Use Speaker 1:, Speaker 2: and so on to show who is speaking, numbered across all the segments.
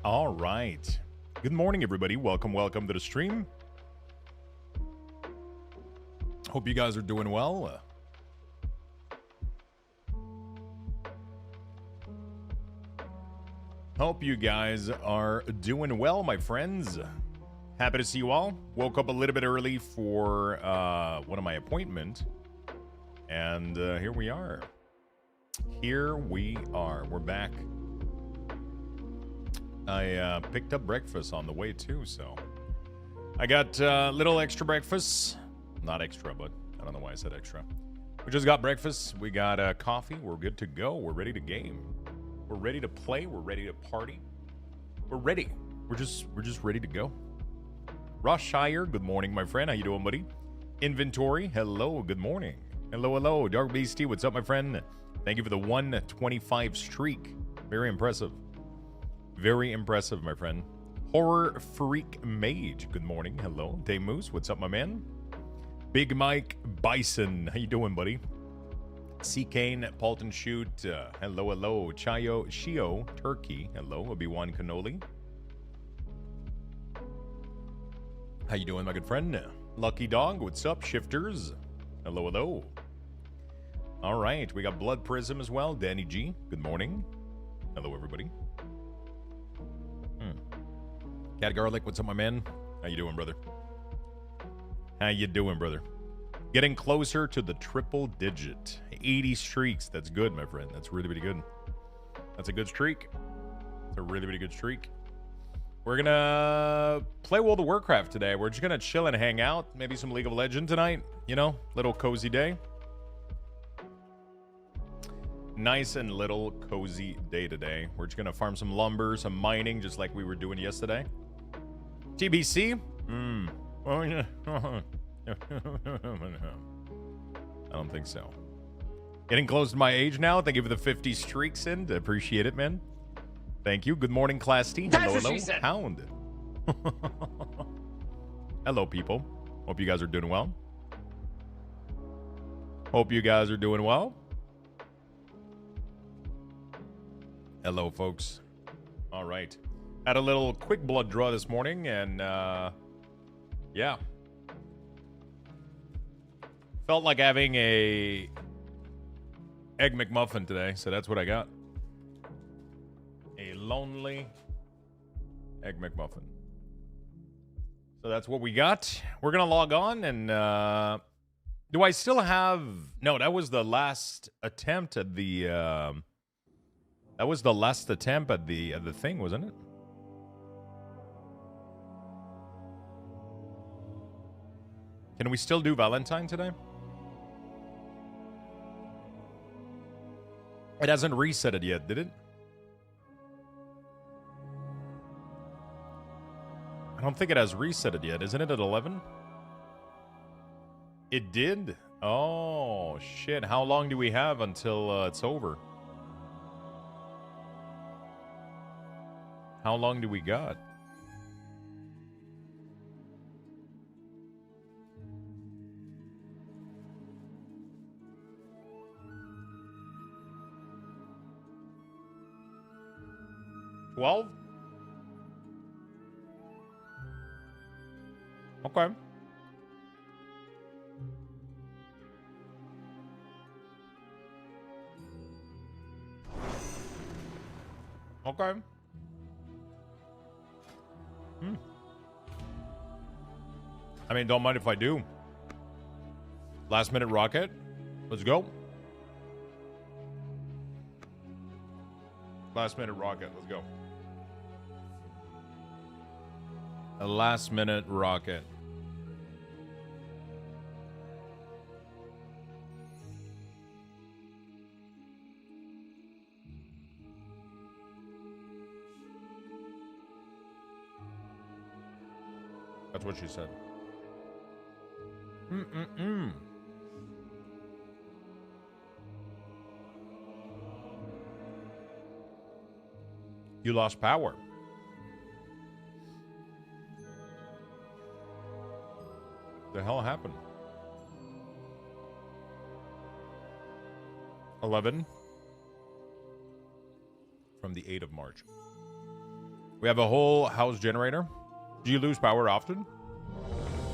Speaker 1: All right. Good morning, everybody. Welcome to the stream. Hope you guys are doing well. Hope you guys are doing well, my friends. Happy to see you all. Woke up a little bit early for one of my appointments. And here we are. We're back. I picked up breakfast on the way too, so I got a little extra breakfast. Not extra, but I don't know why I said extra. We just got breakfast. We got coffee. We're good to go. We're ready to game. We're ready to play. We're ready to party. We're ready. We're just ready to go. Roshire, good morning, my friend. How you doing, buddy? Inventory, hello. Good morning. Hello. Dark Beastie, what's up, my friend? Thank you for the 125 streak. Very impressive. Very impressive, my friend. Horror Freak Mage, good morning. Hello. Day Moose, what's up, my man? Big Mike Bison, how you doing, buddy? C. Kane, Paulton Shoot, hello. Chayo Shio Turkey, hello. Obi-Wan Cannoli. How you doing, my good friend? Lucky Dog, what's up? Shifters, hello. All right, we got Blood Prism as well. Danny G, good morning. Hello, everybody. Cat Garlic, what's up, my man? How you doing, brother? Getting closer to the triple digit. 80 streaks. That's good, my friend. That's really, really good. That's a good streak. It's a really, really good streak. We're going to play World of Warcraft today. We're just going to chill and hang out. Maybe some League of Legends tonight. You know, little cozy day. Nice and little cozy day today. We're just going to farm some lumber, some mining, just like we were doing yesterday. TBC? Oh, yeah. I don't think so. Getting close to my age now. Thank you for the 50 streaks in. Appreciate it, man. Thank you. Good morning, Class T. Hello. Hound. Hello, people. Hope you guys are doing well. Hello, folks. All right. Had a little quick blood draw this morning, and yeah. Felt like having a Egg McMuffin today, so that's what I got. A lonely Egg McMuffin. So that's what we got. We're going to log on, and do I still have... No, that was the last attempt at the... That was the last attempt at the thing, wasn't it? Can we still do Valentine today? It hasn't reset it yet, did it? I don't think it has reset it yet. Isn't it at 11? It did? Oh, shit. How long do we have until it's over? How long do we got? $12? Okay. Okay. I mean, don't mind if I do. Last minute rocket. Let's go. Last minute rocket. Let's go. A last minute rocket. That's what she said. You lost power. The hell happened? 11 from the 8th of March. We have a whole house generator. Do you lose power often?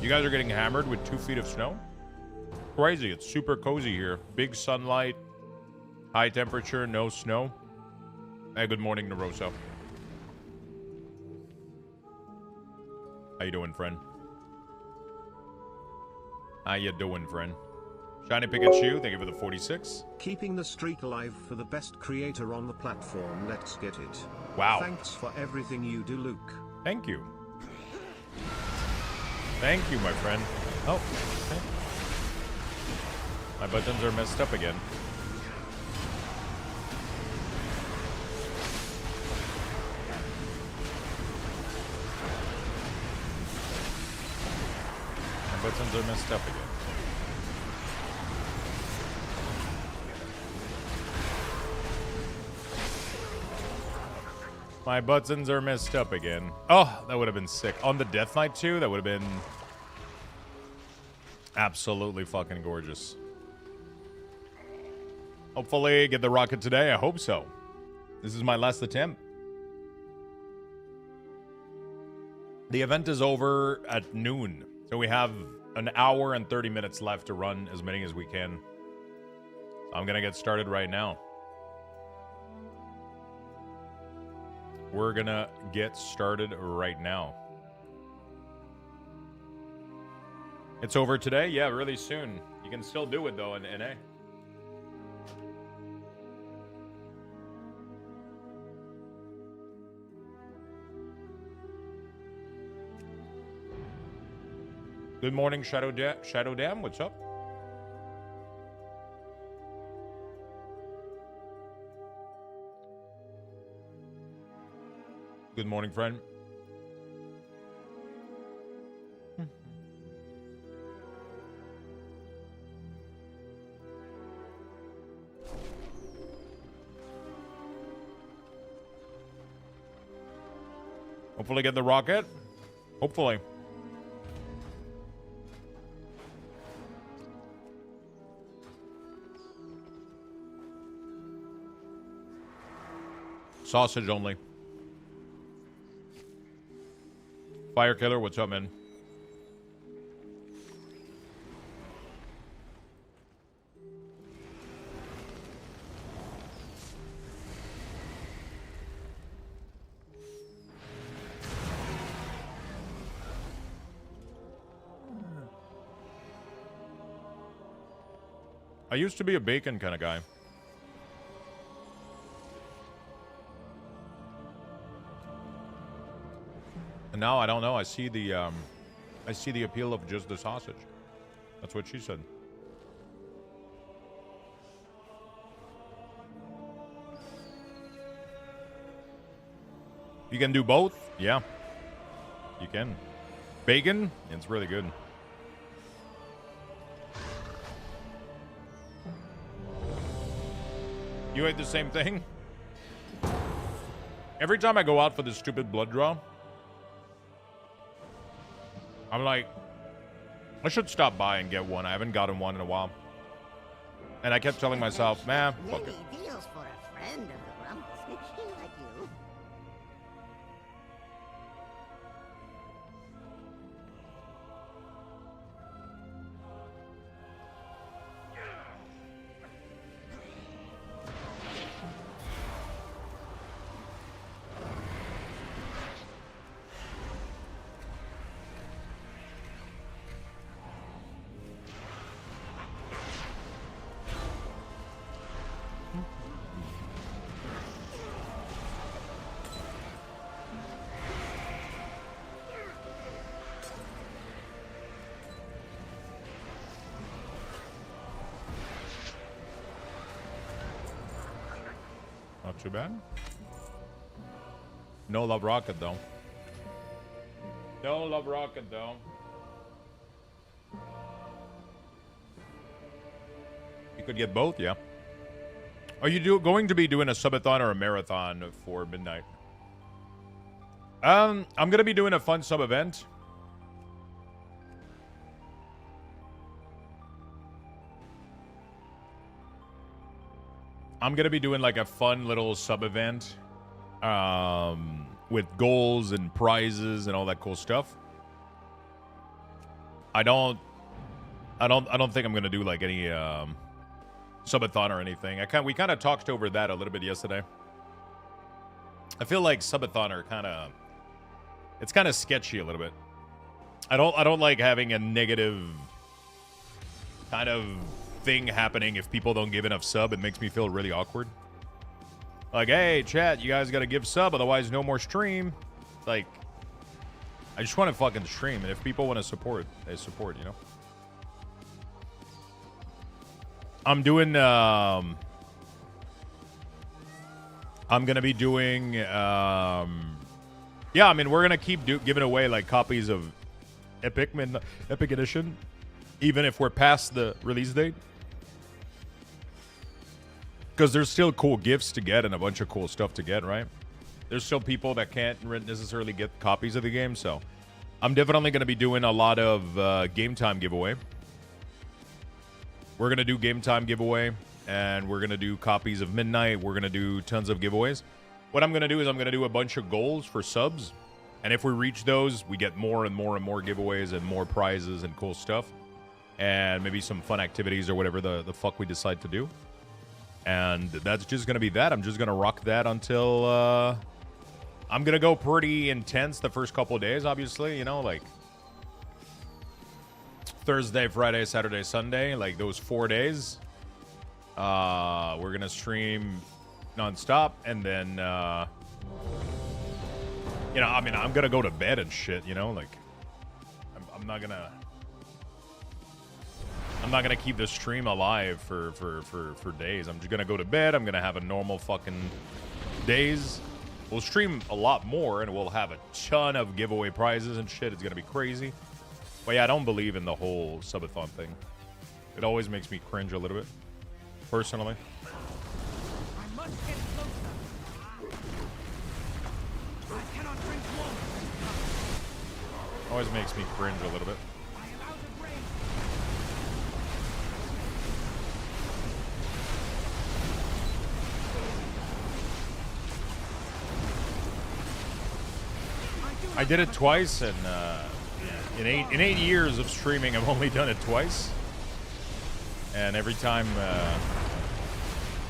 Speaker 1: You guys are getting hammered with 2 feet of snow? Crazy. It's super cozy here. Big sunlight. High temperature. No snow. Hey, good morning, Narosa. How you doing, friend? How you doing, friend? Shiny Pikachu, thank you for the 46.
Speaker 2: Keeping the streak alive for the best creator on the platform. Let's get it.
Speaker 1: Wow.
Speaker 2: Thanks for everything you do, Luke.
Speaker 1: Thank you. Thank you, my friend. Oh, okay. My buttons are messed up again. My buttons are messed up again. My buttons are messed up again. Oh, that would have been sick. On the Death Knight too, that would have been absolutely fucking gorgeous. Hopefully get the rocket today. I hope so. This is my last attempt. The event is over at noon. So we have an hour and 30 minutes left to run as many as we can. I'm going to get started right now. We're gonna get started right now. It's over today? Yeah, really soon. You can still do it though in NA. Good morning, Shadow Dam. What's up? Good morning, friend. Hopefully get the rocket. Hopefully. Sausage only. Fire Killer, what's up, man? I used to be a bacon kind of guy. And now I don't know. I see the appeal of just the sausage. That's what she said. You can do both? Yeah. You can. Bacon? It's really good. You ate the same thing? Every time I go out for this stupid blood draw, I'm like, I should stop by and get one. I haven't gotten one in a while. And I kept telling myself, man, fuck it.
Speaker 3: Deals for a friend of the Rumps. Like you.
Speaker 1: Not too bad. No love rocket though. No love rocket though. You could get both, yeah. Are you going to be doing a subathon or a marathon for midnight? I'm gonna be doing a fun sub event. I'm gonna be doing like a fun little sub event with goals and prizes and all that cool stuff. I don't think I'm gonna do like any subathon or anything. We kind of talked over that a little bit yesterday. I feel like subathon are it's kind of sketchy a little bit. I don't like having a negative kind of thing happening if people don't give enough sub. It makes me feel really awkward. Like, hey, chat, you guys gotta give sub, otherwise no more stream. Like, I just want to fucking stream, and if people want to support, they support, you know? I'm doing, I'm gonna be doing, yeah, I mean, we're gonna keep giving away, like, copies of Epic Edition, even if we're past the release date. Because there's still cool gifts to get and a bunch of cool stuff to get, right? There's still people that can't necessarily get copies of the game, so I'm definitely going to be doing a lot of game time giveaway. We're going to do game time giveaway, and we're going to do copies of Midnight. We're going to do tons of giveaways. What I'm going to do is I'm going to do a bunch of goals for subs, and if we reach those, we get more and more and more giveaways and more prizes and cool stuff, and maybe some fun activities or whatever the fuck we decide to do. And that's just going to be that. I'm just going to rock that until, I'm going to go pretty intense the first couple of days, obviously, you know, like Thursday, Friday, Saturday, Sunday, like those 4 days. We're going to stream nonstop, and then, you know, I mean, I'm going to go to bed and shit, you know, like, I'm not going to... I'm not going to keep the stream alive for days. I'm just going to go to bed. I'm going to have a normal fucking days. We'll stream a lot more, and we'll have a ton of giveaway prizes and shit. It's going to be crazy. But yeah, I don't believe in the whole subathon thing. It always makes me cringe a little bit, personally.
Speaker 4: I must get closer. I cannot drink water.
Speaker 1: Always makes me cringe a little bit.
Speaker 4: I am out of range.
Speaker 1: I did it twice, and in eight years of streaming, I've only done it twice, and every time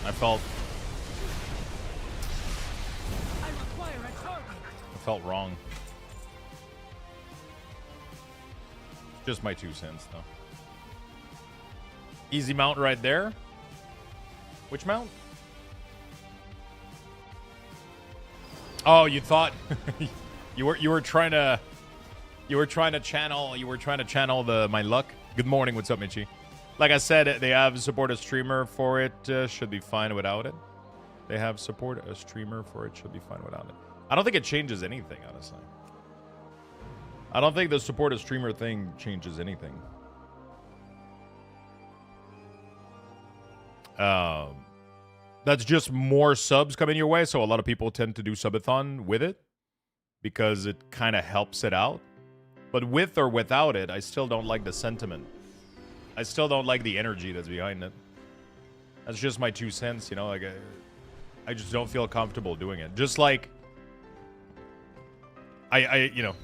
Speaker 1: I felt wrong. Just my 2 cents, though. Easy mount right there. Which mount? Oh, you thought you were trying to channel my luck. Good morning. What's up, Michi? Like I said, they have support a streamer for it. Should be fine without it. They have support a streamer for it. Should be fine without it. I don't think it changes anything, honestly. I don't think the support a streamer thing changes anything. That's just more subs coming your way, so a lot of people tend to do subathon with it because it kind of helps it out. But with or without it, I still don't like the sentiment. I still don't like the energy that's behind it. That's just my 2 cents, you know, like I just don't feel comfortable doing it. Just like I you know,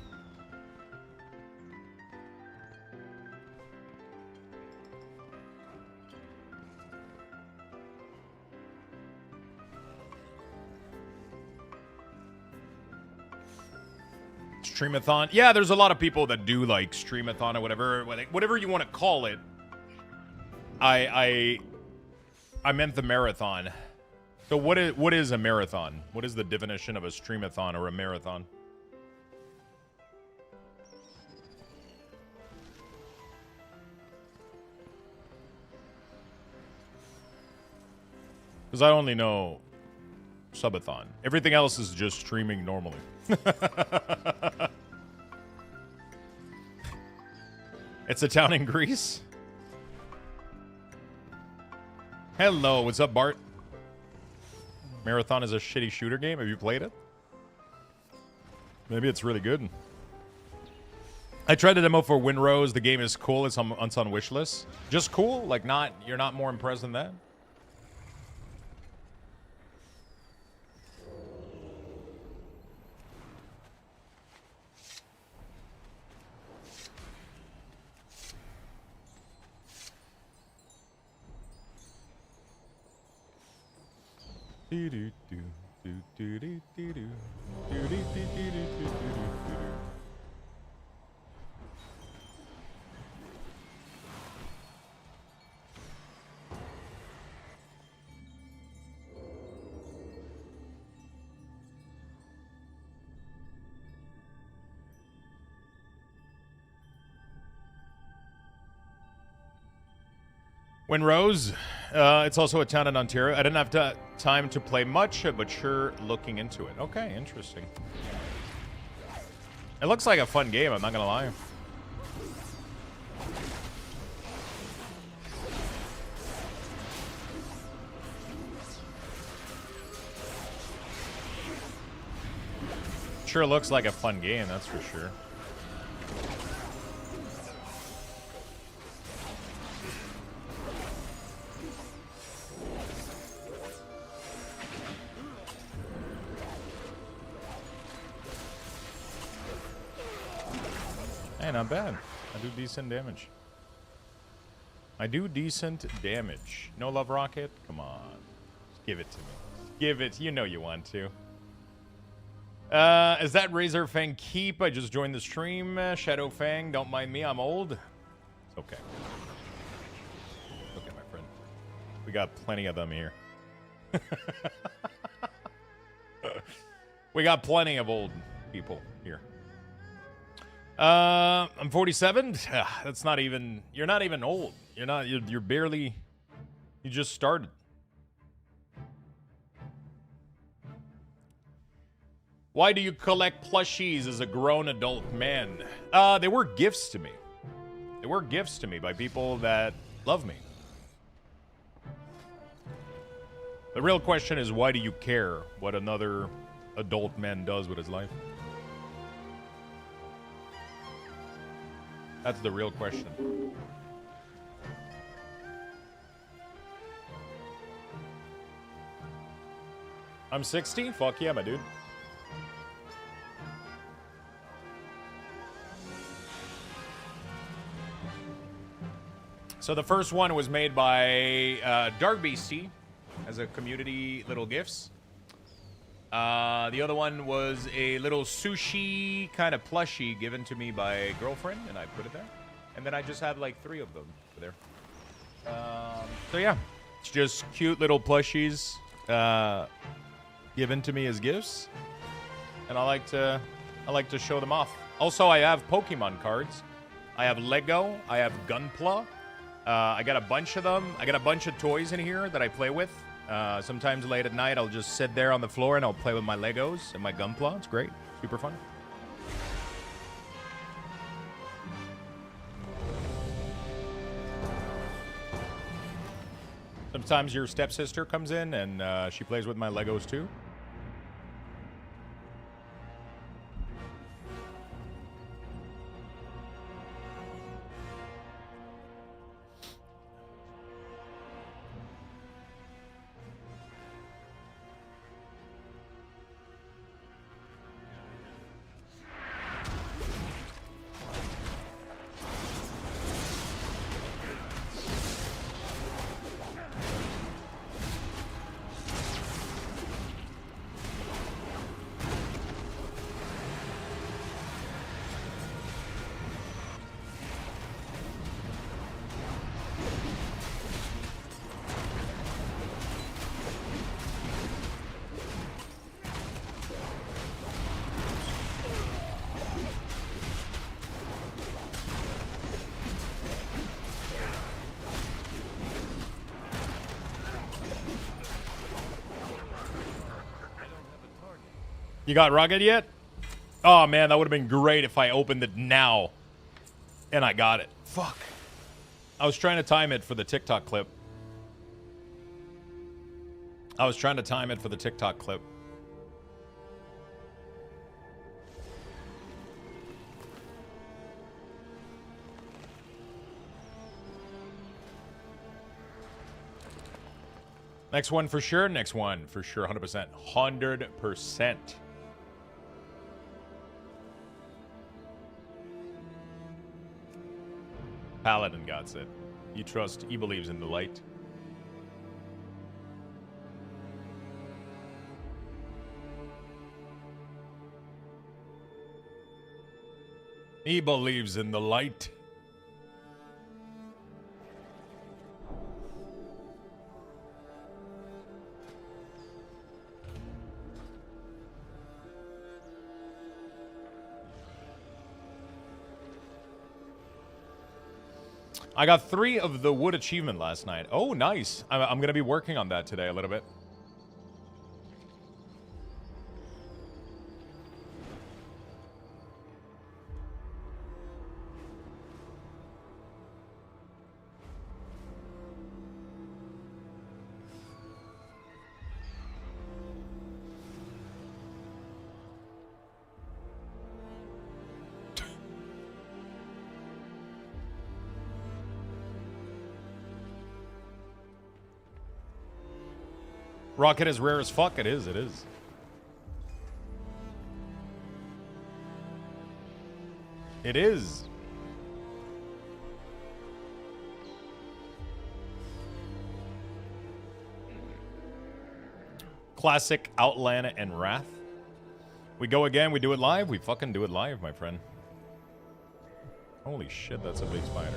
Speaker 1: streamathon. Yeah, there's a lot of people that do like streamathon or whatever you want to call it. I meant the marathon. So what is a marathon? What is the definition of a streamathon or a marathon? Because I only know subathon. Everything else is just streaming normally. It's a town in Greece. Hello, what's up, Bart? Marathon is a shitty shooter game. Have you played it? Maybe it's really good. I tried the demo for Windrose. The game is cool. It's on wishlist. Just cool? Like you're not more impressed than that? Winrose, it's also a town in Ontario. I didn't have time to play much, but sure looking into it. Okay, interesting. It looks like a fun game, I'm not gonna lie. Sure looks like a fun game, that's for sure. Hey, not bad. I do decent damage. No love rocket? Come on. Just give it to me. Give it. You know you want to. Is that Razor Fang Keep? I just joined the stream. Shadow Fang, don't mind me. I'm old. It's okay. Okay, my friend. We got plenty of them here. We got plenty of old people here. I'm 47. That's not even. You're not even old. You're not. You're barely. You just started. Why do you collect plushies as a grown adult man? They were gifts to me. They were gifts to me by people that love me. The real question is, why do you care what another adult man does with his life? That's the real question. I'm 60? Fuck yeah, my dude. So the first one was made by Dark Beastie as a community little gifts. The other one was a little sushi kind of plushie given to me by a girlfriend, and I put it there. And then I just have like 3 of them there. So yeah, it's just cute little plushies given to me as gifts, and I like to show them off. Also, I have Pokemon cards. I have Lego. I have Gunpla. I got a bunch of them. I got a bunch of toys in here that I play with. Sometimes late at night, I'll just sit there on the floor and I'll play with my Legos and my Gunpla. It's great. Super fun. Sometimes your stepsister comes in and she plays with my Legos too. You got rugged yet? Oh man, that would have been great if I opened it now. And I got it. Fuck. I was trying to time it for the TikTok clip. Next one for sure. 100%. 100%. Paladin got it. He believes in the light. He believes in the light. I got 3 of the wood achievement last night. Oh, nice. I'm going to be working on that today a little bit. Rocket is rare as fuck. It is. It is. It is. Classic Outland and Wrath. We go again. We do it live. We fucking do it live, my friend. Holy shit, that's a big spider.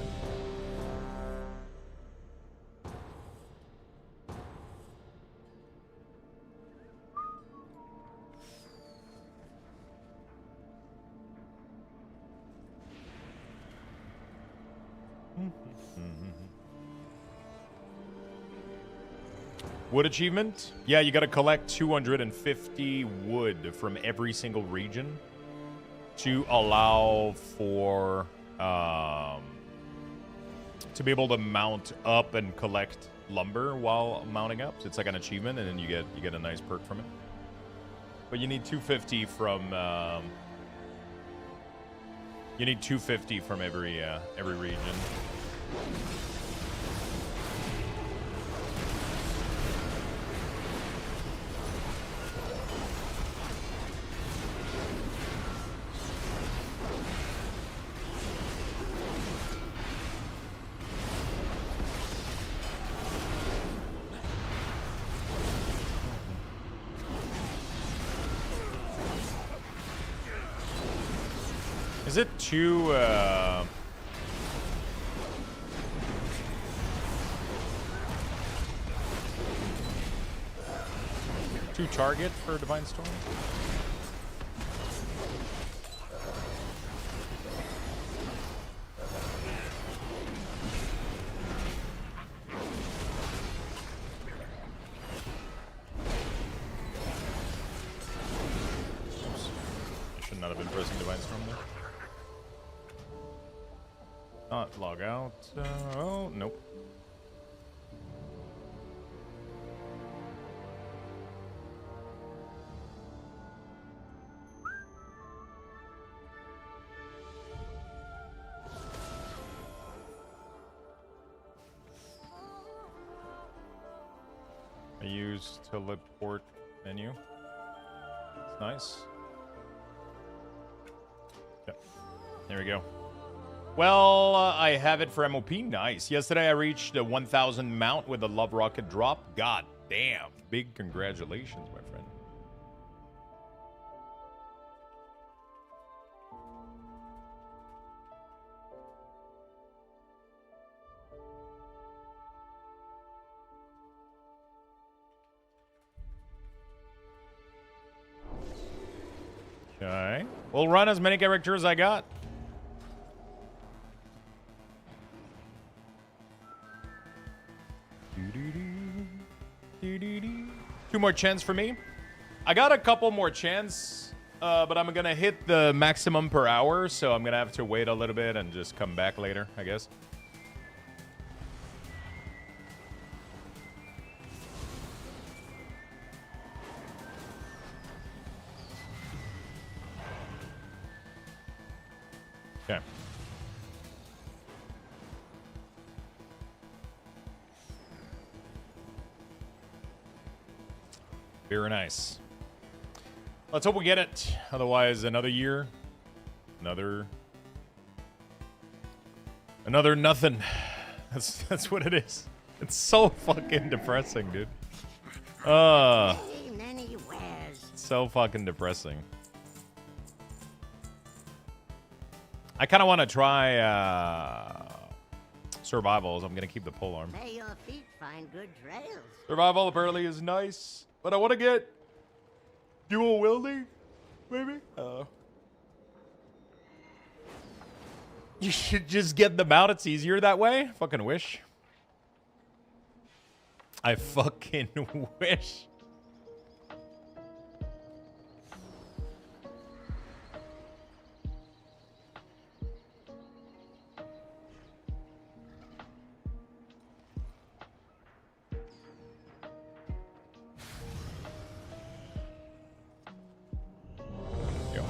Speaker 1: Wood achievement? Yeah, you gotta collect 250 wood from every single region to allow for to be able to mount up and collect lumber while mounting up. So it's like an achievement, and then you get a nice perk from it. But you need 250 from every region. Is it too target for Divine Storm? Oops. I should not have been pressing Divine Storm there. Not log out. Oh, nope. I use teleport menu. It's nice. Yep. There we go. Well, I have it for MOP. Nice. Yesterday I reached the 1,000 mount with a love rocket drop. God damn. Big congratulations, my friend. Okay. We'll run as many characters as I got. Two more chants for me. I got a couple more chants, but I'm gonna hit the maximum per hour, so I'm gonna have to wait a little bit and just come back later, I guess. Okay. Very nice. Let's hope we get it. Otherwise, another year. Another nothing. That's what it is. It's so fucking depressing, dude. So fucking depressing. I kind of want to try survivals. I'm going to keep the polearm.
Speaker 3: May your feet find good trails.
Speaker 1: Survival apparently is nice, but I want to get dual wielding, maybe? You should just get them out. It's easier that way. Fucking wish. I fucking wish. Yo.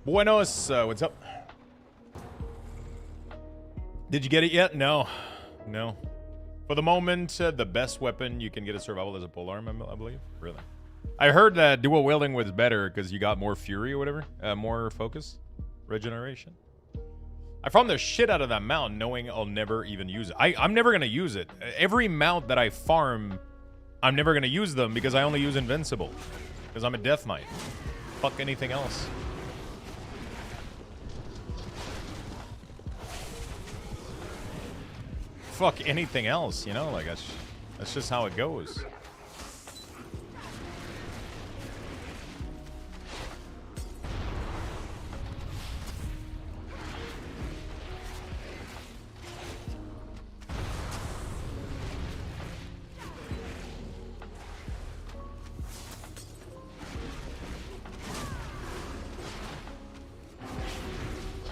Speaker 1: Buenos, what's up? Did you get it yet? No. No. For the moment, the best weapon you can get a survival is a polearm, I believe. Really? I heard that dual wielding was better because you got more fury or whatever. More focus. Regeneration. I farmed the shit out of that mount knowing I'll never even use it. I'm never going to use it. Every mount that I farm, I'm never going to use them because I only use invincible. Because I'm a death knight. Fuck anything else. Fuck anything else, you know? Like, that's just how it goes.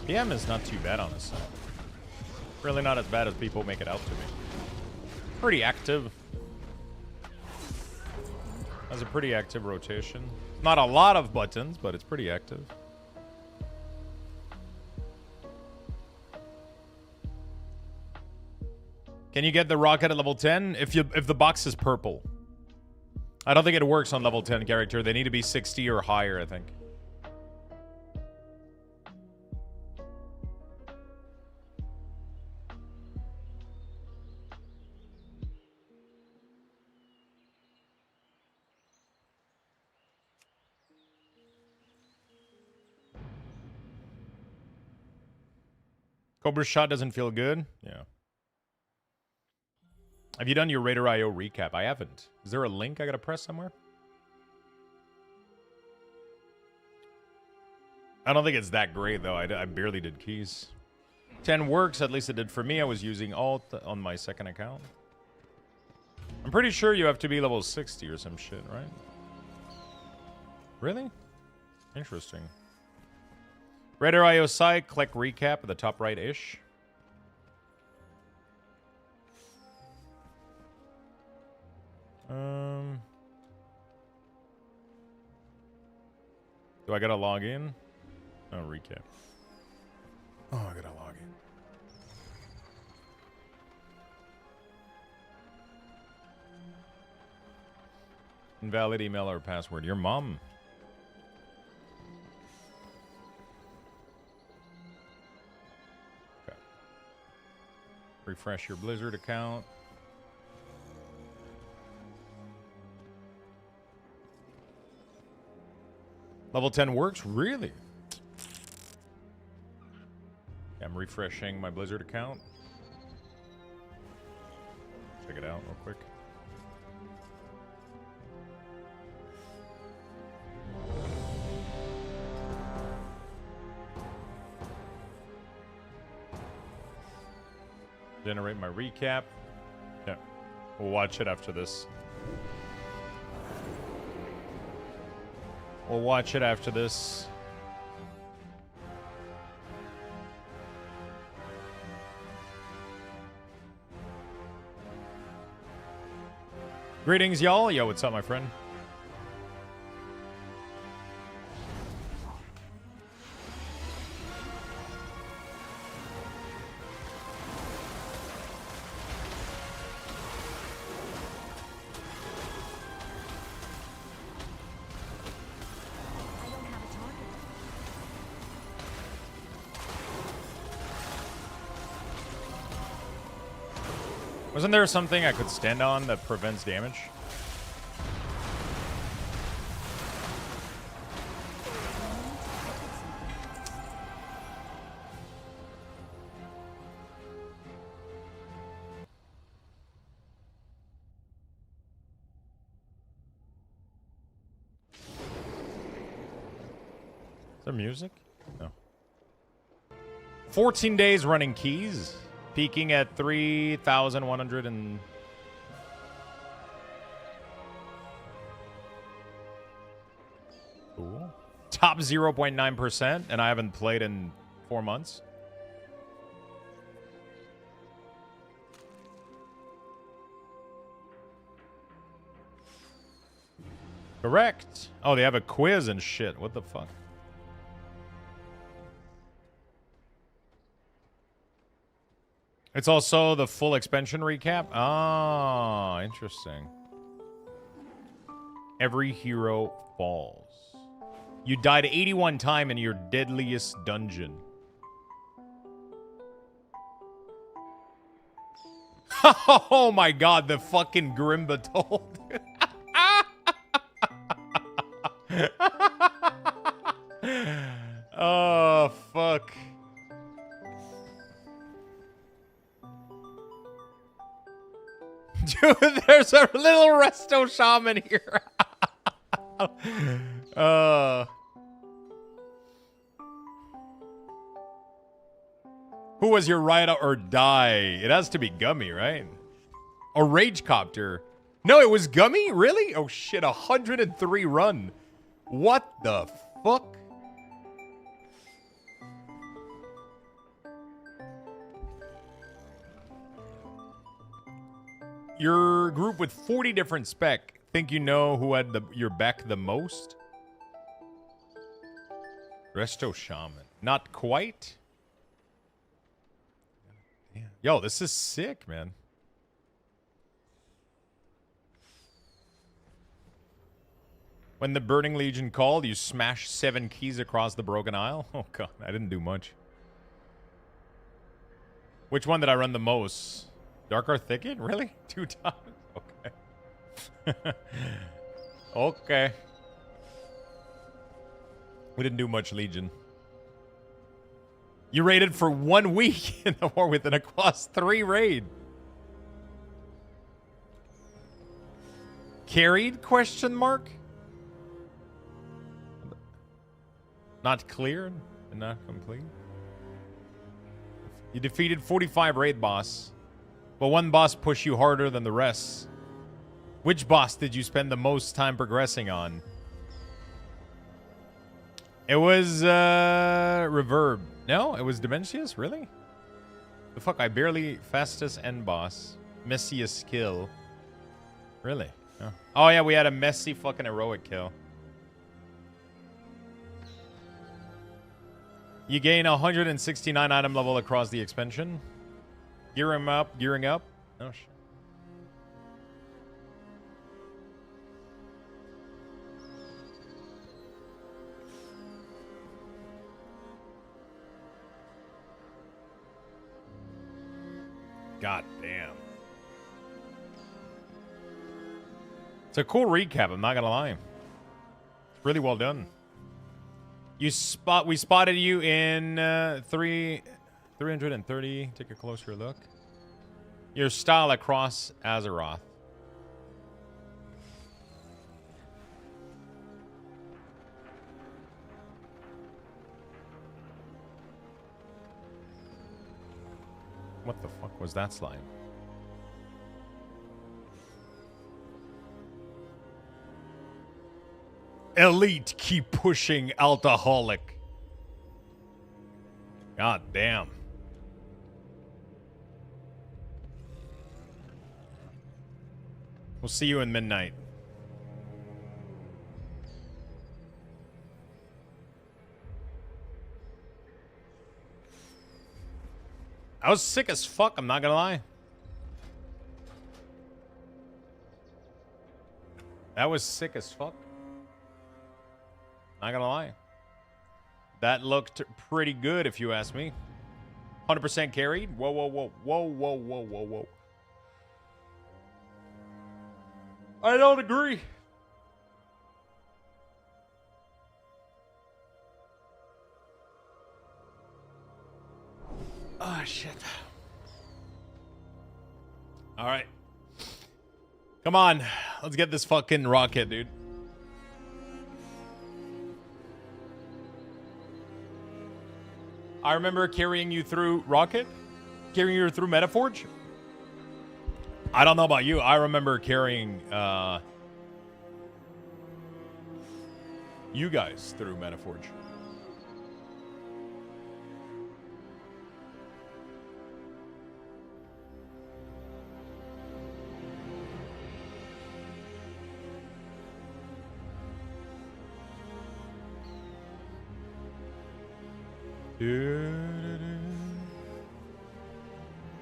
Speaker 1: PM is not too bad on this side. Really not as bad as people make it out to be. Pretty active. Has a pretty active rotation. Not a lot of buttons, but it's pretty active. Can you get the rocket at level 10? If the box is purple. I don't think it works on level 10 character. They need to be 60 or higher, I think. Cobra shot doesn't feel good. Yeah. Have you done your Raider IO recap? I haven't. Is there a link I gotta press somewhere? I don't think it's that great, though. I barely did keys. 10 works, at least it did for me. I was using alt on my second account. I'm pretty sure you have to be level 60 or some shit, right? Really? Interesting. Raider IO site, click recap at the top right-ish. Do I gotta log in? Oh, recap. Oh, I gotta log in. Invalid email or password. Your mom. Okay. Refresh your Blizzard account. Level 10 works? Really? I'm refreshing my Blizzard account. Check it out real quick. Generate my recap. Yeah. We'll watch it after this. We'll watch it after this. Greetings, y'all. Yo, what's up, my friend? Wasn't there something I could stand on that prevents damage? there music? No. 14 days running keys. Peaking at 3,100 and... Cool. Top 0.9%, and I haven't played in 4 months. Correct. Oh, they have a quiz and shit. What the fuck? It's also the full expansion recap. Ah, interesting. Every hero falls. You died 81 times in your deadliest dungeon. Oh my god, the fucking Grimba told. Oh, fuck. Dude, there's a little resto shaman here. Who was your ride or die? It has to be Gummy, right? Or Ragecopter. No, it was Gummy? Really? Oh shit, 103 run. What the fuck? Your group with 40 different spec. Think you know who had your back the most? Resto Shaman. Not quite. Damn. Yo, this is sick, man. When the Burning Legion called, you smashed 7 keys across the Broken Isle? Oh god, I didn't do much. Which one did I run the most? Dark Thicket? Really? 2 times? Okay. Okay. We didn't do much Legion. You raided for 1 week in the War with an Aquas 3 raid. Carried? Question mark? Not clear and not complete. You defeated 45 raid boss, but one boss pushed you harder than the rest. Which boss did you spend the most time progressing on? It was Reverb. No, it was Dementius? Really? The fuck, I barely fastest end boss. Messiest kill. Really? Oh. Oh yeah, we had a messy fucking heroic kill. You gain 169 item level across the expansion. Gearing up. Oh shit. God damn. It's a cool recap, I'm not gonna lie. It's really well done. We spotted you in 330. Take a closer look. Your style across Azeroth. What the fuck was that slime? Elite, keep pushing, alcoholic. God damn. We'll see you in midnight. I was sick as fuck, I'm not gonna lie. That was sick as fuck. Not gonna lie. That looked pretty good if you ask me. 100% carried? Whoa, whoa, whoa. Whoa, whoa, whoa, whoa, whoa. I don't agree. Oh, shit. All right. Come on. Let's get this fucking rocket, dude. I remember carrying you through Rocket, carrying you through Metaforge. I don't know about you. I remember carrying you guys through Metaforge.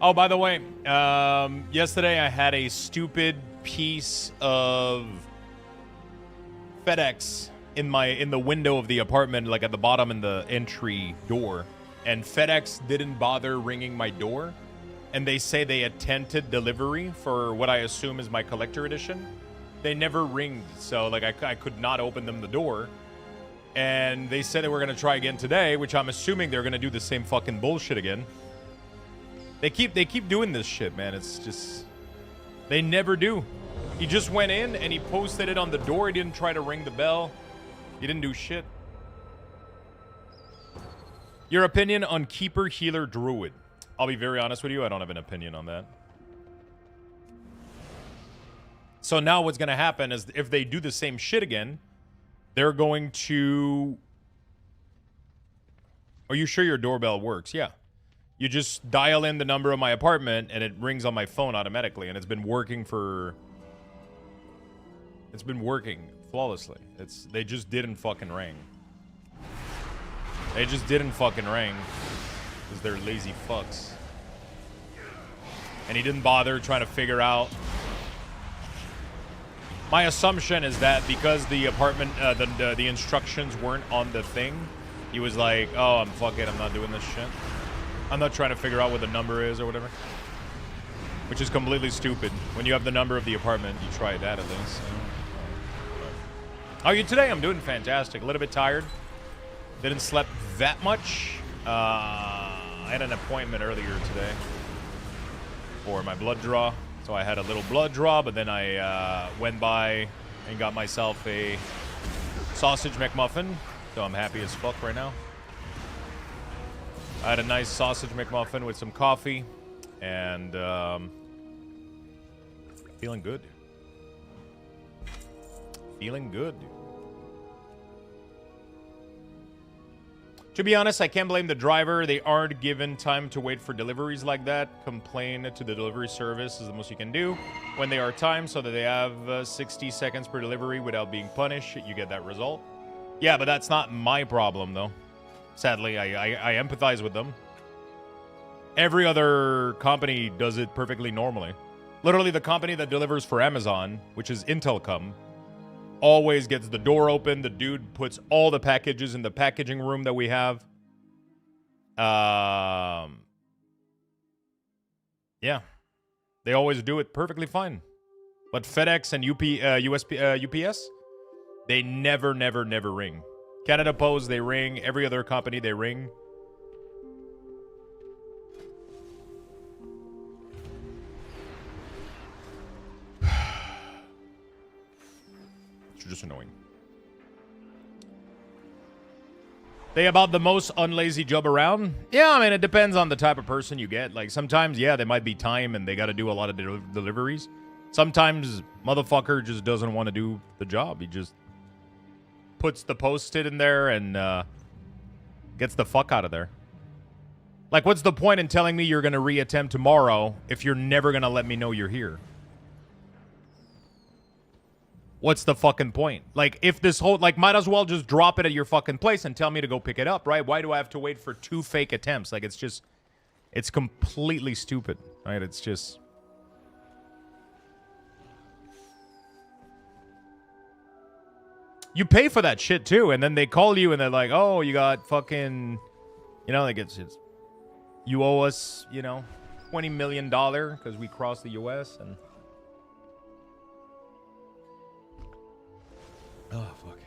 Speaker 1: Oh, by the way, yesterday I had a stupid piece of FedEx in the window of the apartment, like at the bottom in the entry door, and FedEx didn't bother ringing my door, and they say they attempted delivery for what I assume is my collector edition. They never ringed, so like I could not open them the door. And they said they were going to try again today, which I'm assuming they're going to do the same fucking bullshit again. They keep doing this shit, man. It's just... They never do. He just went in and he posted it on the door. He didn't try to ring the bell. He didn't do shit. Your opinion on Keeper, Healer, Druid? I'll be very honest with you. I don't have an opinion on that. So now what's going to happen is if they do the same shit again... They're going to... Are you sure your doorbell works? Yeah. You just dial in the number of my apartment and it rings on my phone automatically. And it's been working for... It's been working flawlessly. They just didn't fucking ring. They just didn't fucking ring. Because they're lazy fucks. And he didn't bother trying to figure out... My assumption is that because the apartment, the instructions weren't on the thing, he was like, oh, I'm not doing this shit. I'm not trying to figure out what the number is or whatever. Which is completely stupid. When you have the number of the apartment, you try that at least. How are you today? I'm doing fantastic. A little bit tired. Didn't sleep that much. I had an appointment earlier today for my blood draw. So I had a little blood draw, but then I went by and got myself a sausage McMuffin. So I'm happy as fuck right now. I had a nice sausage McMuffin with some coffee. And feeling good. Feeling good. To be honest, I can't blame the driver. They aren't given time to wait for deliveries like that. Complain to the delivery service is the most you can do when they are timed so that they have 60 seconds per delivery without being punished. You get that result. Yeah, but that's not my problem, though. Sadly, I empathize with them. Every other company does it perfectly normally. Literally, the company that delivers for Amazon, which is Intelcom, always gets the door open. The dude puts all the packages in the packaging room that we have. Yeah. They always do it perfectly fine. But FedEx and UPS, they never ring. Canada Post, they ring. Every other company, they ring. Just annoying. They about the most unlazy job around? Yeah, I mean, it depends on the type of person you get. Like, sometimes, yeah, there might be time and they got to do a lot of deliveries. Sometimes, motherfucker just doesn't want to do the job. He just puts the post-it in there and gets the fuck out of there. Like, what's the point in telling me you're going to reattempt tomorrow if you're never going to let me know you're here? What's the fucking point? Like, if this whole... Like, might as well just drop it at your fucking place and tell me to go pick it up, right? Why do I have to wait for 2 fake attempts? Like, it's just... It's completely stupid, right? It's just... You pay for that shit, too, and then they call you and they're like, oh, you got fucking... You know, like, it's you owe us, you know, $20 million because we crossed the U.S., and... Oh, fuck.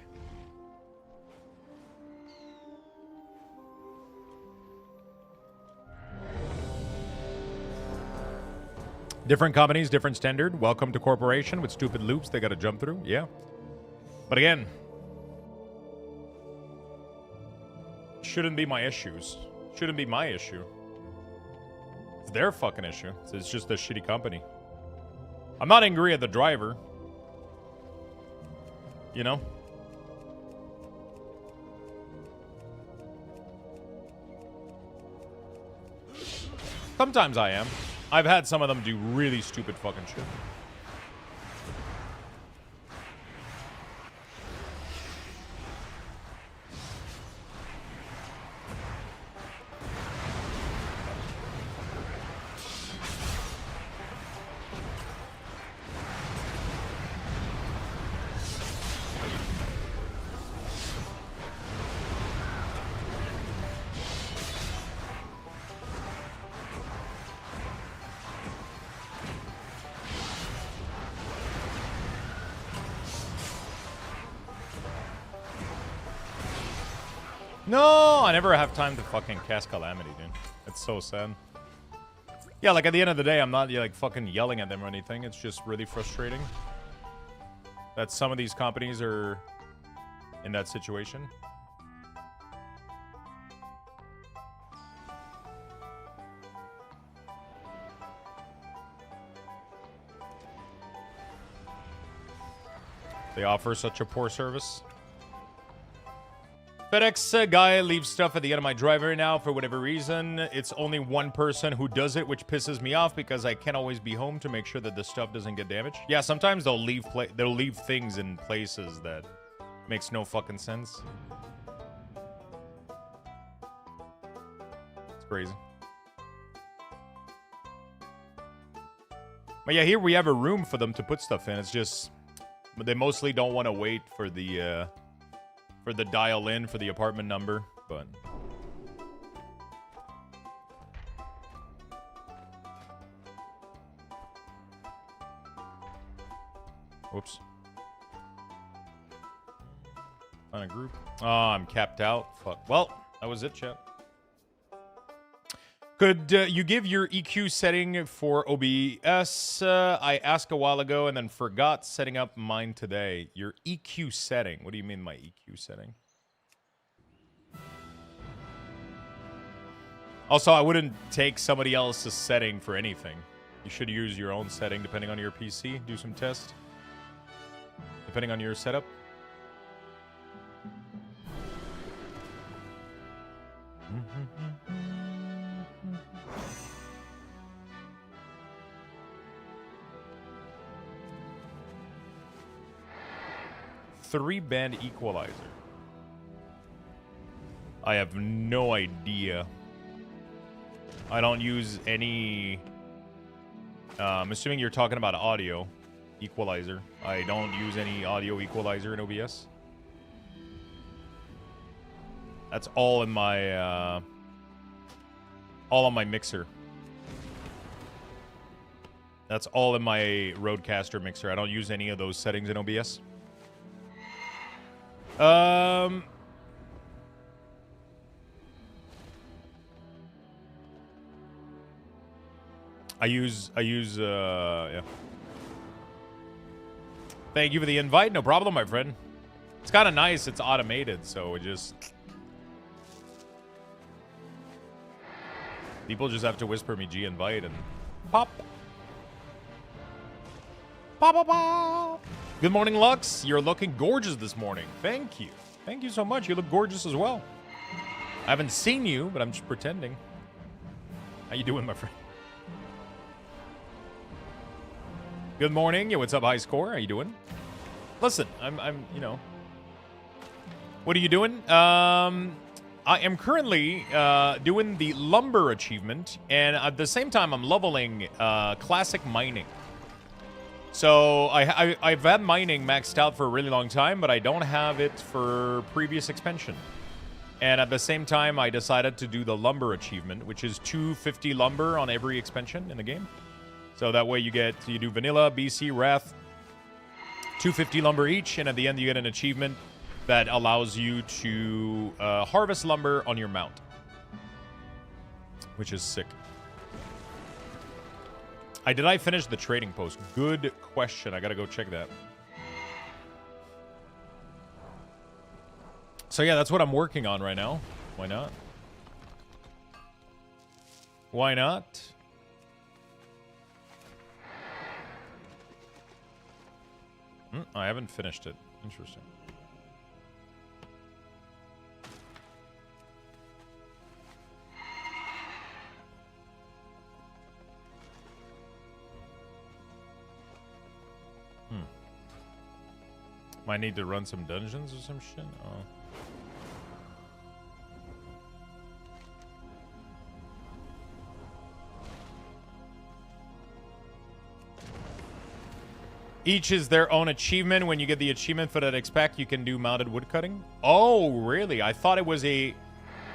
Speaker 1: Different companies, different standard. Welcome to corporation with stupid loops they got to jump through. Yeah. But again, shouldn't be my issues. Shouldn't be my issue. It's their fucking issue. It's just a shitty company. I'm not angry at the driver. You know? Sometimes I am. I've had some of them do really stupid fucking shit. No, I never have time to fucking cast Calamity, dude. It's so sad. Yeah, like at the end of the day, I'm not like fucking yelling at them or anything. It's just really frustrating that some of these companies are in that situation. They offer such a poor service. FedEx guy leaves stuff at the end of my driveway now for whatever reason. It's only one person who does it, which pisses me off because I can't always be home to make sure that the stuff doesn't get damaged. Yeah, sometimes they'll leave things in places that makes no fucking sense. It's crazy. But yeah, here we have a room for them to put stuff in. It's just they mostly don't want to wait for the dial in for the apartment number, but whoops. On a group. Oh, I'm capped out. Fuck. Well, that was it, chat. Could you give your EQ setting for OBS? I asked a while ago and then forgot setting up mine today. Your EQ setting. What do you mean my EQ setting? Also, I wouldn't take somebody else's setting for anything. You should use your own setting depending on your PC. Do some tests. Depending on your setup. Three-band equalizer. I have no idea. I don't use any... I'm assuming you're talking about audio equalizer. I don't use any audio equalizer in OBS. That's all in my... all on my mixer. That's all in my Rodecaster mixer. I don't use any of those settings in OBS. I use, yeah. Thank you for the invite. No problem, my friend. It's kind of nice. It's automated, so it just... People just have to whisper me G invite and pop. Pop, pop, pop. Good morning, Lux. You're looking gorgeous this morning. Thank you. Thank you so much. You look gorgeous as well. I haven't seen you, but I'm just pretending. How you doing, my friend? Good morning. Yeah, what's up, High Score? How you doing? Listen, I'm, you know. What are you doing? I am currently doing the lumber achievement, and at the same time, I'm leveling classic mining. So I've had mining maxed out for a really long time, but I don't have it for previous expansion. And at the same time, I decided to do the lumber achievement, which is 250 lumber on every expansion in the game. So that way you do vanilla, BC, Wrath, 250 lumber each, and at the end you get an achievement that allows you to harvest lumber on your mount, which is sick. Did I finish the trading post? Good question. I gotta go check that. So yeah, that's what I'm working on right now. Why not? Why not? I haven't finished it. Interesting. Might need to run some dungeons or some shit. Oh. Each is their own achievement. When you get the achievement for that expect, you can do mounted woodcutting. Oh, really? I thought it was a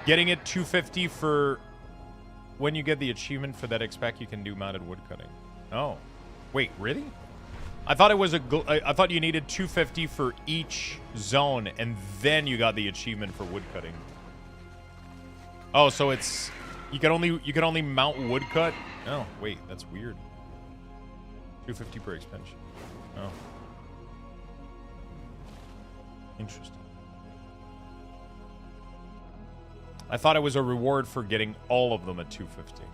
Speaker 1: getting it 250 for when you get the achievement for that expect, you can do mounted woodcutting. Oh, wait, really? I thought it was I thought you needed 250 for each zone, and then you got the achievement for woodcutting. Oh, so it's you can only mount woodcut. Oh, wait, that's weird. 250 per expansion. Oh. Interesting. I thought it was a reward for getting all of them at 250.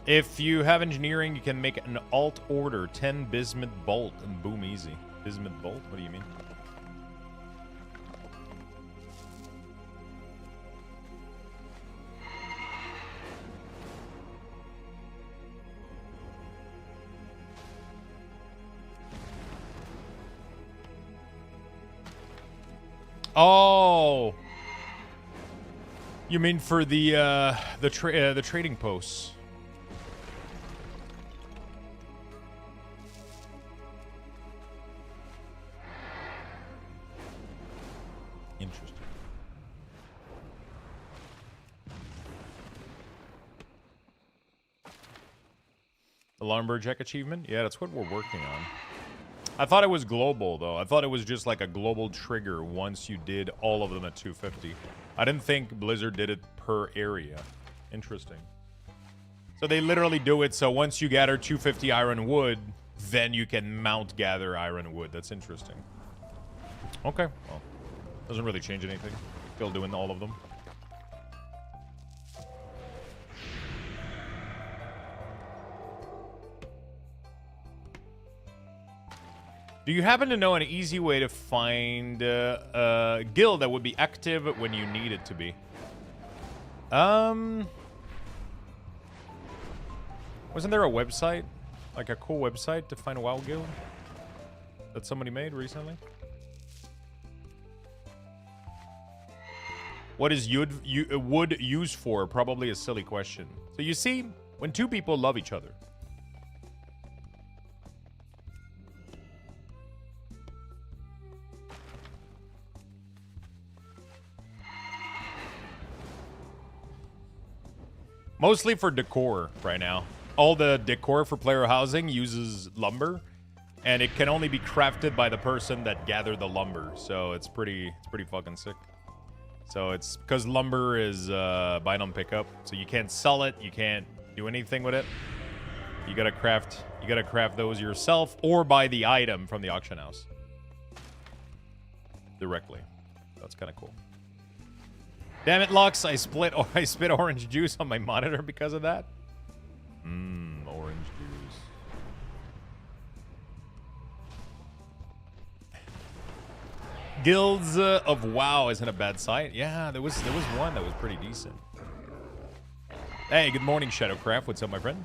Speaker 1: If you have engineering, you can make an alt order 10 bismuth bolt and boom easy. Bismuth bolt? What do you mean? Oh, you mean for the trading posts? Interesting. The Lumberjack achievement? Yeah, that's what we're working on. I thought it was global, though. I thought it was just like a global trigger once you did all of them at 250. I didn't think Blizzard did it per area. Interesting. So they literally do it so once you gather 250 iron wood, then you can mount gather iron wood. That's interesting. Okay, well, doesn't really change anything. Still doing all of them. Do you happen to know an easy way to find a guild that would be active when you need it to be? Wasn't there a website? Like a cool website to find a WoW guild? That somebody made recently? What is wood used for? Probably a silly question. So you see, when two people love each other, mostly for decor right now. All the decor for player housing uses lumber, and it can only be crafted by the person that gathered the lumber. So it's pretty fucking sick. So it's because lumber is buy on pickup, so you can't sell it, you can't do anything with it. You gotta craft those yourself or buy the item from the auction house directly. That's kind of cool. Damn it, Lux! I spit orange juice on my monitor because of that. Orange juice. Guilds of WoW isn't a bad site. Yeah, there was one that was pretty decent. Hey, good morning, Shadowcraft. What's up, my friend?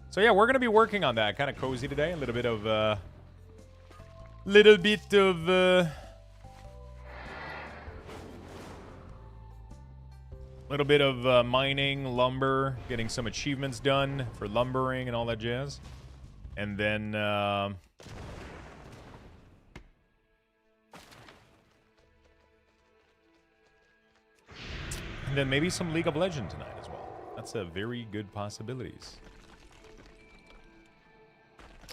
Speaker 1: So yeah, we're gonna be working on that. Kind of cozy today. A little bit of mining, lumber, getting some achievements done for lumbering and all that jazz. And then maybe some League of Legends tonight as well. That's a very good possibilities.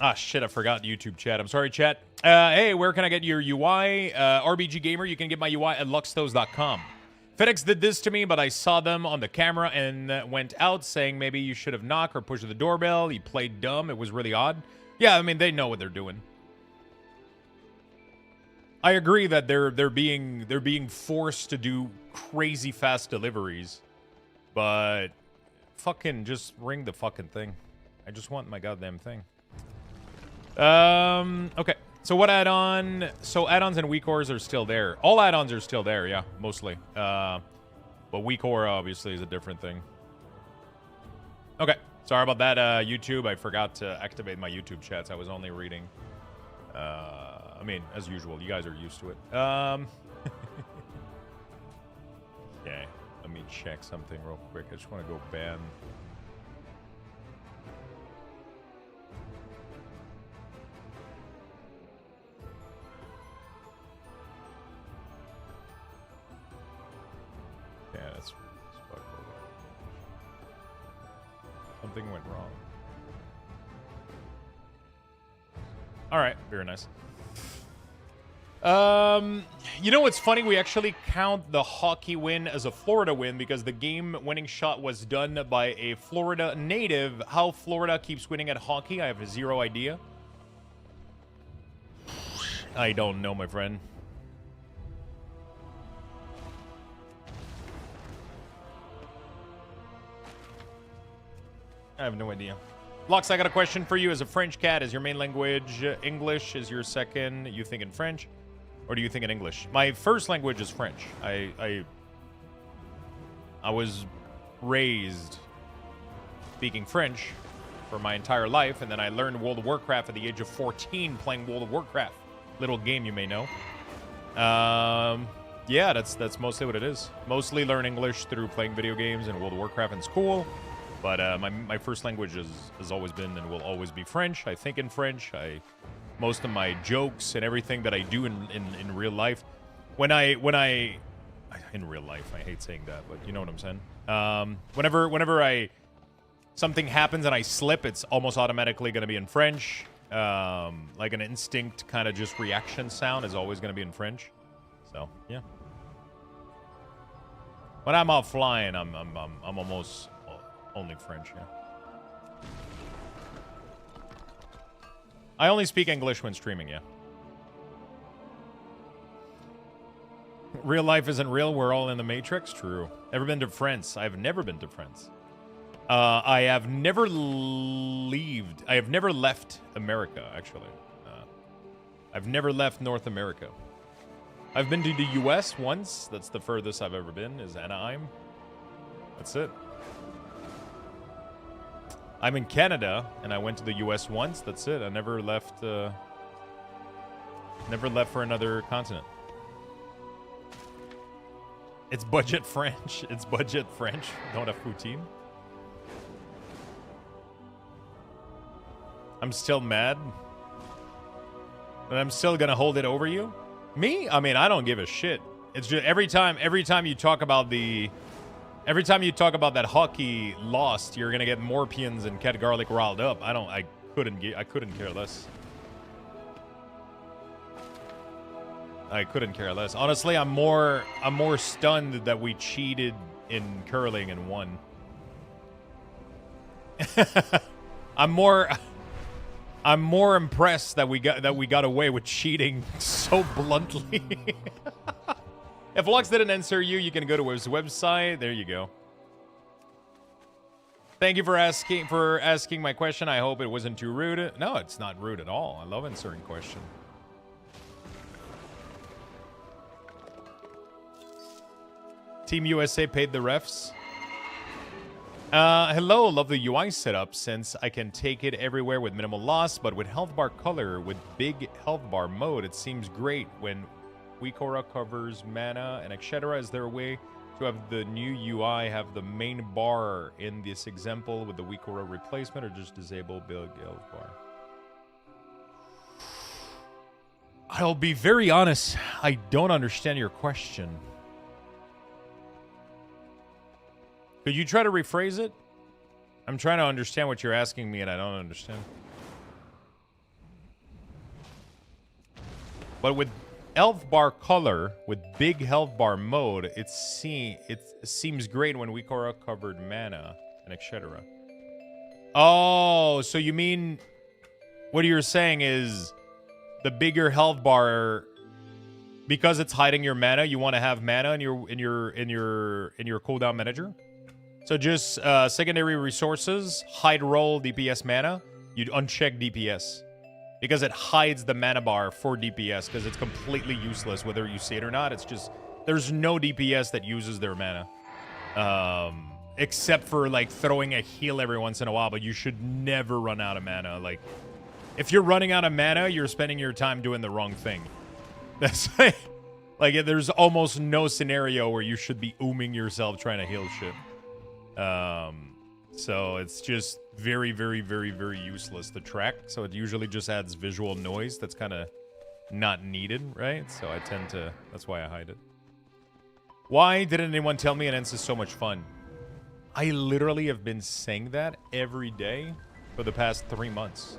Speaker 1: Ah, shit, I forgot YouTube chat. I'm sorry, chat. Hey, where can I get your UI? RBG Gamer, you can get my UI at luxthos.com. FedEx did this to me, but I saw them on the camera and went out saying maybe you should have knocked or pushed the doorbell. He played dumb. It was really odd. Yeah, I mean, they know what they're doing. I agree that they're being forced to do crazy fast deliveries, but fucking just ring the fucking thing. I just want my goddamn thing. Okay. So what add-on? So add-ons and weak ores are still there. All add-ons are still there, yeah, mostly. But weak ore obviously is a different thing. Okay. Sorry about that, YouTube. I forgot to activate my YouTube chats. I was only reading. I mean, as usual, you guys are used to it. Okay, let me check something real quick. I just want to go ban. Yeah, that's fuck. Something went wrong. All right, very nice. You know what's funny? We actually count the hockey win as a Florida win because the game-winning shot was done by a Florida native. How Florida keeps winning at hockey, I have zero idea. I don't know, my friend. I have no idea. Lux, I got a question for you. As a French cat, is your main language English? Is your second you think in French? Or do you think in English? My first language is French. I was raised speaking French for my entire life, and then I learned World of Warcraft at the age of 14 playing World of Warcraft. Little game you may know. Yeah, that's mostly what it is. Mostly learn English through playing video games and World of Warcraft in school. But my first language has always been and will always be French. I think in French. Most of my jokes and everything that I do in real life, when I in real life, I hate saying that, but you know what I'm saying. Whenever something happens and I slip, it's almost automatically going to be in French. Like an instinct kind of just reaction sound is always going to be in French. So yeah. When I'm offline, I'm almost only French. Yeah. I only speak English when streaming, yeah. Real life isn't real. We're all in the Matrix. True. Ever been to France? I've never been to France. I have never left America, actually. I've never left North America. I've been to the U.S. once. That's the furthest I've ever been, is Anaheim. That's it. I'm in Canada, and I went to the U.S. once. That's it. I never left. Never left for another continent. It's budget French. It's budget French. Don't have poutine. I'm still mad. But I'm still gonna hold it over you. Me? I mean, I don't give a shit. It's just every time you talk about that hockey lost, you're gonna get Morpians and Cat Garlic riled up. I couldn't care less. I couldn't care less. Honestly, I'm more stunned that we cheated in curling and won. I'm more impressed that we got away with cheating so bluntly. If Lux didn't answer you, you can go to his website. There you go. Thank you for asking my question. I hope it wasn't too rude. No, it's not rude at all. I love answering questions. Team USA paid the refs. Hello, love the UI setup since I can take it everywhere with minimal loss, but with health bar color with big health bar mode, it seems great when Weakora covers mana and etc. Is there a way to have the new UI have the main bar in this example with the Weakora replacement, or just disable big health bar? I'll be very honest, I don't understand your question. Could you try to rephrase it? I'm trying to understand what you're asking me and I don't understand. But with health bar color, with big health bar mode, it seems great when Weakora covered mana and etc. Oh, so you mean what you're saying is the bigger health bar because it's hiding your mana, you want to have mana in your cooldown manager. So just secondary resources, hide roll DPS mana. You'd uncheck DPS because it hides the mana bar for DPS because it's completely useless whether you see it or not. It's just there's no DPS that uses their mana, except for like throwing a heal every once in a while. But you should never run out of mana. Like if you're running out of mana, you're spending your time doing the wrong thing. That's like there's almost no scenario where you should be ooming yourself trying to heal shit. So it's just very, very, very, very useless to track. So it usually just adds visual noise that's kind of not needed, right? So I tend to, that's why I hide it. Why didn't anyone tell me Enhance is so much fun? I literally have been saying that every day for the past 3 months.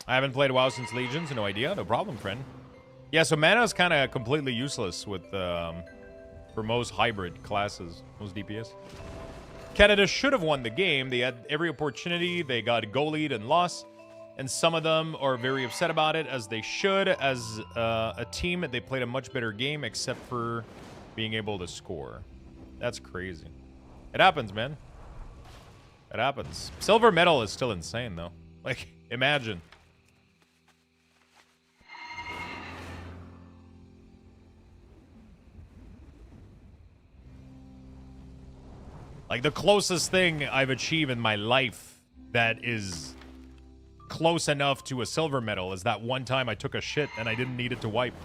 Speaker 1: I haven't played WoW since Legions, no idea. No problem, friend. Yeah, so mana is kind of completely useless with for most hybrid classes, most DPS. Canada should have won the game. They had every opportunity. They got goalied and lost. And some of them are very upset about it, as they should. As a team, they played a much better game, except for being able to score. That's crazy. It happens, man. It happens. Silver medal is still insane, though. Like, imagine. Like, the closest thing I've achieved in my life that is close enough to a silver medal is that one time I took a shit and I didn't need it to wipe.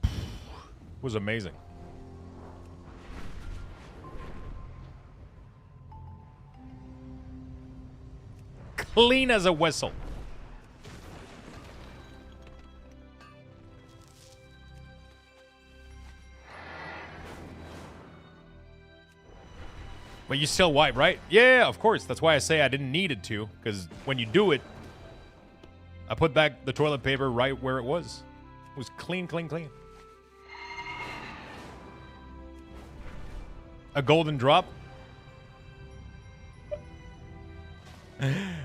Speaker 1: It was amazing. Clean as a whistle. But you still wipe, right? Yeah, of course. That's why I say I didn't need it to. Because when you do it, I put back the toilet paper right where it was. It was clean, clean, clean. A golden drop?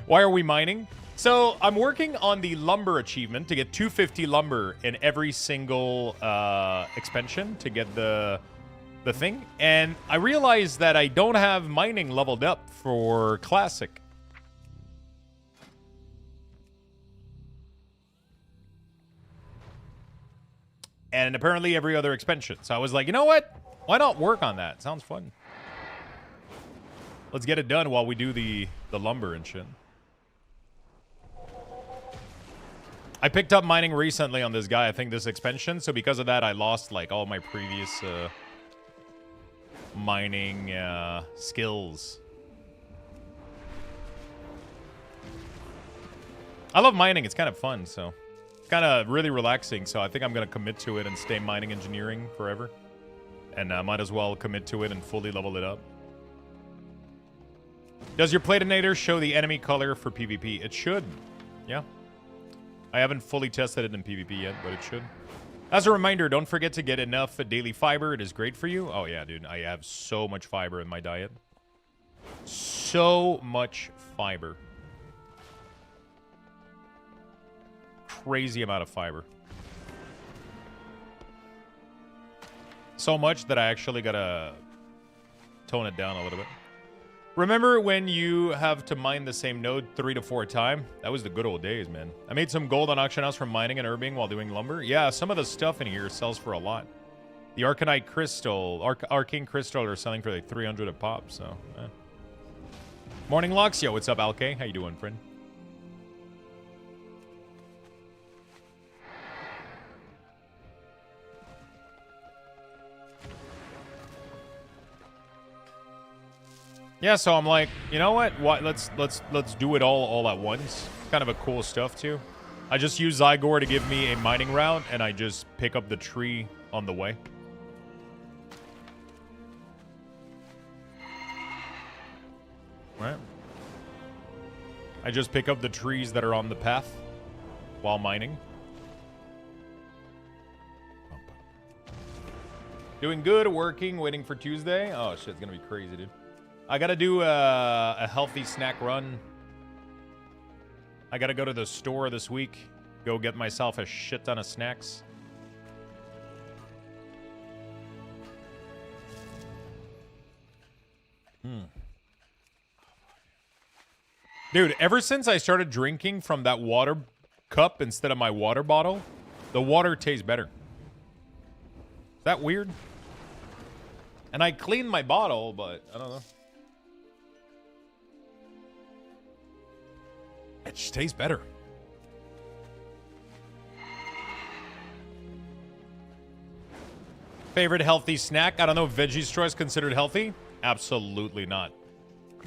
Speaker 1: Why are we mining? So I'm working on the lumber achievement to get 250 lumber in every single expansion to get the thing, and I realized that I don't have mining leveled up for classic. And apparently every other expansion. So I was like, you know what? Why not work on that? Sounds fun. Let's get it done while we do the lumber and shit. I picked up mining recently on this guy, I think this expansion, so because of that I lost like all my previous mining skills. I love mining. It's kind of fun, so kind of really relaxing. So I think I'm going to commit to it and stay mining engineering forever. And I might as well commit to it and fully level it up. Does your Platinator show the enemy color for PvP? It should. Yeah. I haven't fully tested it in PvP yet, but it should. As a reminder, don't forget to get enough daily fiber. It is great for you. Oh, yeah, dude. I have so much fiber in my diet. So much fiber. Crazy amount of fiber. So much that I actually gotta tone it down a little bit. Remember when you have to mine the same node 3 to 4 times? That was the good old days, man. I made some gold on auction house from mining and herbing while doing lumber. Yeah, some of the stuff in here sells for a lot. The Arcanite Crystal, Arcane Crystal are selling for like 300 a pop, so. Morning Lux, yo, what's up, Alke? How you doing, friend? Yeah, so I'm like, you know what? Let's do it all at once. Kind of a cool stuff too. I just use Zygor to give me a mining route, and I just pick up the tree on the way. Right? I just pick up the trees that are on the path while mining. Doing good, working, waiting for Tuesday. Oh shit, it's gonna be crazy, dude. I gotta do a healthy snack run. I gotta go to the store this week. Go get myself a shit ton of snacks. Dude, ever since I started drinking from that water cup instead of my water bottle, the water tastes better. Is that weird? And I cleaned my bottle, but I don't know. It just tastes better. Favorite healthy snack? I don't know. Veggie straw is considered healthy? Absolutely not.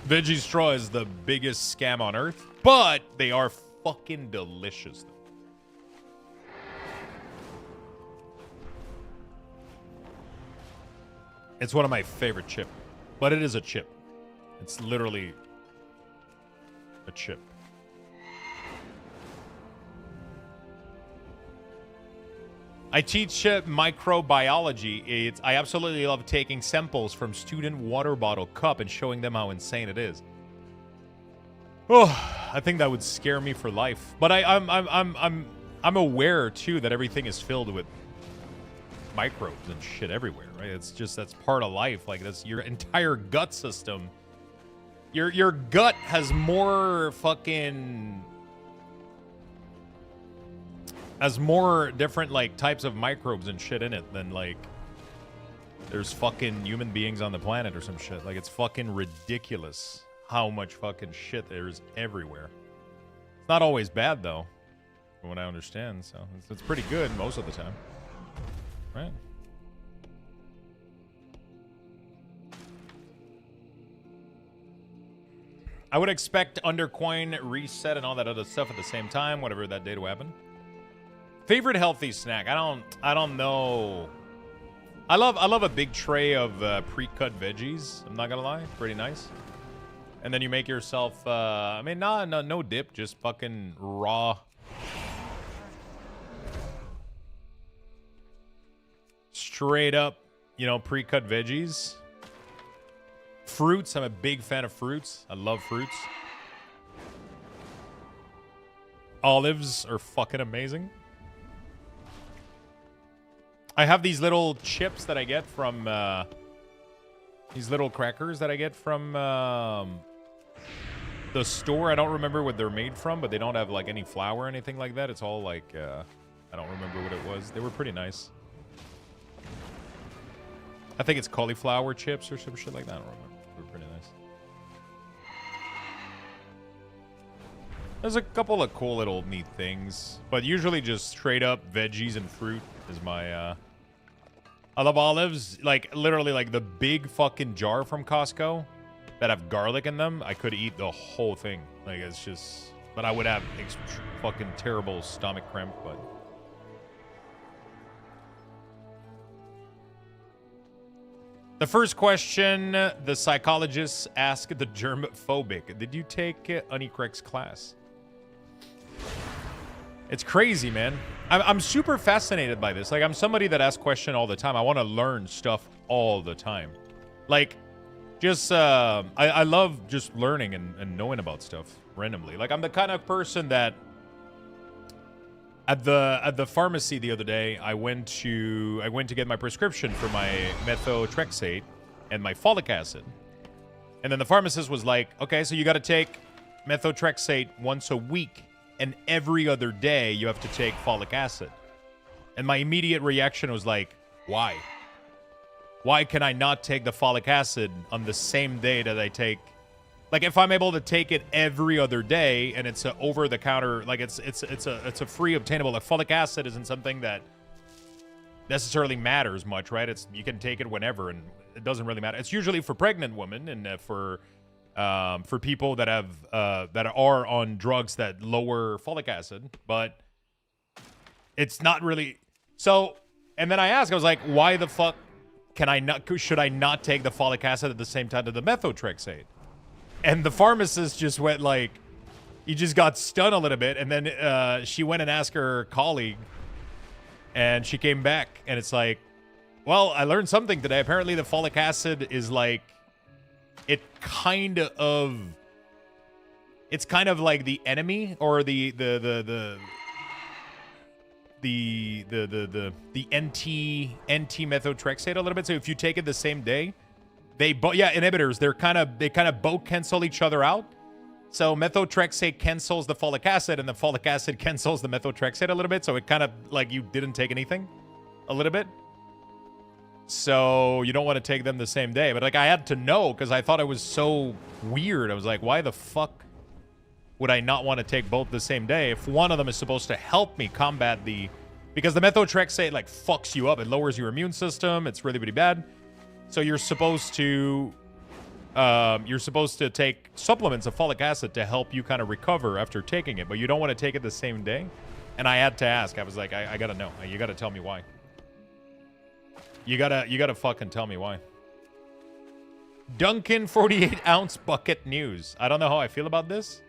Speaker 1: Veggie straw is the biggest scam on earth, but they are fucking delicious. It's one of my favorite chip, but it is a chip. It's literally a chip. I teach microbiology. I absolutely love taking samples from student water bottle cup and showing them how insane it is. Oh, I think that would scare me for life. But I'm aware too that everything is filled with microbes and shit everywhere, right? It's just that's part of life. Like that's your entire gut system. Your gut has more fucking different like types of microbes and shit in it than like there's fucking human beings on the planet or some shit. Like it's fucking ridiculous how much fucking shit there's everywhere. It's not always bad though, from what I understand. So it's pretty good most of the time, right? I would expect undercoin reset and all that other stuff at the same time, whatever that day to happen. Favorite healthy snack? I don't know. I love a big tray of pre-cut veggies. I'm not gonna lie, pretty nice. And then you make yourself. I mean, no dip, just fucking raw. Straight up, you know, pre-cut veggies. Fruits. I'm a big fan of fruits. I love fruits. Olives are fucking amazing. I have these little chips that I get from, these little crackers that I get from the store. I don't remember what they're made from, but they don't have like any flour or anything like that. It's all like, I don't remember what it was. They were pretty nice. I think it's cauliflower chips or some shit like that. I don't remember. They were pretty nice. There's a couple of cool little neat things, but usually just straight up veggies and fruit is my, I love olives, like literally like the big fucking jar from Costco that have garlic in them. I could eat the whole thing. Like it's just, but I would have fucking terrible stomach cramp, but. The first question the psychologists ask the germophobic. Did you take Unicrex class? It's crazy, man. I'm super fascinated by this. Like, I'm somebody that asks questions all the time. I want to learn stuff all the time. Like, just, I love just learning and knowing about stuff randomly. Like, I'm the kind of person that at the pharmacy the other day, I went to get my prescription for my methotrexate and my folic acid. And then the pharmacist was like, okay, so you got to take methotrexate once a week. And every other day, you have to take folic acid. And my immediate reaction was like, why? Why can I not take the folic acid on the same day that I take... Like, if I'm able to take it every other day, and it's a over-the-counter... Like, it's a free obtainable... Like, folic acid isn't something that necessarily matters much, right? You can take it whenever, and it doesn't really matter. It's usually for pregnant women and for people that have that are on drugs that lower folic acid, but it's not really so. And then I asked, I was like, why the fuck should I not take the folic acid at the same time to the methotrexate? And the pharmacist just went like, he just got stunned a little bit, and then she went and asked her colleague, and she came back, and it's like, well, I learned something today. Apparently the folic acid is like it's kind of like the enemy or the NT methotrexate a little bit. So if you take it the same day, inhibitors, they kind of both cancel each other out. So methotrexate cancels the folic acid, and the folic acid cancels the methotrexate a little bit. So it kind of like you didn't take anything a little bit. So you don't want to take them the same day. But like I had to know because I thought it was so weird. I was like, why the fuck would I not want to take both the same day if one of them is supposed to help me combat because the methotrexate like fucks you up. It lowers your immune system. It's really, really bad. So you're supposed to take supplements of folic acid to help you kind of recover after taking it, but you don't want to take it the same day. And I had to ask. I was like, I gotta know. You gotta tell me why. You gotta fucking tell me why. Duncan 48-ounce bucket news. I don't know how I feel about this.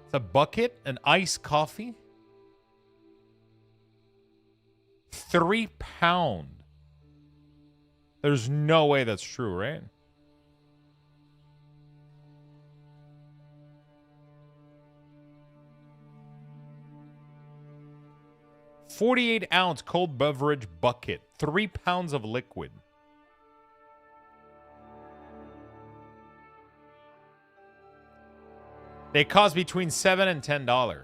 Speaker 1: It's a bucket, an iced coffee. 3 pound. There's no way that's true, right? $48-ounce cold beverage bucket. 3 pounds of liquid. They cost between $7 and $10.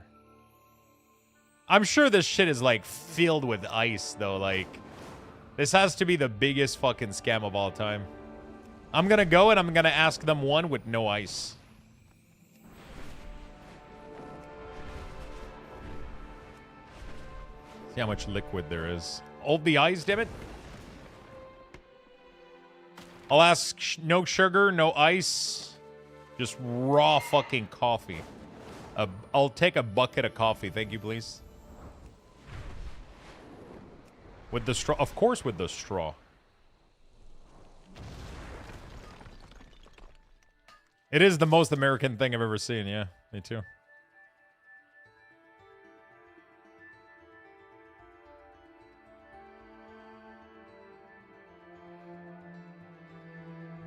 Speaker 1: I'm sure this shit is like filled with ice though. Like this has to be the biggest fucking scam of all time. I'm gonna go and I'm gonna ask them one with no ice. See how much liquid there is. Hold the ice, damn it. I'll ask no sugar, no ice. Just raw fucking coffee. I'll take a bucket of coffee. Thank you, please. With the straw. Of course with the straw. It is the most American thing I've ever seen. Yeah, me too.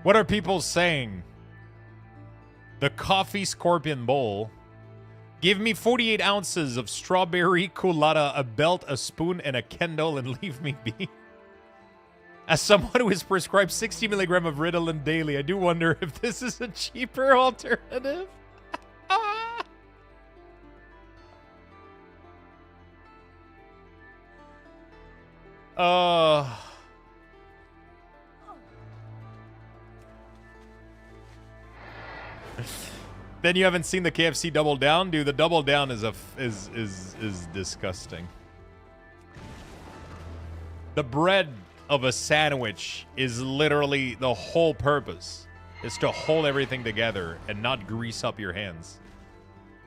Speaker 1: What are people saying? The Coffee Scorpion Bowl. Give me 48 ounces of strawberry colada, a belt, a spoon, and a Kendall, and leave me be. As someone who is prescribed 60 milligrams of Ritalin daily, I do wonder if this is a cheaper alternative. Then you haven't seen the KFC Double Down, dude. The Double Down is disgusting. The bread of a sandwich is literally the whole purpose is to hold everything together and not grease up your hands.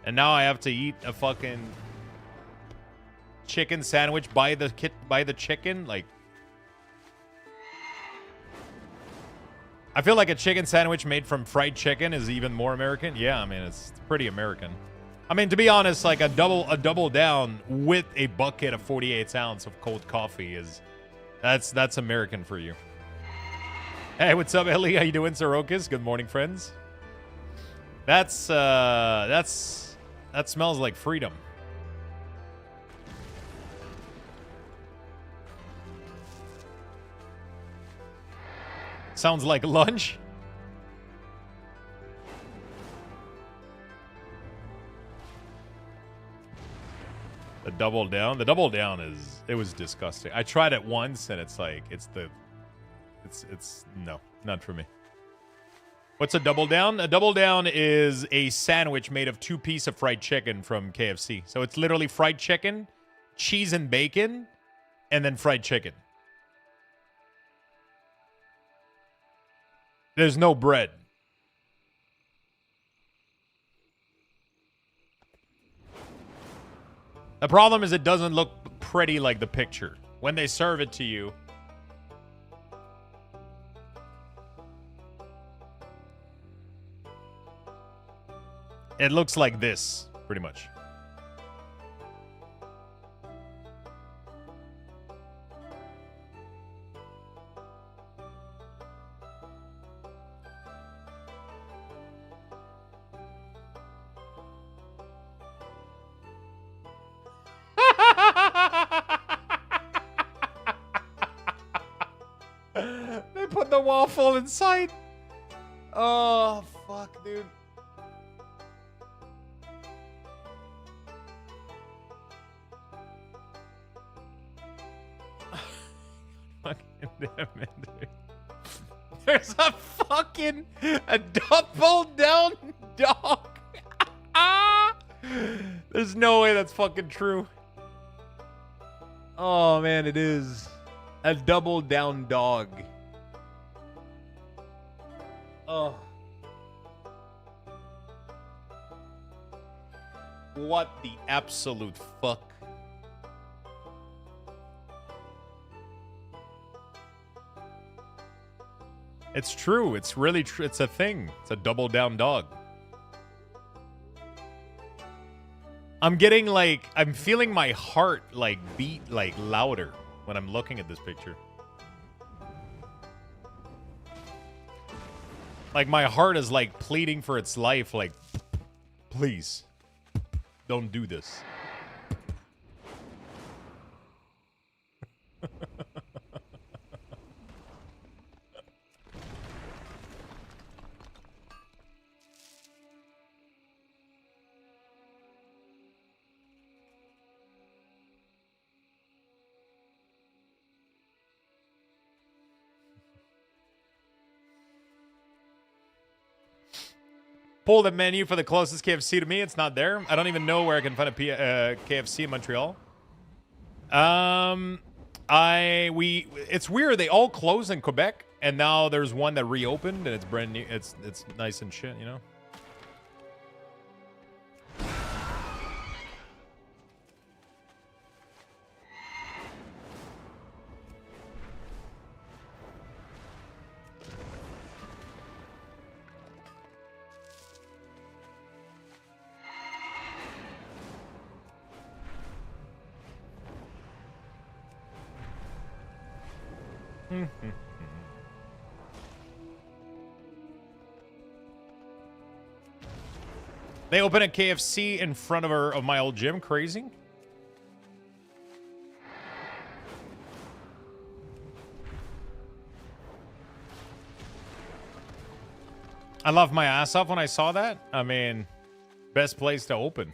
Speaker 1: And now I have to eat a fucking chicken sandwich by the chicken, like. I feel like a chicken sandwich made from fried chicken is even more American. Yeah, I mean, it's pretty American. I mean, to be honest, like a double down with a bucket of 48 ounce of cold coffee is that's American for you. Hey, what's up, Ellie? How you doing, Sorokas? Good morning, friends. That smells like freedom. Sounds like lunch. The double down. The double down it was disgusting. I tried it once and it's like it's no, not for me. What's a double down? A double down is a sandwich made of 2 pieces of fried chicken from KFC. So it's literally fried chicken, cheese and bacon, and then fried chicken. There's no bread. The problem is it doesn't look pretty like the picture. When they serve it to you, it looks like this, pretty much. With the waffle inside. Oh, fuck, dude. Fucking damn it, dude. There's a double down dog. There's no way that's fucking true. Oh, man, it is. A double down dog. Oh. What the absolute fuck? It's true. It's really true. It's a thing. It's a double down dog. I'm getting like, I'm feeling my heart like beat like louder when I'm looking at this picture. Like my heart is like pleading for its life, like, please, don't do this. Pull the menu for the closest KFC to me. It's not there. I don't even know where I can find a KFC in Montreal. It's weird. They all closed in Quebec, and now there's one that reopened, and it's brand new. It's nice and shit, you know. They open a KFC in front of my old gym. Crazy. I laughed my ass off when I saw that. I mean, best place to open.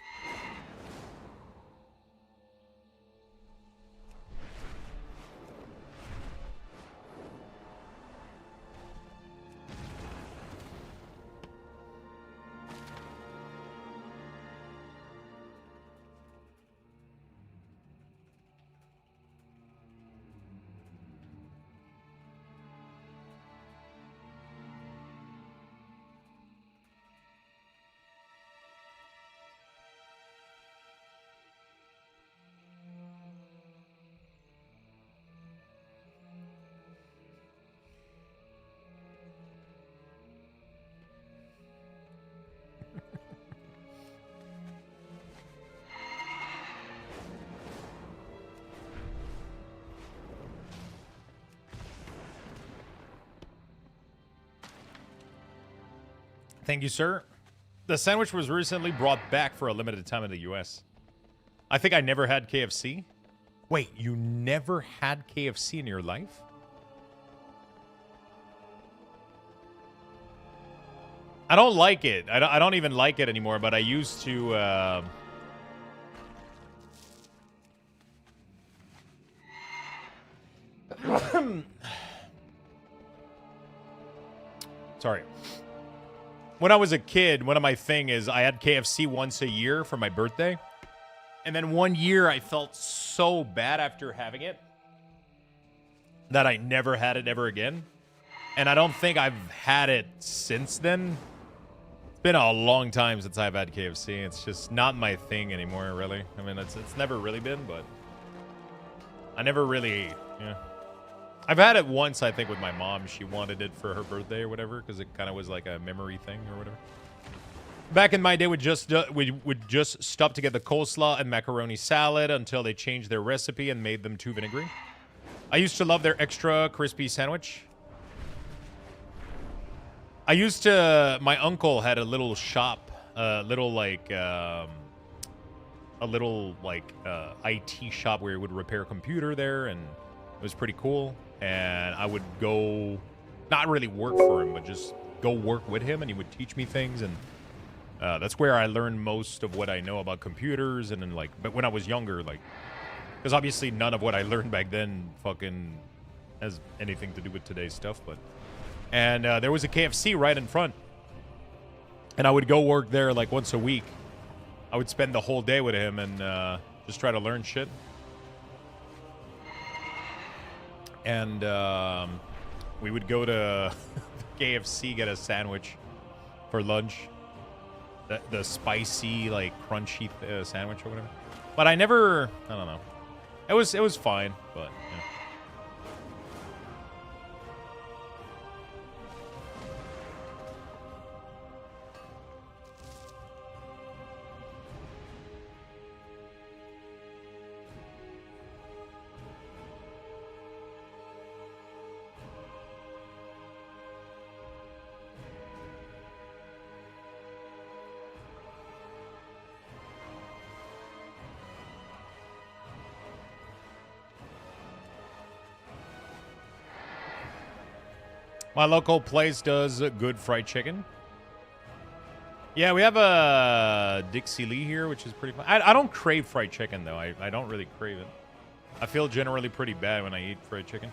Speaker 1: Thank you, sir. The sandwich was recently brought back for a limited time in the U.S. I think I never had KFC. Wait, you never had KFC in your life? I don't like it. I don't even like it anymore, but I used to... Sorry. When I was a kid, one of my thing is I had KFC once a year for my birthday. And then one year I felt so bad after having it that I never had it ever again. And I don't think I've had it since then. It's been a long time since I've had KFC. It's just not my thing anymore, really. I mean, it's never really been, but I never really, yeah. I've had it once, I think, with my mom. She wanted it for her birthday or whatever, because it kind of was like a memory thing or whatever. Back in my day, we would just stop to get the coleslaw and macaroni salad until they changed their recipe and made them too vinegary. I used to love their extra crispy sandwich. My uncle had a little shop, a little IT shop where he would repair a computer there, and it was pretty cool. And I would go not really work for him, but just go work with him, and he would teach me things, and that's where I learned most of what I know about computers, and then, like, but when I was younger, like, because obviously none of what I learned back then fucking has anything to do with today's stuff, but, and there was a KFC right in front, and I would go work there, like, once a week. I would spend the whole day with him and just try to learn shit. And we would go to KFC, get a sandwich for lunch. The spicy, like, crunchy sandwich or whatever. But I don't know. It was fine, but, yeah. My local place does good fried chicken. Yeah, we have a Dixie Lee here, which is pretty fun. I don't crave fried chicken, though. I don't really crave it. I feel generally pretty bad when I eat fried chicken.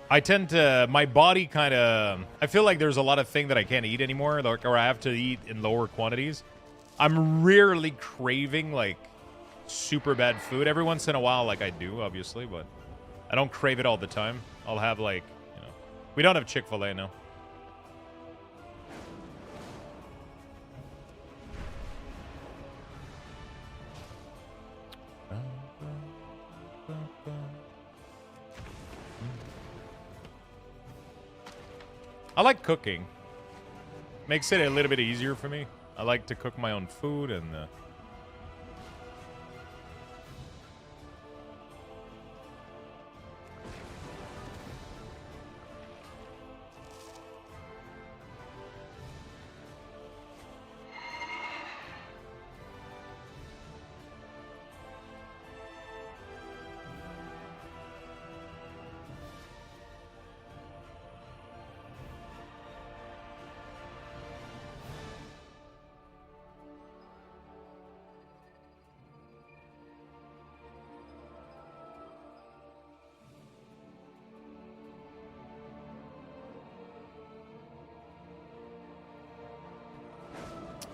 Speaker 1: I tend to... My body kind of... I feel like there's a lot of things that I can't eat anymore, like, or I have to eat in lower quantities. I'm rarely craving, like, super bad food. Every once in a while, like, I do, obviously, but... I don't crave it all the time. I'll have, like, you know... We don't have Chick-fil-A now. I like cooking. Makes it a little bit easier for me. I like to cook my own food and...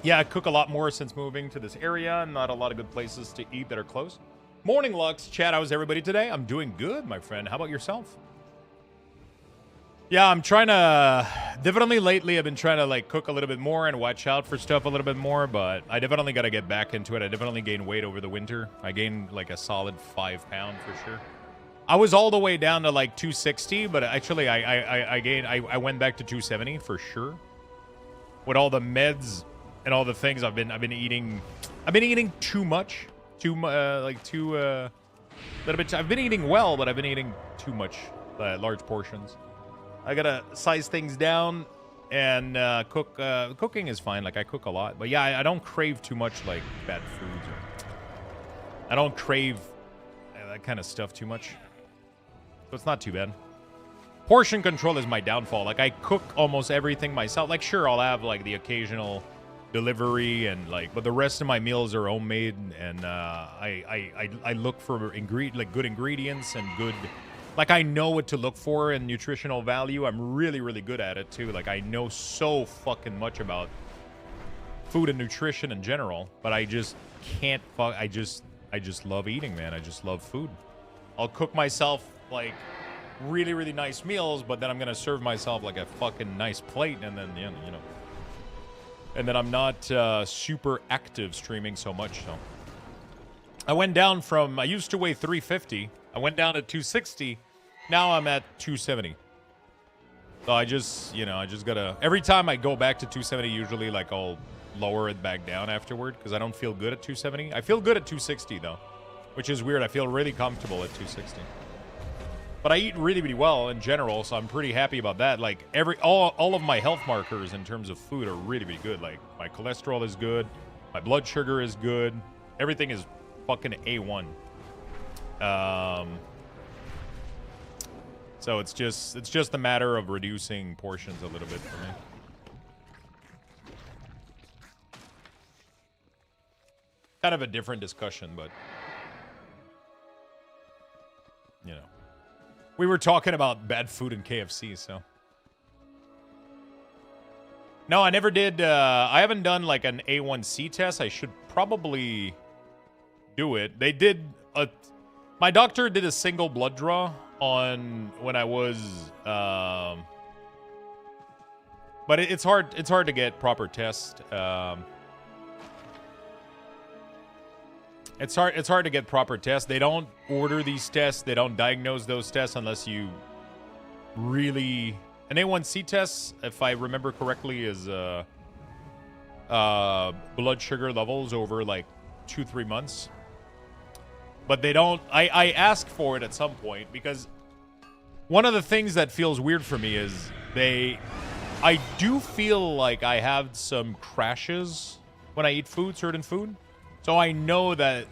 Speaker 1: Yeah, I cook a lot more since moving to this area. Not a lot of good places to eat that are close. Morning, Lux. Chat, how's everybody today? I'm doing good, my friend. How about yourself? Yeah, I'm trying to... Definitely lately, I've been trying to, like, cook a little bit more and watch out for stuff a little bit more, but I definitely got to get back into it. I definitely gained weight over the winter. I gained, like, a solid 5 pounds for sure. I was all the way down to, like, 260, but actually, I went back to 270 for sure. With all the meds... and all the things I've been eating too much, little bit. I've been eating well, but I've been eating too much, large portions. I gotta size things down and cook. Cooking is fine. Like, I cook a lot, but yeah, I don't crave too much, like, bad foods. I don't crave that kind of stuff too much, so it's not too bad. Portion control is my downfall. Like, I cook almost everything myself. Like, sure, I'll have, like, the occasional delivery and, like, but the rest of my meals are homemade, and I look for good ingredients and good, like, I know what to look for in nutritional value. I'm really, really good at it too. Like, I know so fucking much about food and nutrition in general, but I just can't I just love eating, man. I just love food. I'll cook myself, like, really, really nice meals, but then I'm gonna serve myself, like, a fucking nice plate, and then, you know. And then I'm not super active streaming so much, so. I went down from, I used to weigh 350. I went down to 260. Now I'm at 270. So I just, you know, I just gotta, every time I go back to 270, usually, like, I'll lower it back down afterward, because I don't feel good at 270. I feel good at 260, though, which is weird. I feel really comfortable at 260. But I eat really, really well in general, so I'm pretty happy about that. Like, all of my health markers in terms of food are really, really good. Like, my cholesterol is good, my blood sugar is good, everything is fucking A1. So it's just a matter of reducing portions a little bit for me. Kind of a different discussion, but you know. We were talking about bad food in KFC, so. No, I never did. I haven't done like an A1C test. I should probably do it. They did my doctor did a single blood draw on when I was but it's hard to get proper tests. It's hard to get proper tests. They don't order these tests. They don't diagnose those tests unless you really... An A1C test, if I remember correctly, is blood sugar levels over like 2-3 months. But they don't... I asked for it at some point because one of the things that feels weird for me is I do feel like I have some crashes when I eat food, certain food. So I know that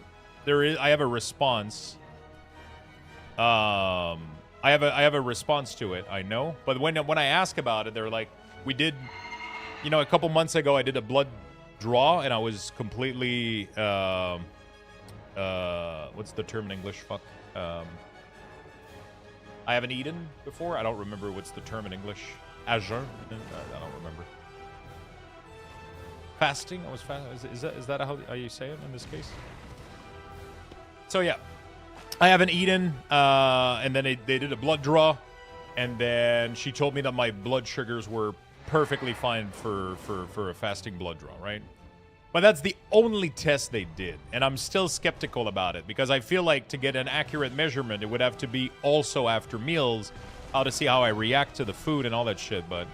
Speaker 1: I have a response. I have a response to it, I know. But when I ask about it, they're like, we did, you know, a couple months ago I did a blood draw and I was completely what's the term in English? Fuck. I haven't eaten before. I don't remember what's the term in English. Azure? I don't remember. Fasting? I was is that how you say it in this case? So yeah, I haven't eaten, and then they did a blood draw, and then she told me that my blood sugars were perfectly fine for a fasting blood draw, right? But that's the only test they did, and I'm still skeptical about it because I feel like to get an accurate measurement, it would have to be also after meals, how to see how I react to the food and all that shit. But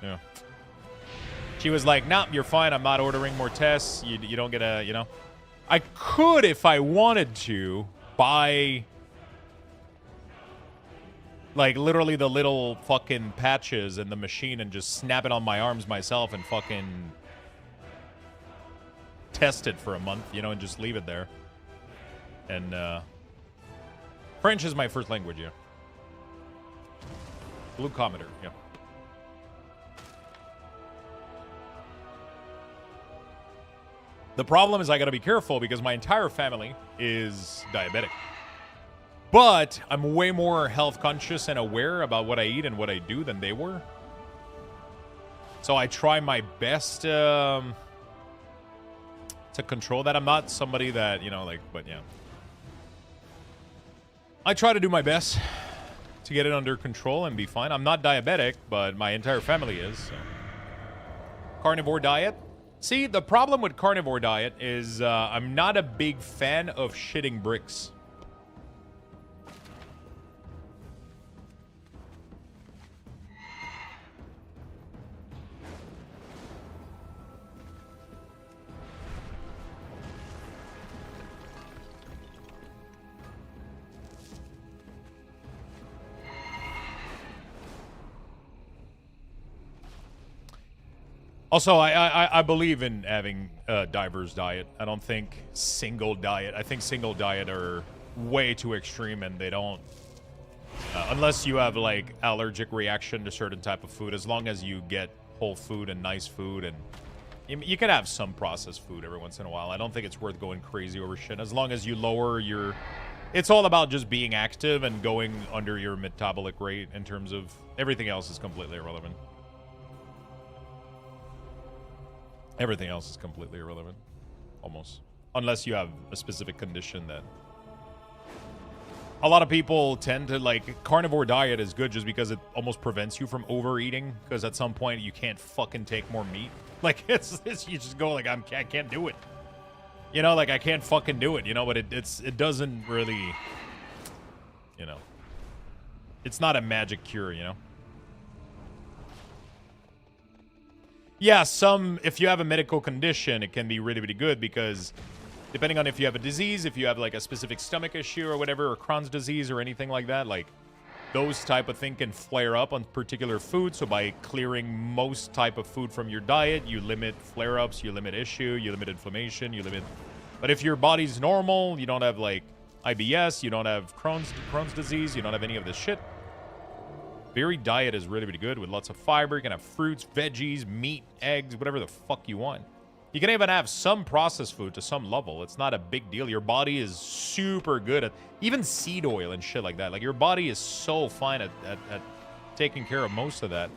Speaker 1: yeah. She was like, nah, you're fine. I'm not ordering more tests. You don't get a, you know. I could, if I wanted to, buy, like, literally the little fucking patches in the machine and just snap it on my arms myself and fucking test it for a month, you know, and just leave it there. And, French is my first language, yeah. Glucometer, yeah. The problem is I gotta be careful because my entire family is diabetic. But I'm way more health conscious and aware about what I eat and what I do than they were. So I try my best to control that. I'm not somebody that, you know, like, but yeah. I try to do my best to get it under control and be fine. I'm not diabetic, but my entire family is. So. Carnivore diet. See, the problem with carnivore diet is I'm not a big fan of shitting bricks. Also, I believe in having a diverse diet. I don't think single diet. I think single diet are way too extreme, and they don't... unless you have, like, allergic reaction to certain type of food. As long as you get whole food and nice food, and... You can have some processed food every once in a while. I don't think it's worth going crazy over shit. As long as you lower your... It's all about just being active and going under your metabolic rate in terms of... Everything else is completely irrelevant. Everything else is completely irrelevant. Almost. Unless you have a specific condition that... A lot of people tend to, like... Carnivore diet is good just because it almost prevents you from overeating. Because at some point, you can't fucking take more meat. Like, it's you just go like, I can't do it. You know, like, I can't fucking do it. You know, but it doesn't really... You know. It's not a magic cure, you know. Yeah, if you have a medical condition, it can be really, really good because depending on if you have a disease, if you have like a specific stomach issue or whatever, or Crohn's disease or anything like that, like those type of thing can flare up on particular food. So by clearing most type of food from your diet, you limit flare-ups, you limit issue, you limit inflammation, you limit... But if your body's normal, you don't have like IBS, you don't have Crohn's disease, you don't have any of this shit. Berry diet is really, really good with lots of fiber. You can have fruits, veggies, meat, eggs, whatever the fuck you want. You can even have some processed food to some level. It's not a big deal. Your body is super good at even seed oil and shit like that. Like, your body is so fine at taking care of most of that.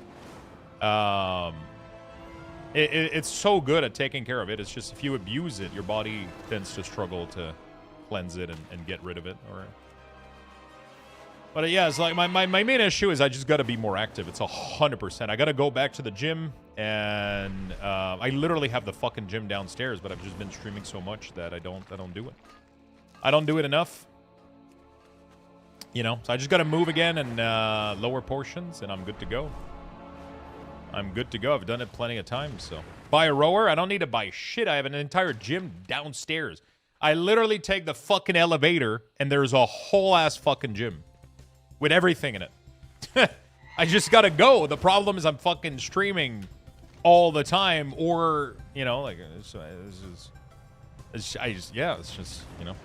Speaker 1: It's so good at taking care of it. It's just if you abuse it, your body tends to struggle to cleanse it and get rid of it. But yeah, it's like my main issue is I just got to be more active. It's 100%. I got to go back to the gym, and I literally have the fucking gym downstairs, but I've just been streaming so much that I don't do it. I don't do it enough. You know, so I just got to move again and lower portions, and I'm good to go. I'm good to go. I've done it plenty of times, so. Buy a rower? I don't need to buy shit. I have an entire gym downstairs. I literally take the fucking elevator, and there's a whole-ass fucking gym with everything in it. I just gotta go. The problem is I'm fucking streaming all the time, or, you know, like, it's just, you know.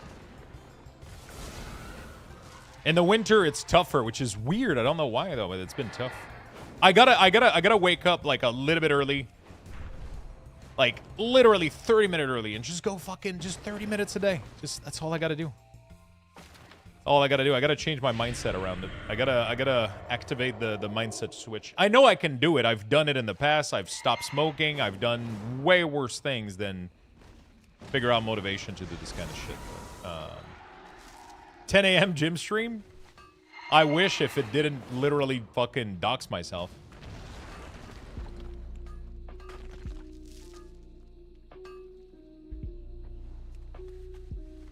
Speaker 1: In the winter, it's tougher, which is weird. I don't know why, though, but it's been tough. I gotta wake up like a little bit early, like literally 30 minutes early, and just go fucking just 30 minutes a day. Just that's all I gotta do. All I gotta do. I gotta change my mindset around it. I gotta activate the mindset switch. I know I can do it. I've done it in the past. I've stopped smoking. I've done way worse things than figure out motivation to do this kind of shit. But, 10 a.m. gym stream. I wish if it didn't literally fucking dox myself.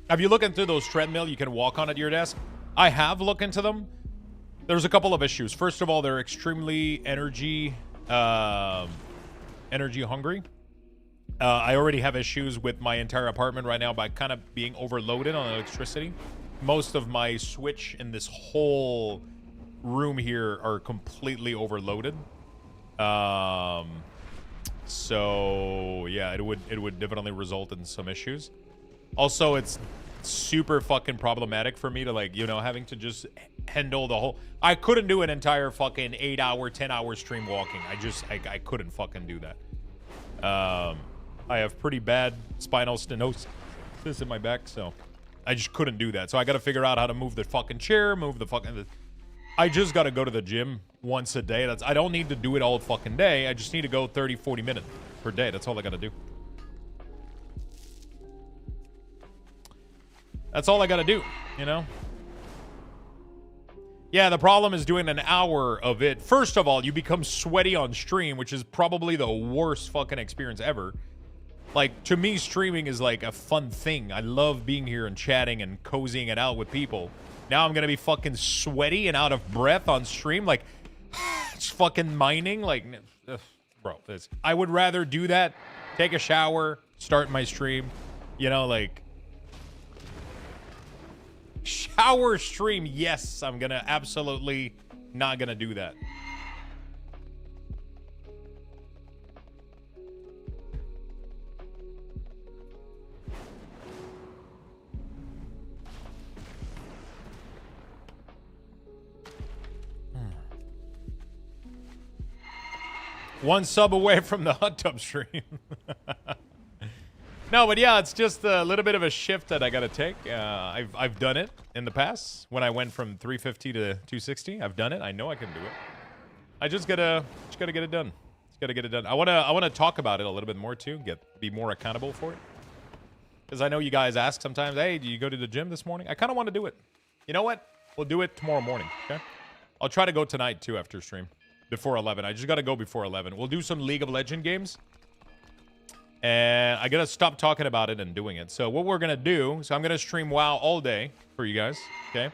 Speaker 1: Have you looked into those treadmill you can walk on at your desk? I have looked into them. There's a couple of issues. First of all, they're extremely energy hungry. I already have issues with my entire apartment right now by kind of being overloaded on electricity. Most of my switch in this whole room here are completely overloaded. So yeah, it would definitely result in some issues. Also, it's super fucking problematic for me to, like, you know, having to just handle the whole. I couldn't do an entire fucking 8-hour, 10-hour stream walking. I couldn't fucking do that. I have pretty bad spinal stenosis in my back, so I just couldn't do that. So I got to figure out how to move the fucking chair, I just got to go to the gym once a day. I don't need to do it all fucking day. I just need to go 30, 40 minutes per day. That's all I got to do. That's all I got to do, you know? Yeah, the problem is doing an hour of it. First of all, you become sweaty on stream, which is probably the worst fucking experience ever. Like, to me, streaming is like a fun thing. I love being here and chatting and cozying it out with people. Now I'm gonna be fucking sweaty and out of breath on stream, like, just fucking mining. Like, bro, I would rather do that, take a shower, start my stream, you know, like, shower stream. Yes, I'm gonna absolutely not gonna do that. One sub away from the hot tub stream. No, but yeah, it's just a little bit of a shift that I got to take. I've done it in the past when I went from 350 to 260. I've done it. I know I can do it. I just gotta get it done. Just gotta get it done. I wanna talk about it a little bit more too. Be more accountable for it. Because I know you guys ask sometimes, hey, do you go to the gym this morning? I kind of want to do it. You know what? We'll do it tomorrow morning. Okay. I'll try to go tonight too after stream. Before 11. I just got to go before 11. We'll do some League of Legends games. And I got to stop talking about it and doing it. So what we're going to do, so I'm going to stream WoW all day for you guys. Okay.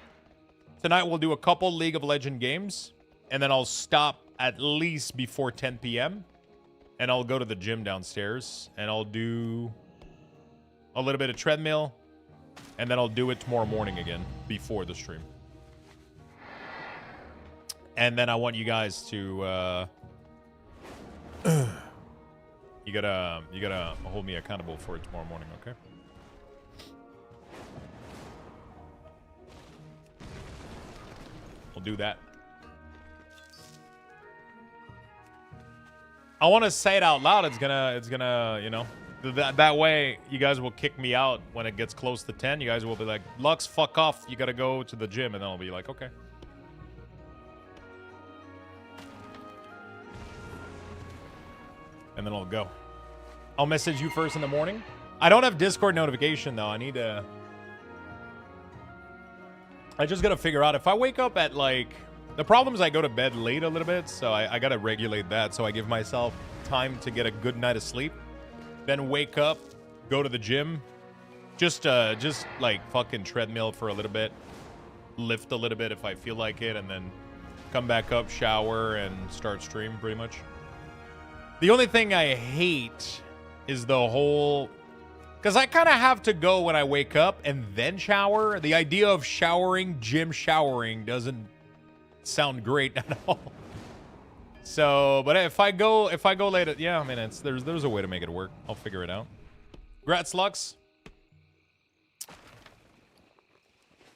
Speaker 1: Tonight we'll do a couple League of Legends games. And then I'll stop at least before 10 p.m. And I'll go to the gym downstairs. And I'll do a little bit of treadmill. And then I'll do it tomorrow morning again before the stream. And then I want you guys to, you gotta hold me accountable for it tomorrow morning, okay? do that. I want to say it out loud. It's gonna, you know, that way you guys will kick me out when it gets close to 10. You guys will be like, Lux, fuck off. You gotta go to the gym. And then I'll be like, okay. And then I'll go. I'll message you first in the morning. I don't have Discord notification, though. I need to... I just gotta figure out if I wake up at, like... The problem is I go to bed late a little bit, so I gotta regulate that. So I give myself time to get a good night of sleep. Then wake up, go to the gym. Just like, fucking treadmill for a little bit. Lift a little bit if I feel like it, and then come back up, shower, and start stream, pretty much. The only thing I hate is the whole... Because I kind of have to go when I wake up and then shower. The idea of showering, gym showering, doesn't sound great at all. So, but if I go late, yeah, I mean, there's a way to make it work. I'll figure it out. Congrats, Lux.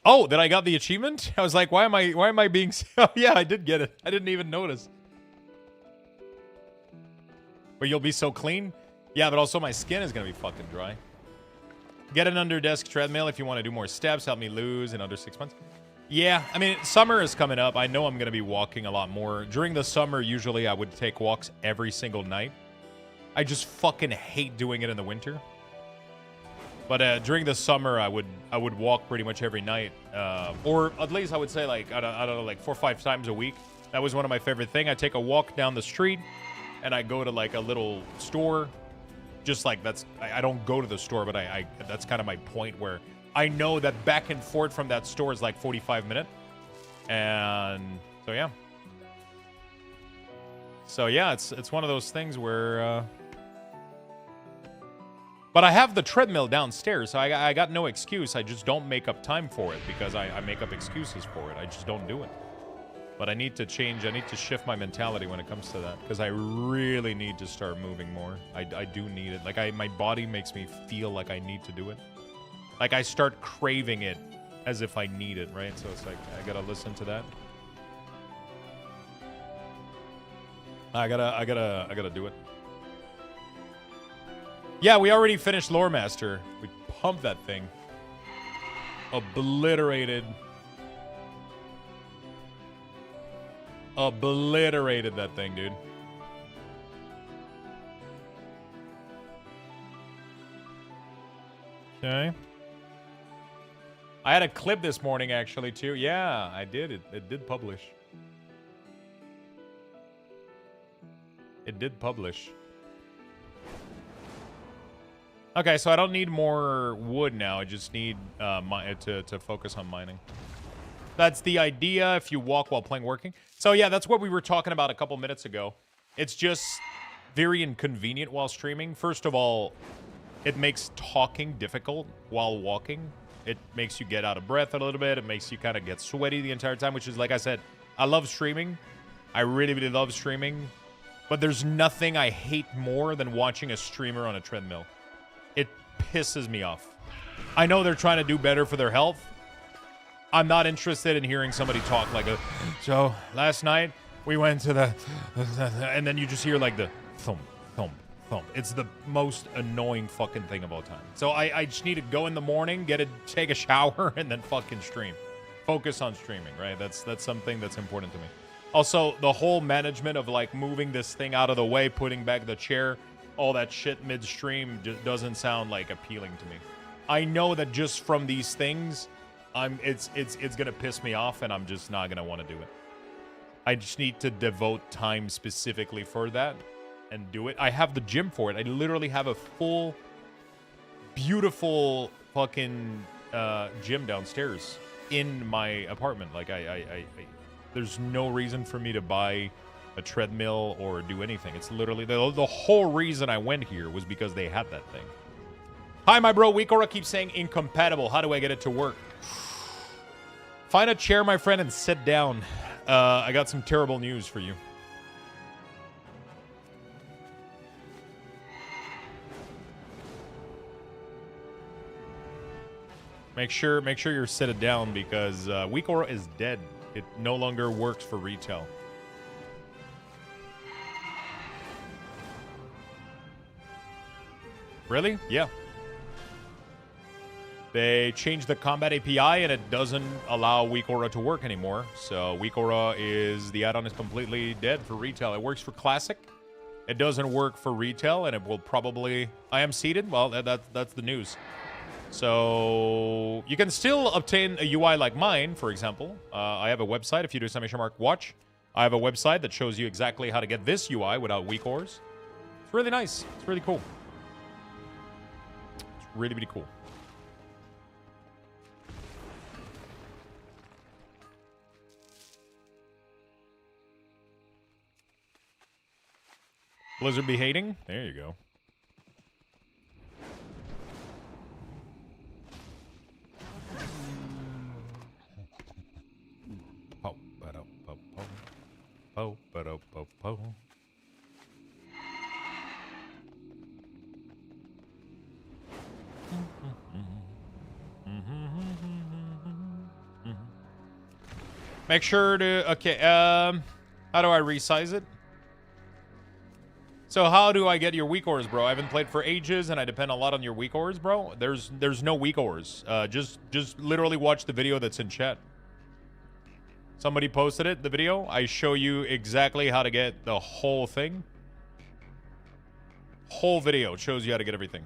Speaker 1: Oh, that I got the achievement? I was like, why am I being... Oh, yeah, I did get it. I didn't even notice. But you'll be so clean? Yeah, but also my skin is going to be fucking dry. Get an under-desk treadmill if you want to do more steps. Help me lose in under 6 months. Yeah, I mean, summer is coming up. I know I'm going to be walking a lot more. During the summer, usually I would take walks every single night. I just fucking hate doing it in the winter. But during the summer, I would walk pretty much every night. Or at least I would say, like, I don't know, like 4 or 5 times a week. That was one of my favorite things. I take a walk down the street, and I go to, like, a little store. Just like that's, I don't go to the store, but that's kind of my point where I know that back and forth from that store is like 45 minutes. And so, yeah. So, yeah, it's one of those things where, but I have the treadmill downstairs, so I got no excuse. I just don't make up time for it because I make up excuses for it. I just don't do it. But I need to change. I need to shift my mentality when it comes to that because I really need to start moving more. I do need it. Like my body makes me feel like I need to do it. Like I start craving it as if I need it, right? So it's like I gotta listen to that. I gotta do it. Yeah, we already finished Lore Master. We pumped that thing. Obliterated that thing, dude. Okay. I had a clip this morning, actually, too. Yeah, I did. It did publish. It did publish. Okay, so I don't need more wood now. I just need to focus on mining. That's the idea if you walk while playing working. So yeah, that's what we were talking about a couple minutes ago. It's just very inconvenient while streaming. First of all, it makes talking difficult while walking. It makes you get out of breath a little bit. It makes you kind of get sweaty the entire time, which is, like I said, I love streaming. I really, really love streaming. But there's nothing I hate more than watching a streamer on a treadmill. It pisses me off. I know they're trying to do better for their health. I'm not interested in hearing somebody talk like so last night we went to the and then you just hear like the thump, thump, thump. It's the most annoying fucking thing of all time. So I just need to go in the morning, take a shower, and then fucking stream. Focus on streaming, right? That's something that's important to me. Also, the whole management of like moving this thing out of the way, putting back the chair, all that shit midstream just doesn't sound like appealing to me. I know that just from these things, it's gonna piss me off, and I'm just not gonna want to do it. I just need to devote time specifically for that and do it. I have the gym for it. I literally have a full, beautiful fucking gym downstairs in my apartment. Like there's no reason for me to buy a treadmill or do anything. It's literally the whole reason I went here was because they had that thing. Hi, my bro. Weekora keeps saying incompatible. How do I get it to work? Find a chair, my friend, and sit down. I got some terrible news for you. Make sure you're seated down because Weekora is dead. It no longer works for retail. Really? Yeah. They changed the combat API and it doesn't allow Weak Aura to work anymore. So Weak Aura the add-on is completely dead for retail. It works for Classic. It doesn't work for retail, and it will probably... I am seated? Well, that's the news. So you can still obtain a UI like mine, for example. I have a website. If you do !watch, I have a website that shows you exactly how to get this UI without Weak Auras. It's really nice. It's really cool. It's really, really cool. Blizzard be hating? There you go. Po, ba-do, po, po. Po, ba-do, po, po. Make sure to... Okay, how do I resize it? So how do I get your weak ores, bro? I haven't played for ages, and I depend a lot on your weak ores, bro. There's no weak ores. Just literally watch the video that's in chat. Somebody posted it, the video. I show you exactly how to get the whole thing. Whole video shows you how to get everything.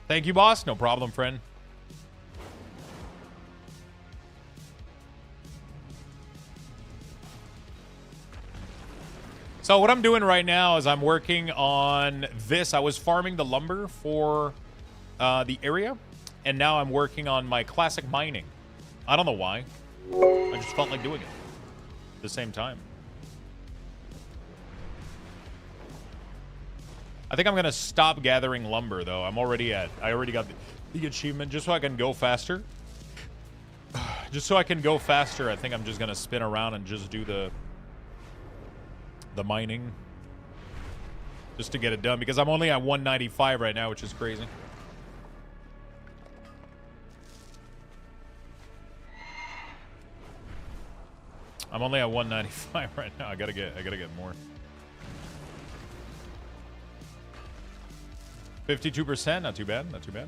Speaker 1: Thank you, boss. No problem, friend. So what I'm doing right now is I'm working on this. I was farming the lumber for the area, and now I'm working on my classic mining. I don't know why. I just felt like doing it at the same time. I think I'm gonna stop gathering lumber though. I already got the achievement just so I can go faster. Just so I can go faster, I think I'm just gonna spin around and just do the mining. Just to get it done, because I'm only at 195 right now, which is crazy. I'm only at 195 right now. I gotta get more. 52%, not too bad, not too bad.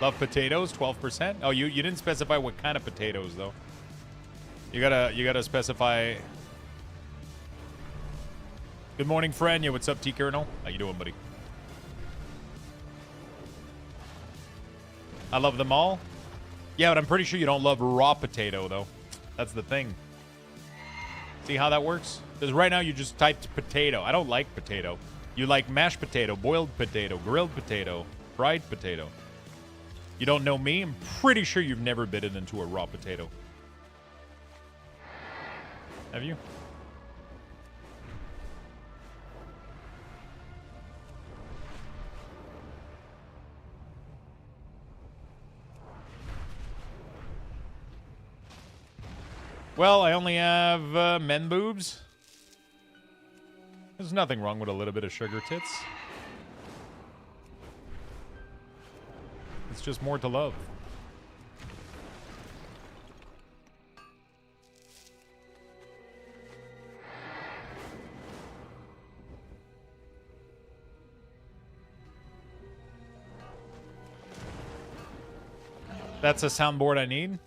Speaker 1: Love potatoes, 12%. Oh, you didn't specify what kind of potatoes though. You gotta specify. Good morning, friend. Yeah, what's up, T Kernel? How you doing, buddy? I love them all. Yeah, but I'm pretty sure you don't love raw potato though. That's the thing. See how that works? Because right now you just typed potato. I don't like potato. You like mashed potato, boiled potato, grilled potato, fried potato. You don't know me? I'm pretty sure you've never bitten into a raw potato. Have you? Well, I only have men boobs. There's nothing wrong with a little bit of sugar tits. It's just more to love. That's a soundboard I need.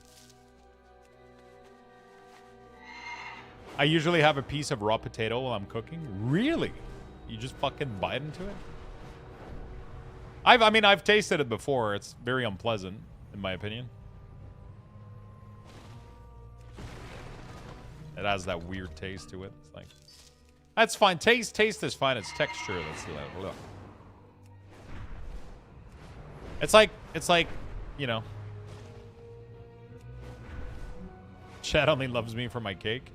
Speaker 1: I usually have a piece of raw potato while I'm cooking. Really? You just fucking bite into it? I mean, I've tasted it before. It's very unpleasant, in my opinion. It has that weird taste to it. It's like, that's fine. Taste is fine. It's texture that's look. It's like, you know. Chad only loves me for my cake.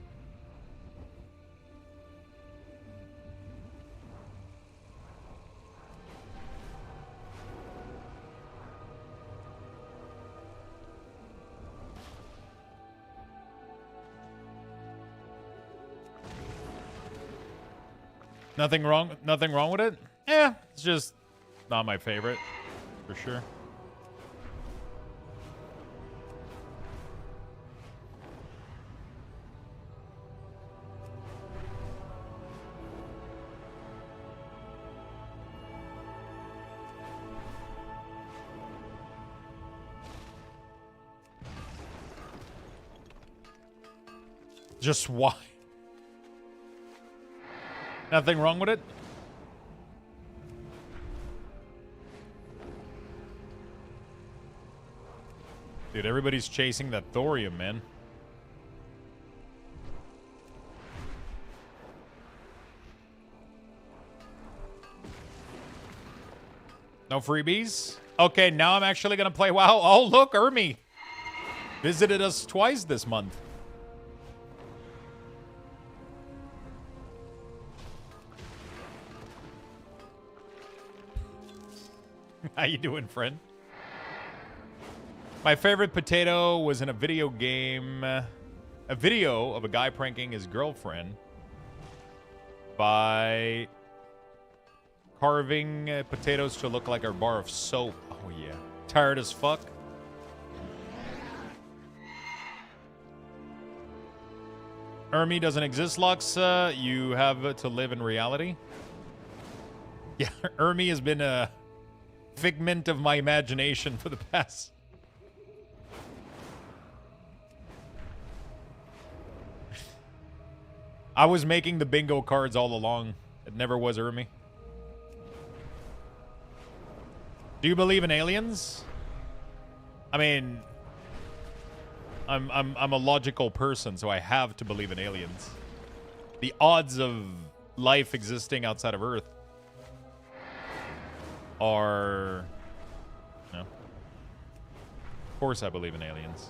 Speaker 1: Nothing wrong with it? Yeah, it's just not my favorite, for sure. Just why? Nothing wrong with it? Dude, everybody's chasing that thorium, man. No freebies? Okay, now I'm actually gonna play WoW. Oh, look, Ermi visited us twice this month. How you doing, friend? My favorite potato was in a video game. A video of a guy pranking his girlfriend by carving potatoes to look like a bar of soap. Oh, yeah. Tired as fuck. Ermi doesn't exist, Lux. You have to live in reality. Yeah, Ermi has been a figment of my imagination for the past. I was making the bingo cards all along. It never was Ermi. Do you believe in aliens? I mean, I'm a logical person, so I have to believe in aliens. The odds of life existing outside of Earth are, no. Of course I believe in aliens.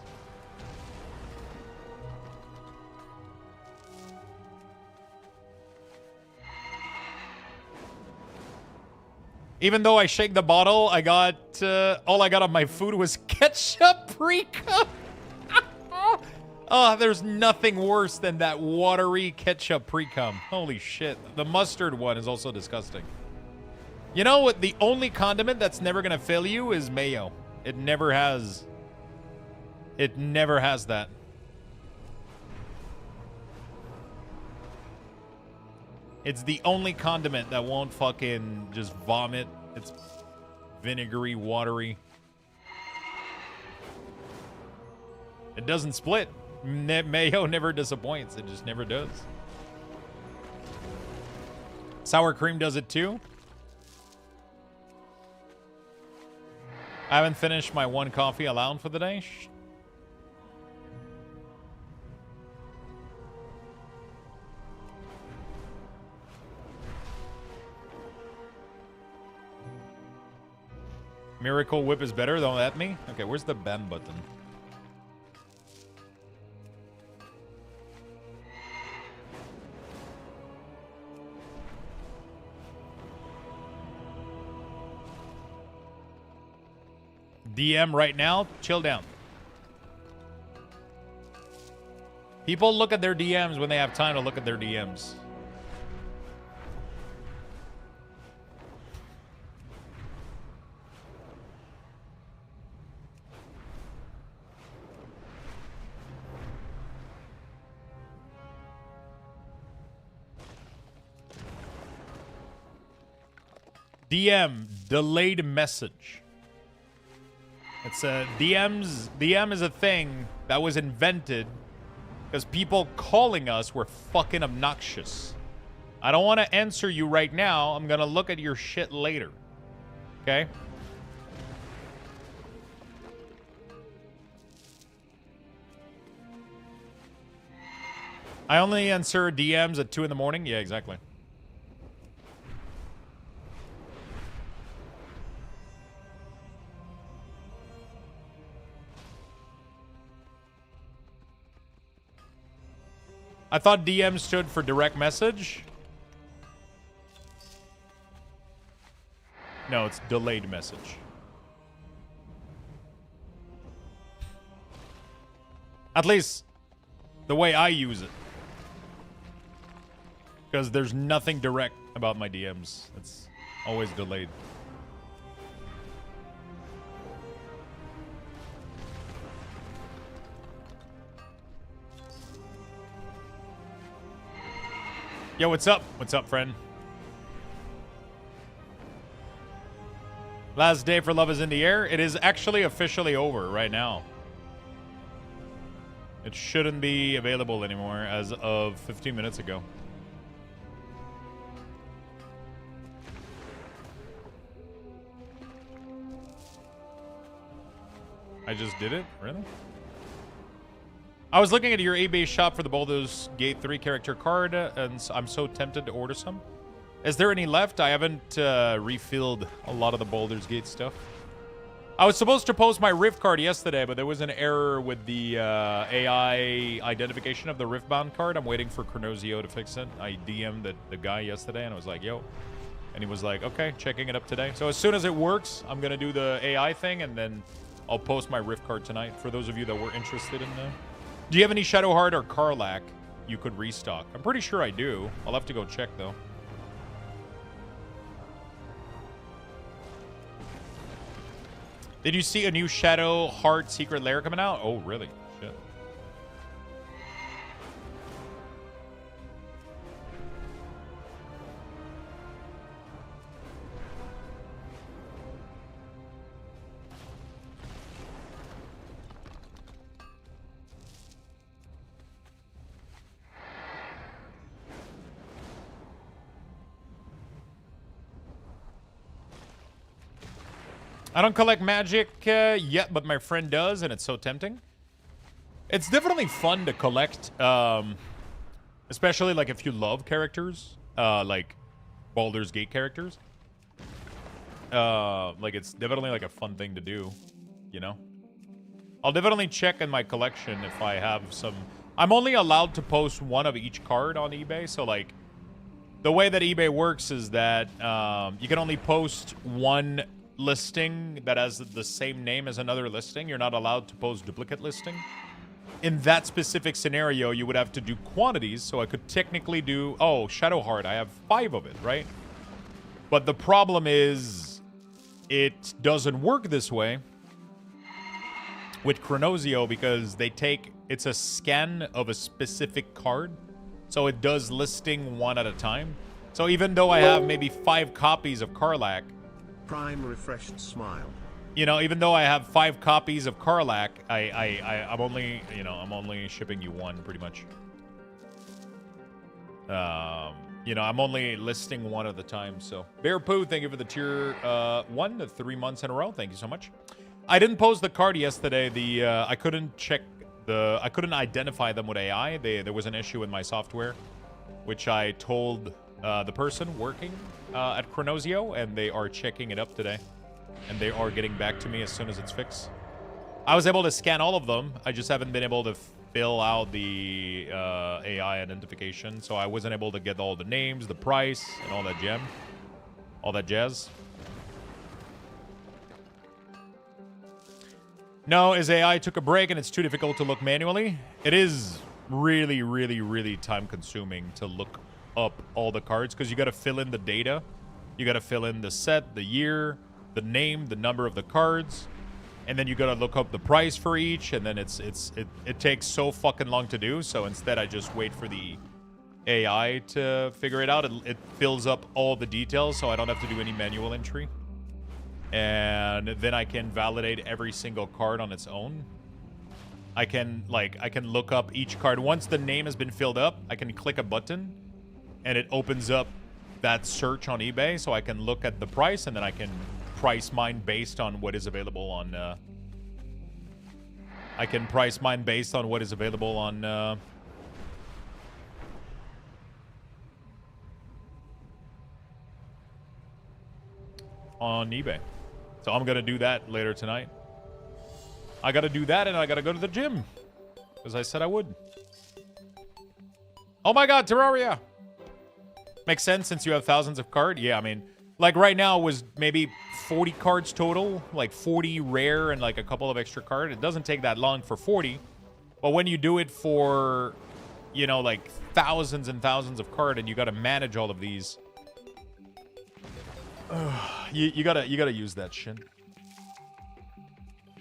Speaker 1: Even though I shake the bottle, I got, all I got on my food was ketchup pre-cum. Oh, there's nothing worse than that watery ketchup pre-cum. Holy shit. The mustard one is also disgusting. You know what? The only condiment that's never going to fill you is mayo. It never has. It never has that. It's the only condiment that won't fucking just vomit. It's vinegary, watery. It doesn't split. Mayo never disappoints. It just never does. Sour cream does it too. I haven't finished my one coffee allowed for the day. Miracle Whip is better, don't at me. Okay, where's the ban button? DM right now, chill down. People look at their DMs when they have time to look at their DMs. DM, delayed message. It's a DM is a thing that was invented because people calling us were fucking obnoxious. I don't want to answer you right now. I'm going to look at your shit later. Okay? I only answer DMs at 2 in the morning. Yeah, exactly. I thought DM stood for direct message. No, it's delayed message. At least the way I use it. Because there's nothing direct about my DMs. It's always delayed. Yo, what's up? What's up, friend? Last day for Love is in the Air. It is actually officially over right now. It shouldn't be available anymore as of 15 minutes ago. I just did it? Really? I was looking at your eBay shop for the Baldur's Gate 3 character card, and I'm so tempted to order some. Is there any left? I haven't refilled a lot of the Baldur's Gate stuff. I was supposed to post my Rift card yesterday, but there was an error with the AI identification of the Riftbound card. I'm waiting for Chronosio to fix it. I DM'd the guy yesterday, and I was like, yo. And he was like, okay, checking it up today. So as soon as it works, I'm going to do the AI thing, and then I'll post my Rift card tonight for those of you that were interested in that. Do you have any Shadowheart or Karlach you could restock? I'm pretty sure I do. I'll have to go check, though. Did you see a new Shadowheart Secret Lair coming out? Oh, really? Shit. I don't collect magic yet, but my friend does, and it's so tempting. It's definitely fun to collect, especially like if you love characters, like Baldur's Gate characters. Like it's definitely like a fun thing to do, you know? I'll definitely check in my collection if I have some. I'm only allowed to post one of each card on eBay, so like the way that eBay works is that you can only post one listing that has the same name as another listing. You're not allowed to post duplicate listing. In that specific scenario, you would have to do quantities, so I could technically do, oh, Shadowheart, I have 5 of it, right? But the problem is it doesn't work this way with Chronosio because they take, it's a scan of a specific card, so it does listing one at a time. So even though I have maybe 5 copies of Karlach,
Speaker 2: Prime refreshed smile.
Speaker 1: you know, even though I have 5 copies of Karlach, I'm only, you know, I'm only shipping you one pretty much. You know, I'm only listing one at a time. So Bear Poo, thank you for the tier 1 to 3 months in a row. Thank you so much. I didn't post the card yesterday. The I couldn't check the, I couldn't identify them with AI. There was an issue in my software, which I told the person working at Chronosio, and they are checking it up today, and they are getting back to me as soon as it's fixed. I was able to scan all of them. I just haven't been able to fill out the AI identification, so I wasn't able to get all the names, the price, and all that all that jazz. No, is AI took a break and it's too difficult to look manually. It is really, really, really time consuming to look up all the cards because you got to fill in the data. You got to fill in the set, the year, the name, the number of the cards, and then you got to look up the price for each, and then it takes so fucking long to do. So instead I just wait for the AI to figure it out. It fills up all the details so I don't have to do any manual entry. And then I can validate every single card on its own. I can look up each card. Once the name has been filled up, I can click a button and it opens up that search on eBay, so I can look at the price, and then I can price mine based on what is available on I can price mine based on what is available on eBay. So I'm gonna do that later tonight. I gotta do that, and I gotta go to the gym, as I said I would. Oh my god, Terraria! Makes sense since you have thousands of cards. Yeah, I mean, like right now was maybe 40 cards total, like 40 rare and like a couple of extra cards. It doesn't take that long for 40, but when you do it for, you know, like thousands and thousands of cards and you got to manage all of these, You gotta use that shit.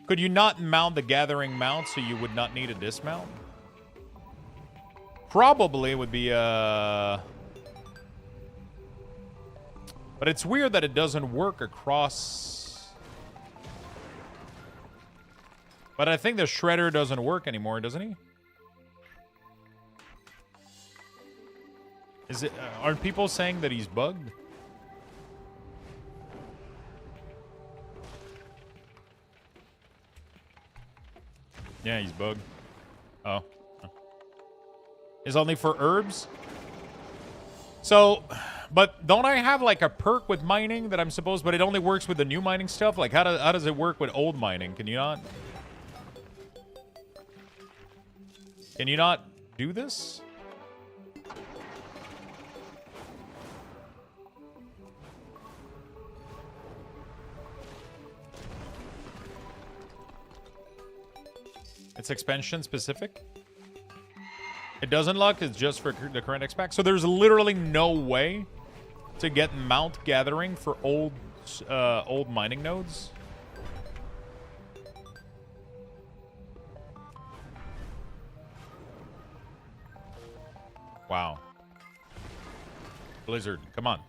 Speaker 1: Could you not mount the gathering mount so you would not need a dismount? Probably would be but it's weird that it doesn't work across. But I think the shredder doesn't work anymore, doesn't he? Is it aren't people saying that he's bugged? Yeah, he's bugged. Oh. Is only for herbs? So, but don't I have like a perk with mining that I'm supposed, but it only works with the new mining stuff? Like how does it work with old mining? Can you not? Can you not do this? It's expansion specific? It doesn't lock, it's just for the current X-Pack. So there's literally no way to get mount gathering for old mining nodes? Wow. Blizzard, come on.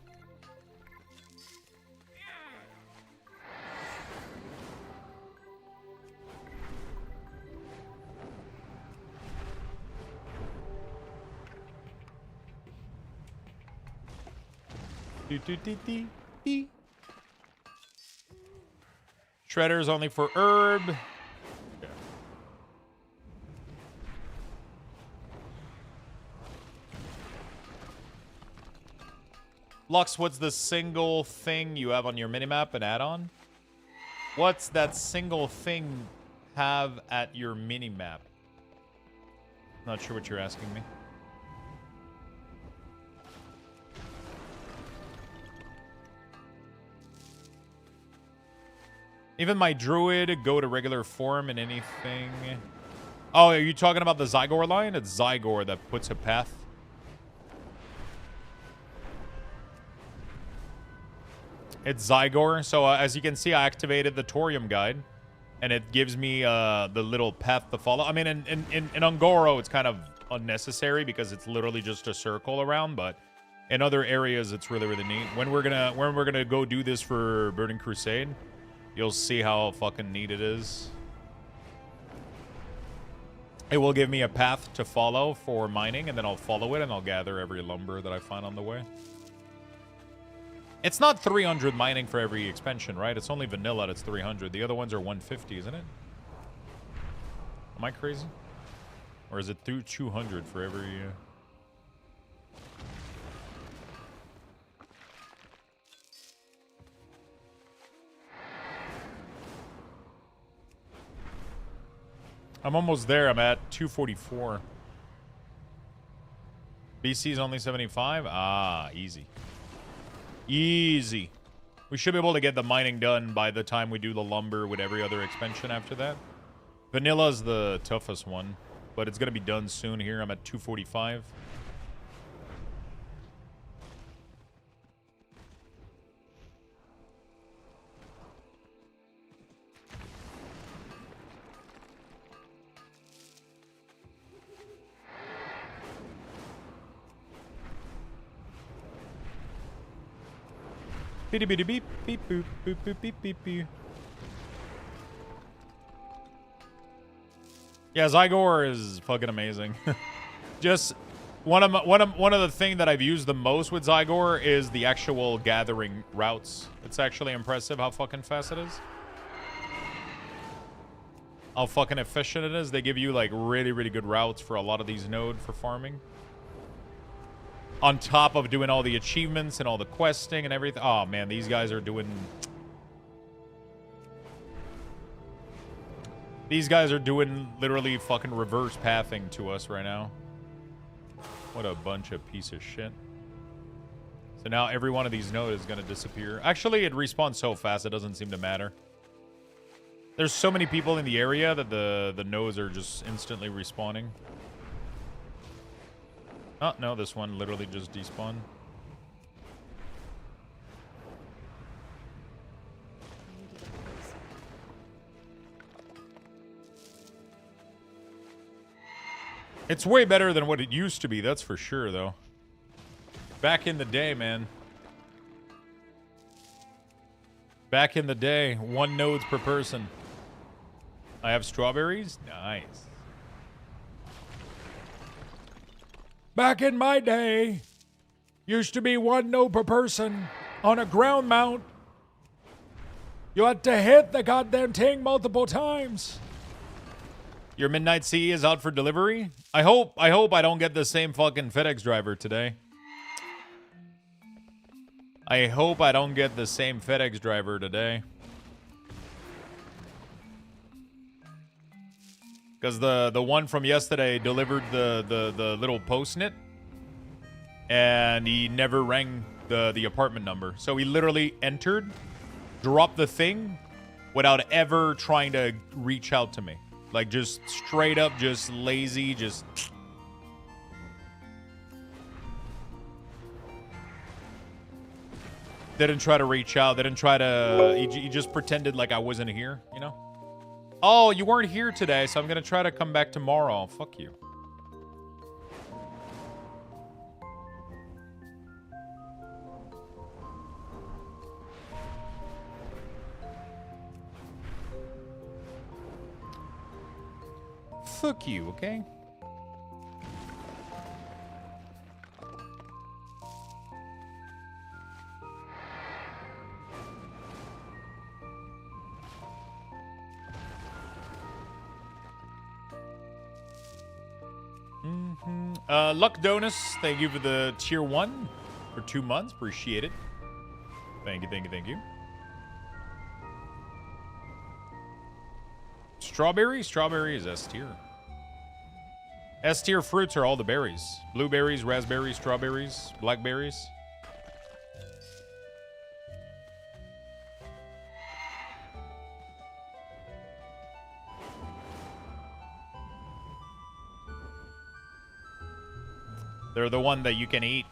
Speaker 1: Shredder is only for herb. Yeah. Lux, what's the single thing you have on your minimap and add-on? What's that single thing have at your minimap? Not sure what you're asking me. Even my druid, go to regular form in anything. Oh, are you talking about the Zygor line? It's Zygor that puts a path. It's Zygor. So as you can see, I activated the Torium guide. And it gives me the little path to follow. I mean, in Ungoro, it's kind of unnecessary because it's literally just a circle around. But in other areas, it's really, really neat. When we're gonna go do this for Burning Crusade, you'll see how fucking neat it is. It will give me a path to follow for mining, and then I'll follow it, and I'll gather every lumber that I find on the way. It's not 300 mining for every expansion, right? It's only vanilla that's 300. The other ones are 150, isn't it? Am I crazy? Or is it through 200 for every... I'm almost there. I'm at 244. BC is only 75? Ah, easy. Easy. We should be able to get the mining done by the time we do the lumber with every other expansion after that. Vanilla's the toughest one, but it's going to be done soon here. I'm at 245. Beep beep beep beep boop boop boop beep beep beep. Yeah, Zygor is fucking amazing. Just one of the thing that I've used the most with Zygor is the actual gathering routes. It's actually impressive how fucking fast it is. How fucking efficient it is. They give you like really, really good routes for a lot of these nodes for farming. On top of doing all the achievements and all the questing and everything. Oh, man, these guys are doing... These guys are doing literally fucking reverse pathing to us right now. What a bunch of piece of shit. So now every one of these nodes is going to disappear. Actually, it respawns so fast it doesn't seem to matter. There's so many people in the area that the nodes are just instantly respawning. Oh, no, this one literally just despawned. It's way better than what it used to be, that's for sure, though. Back in the day, man. Back in the day, 1 nodes per person. I have strawberries? Nice. Back in my day, used to be 1 node per person on a ground mount. You had to hit the goddamn thing multiple times. Your Midnight Sea is out for delivery? I hope I don't get the same fucking FedEx driver today. I hope I don't get the same FedEx driver today. Because the one from yesterday delivered the little post-it. And he never rang the apartment number. So he literally entered, dropped the thing, without ever trying to reach out to me. Like, just straight up, just lazy, just... Didn't try to reach out, didn't try to... He just pretended like I wasn't here, you know? Oh, you weren't here today, so I'm gonna try to come back tomorrow. Fuck you. Fuck you, okay? Luxthos, thank you for the tier 1 for 2 months. Appreciate it. Thank you, thank you, thank you. Strawberry? Strawberry is S tier. S tier fruits are all the berries. Blueberries, raspberries, strawberries, blackberries. They're the one that you can eat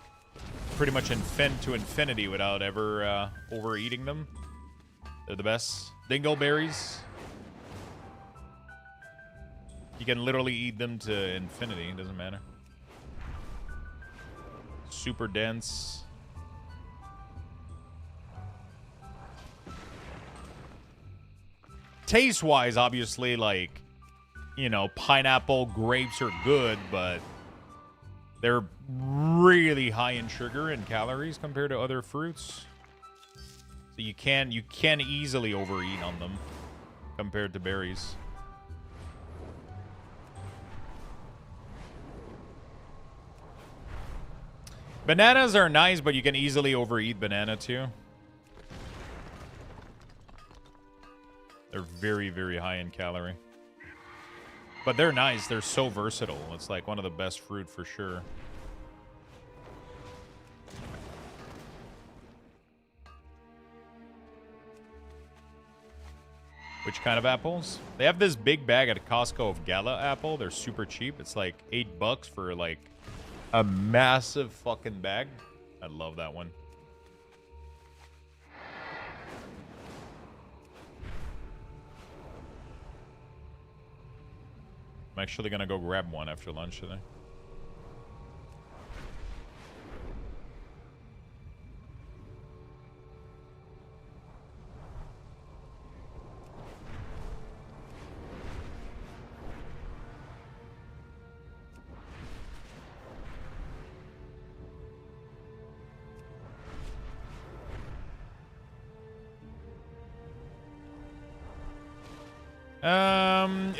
Speaker 1: pretty much to infinity without ever overeating them. They're the best. Dingleberries. You can literally eat them to infinity. It doesn't matter. Super dense. Taste-wise, obviously, like, you know, pineapple, grapes are good, but they're really high in sugar and calories compared to other fruits. So you can easily overeat on them compared to berries. Bananas are nice, but you can easily overeat banana too. They're very, very high in calorie. But they're nice. They're so versatile. It's like one of the best fruit for sure. Which kind of apples? They have this big bag at Costco of Gala apple. They're super cheap. It's like $8 for like a massive fucking bag. I love that one. I'm actually gonna go grab one after lunch today.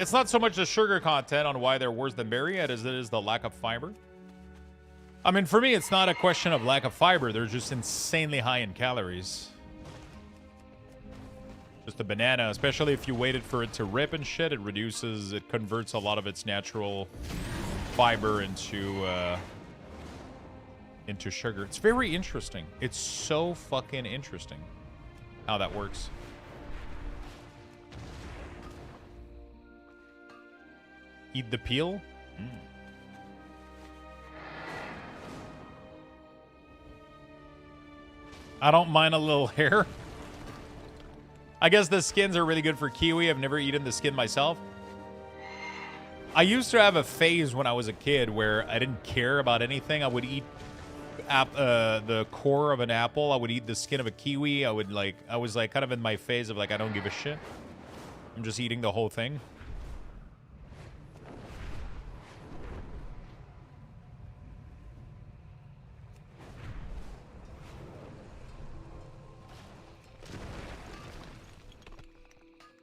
Speaker 1: It's not so much the sugar content on why they're worse than berry as it is the lack of fiber. I mean, for me, it's not a question of lack of fiber. They're just insanely high in calories. Just a banana, especially if you waited for it to rip and shit, it converts a lot of its natural fiber into sugar. It's very interesting. It's so fucking interesting how that works. Eat the peel? I don't mind a little hair. I guess the skins are really good for kiwi. I've never eaten the skin myself. I used to have a phase when I was a kid where I didn't care about anything. I would eat the core of an apple. I would eat the skin of a kiwi. I was like kind of in my phase of like, I don't give a shit. I'm just eating the whole thing.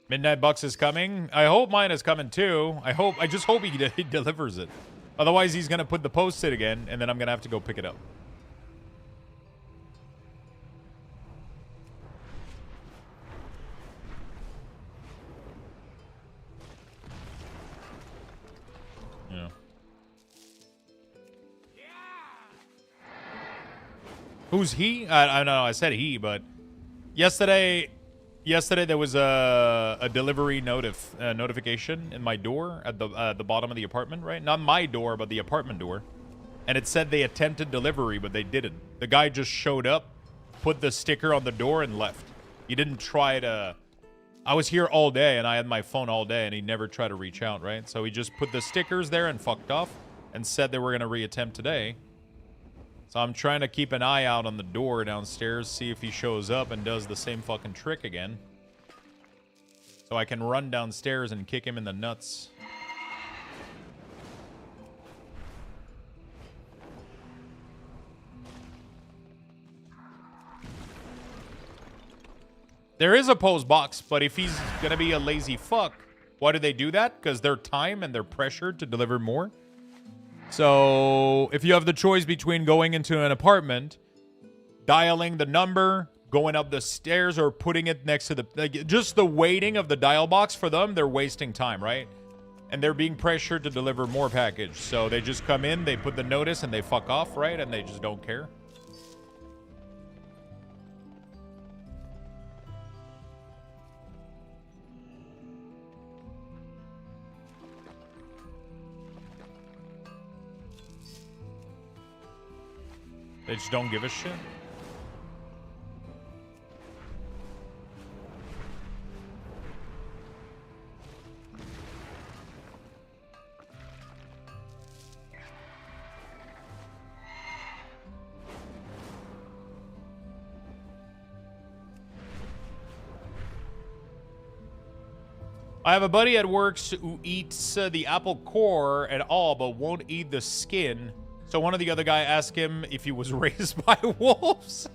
Speaker 1: Midnight Bucks is coming. I hope mine is coming too. I just hope he delivers it. Otherwise, he's going to put the post-it again, and then I'm going to have to go pick it up. Yeah. Who's he? I don't know. I said he, but yesterday there was a delivery notification in my door at the bottom of the apartment, right? Not my door, but the apartment door. And it said they attempted delivery, but they didn't. The guy just showed up, put the sticker on the door, and left. He didn't try to... I was here all day, and I had my phone all day, and he never tried to reach out, right? So he just put the stickers there and fucked off and said they were going to reattempt today. So I'm trying to keep an eye out on the door downstairs, see if he shows up and does the same fucking trick again. So I can run downstairs and kick him in the nuts. There is a post box, but if he's gonna be a lazy fuck, why do they do that? Because they're time and they're pressured to deliver more. So if you have the choice between going into an apartment, dialing the number, going up the stairs, or putting it next to the... Like, just the waiting of the dial box for them, they're wasting time, right? And they're being pressured to deliver more package. So they just come in, they put the notice, and they fuck off, right? And they just don't care. They just don't give a shit. I have a buddy at work who eats the apple core and all, but won't eat the skin. So one of the other guy asked him if he was raised by wolves.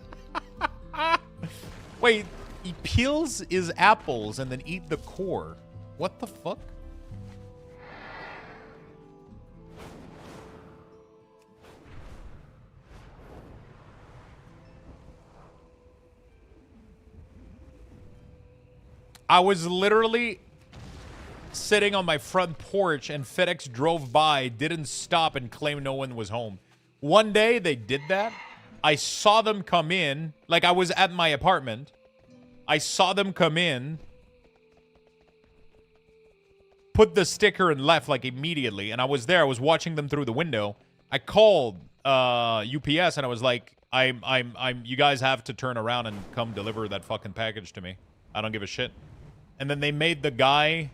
Speaker 1: Wait, he peels his apples and then eat the core. What the fuck? I was literally sitting on my front porch and FedEx drove by, didn't stop, and claimed no one was home. One day they did that. I saw them come in, like I was at my apartment. I saw them come in, put the sticker and left like immediately. And I was there. I was watching them through the window. I called UPS and I was like, you guys have to turn around and come deliver that fucking package to me. I don't give a shit. And then they made the guy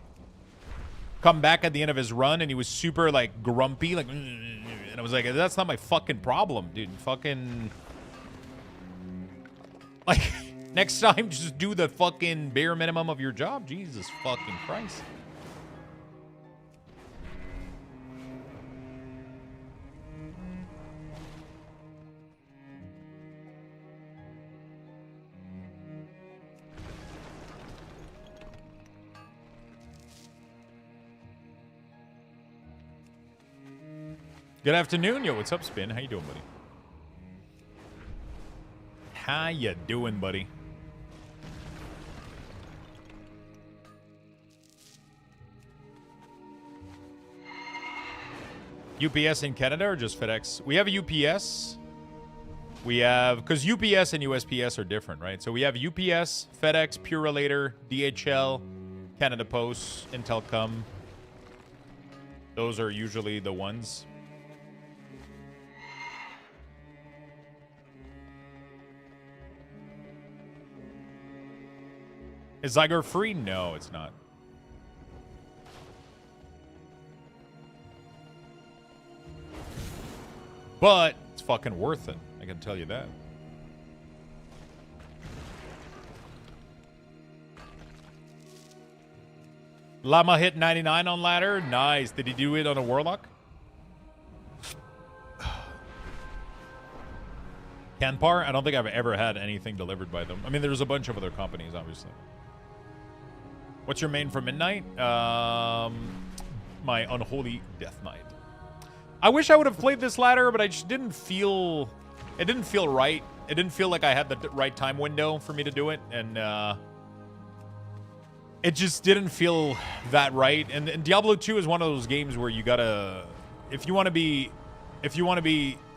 Speaker 1: come back at the end of his run, and he was super, like, grumpy, like, and I was like, that's not my fucking problem, dude. Fucking, like, next time, just do the fucking bare minimum of your job. Jesus fucking Christ. Good afternoon, yo. What's up, Spin? How you doing, buddy? How you doing, buddy? UPS in Canada or just FedEx? We have a UPS. We have, because UPS and USPS are different, right? So we have UPS, FedEx, Purolator, DHL, Canada Post, Intelcom. Those are usually the ones. Is Zyger free? No, it's not. But it's fucking worth it. I can tell you that. Llama hit 99 on ladder. Nice. Did he do it on a warlock? Canpar? I don't think I've ever had anything delivered by them. I mean, there's a bunch of other companies, obviously. What's your main for midnight? My Unholy Death Knight. I wish I would have played this ladder, but I just didn't feel... It didn't feel right. It didn't feel like I had the right time window for me to do it, and it just didn't feel that right. And Diablo 2 is one of those games where you gotta... If you want to be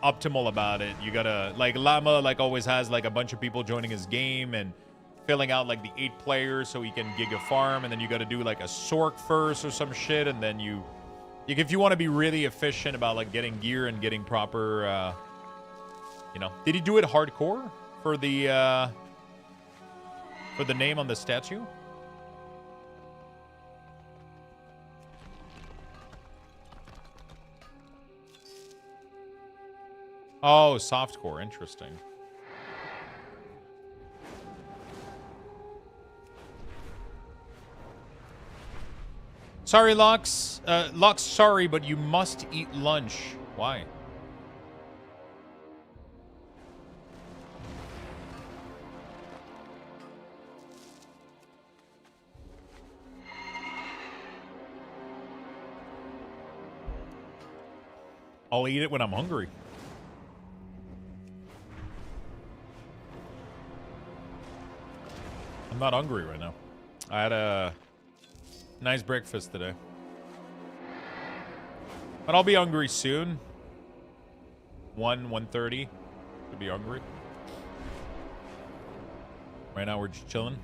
Speaker 1: optimal about it, you gotta... Like, Llama, like, always has, like, a bunch of people joining his game and filling out, like, the 8 players so he can gig a farm, and then you gotta do, like, a Sork first or some shit, and then you... If you want to be really efficient about, like, getting gear and getting proper, you know. Did he do it hardcore for the name on the statue? Oh, softcore. Interesting. Sorry, Lux. Lux, sorry, but you must eat lunch. Why? I'll eat it when I'm hungry. I'm not hungry right now. I had a nice breakfast today. But I'll be hungry soon. 1:30. Could be hungry. Right now we're just chilling.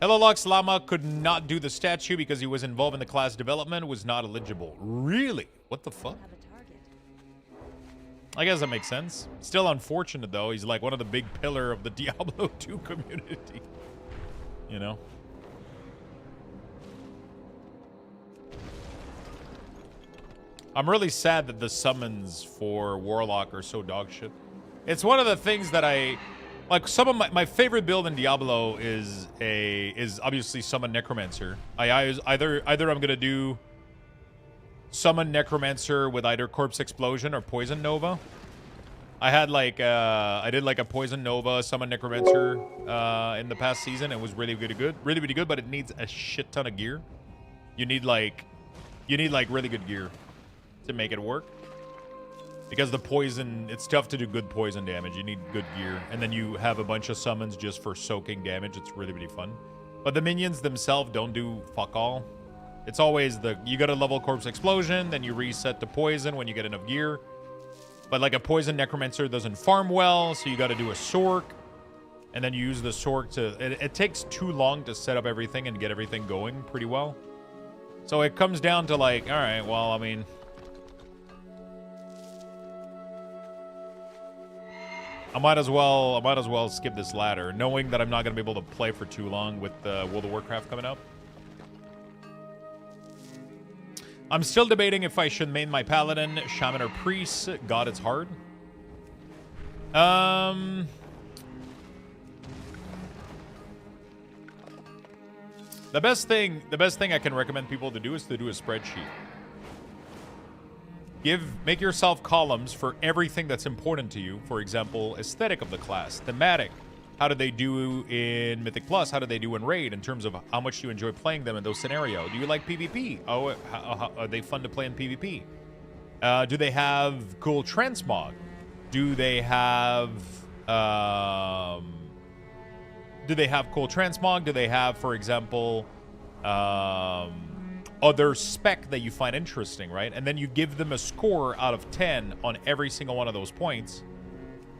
Speaker 1: Hello, Lux. Llama could not do the statue because he was involved in the class development, was not eligible. Really? What the fuck? I guess that makes sense. Still unfortunate, though. He's like one of the big pillar of the Diablo 2 community. You know? I'm really sad that the summons for Warlock are so dog shit. It's one of the things that I... Like, some of my favorite build in Diablo is obviously Summon Necromancer. Either I'm going to do Summon Necromancer with either Corpse Explosion or Poison Nova. I had like I did like a Poison Nova Summon Necromancer in the past season. It was really good, really good, but it needs a shit ton of gear. You need like really good gear to make it work. Because the poison, it's tough to do good poison damage. You need good gear. And then you have a bunch of summons just for soaking damage. It's really fun. But the minions themselves don't do fuck all. It's always you got to level Corpse Explosion, then you reset to poison when you get enough gear. But like a poison necromancer doesn't farm well, so you got to do a Sork. And then you use the Sork to... It takes too long to set up everything and get everything going pretty well. So it comes down to like, all right, well, I mean... I might as well skip this ladder, knowing that I'm not going to be able to play for too long with World of Warcraft coming up. I'm still debating if I should main my Paladin, Shaman, or Priest. God, it's hard. The best thing I can recommend people to do is to do a spreadsheet. Make yourself columns for everything that's important to you. For example, aesthetic of the class, thematic. How do they do in Mythic Plus? How do they do in Raid in terms of how much you enjoy playing them in those scenarios? Do you like PvP? Oh, how are they fun to play in PvP? Do they have cool transmog? Do they have cool transmog? Do they have, for example, other spec that you find interesting, right? And then you give them a score out of 10 on every single one of those points.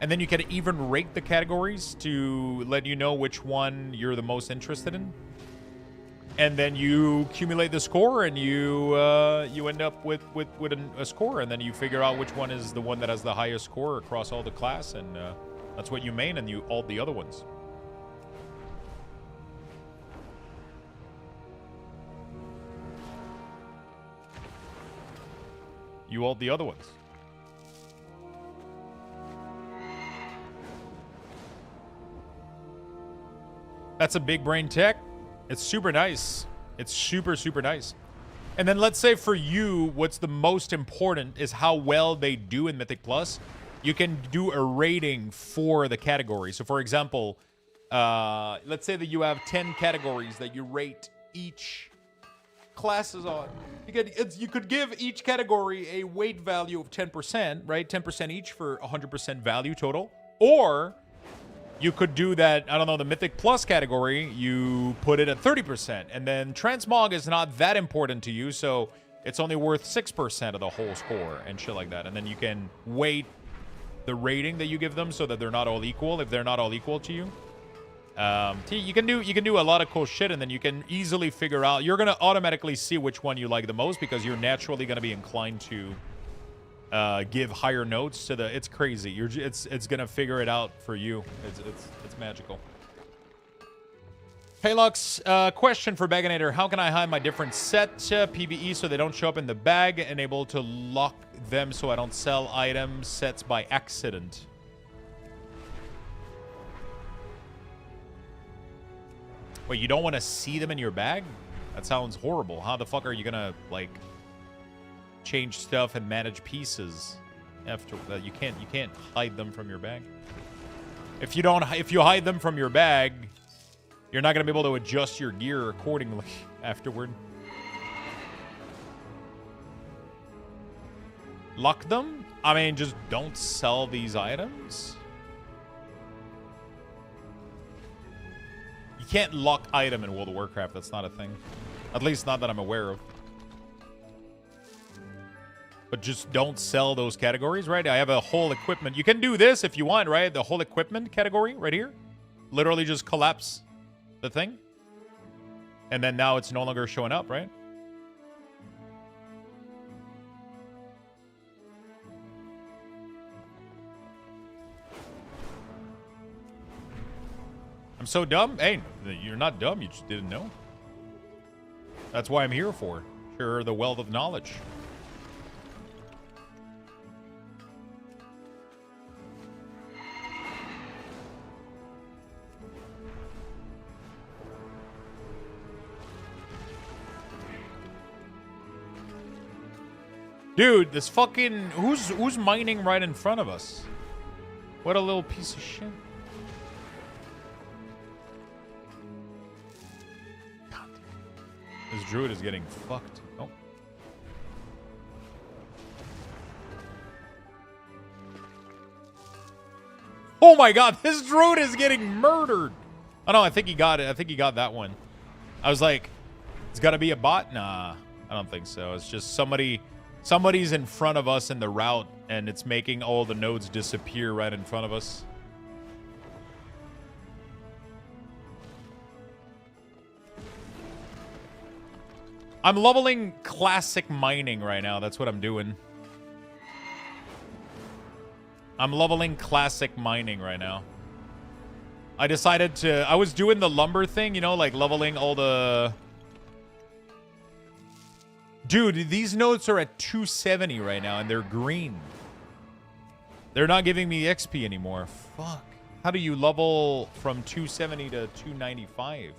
Speaker 1: And then you can even rate the categories to let you know which one you're the most interested in. And then you accumulate the score, and you end up with a score, and then you figure out which one is the one that has the highest score across all the class, and that's what you main, and you alt the other ones. You ult the other ones. That's a big brain tech. It's super nice. It's super, super nice. And then let's say for you, what's the most important is how well they do in Mythic Plus. You can do a rating for the category. So for example, let's say that you have 10 categories that you rate each classes on. You could give each category a weight value of 10%, right? 10% each for 100% value total. Or you could do that, I don't know, the Mythic Plus category, you put it at 30%. And then Transmog is not that important to you, so it's only worth 6% of the whole score and shit like that. And then you can weight the rating that you give them so that they're not all equal, if they're not all equal to you. You can do a lot of cool shit, and then you can easily figure out, you're going to automatically see which one you like the most because you're naturally going to be inclined to give higher notes to the. It's crazy. It's gonna figure it out for you. It's magical. Hey Lux, question for Baganator: how can I hide my different set PVE so they don't show up in the bag, and able to lock them so I don't sell items sets by accident? Wait, you don't want to see them in your bag? That sounds horrible. How the fuck are you gonna like change stuff and manage pieces after that? You can't hide them from your bag. If you hide them from your bag, you're not gonna be able to adjust your gear accordingly afterward. Lock them? I mean, just don't sell these items. You can't lock item in World of Warcraft. That's not a thing. At least not that I'm aware of. But just don't sell those categories, right? I have a whole equipment. You can do this if you want, right? The whole equipment category right here. Literally just collapse the thing. And then now it's no longer showing up, right? I'm so dumb? Hey, you're not dumb. You just didn't know. That's why I'm here for. Share the wealth of knowledge. Dude, this fucking... Who's mining right in front of us? What a little piece of shit. God. This druid is getting fucked. Oh. Oh my god, this druid is getting murdered. Oh no, I think he got it. I think he got that one. I was like, it's gotta be a bot? Nah, I don't think so. It's just somebody's in front of us in the route, and it's making all the nodes disappear right in front of us. I'm leveling classic mining right now. That's what I'm doing. I'm leveling classic mining right now. I decided to... I was doing the lumber thing, you know, like leveling all the... Dude, these nodes are at 270 right now, and they're green. They're not giving me XP anymore. Fuck. How do you level from 270 to 295?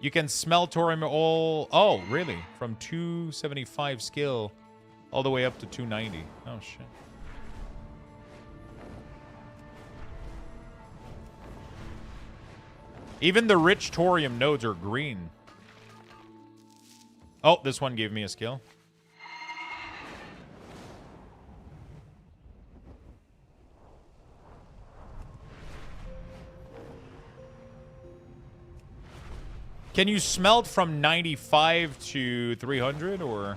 Speaker 1: You can smelt thorium all... Oh, really? From 275 skill all the way up to 290. Oh, shit. Even the rich thorium nodes are green. Oh, this one gave me a skill. Can you smelt from 95 to 300 or...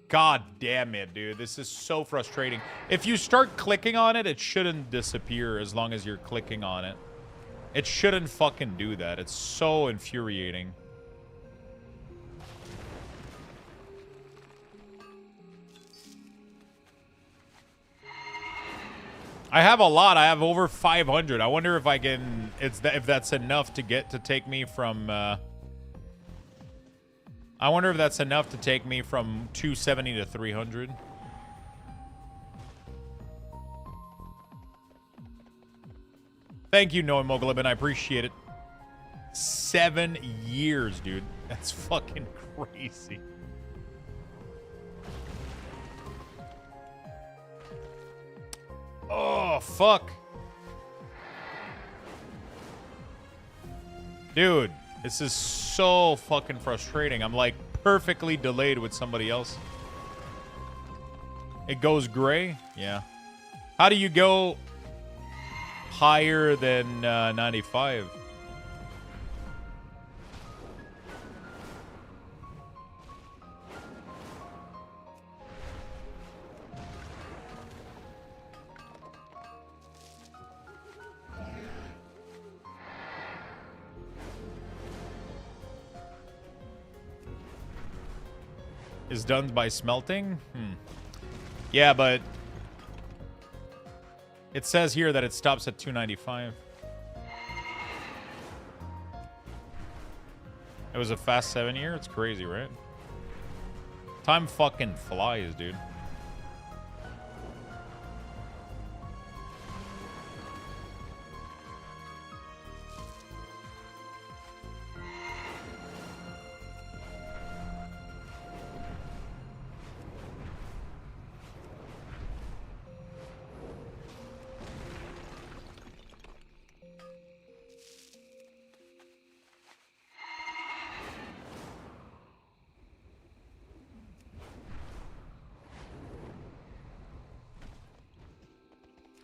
Speaker 1: God damn it, dude. This is so frustrating. If you start clicking on it, it shouldn't disappear as long as you're clicking on it. It shouldn't fucking do that. It's so infuriating. I have a lot. I have over 500. I wonder if I can... if that's enough to take me from... I wonder if that's enough to take me from 270 to 300. Thank you, Noah Moglibin. I appreciate it. 7 years, dude. That's fucking crazy. Oh, fuck. Dude, this is so fucking frustrating. I'm like perfectly delayed with somebody else. It goes gray? Yeah. How do you go higher than 95? Is done by smelting? Yeah, but it says here that it stops at 295. It was a fast 7 year? It's crazy, right? Time fucking flies, dude.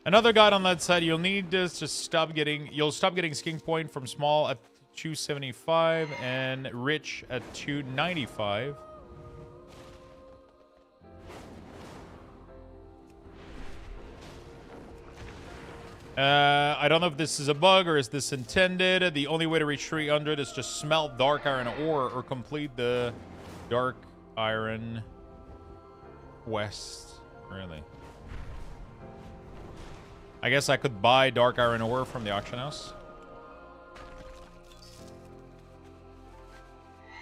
Speaker 1: Another guide on that side, you'll need this to stop getting, you'll stop getting skin point from small at 275 and rich at 295. I don't know if this is a bug or is this intended. The only way to reach 300 is to smelt dark iron ore or complete the dark iron quest. Really? I guess I could buy dark iron ore from the auction house.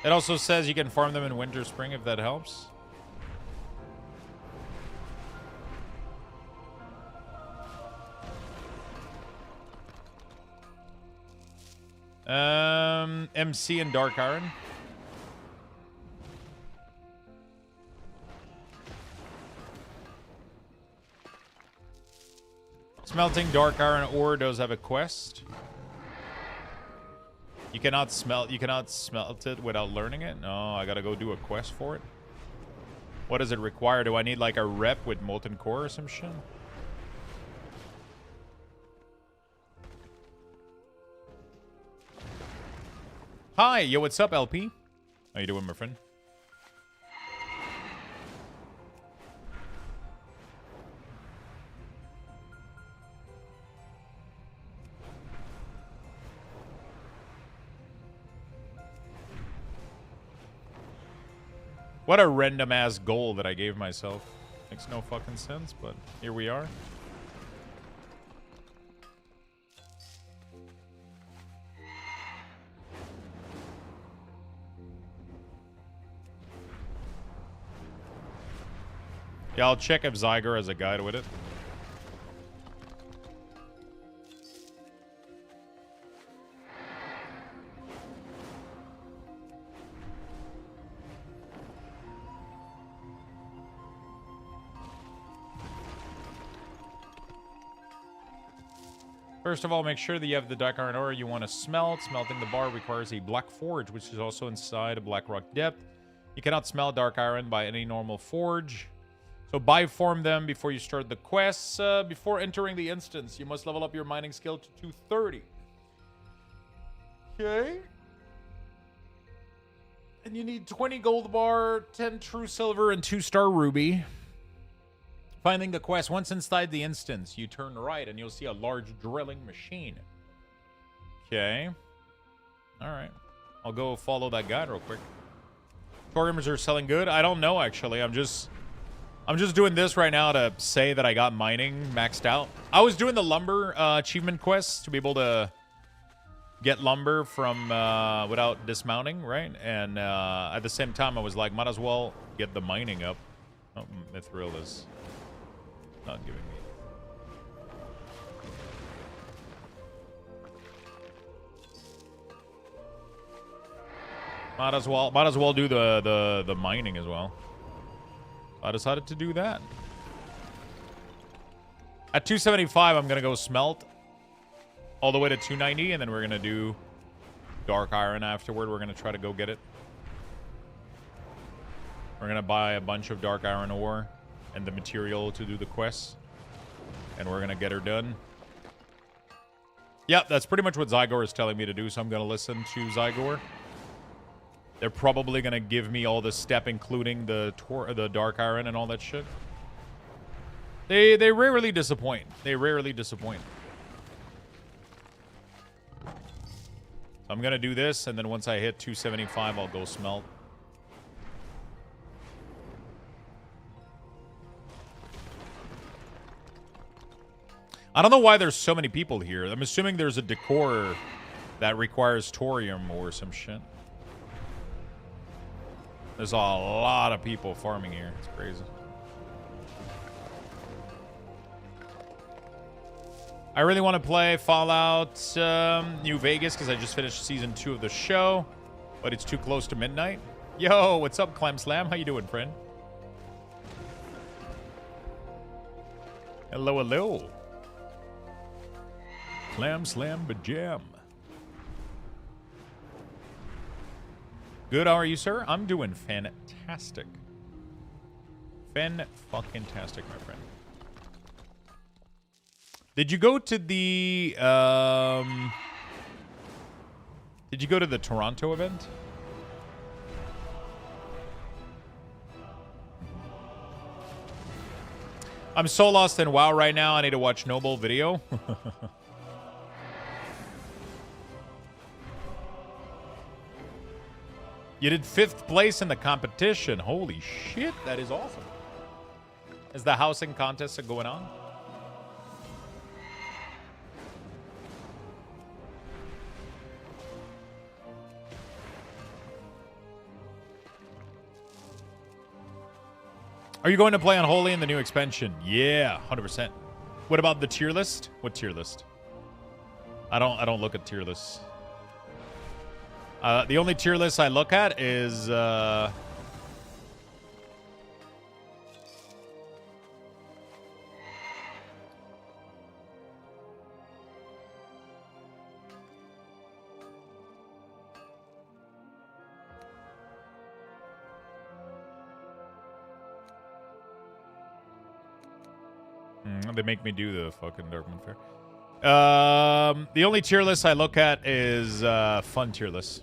Speaker 1: It also says you can farm them in winter, spring if that helps. MC and dark iron. Smelting dark iron ore does have a quest. You cannot smelt it without learning it? No, I gotta go do a quest for it. What does it require? Do I need like a rep with molten core or some shit? Hi, yo, what's up, LP? How you doing, my friend? What a random ass goal that I gave myself. Makes no fucking sense, but here we are. Yeah, I'll check if Zyger has a guide with it. First of all, make sure that you have the dark iron ore you want to smelt. Smelting the bar requires a black forge, which is also inside a Blackrock Depth. You cannot smelt dark iron by any normal forge. So buy-form them before you start the quests. Before entering the instance, you must level up your mining skill to 230. Okay. And you need 20 gold bar, 10 true silver, and 2-star ruby. Finding the quest. Once inside the instance, you turn right and you'll see a large drilling machine. Okay. Alright. I'll go follow that guide real quick. Programmers are selling good? I don't know, actually. I'm just doing this right now to say that I got mining maxed out. I was doing the lumber achievement quests to be able to get lumber from without dismounting, right? And at the same time, I was like, might as well get the mining up. Oh, Mithril is not giving me. Might as well do the mining as well. I decided to do that. At 275, I'm gonna go smelt all the way to 290, and then we're gonna do dark iron afterward. We're gonna try to go get it. We're gonna buy a bunch of dark iron ore and the material to do the quests, and we're gonna get her done. Yep, that's pretty much what Zygor is telling me to do, so I'm gonna listen to Zygor. They're probably gonna give me all the step, including the dark iron and all that shit. They rarely disappoint. They rarely disappoint. So I'm gonna do this, and then once I hit 275, I'll go smelt. I don't know why there's so many people here. I'm assuming there's a decor that requires thorium or some shit. There's a lot of people farming here. It's crazy. I really want to play Fallout New Vegas because I just finished season 2 of the show, but it's too close to midnight. Yo, what's up, Clem Slam? How you doing, friend? Hello, hello. Clam Slam Bajam. Good, how are you, sir? I'm doing fantastic. Fan-fucking-tastic, my friend. Did you go to the, Did you go to the Toronto event? I'm so lost in WoW right now, I need to watch Noble video. You did 5th place in the competition. Holy shit, that is awesome. Is the housing contest going on? Are you going to play Unholy in the new expansion? Yeah, 100%. What about the tier list? What tier list? I don't look at tier lists. The only tier list I look at is they make me do the fucking Darkmoon Fair. The only tier list I look at is fun tier list.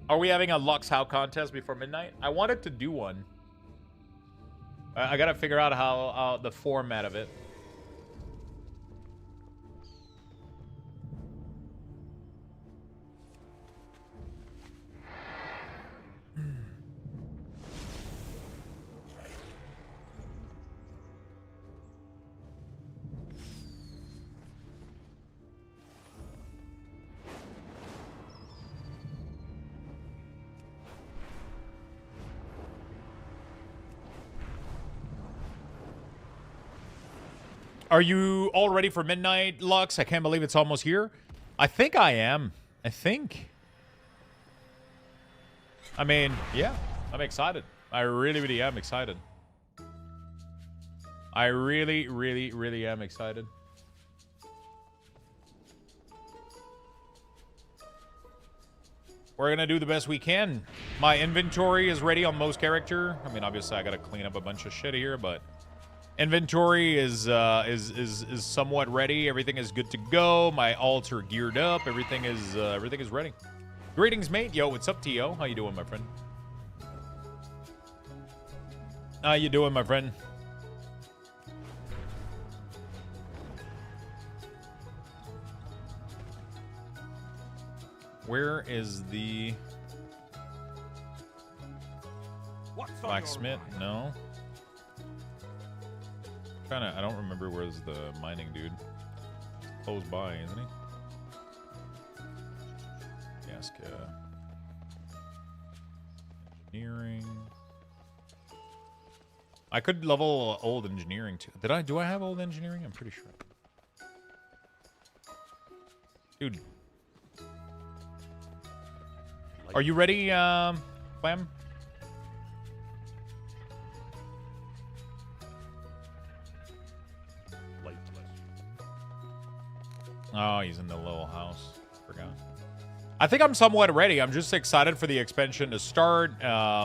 Speaker 1: Are we having a Lux How contest before midnight? I wanted to do one. I gotta figure out how the format of it. Are you all ready for midnight, Lux? I can't believe it's almost here. I think I am. I think. I mean, yeah, I'm excited. I really, really am excited. I really, really, really am excited. We're gonna do the best we can. My inventory is ready on most character. I mean, obviously, I gotta clean up a bunch of shit here, but inventory is somewhat ready. Everything is good to go. My alts are geared up. Everything is ready. Greetings, mate. Yo, what's up, T.O.? How you doing, my friend? How you doing, my friend? Where is the...
Speaker 4: What's on your
Speaker 1: Blacksmith?
Speaker 4: mind?
Speaker 1: No. I don't remember where's the mining dude. Close by, isn't he? Ask engineering. I could level old engineering too. Do I have old engineering? I'm pretty sure. Dude. Are you ready, Clem? Oh, he's in the little house. Forgot. I think I'm somewhat ready. I'm just excited for the expansion to start.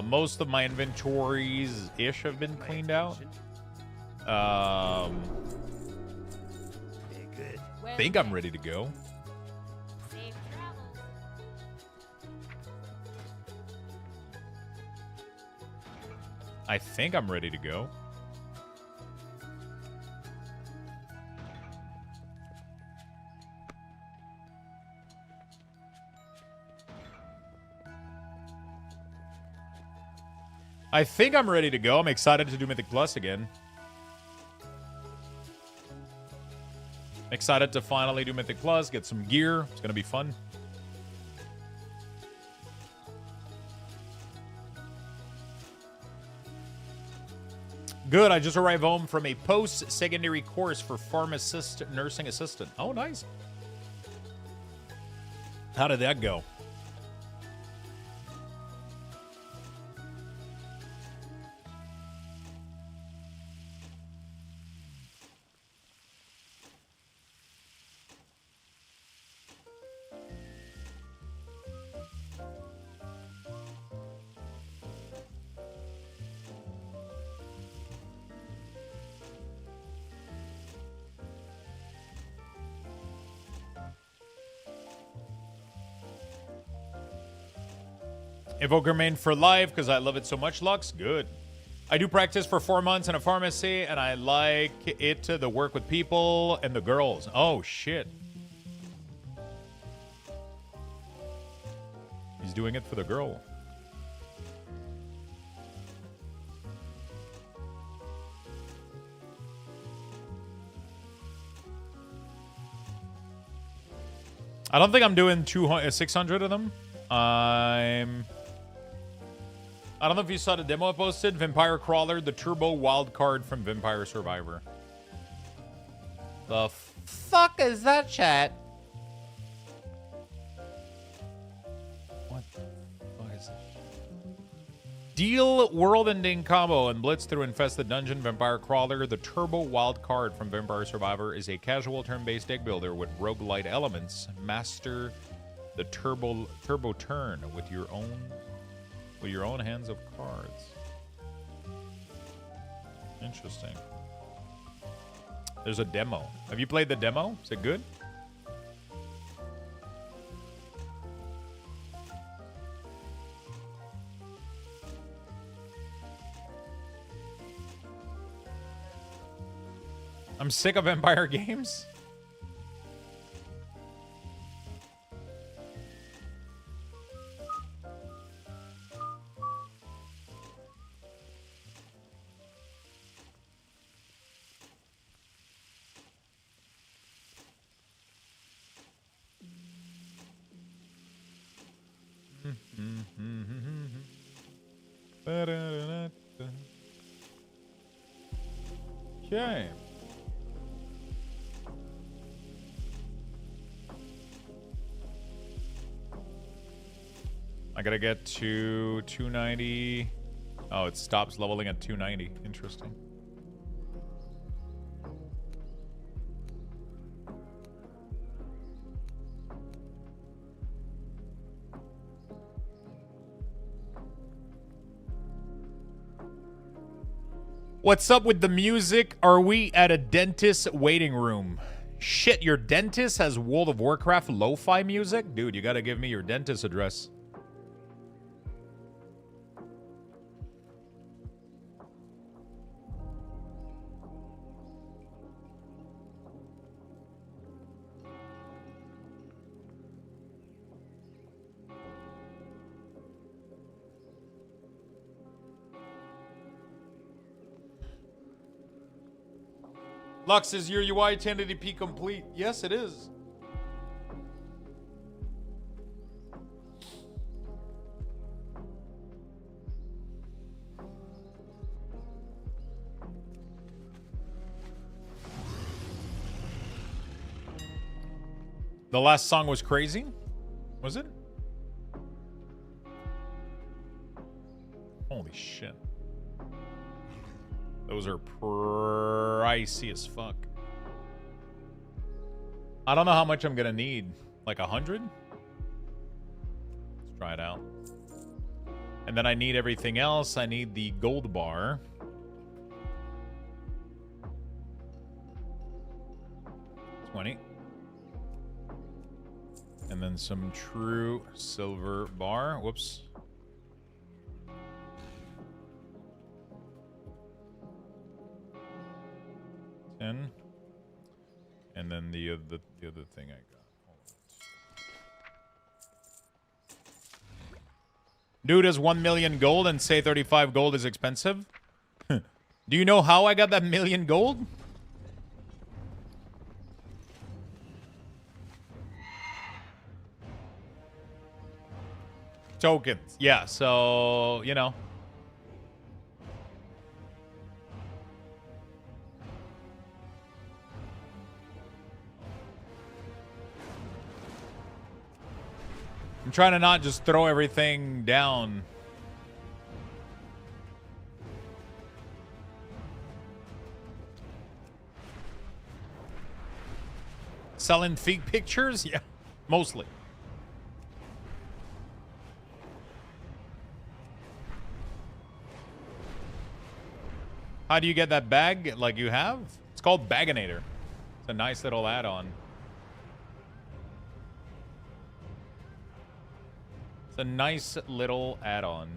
Speaker 1: Most of my inventories-ish have been cleaned out. I think I'm ready to go.
Speaker 5: Safe travels.
Speaker 1: I think I'm ready to go. I think I'm ready to go. I'm excited to do Mythic Plus again. Excited to finally do Mythic Plus, get some gear. It's going to be fun. Good. I just arrived home from a post-secondary course for nursing assistant. Oh, nice. How did that go? Invoke remain for life because I love it so much, Lux. Good. I do practice for 4 months in a pharmacy, and I like it to the work with people and the girls. Oh, shit. He's doing it for the girl. I don't think I'm doing 600 of them. I don't know if you saw the demo I posted. Vampire Crawler, the turbo wild card from Vampire Survivor. The fuck is that, chat? What the fuck is that? Deal world-ending combo and blitz through infested dungeon. Vampire Crawler, the turbo wild card from Vampire Survivor, is a casual turn-based deck builder with roguelite elements. Master the turbo turn with your own hands of cards. Interesting. There's a demo. Have you played the demo? Is it good? I'm sick of Empire games. Okay. I gotta get to 290. Oh, it stops leveling at 290. Interesting. What's up with the music? Are we at a dentist waiting room? Shit, your dentist has World of Warcraft lo-fi music? Dude, you gotta give me your dentist address. Lux, is your UI 1080p complete? Yes, it is. The last song was crazy? Was it? Holy shit. Those are pricey as fuck. I don't know how much I'm gonna need. Like 100? Let's try it out. And then I need everything else. I need the gold bar. $20. And then some true silver bar. Whoops. $10. And then the other thing I got. Hold on. Dude has 1 million gold and say 35 gold is expensive. Do you know how I got that million gold? Tokens. Yeah, so, you know. I'm trying to not just throw everything down. Selling fake pictures? Yeah, mostly. How do you get that bag like you have? It's called Baginator. It's a nice little add-on. It's a nice little add-on.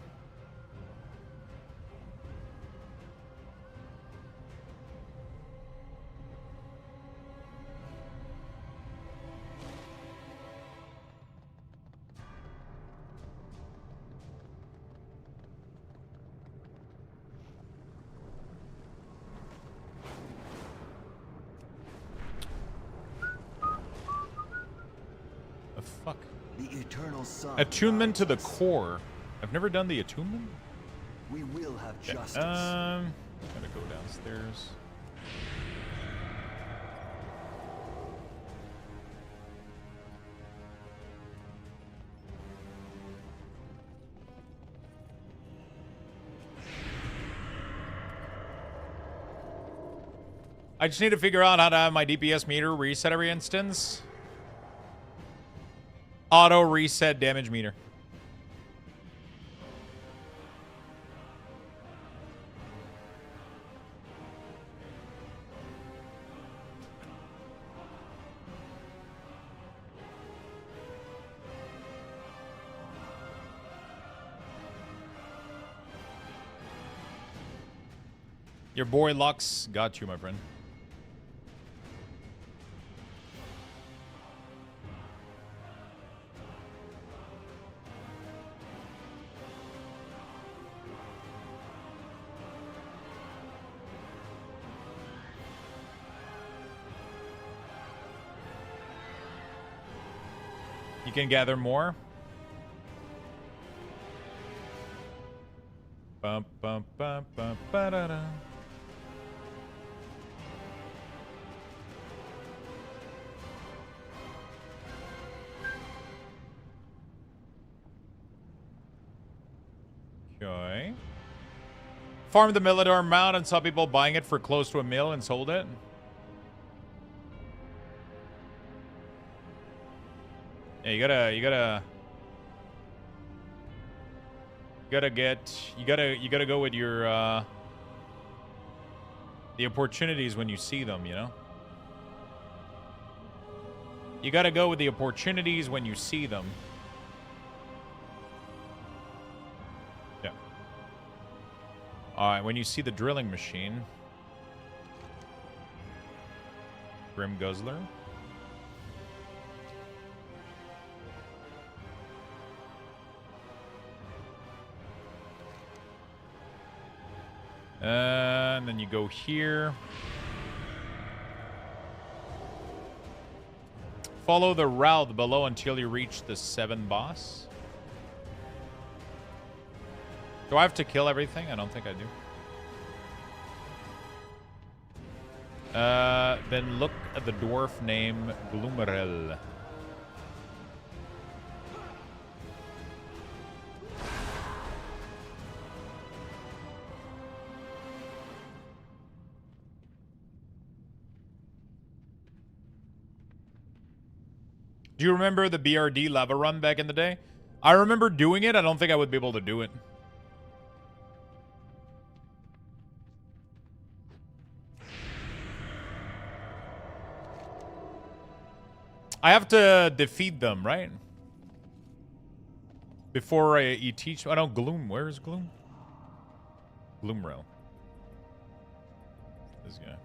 Speaker 1: The fuck?
Speaker 6: The eternal sun.
Speaker 1: Attunement to the core. I've never done the attunement.
Speaker 6: We will have
Speaker 1: Okay.
Speaker 6: justice.
Speaker 1: Gotta go downstairs. I just need to figure out how to have my DPS meter reset every instance. Auto reset damage meter. Your boy Lux got you, my friend. You can gather more. Bum, bum, bum, bum, ba-da-da. Okay. Farmed the Milidor mount and saw people buying it for close to $1 million and sold it. Yeah, you gotta go with your the opportunities when you see them, you know? You gotta go with the opportunities when you see them. Yeah. Alright, when you see the drilling machine. Grim Guzzler. And then you go here. Follow the route below until you reach the 7 boss. Do I have to kill everything? I don't think I do. Then look at the dwarf named Gloomerel. Do you remember the BRD lava run back in the day? I remember doing it. I don't think I would be able to do it. I have to defeat them, right? Before you teach... I don't... Gloom. Where is Gloom? Gloomrel. This guy.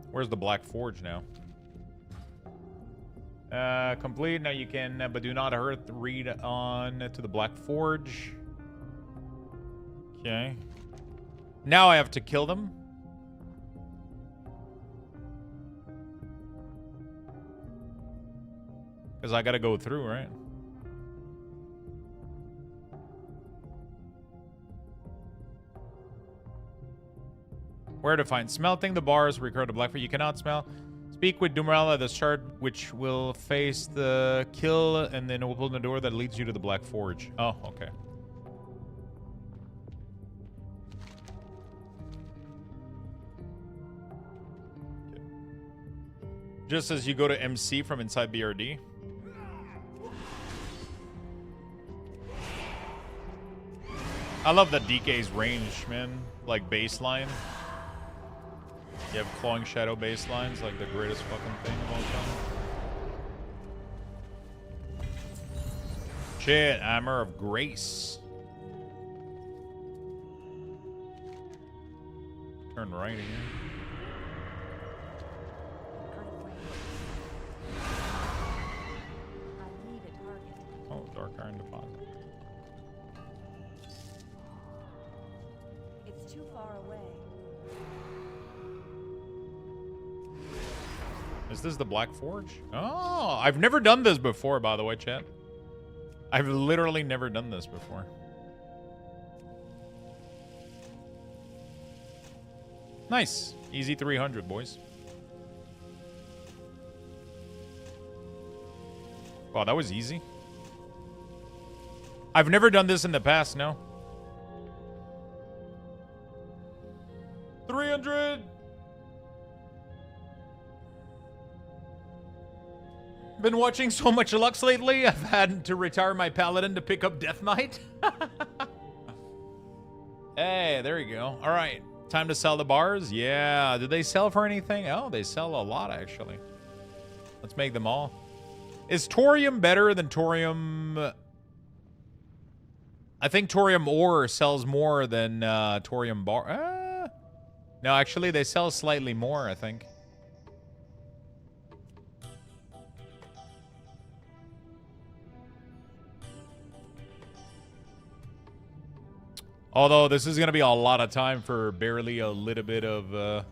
Speaker 1: Where's the Black Forge now? Complete. Now you can, but do not hurt. Read on to the Black Forge. Okay. Now I have to kill them. Because I gotta go through, right? Where to find smelting the bars, record the Blackford. You cannot smell. Speak with Dumerella at the start, which will face the kill, and then open the door that leads you to the Black Forge. Oh, okay. Just as you go to MC from inside BRD. I love the DK's range, man. Like baseline. You have clawing shadow baselines, like the greatest fucking thing of all time. Shit, Armor of Grace. Turn right again. Oh, Dark Iron Deposit.
Speaker 7: It's too far away.
Speaker 1: Is this the Black Forge? Oh, I've never done this before, by the way, chat. I've literally never done this before. Nice. Easy 300, boys. Wow, that was easy. I've never done this in the past, no. 300! Been watching so much Lux lately, I've had to retire my Paladin to pick up Death Knight. Hey, there you go. All right, time to sell the bars. Yeah, did they sell for anything? Oh, they sell a lot, actually. Let's make them all. Is Thorium better than Thorium? I think Thorium ore sells more than Thorium bar. No, actually, they sell slightly more, I think. Although this is going to be a lot of time for barely a little bit of...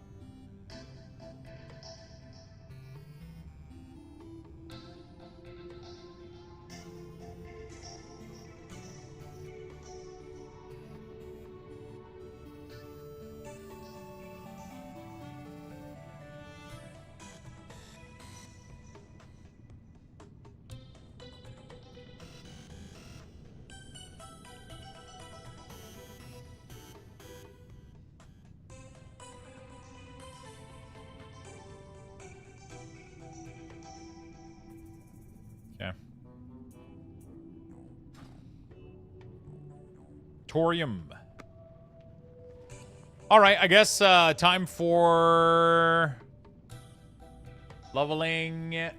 Speaker 1: Thorium. All right, I guess time for leveling.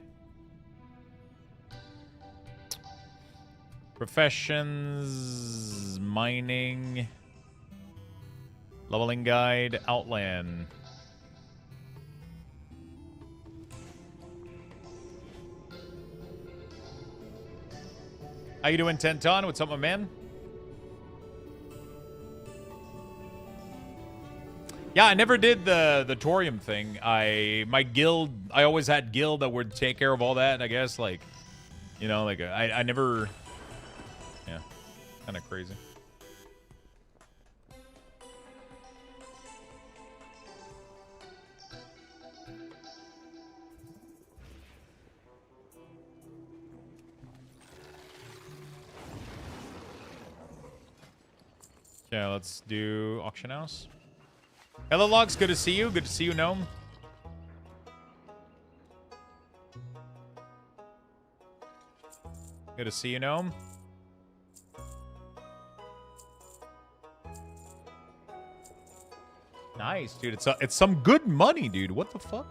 Speaker 1: Professions, mining, leveling guide, Outland. How you doing, Tenton? What's up, my man? Yeah, I never did the Torium thing. My guild, I always had guild that would take care of all that, I guess. Like, you know, like, I never... Yeah, kind of crazy. Okay, let's do auction house. Hello, Logs. Good to see you. Good to see you, Gnome. Good to see you, Gnome. Nice, dude. It's some good money, dude. What the fuck?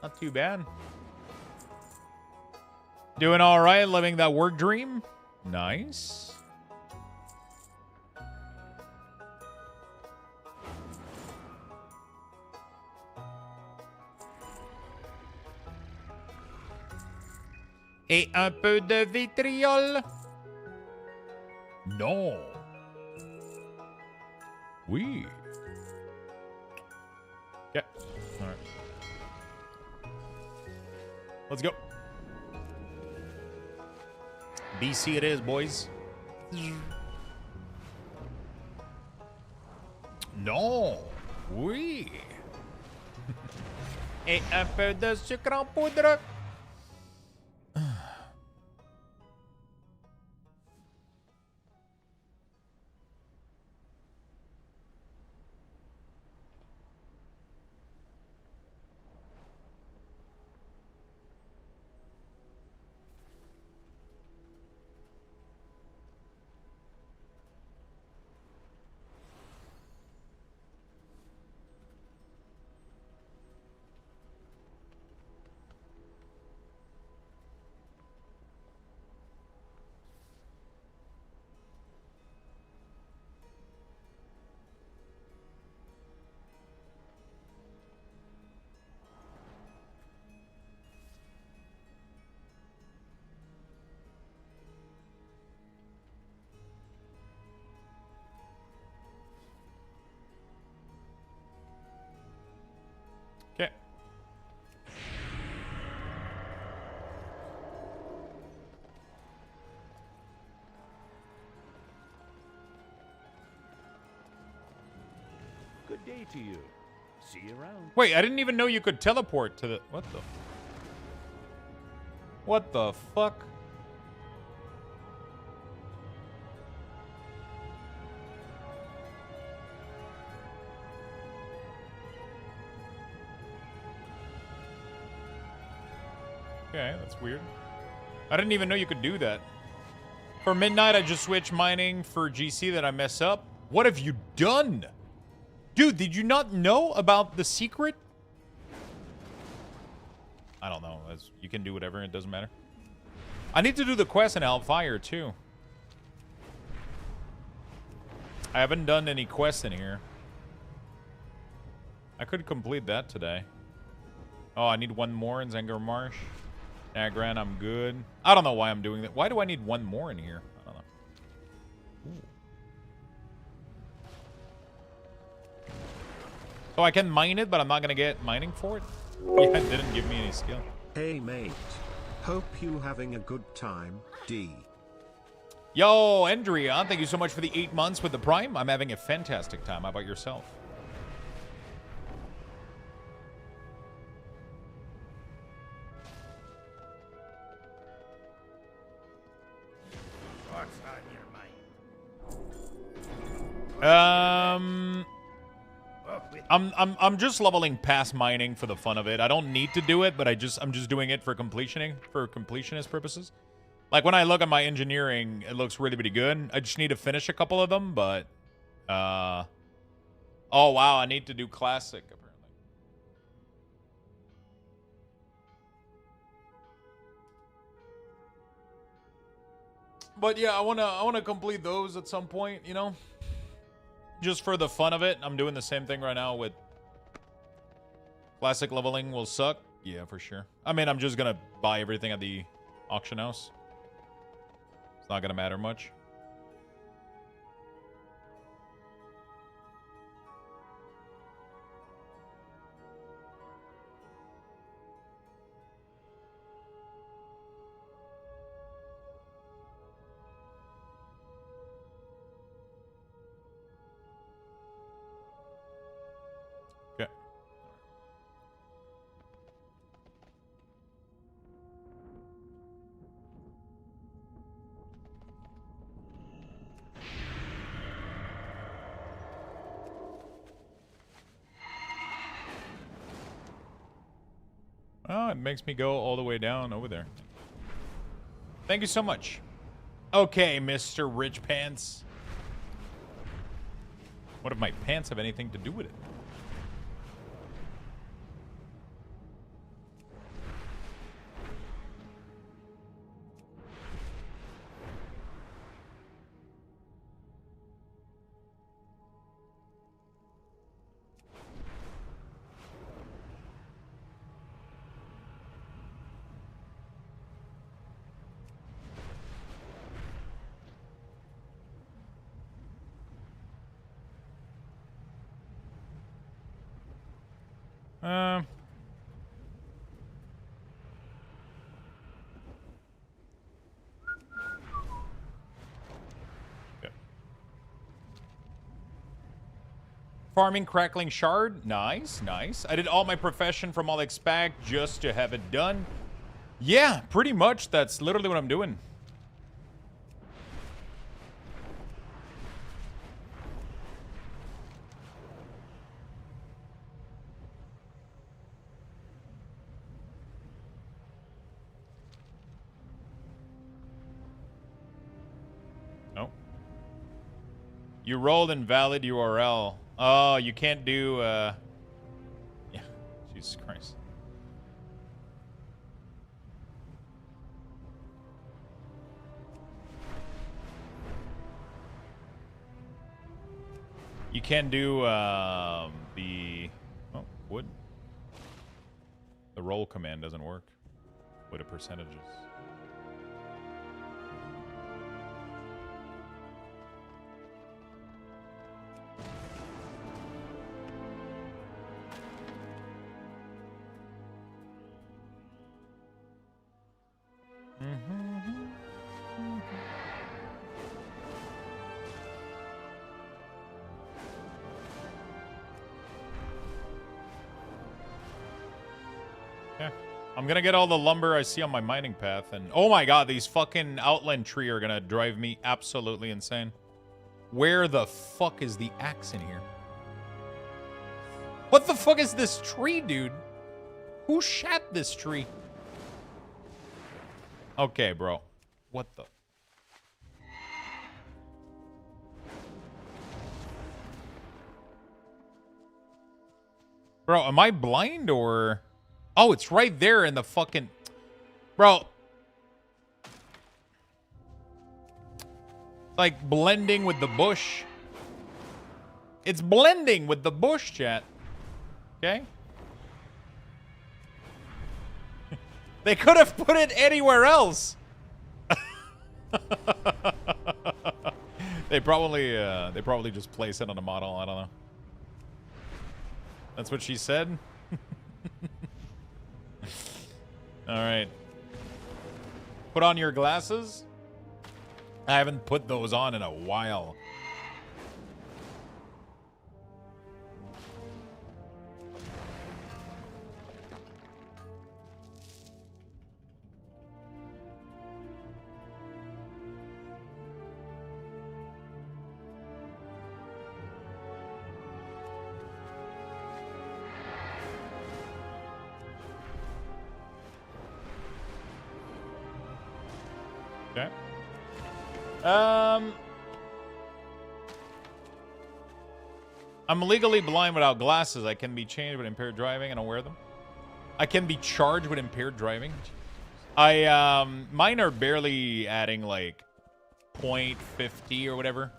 Speaker 1: Not too bad. Doing all right, living that work dream. Nice. Et un peu de vitriol. Non. Oui. Okay. All right. Let's go. BC it is, boys. Non. Oui. Et un peu de sucre en poudre. Okay.
Speaker 7: Good day to you. See you around.
Speaker 1: Wait, I didn't even know you could teleport to the... What the... What the fuck? Okay, that's weird. I didn't even know you could do that. For midnight, I just switched mining for GC that I mess up. What have you done? Dude, did you not know about the secret? I don't know. You can do whatever. It doesn't matter. I need to do the quest in Hellfire, too. I haven't done any quests in here. I could complete that today. Oh, I need one more in Zenger Marsh. Agran, I'm good. I don't know why I'm doing that. Why do I need one more in here? I don't know. Ooh. So I can mine it, but I'm not going to get mining for it? Yeah, it didn't give me any skill.
Speaker 2: Hey mate. Hope you having a good time, D.
Speaker 1: Yo, Andrea, thank you so much for the 8 months with the Prime. I'm having a fantastic time. How about yourself? I'm just leveling past mining for the fun of it. I don't need to do it, but I'm just doing it for completionist purposes. Like when I look at my engineering, it looks really, really good. I just need to finish a couple of them, but oh wow, I need to do classic apparently. But yeah, I wanna complete those at some point, you know? Just for the fun of it. I'm doing the same thing right now with classic leveling will suck. Yeah, for sure. I mean, I'm just gonna buy everything at the auction house. It's not gonna matter much. Okay. Oh, it makes me go all the way down over there. Thank you so much. Okay, Mr. Rich Pants. What if my pants have anything to do with it? Okay. Farming Crackling Shard. Nice, nice. I did all my profession from all expect just to have it done. Yeah, pretty much. That's literally what I'm doing. You rolled invalid URL. Oh, you can't do, yeah. Jesus Christ. You can't do, the... Oh, would. The roll command doesn't work with the percentages. I'm gonna get all the lumber I see on my mining path, and oh my god, these fucking Outland tree are gonna drive me absolutely insane. Where the fuck is the axe in here? What the fuck is this tree, dude? Who shot this tree? Okay, bro. What the? Bro, am I blind or... Oh, it's right there in the fucking... Bro. Like blending with the bush. It's blending with the bush, chat. Okay? They could have put it anywhere else. They probably just place it on a model. I don't know. That's what she said. All right. Put on your glasses. I haven't put those on in a while. Okay. I'm legally blind without glasses. I can be changed with impaired driving. I don't wear them. I can be charged with impaired driving. Mine are barely adding like .50 or whatever.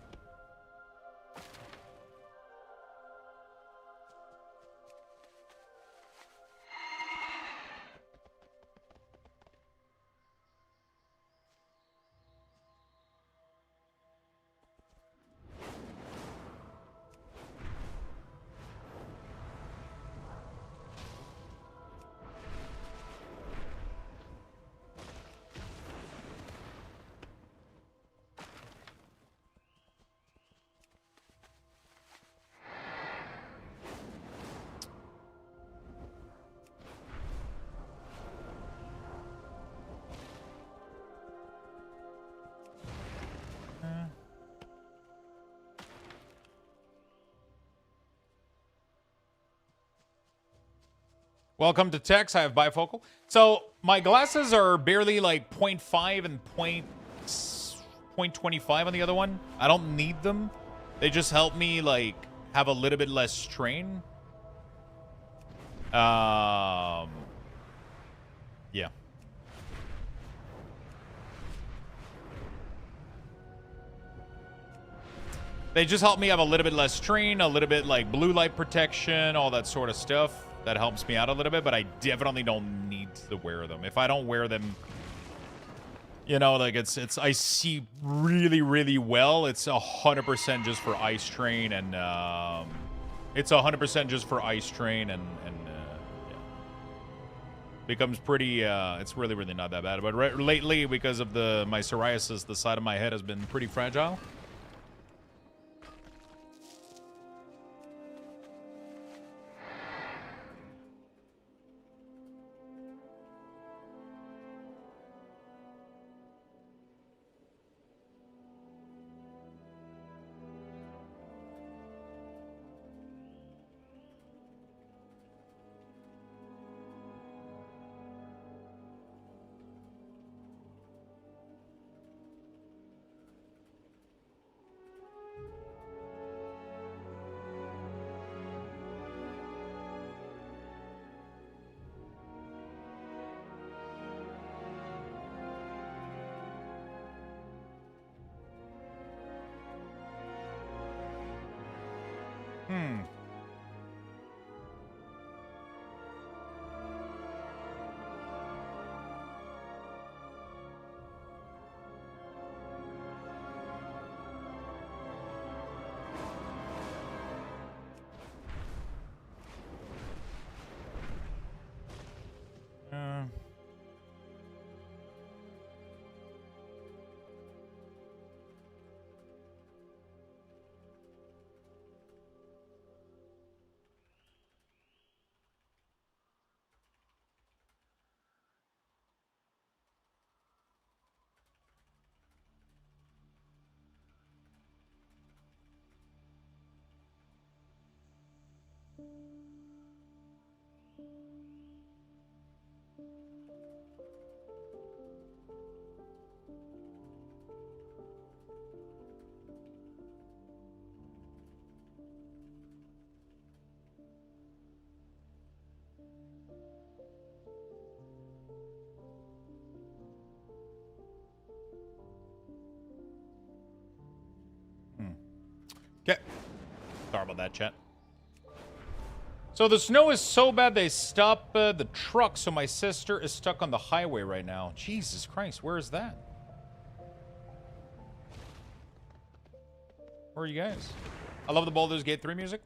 Speaker 1: Welcome to Tex. I have bifocal. So my glasses are barely like 0.5 and 0.25 on the other one. I don't need them. They just help me like have a little bit less strain. Yeah. They just help me have a little bit less strain, a little bit like blue light protection, all that sort of stuff. That helps me out a little bit, but I definitely don't need to wear them. If I don't wear them, you know, like it's I see really, really well. It's 100% just for eye strain, and it's 100% just for eye strain, and yeah. Becomes pretty. It's really, really not that bad. But lately, because of my psoriasis, the side of my head has been pretty fragile. Okay. Sorry about that, chat. So the snow is so bad they stop the truck, so my sister is stuck on the highway right now. Jesus Christ, where is that? Where are you guys? I love the Baldur's Gate 3 music.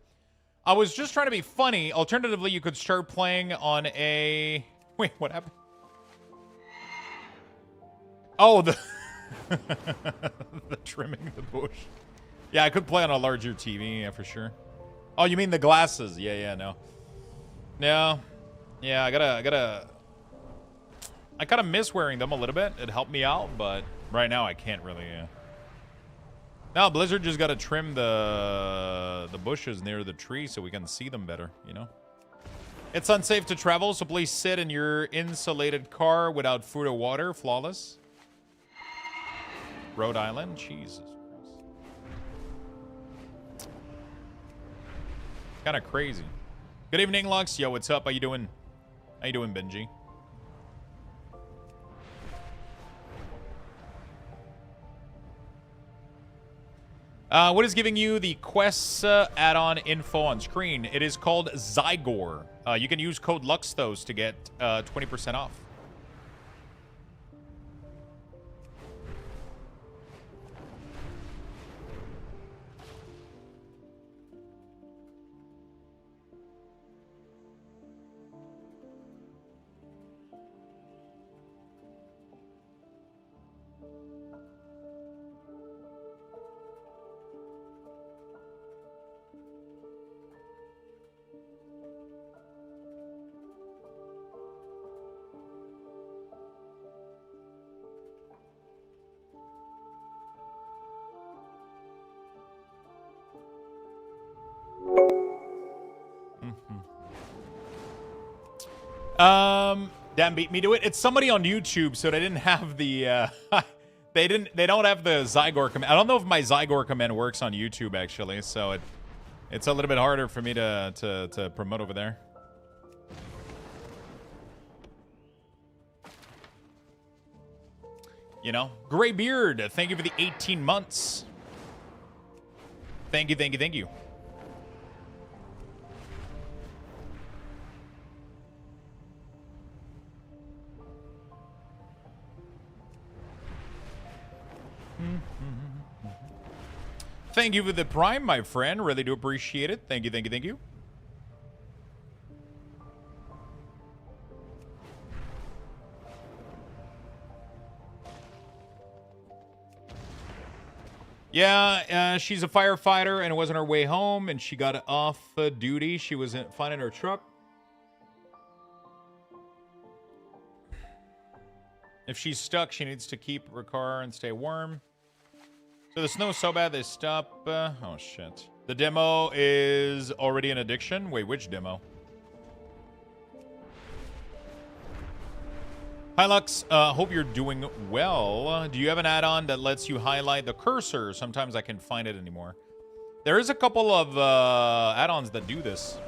Speaker 1: I was just trying to be funny. Alternatively, you could start playing on a... Wait, what happened? Oh, the... the trimming the bush. Yeah, I could play on a larger TV, yeah, for sure. Oh, you mean the glasses? Yeah, no. No. Yeah, I kind of miss wearing them a little bit. It helped me out, but right now I can't really. Now Blizzard just got to trim the bushes near the tree so we can see them better, you know? It's unsafe to travel, so please sit in your insulated car without food or water. Flawless. Rhode Island? Jesus Christ. Kind of crazy. Good evening, Lux. Yo, what's up? How you doing? How you doing, Benji? What is giving you the quests add-on info on screen? It is called Zygor. You can use code Luxthos to get 20% off. Dan beat me to it. It's somebody on YouTube, so they didn't have the they don't have the Zygor command. I don't know if my Zygor command works on YouTube actually, so it's a little bit harder for me to promote over there. You know, Gray Beard, thank you for the 18 months. Thank you, thank you, thank you. Thank you for the Prime, my friend. Really do appreciate it. Thank you, thank you, thank you. Yeah, she's a firefighter and it was on her way home and she got off duty. She was finding her truck. If she's stuck, she needs to keep her car and stay warm. So the snow's so bad they stop. Oh, shit. The demo is already an addiction? Wait, which demo? Hi, Lux. Hope you're doing well. Do you have an add-on that lets you highlight the cursor? Sometimes I can't find it anymore. There is a couple of add-ons that do this.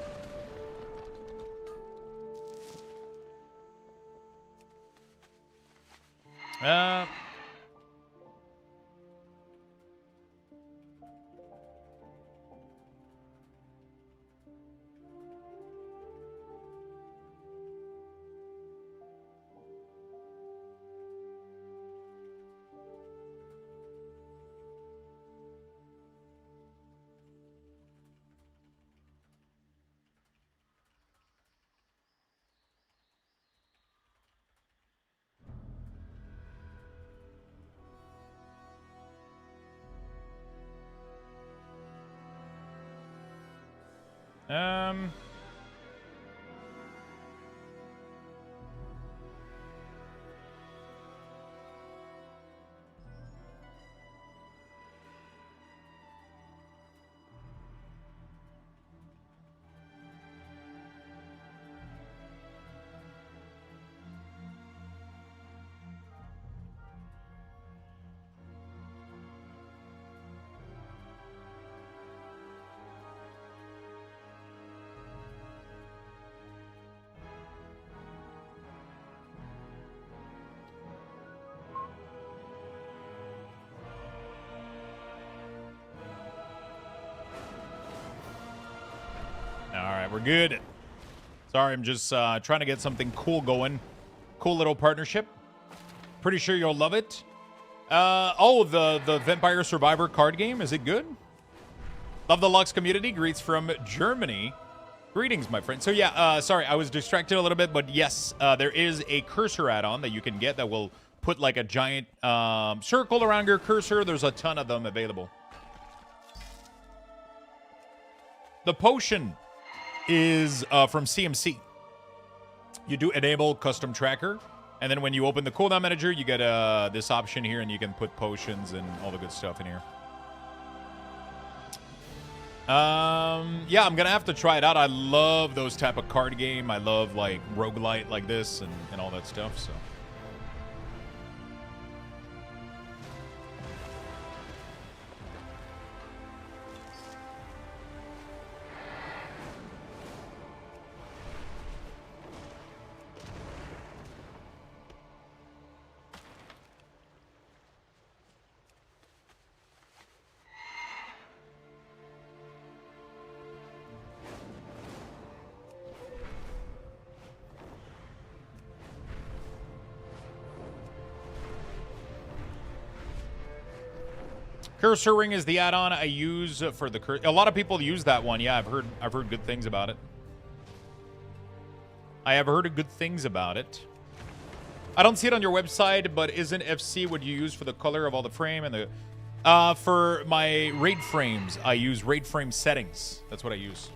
Speaker 1: We're good. Sorry, I'm just trying to get something cool going. Cool little partnership. Pretty sure you'll love it. Oh, the Vampire Survivor card game. Is it good? Love the Lux community. Greets from Germany. Greetings, my friend. So yeah, sorry, I was distracted a little bit, but yes, there is a cursor add-on that you can get that will put like a giant circle around your cursor. There's a ton of them available. The potion is from CMC. You do enable custom tracker, and then when you open the cooldown manager, you get this option here, and you can put potions and all the good stuff in here. Yeah, I'm gonna have to try it out. I love those type of card game. I love like roguelite like this and all that stuff, so. Cursor ring is the add-on I use for the a lot of people use that one. Yeah, I've heard good things about it. I have heard good things about it. I don't see it on your website, but isn't FC what you use for the color of all the frame and the for my raid frames, I use raid frame settings. That's what I use.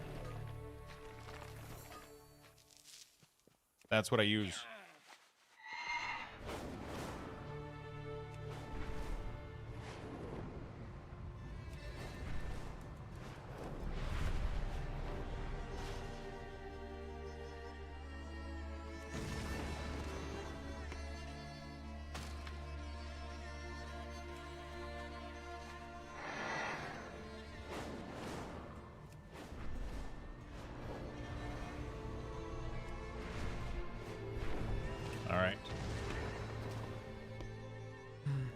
Speaker 1: That's what I use.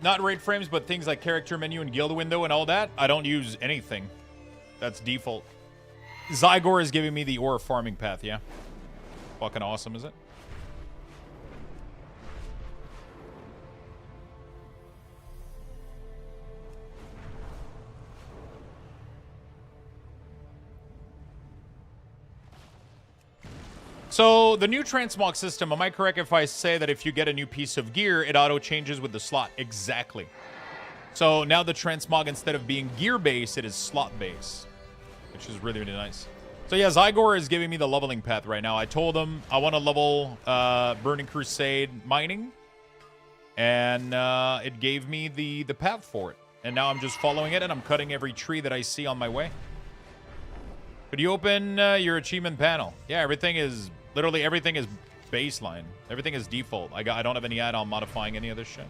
Speaker 1: Not raid frames, but things like character menu and guild window and all that. I don't use anything. That's default. Zygor is giving me the ore farming path, yeah. Fucking awesome, is it? So, the new transmog system, am I correct if I say that if you get a new piece of gear, it auto-changes with the slot? Exactly. So, now the transmog, instead of being gear-based, it is slot-based, which is really, really nice. So, yeah, Zygor is giving me the leveling path right now. I told him I want to level Burning Crusade mining, and it gave me the path for it. And now I'm just following it, and I'm cutting every tree that I see on my way. Could you open your achievement panel? Yeah, everything is... Literally everything is baseline. Everything is default. I don't have any add-on modifying any of this shit.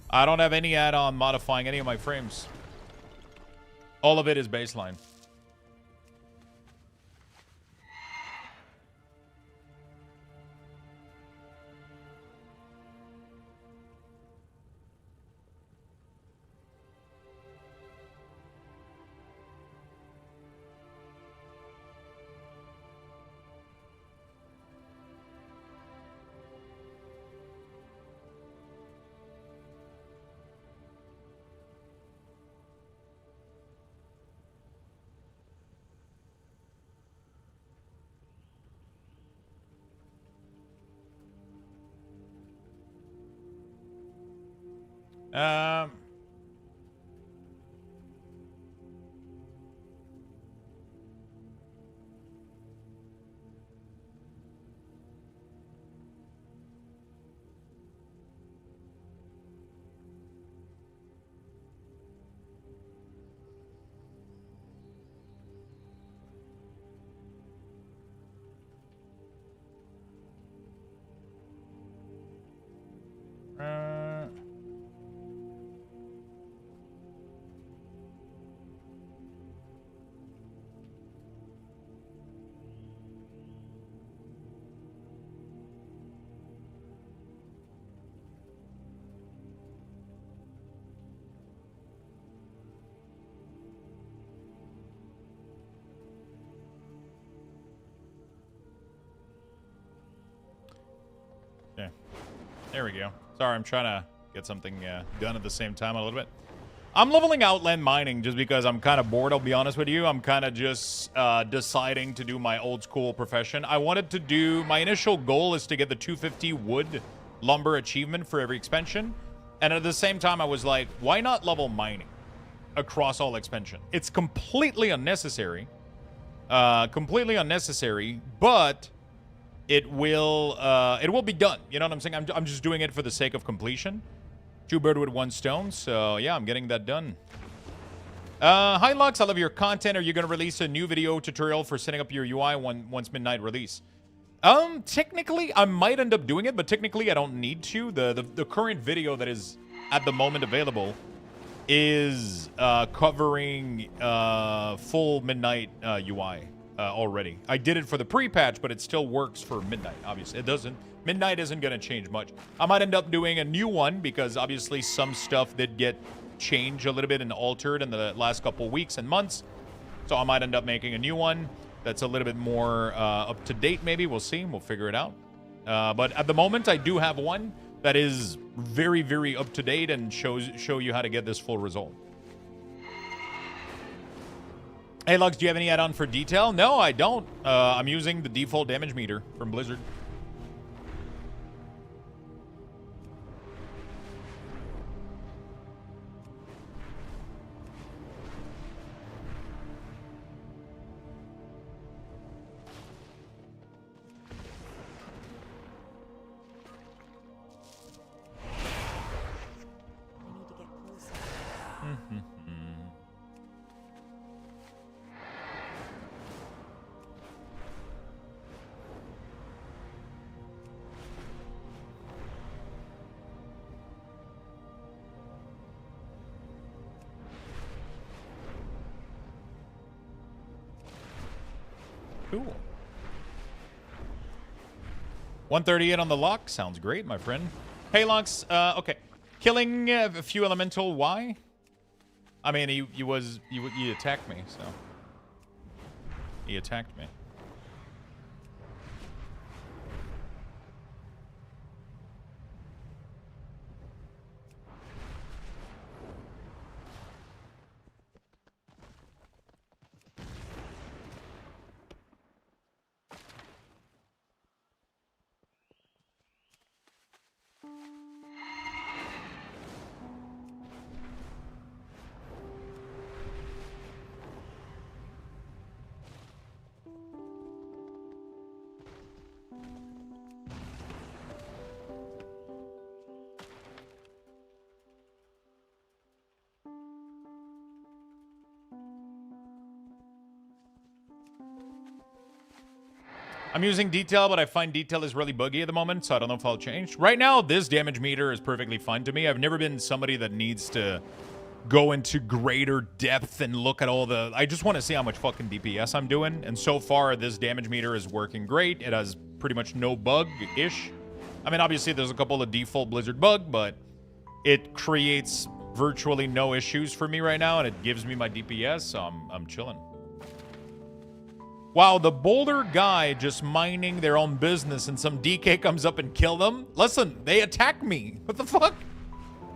Speaker 1: I don't have any add-on modifying any of my frames. All of it is baseline. Okay. There we go. Sorry, I'm trying to get something done at the same time a little bit. I'm leveling Outland mining just because I'm kind of bored, I'll be honest with you. I'm kind of just deciding to do my old school profession. I wanted to do... My initial goal is to get the 250 wood lumber achievement for every expansion. And at the same time, I was like, why not level mining across all expansion? It's completely unnecessary. Completely unnecessary, but... It will be done. You know what I'm saying? I'm just doing it for the sake of completion. 2 birds with 1 stone. So, yeah, I'm getting that done. Hi, Lux. I love your content. Are you going to release a new video tutorial for setting up your UI once midnight release? Technically, I might end up doing it, but technically, I don't need to. The current video that is at the moment available is covering full midnight UI. Already. I did it for the pre-patch, but it still works for midnight, obviously. It doesn't. Midnight isn't going to change much. I might end up doing a new one because obviously some stuff did get changed a little bit and altered in the last couple weeks and months. So I might end up making a new one that's a little bit more up to date, maybe. We'll see. We'll figure it out. But at the moment, I do have one that is very, very up to date and show you how to get this full result. Hey, Lux, do you have any add-on for detail? No, I don't. I'm using the default damage meter from Blizzard. Cool. 138 on the lock. Sounds great, my friend. Hey, Lux. Okay. Killing a few elemental. Why? I mean, he attacked me, so. He attacked me. I'm using detail, but I find detail is really buggy at the moment, so I don't know if I'll change. Right now, this damage meter is perfectly fine to me. I've never been somebody that needs to go into greater depth and look at all the... I just want to see how much fucking DPS I'm doing, and so far, this damage meter is working great. It has pretty much no bug-ish. I mean, obviously, there's a couple of default Blizzard bug, but it creates virtually no issues for me right now, and it gives me my DPS, so I'm chilling. Wow, the Boulder guy just minding their own business and some DK comes up and kill them? Listen, they attacked me. What the fuck?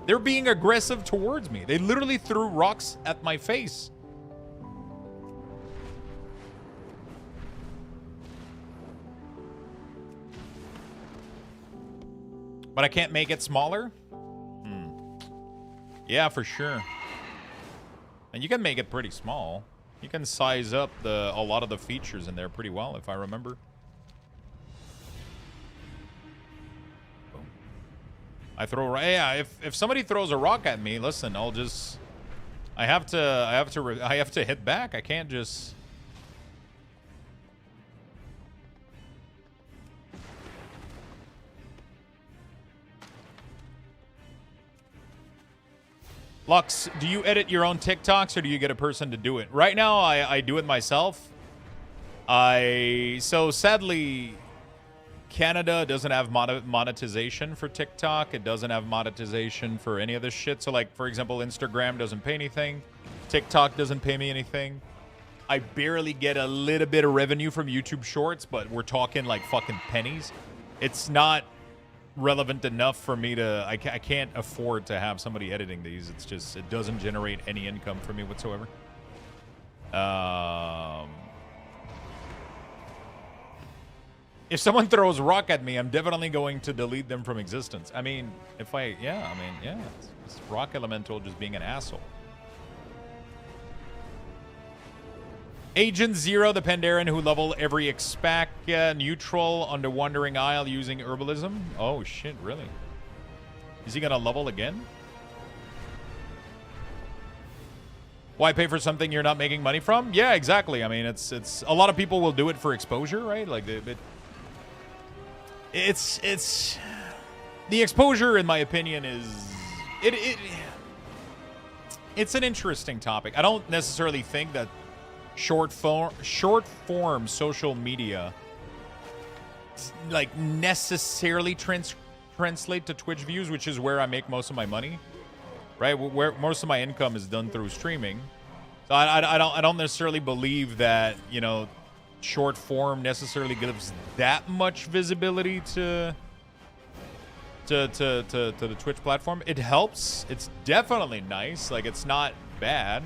Speaker 1: They're being aggressive towards me. They literally threw rocks at my face. But I can't make it smaller? Yeah, for sure. And you can make it pretty small. You can size up a lot of the features in there pretty well, if I remember. Boom. I throw... Yeah, if somebody throws a rock at me, listen, I'll just... I have to hit back. I can't just... Lux, do you edit your own TikToks or do you get a person to do it? Right now, I do it myself. So sadly, Canada doesn't have monetization for TikTok. It doesn't have monetization for any of this shit. So like, for example, Instagram doesn't pay anything. TikTok doesn't pay me anything. I barely get a little bit of revenue from YouTube Shorts, but we're talking like fucking pennies. It's not relevant enough for me to... I can't afford to have somebody editing these. It's just... It doesn't generate any income for me whatsoever. If someone throws a rock at me, I'm definitely going to delete them from existence. I mean, if I... Yeah, I mean, yeah. It's rock elemental just being an asshole. Agent Zero, the Pandaren who level every expac neutral on the Wandering Isle using herbalism. Oh shit, really? Is he gonna level again? Why pay for something you're not making money from? Yeah, exactly. I mean, it's a lot of people will do it for exposure, right? Like it's the exposure, in my opinion, is it's an interesting topic. I don't necessarily think that short form social media like necessarily translate to Twitch views, which is where I make most of my money, right? Where most of my income is done through streaming. So I don't necessarily believe that, you know, short form necessarily gives that much visibility to to the Twitch platform. It helps. It's definitely nice. Like, it's not bad.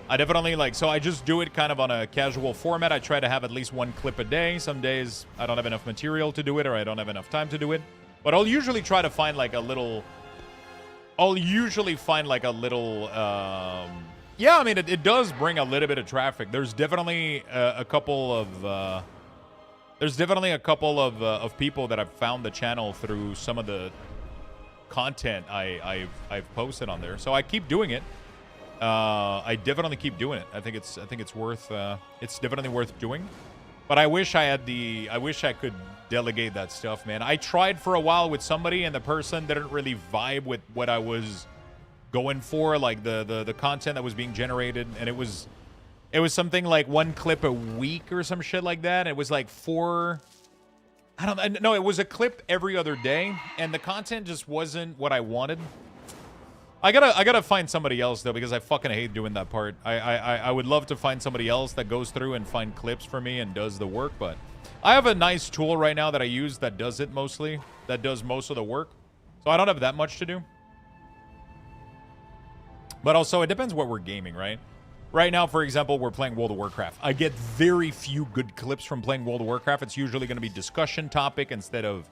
Speaker 1: I definitely like, so I just do it kind of on a casual format. I try to have at least one clip a day. Some days I don't have enough material to do it, or I don't have enough time to do it. But I'll usually try to find like a little, yeah, I mean, it does bring a little bit of traffic. There's definitely a couple of, people that have found the channel through some of the content I've posted on there. So I keep doing it. I definitely keep doing it. I think it's definitely worth doing. But I wish I could delegate that stuff, man. I tried for a while with somebody, and the person didn't really vibe with what I was going for, like the content that was being generated, and it was something like one clip a week or some shit like that. It was like it was a clip every other day, and the content just wasn't what I wanted. I gotta find somebody else though, because I fucking hate doing that part. I would love to find somebody else that goes through and find clips for me and does the work, but I have a nice tool right now that I use that does it mostly, that does most of the work. So I don't have that much to do. But also, it depends what we're gaming, right? Right now, for example, we're playing World of Warcraft. I get very few good clips from playing World of Warcraft. It's usually going to be discussion topic instead of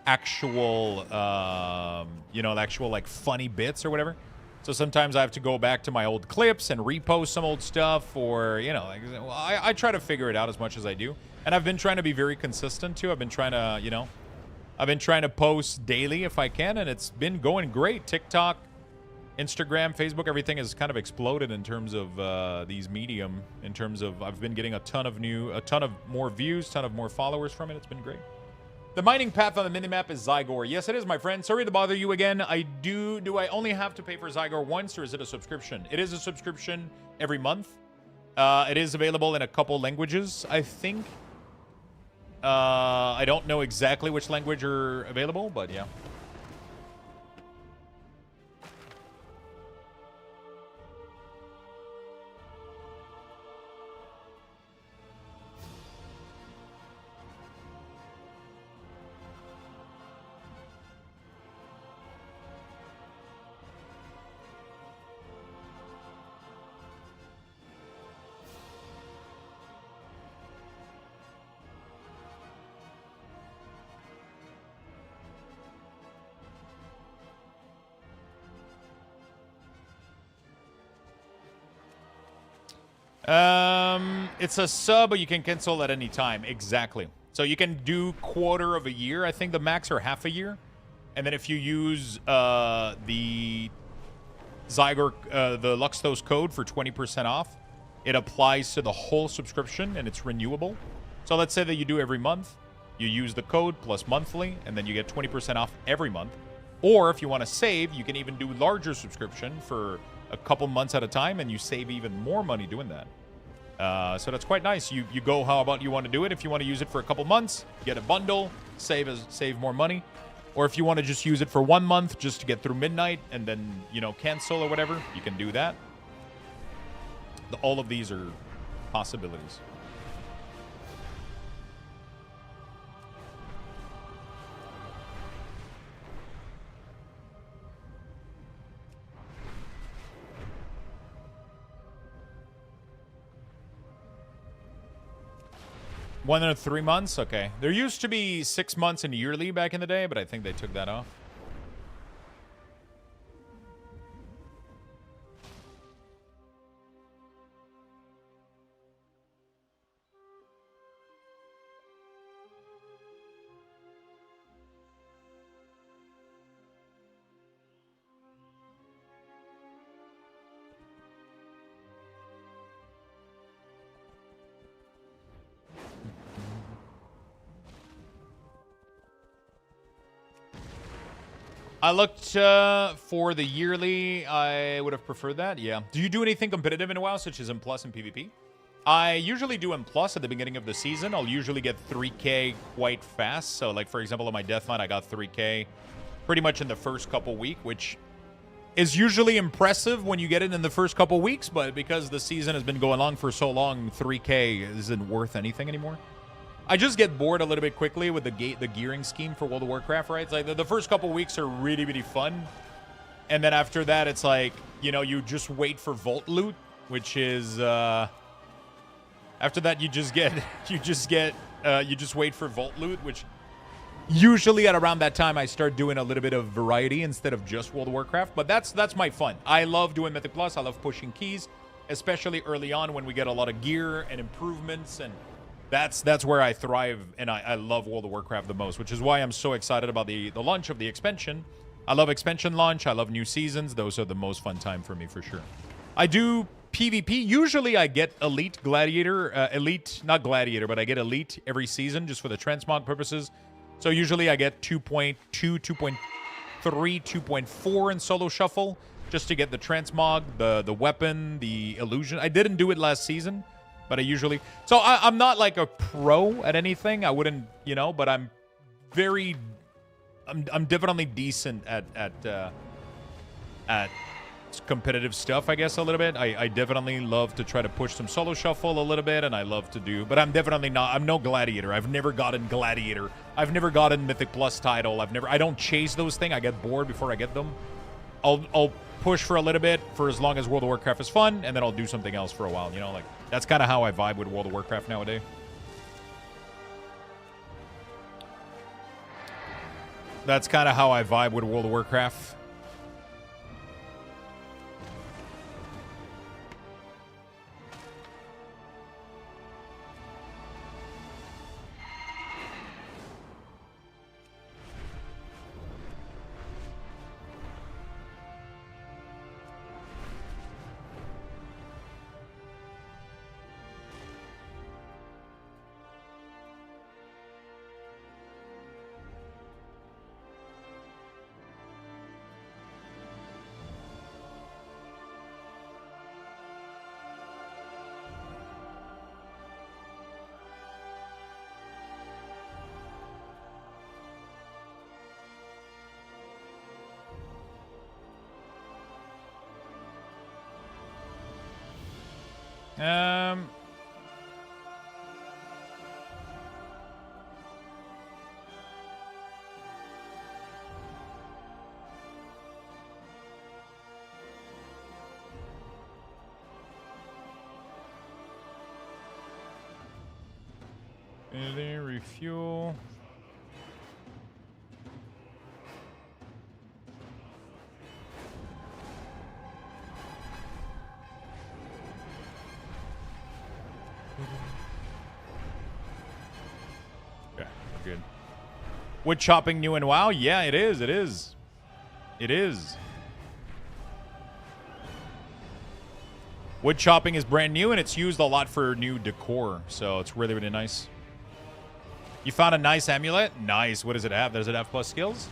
Speaker 1: actual, actual like funny bits or whatever. So sometimes I have to go back to my old clips and repost some old stuff, or I try to figure it out as much as I do. And I've been trying to be very consistent too. I've been trying to post daily if I can, and it's been going great. TikTok, Instagram, Facebook, everything has kind of exploded in terms of these medium. In terms of, I've been getting a ton of more views, ton of more followers from it. It's been great. The mining path on the minimap is Zygor. Yes, it is, my friend. Sorry to bother you again. Do I only have to pay for Zygor once, or is it a subscription? It is a subscription every month. It is available in a couple languages, I think. I don't know exactly which language are available, but yeah. It's a sub, but you can cancel at any time. Exactly. So you can do quarter of a year. I think the max are half a year. And then if you use the Zygor, the Luxthos code for 20% off, it applies to the whole subscription and it's renewable. So let's say that you do every month. You use the code plus monthly, and then you get 20% off every month. Or if you want to save, you can even do larger subscription for a couple months at a time, and you save even more money doing that. So that's quite nice. You go how about you want to do it. If you want to use it for a couple months, get a bundle, save more money. Or if you want to just use it for 1 month just to get through midnight and then, cancel or whatever, you can do that. All of these are possibilities. One or 3 months? Okay. There used to be 6 months and yearly back in the day, but I think they took that off. I looked for the yearly. I would have preferred that. Yeah. Do you do anything competitive in WoW, such as M+ and PvP? I usually do M+ at the beginning of the season. I'll usually get 3K quite fast. So, like, for example, on my Deathline, I got 3K pretty much in the first couple weeks, which is usually impressive when you get it in the first couple weeks. But because the season has been going on for so long, 3K isn't worth anything anymore. I just get bored a little bit quickly with the gearing scheme for World of Warcraft, right? It's like the first couple weeks are really, really fun. And then after that, it's like, you know, you just wait for vault loot, which is, after that, you just wait for vault loot, which usually at around that time, I start doing a little bit of variety instead of just World of Warcraft. But that's my fun. I love doing Mythic Plus. I love pushing keys, especially early on when we get a lot of gear and improvements. And that's where I thrive, and I love World of Warcraft the most, which is why I'm so excited about the launch of the expansion. I love expansion launch. I love new seasons. Those are the most fun time for me, for sure. I do PvP. Usually I get Elite Gladiator. Elite, not Gladiator, but I get Elite every season just for the transmog purposes. So usually I get 2.2, 2.3, 2.4 in Solo Shuffle just to get the transmog, the weapon, the illusion. I didn't do it last season, but I usually... So I'm not like a pro at anything. I wouldn't, you know, but I'm very... I'm definitely decent at competitive stuff, I guess, a little bit. I definitely love to try to push some Solo Shuffle a little bit, and I love to do... But I'm definitely not... I'm no Gladiator. I've never gotten Gladiator. I've never gotten Mythic Plus title. I don't chase those things. I get bored before I get them. I'll push for a little bit for as long as World of Warcraft is fun, and then I'll do something else for a while, you know? Like, that's kind of how I vibe with World of Warcraft nowadays. That's kind of how I vibe with World of Warcraft. Refuel. Okay, we're good. Wood chopping new in WoW? Yeah, it is. It is. It is. Wood chopping is brand new, and it's used a lot for new decor, so it's really, really nice. You found a nice amulet? Nice. What does it have? Does it have plus skills?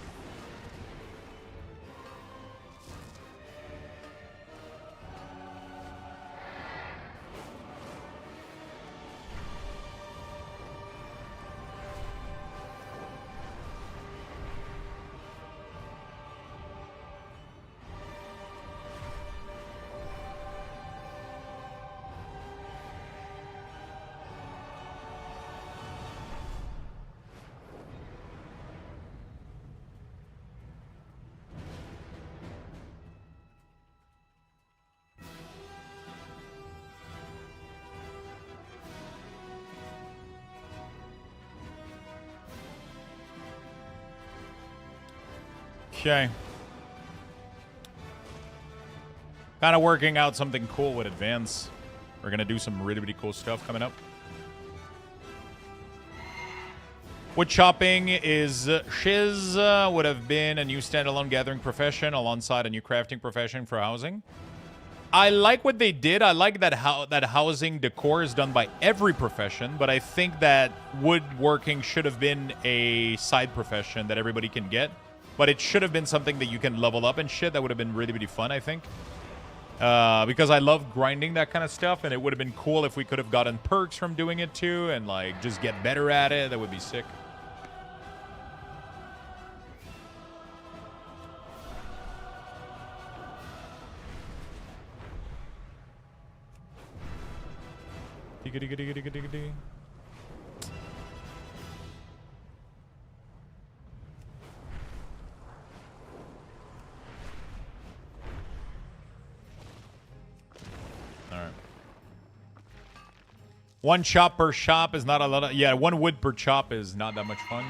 Speaker 1: Okay. Kind of working out something cool with Advance. We're going to do some really, really cool stuff coming up. Wood chopping is shiz. Would have been a new standalone gathering profession alongside a new crafting profession for housing. I like what they did. I like that that housing decor is done by every profession, but I think that woodworking should have been a side profession that everybody can get. But it should have been something that you can level up and shit. That would have been really, really fun, I think. Because I love grinding that kind of stuff, and it would have been cool if we could have gotten perks from doing it too, and like just get better at it. That would be sick. right. One chop per shop is not a lot of... Yeah, one wood per chop is not that much fun.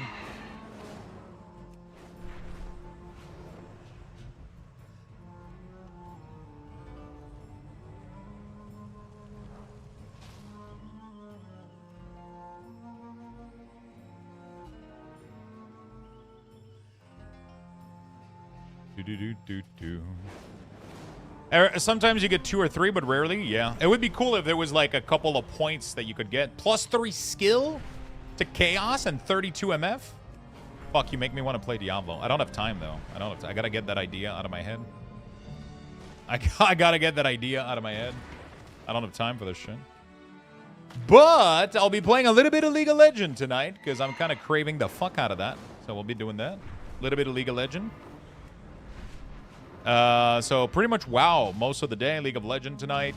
Speaker 1: Sometimes you get 2 or 3, but rarely. Yeah, it would be cool if there was like a couple of points that you could get. +3 skill to chaos and 32 MF. Fuck, you make me want to play Diablo. I don't have time though. I gotta get that idea out of my head. I gotta get that idea out of my head. I don't have time for this shit. But I'll be playing a little bit of League of Legends tonight because I'm kind of craving the fuck out of that. So we'll be doing that. A little bit of League of Legends. So pretty much WoW most of the day. League of Legends tonight.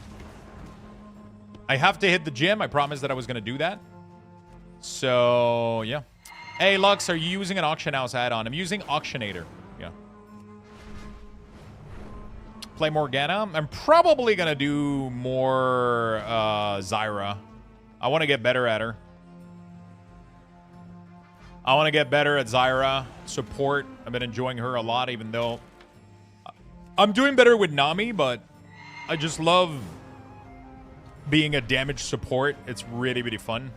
Speaker 1: I have to hit the gym. I promised that I was going to do that. So, yeah. Hey, Lux, are you using an auction house add-on? I'm using Auctionator. Yeah. Play Morgana. I'm probably going to do more Zyra. I want to get better at her. I want to get better at Zyra. Support. I've been enjoying her a lot, even though I'm doing better with Nami, but I just love being a damage support. It's really, really fun.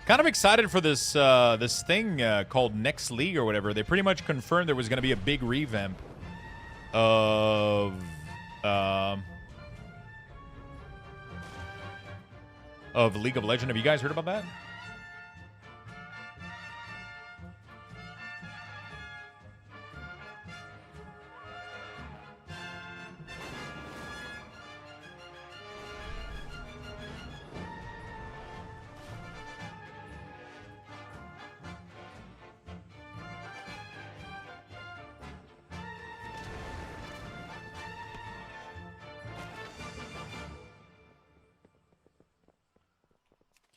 Speaker 1: Kind of excited for this this thing called Next League or whatever. They pretty much confirmed there was going to be a big revamp of League of Legends. Have you guys heard about that?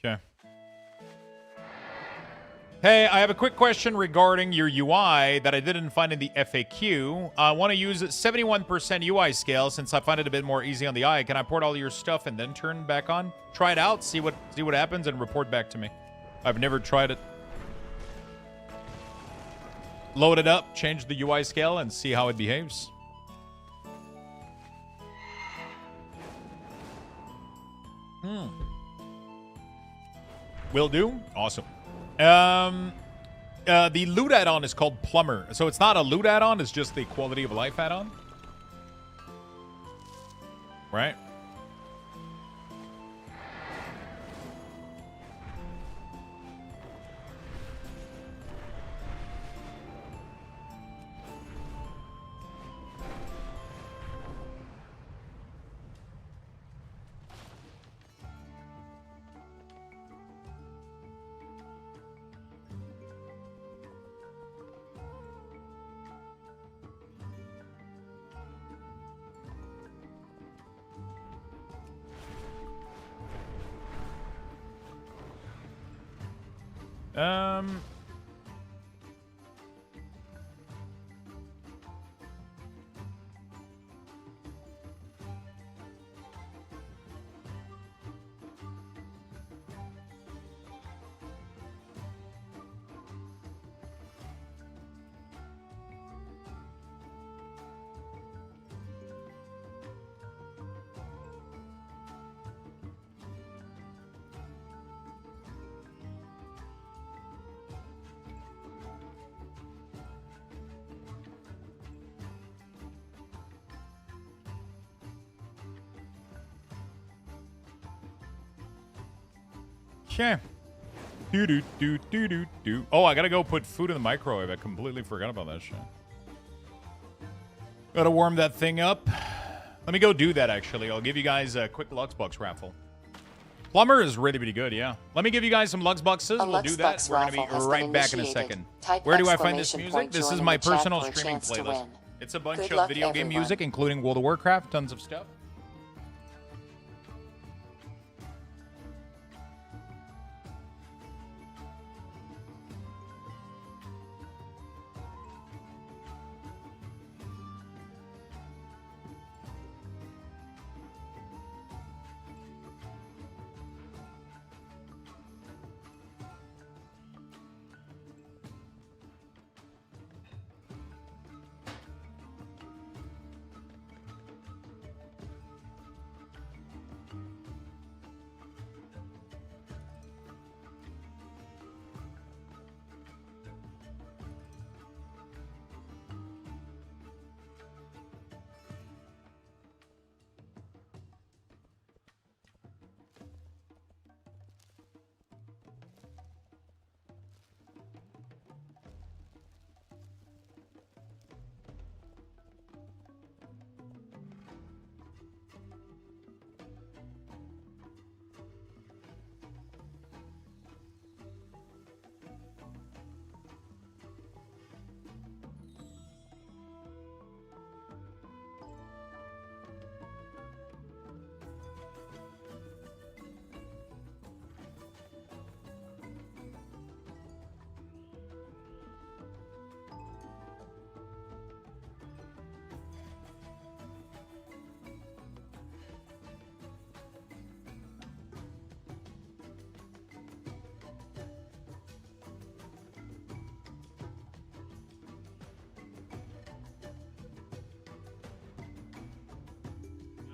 Speaker 1: Okay. Hey, I have a quick question regarding your UI that I didn't find in the FAQ. I want to use 71% UI scale since I find it a bit more easy on the eye. Can I port all your stuff and then turn back on? Try it out, see what happens, and report back to me. I've never tried it. Load it up, change the UI scale, and see how it behaves. Will do. Awesome. The loot add-on is called Plumber. So it's not a loot add-on, it's just the quality of life add-on. Right? Okay. Do. Oh, I gotta go put food in the microwave. I completely forgot about that shit. Gotta warm that thing up. Let me go do that, actually. I'll give you guys a quick Luxbox raffle. Plumber is really, really good, yeah. Let me give you guys some Luxboxes. We'll do that. We're gonna be right back in a second. Where do I find this music? This is my personal streaming playlist. It's a bunch of video game music, including World of Warcraft, tons of stuff.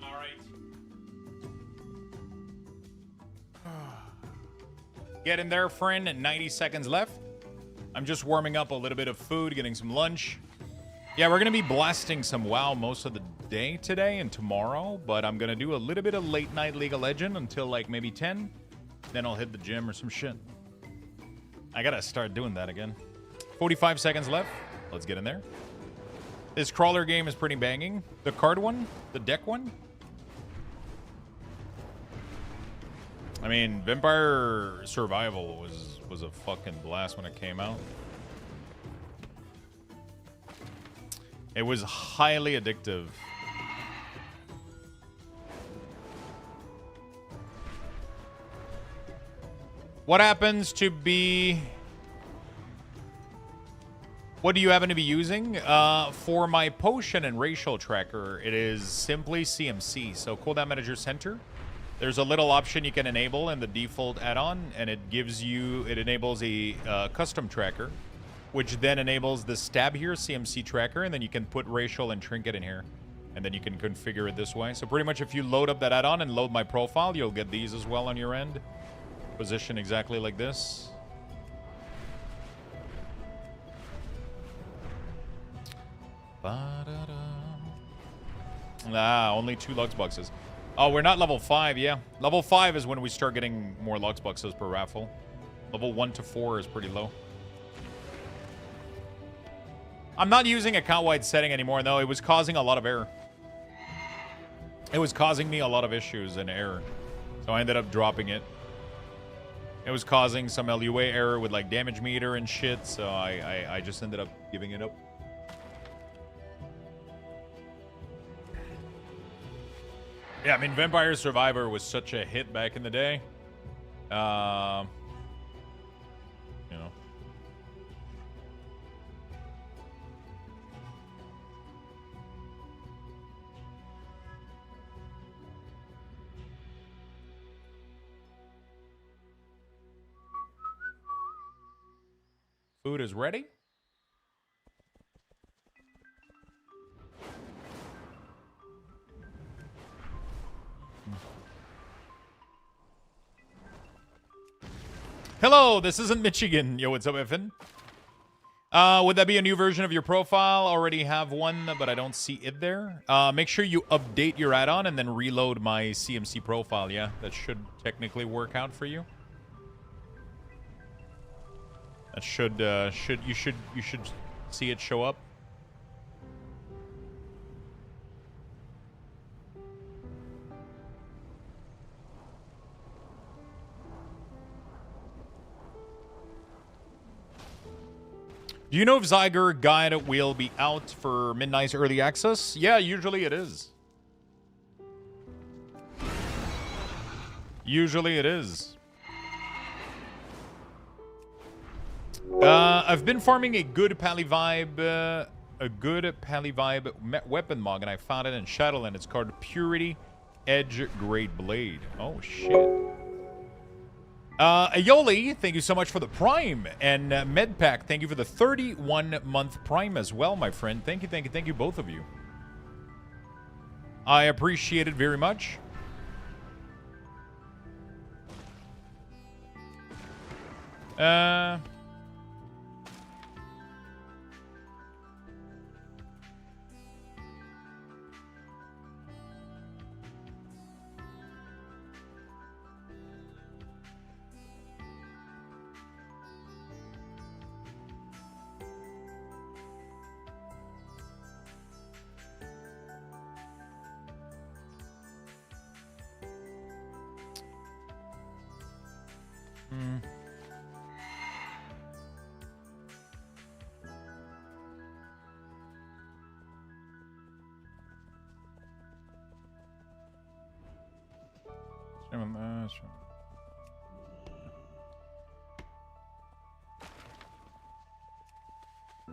Speaker 1: All right. Get in there, friend. 90 seconds left. I'm just warming up a little bit of food, getting some lunch. Yeah, we're going to be blasting some WoW most of the day today and tomorrow, but I'm going to do a little bit of late night League of Legends until like maybe 10. Then I'll hit the gym or some shit. I got to start doing that again. 45 seconds left. Let's get in there. This crawler game is pretty banging. The card one, the deck one. I mean, Vampire Survival was a fucking blast when it came out. It was highly addictive. What happens to be... What do you happen to be using? For my potion and racial tracker, it is simply CMC. So Cooldown Manager Center. There's a little option you can enable in the default add-on, and it enables a custom tracker, which then enables the stab here CMC tracker, and then you can put racial and trinket in here, and then you can configure it this way. So pretty much if you load up that add-on and load my profile, you'll get these as well on your end. Position exactly like this. Only 2 Lux boxes. Oh, we're not level 5, yeah. Level 5 is when we start getting more Lux boxes per raffle. Level 1 to 4 is pretty low. I'm not using account-wide setting anymore, though. It was causing a lot of error. It was causing me a lot of issues and error. So I ended up dropping it. It was causing some LUA error with, like, damage meter and shit, so I just ended up giving it up. Yeah, I mean, Vampire Survivor was such a hit back in the day. You know. Food is ready. Hello, this isn't Michigan. Yo, what's up, Effin? Would that be a new version of your profile? Already have one, but I don't see it there. Make sure you update your add-on and then reload my CMC profile. Yeah, that should technically work out for you. That you should see it show up. Do you know if Zyger Guide will be out for Midnight's early access? Yeah, usually it is. Usually it is. I've been farming a good Palivibe weapon mod, and I found it in Shadowland. It's called Purity Edge Great Blade. Oh shit. Aioli, thank you so much for the Prime. And Medpack, thank you for the 31-month Prime as well, my friend. Thank you, both of you. I appreciate it very much.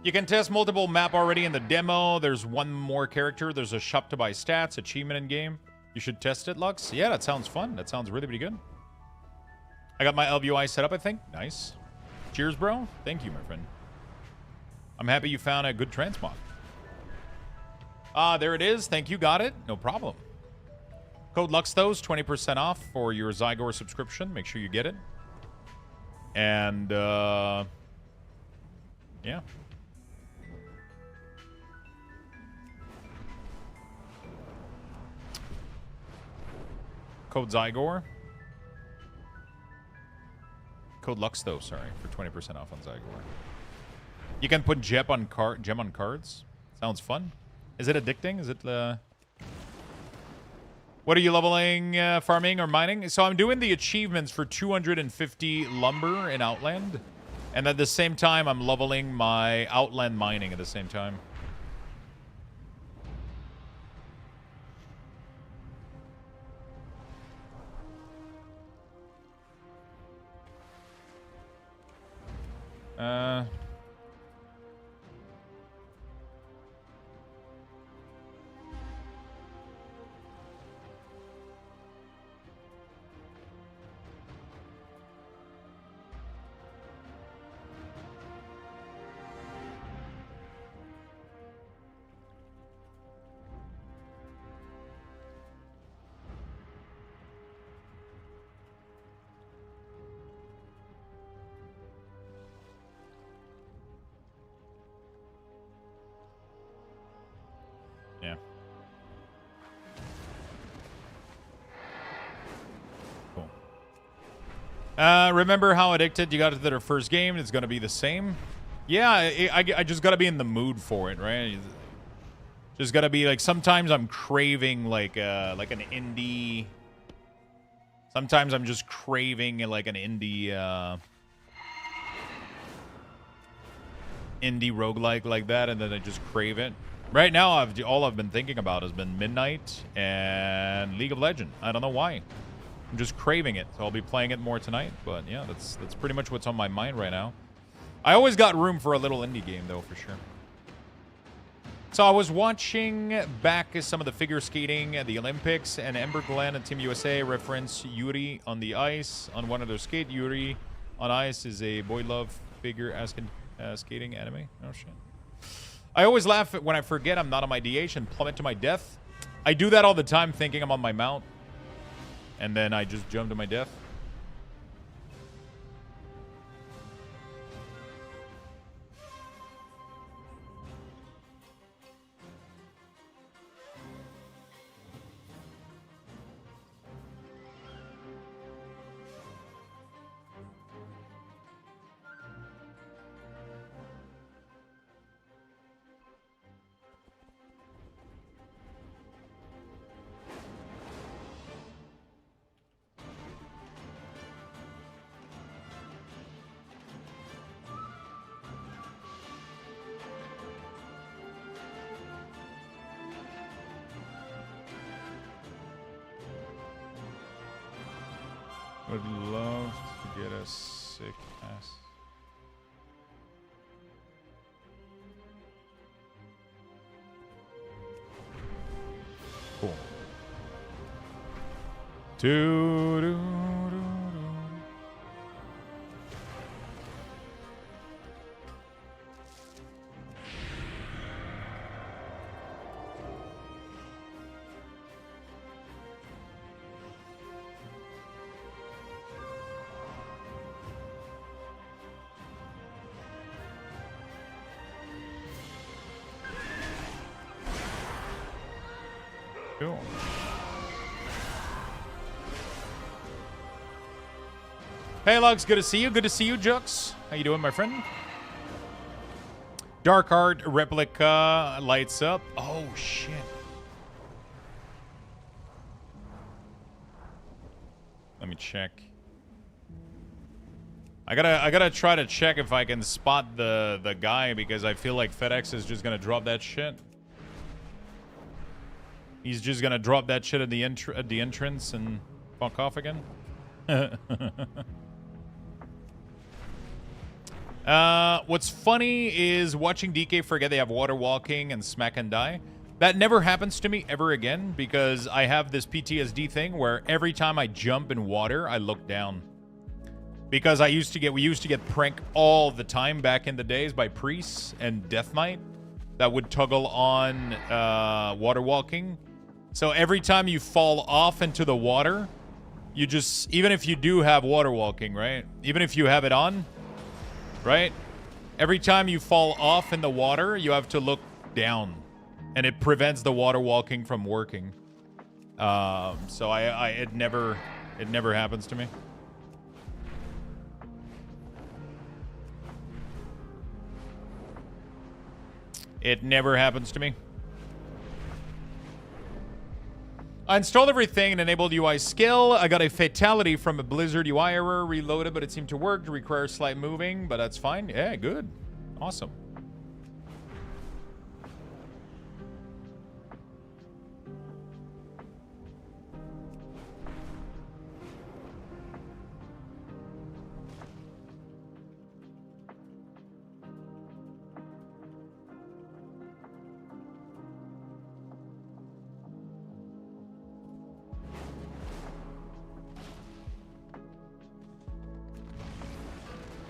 Speaker 1: You can test multiple map already in the demo. There's one more character. There's a shop to buy stats, achievement in game. You should test it, Lux. Yeah, that sounds fun. That sounds really, really good. I got my LVI set up, I think. Nice. Cheers, bro. Thank you, my friend. I'm happy you found a good transmog. There it is. Thank you. Got it. No problem. Code Luxthos, 20% off for your Zygor subscription. Make sure you get it. And, yeah. Code Zygor. Code Luxthos, sorry, for 20% off on Zygor. You can put gem on cards. Sounds fun. Is it addicting? Is it What are you leveling, farming or mining? So I'm doing the achievements for 250 lumber in Outland. And at the same time, I'm leveling my Outland mining at the same time. Yeah. Cool. Remember how addicted you got to their first game? It's going to be the same. Yeah, I just got to be in the mood for it, right? Just got to be like, sometimes I'm craving like an indie. Sometimes I'm just craving like an indie roguelike like that, and then I just crave it. Right now, all I've been thinking about has been Midnight and League of Legends. I don't know why. I'm just craving it, so I'll be playing it more tonight. But yeah, that's pretty much what's on my mind right now. I always got room for a little indie game, though, for sure. So I was watching back some of the figure skating at the Olympics, and Ember Glenn and Team USA reference Yuri on the ice on one of their skate. Yuri on ice is a boy love figure skating anime. Oh, shit. I always laugh when I forget I'm not on my DH and plummet to my death. I do that all the time thinking I'm on my mount. And then I just jump to my death. Would love to get a sick ass. Cool. Do, do, do, do. Cool. Hey, Lux, good to see you. Good to see you, Jux. How you doing, my friend? Dark Art replica lights up. Oh, shit. Let me check. I gotta try to check if I can spot the guy, because I feel like FedEx is just gonna drop that shit. He's just gonna drop that shit at the entrance and fuck off again. What's funny is watching DK forget they have water walking and smack and die. That never happens to me ever again, because I have this PTSD thing where every time I jump in water, I look down. Because we used to get pranked all the time back in the days by priests and Death Knight that would toggle on water walking. So every time you fall off into the water, you just, even if you do have water walking, right? Even if you have it on, right? Every time you fall off in the water, you have to look down. And it prevents the water walking from working. So it never happens to me. It never happens to me. I installed everything and enabled UI skill. I got a fatality from a Blizzard UI error. Reloaded, but it seemed to work. It requires slight moving, but that's fine. Yeah, good. Awesome.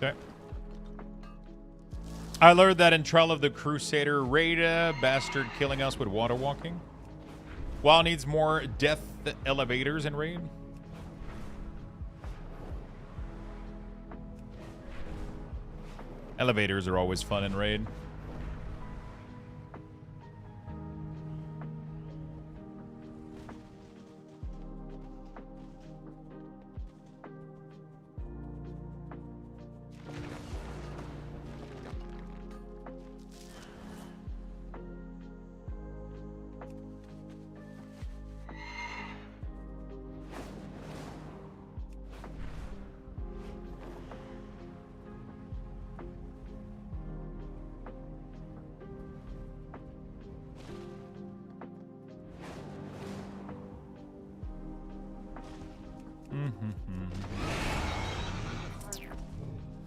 Speaker 1: Okay. I learned that in Trial of the Crusader raid, bastard killing us with water walking. WoW needs more death elevators in raid. Elevators are always fun in raid.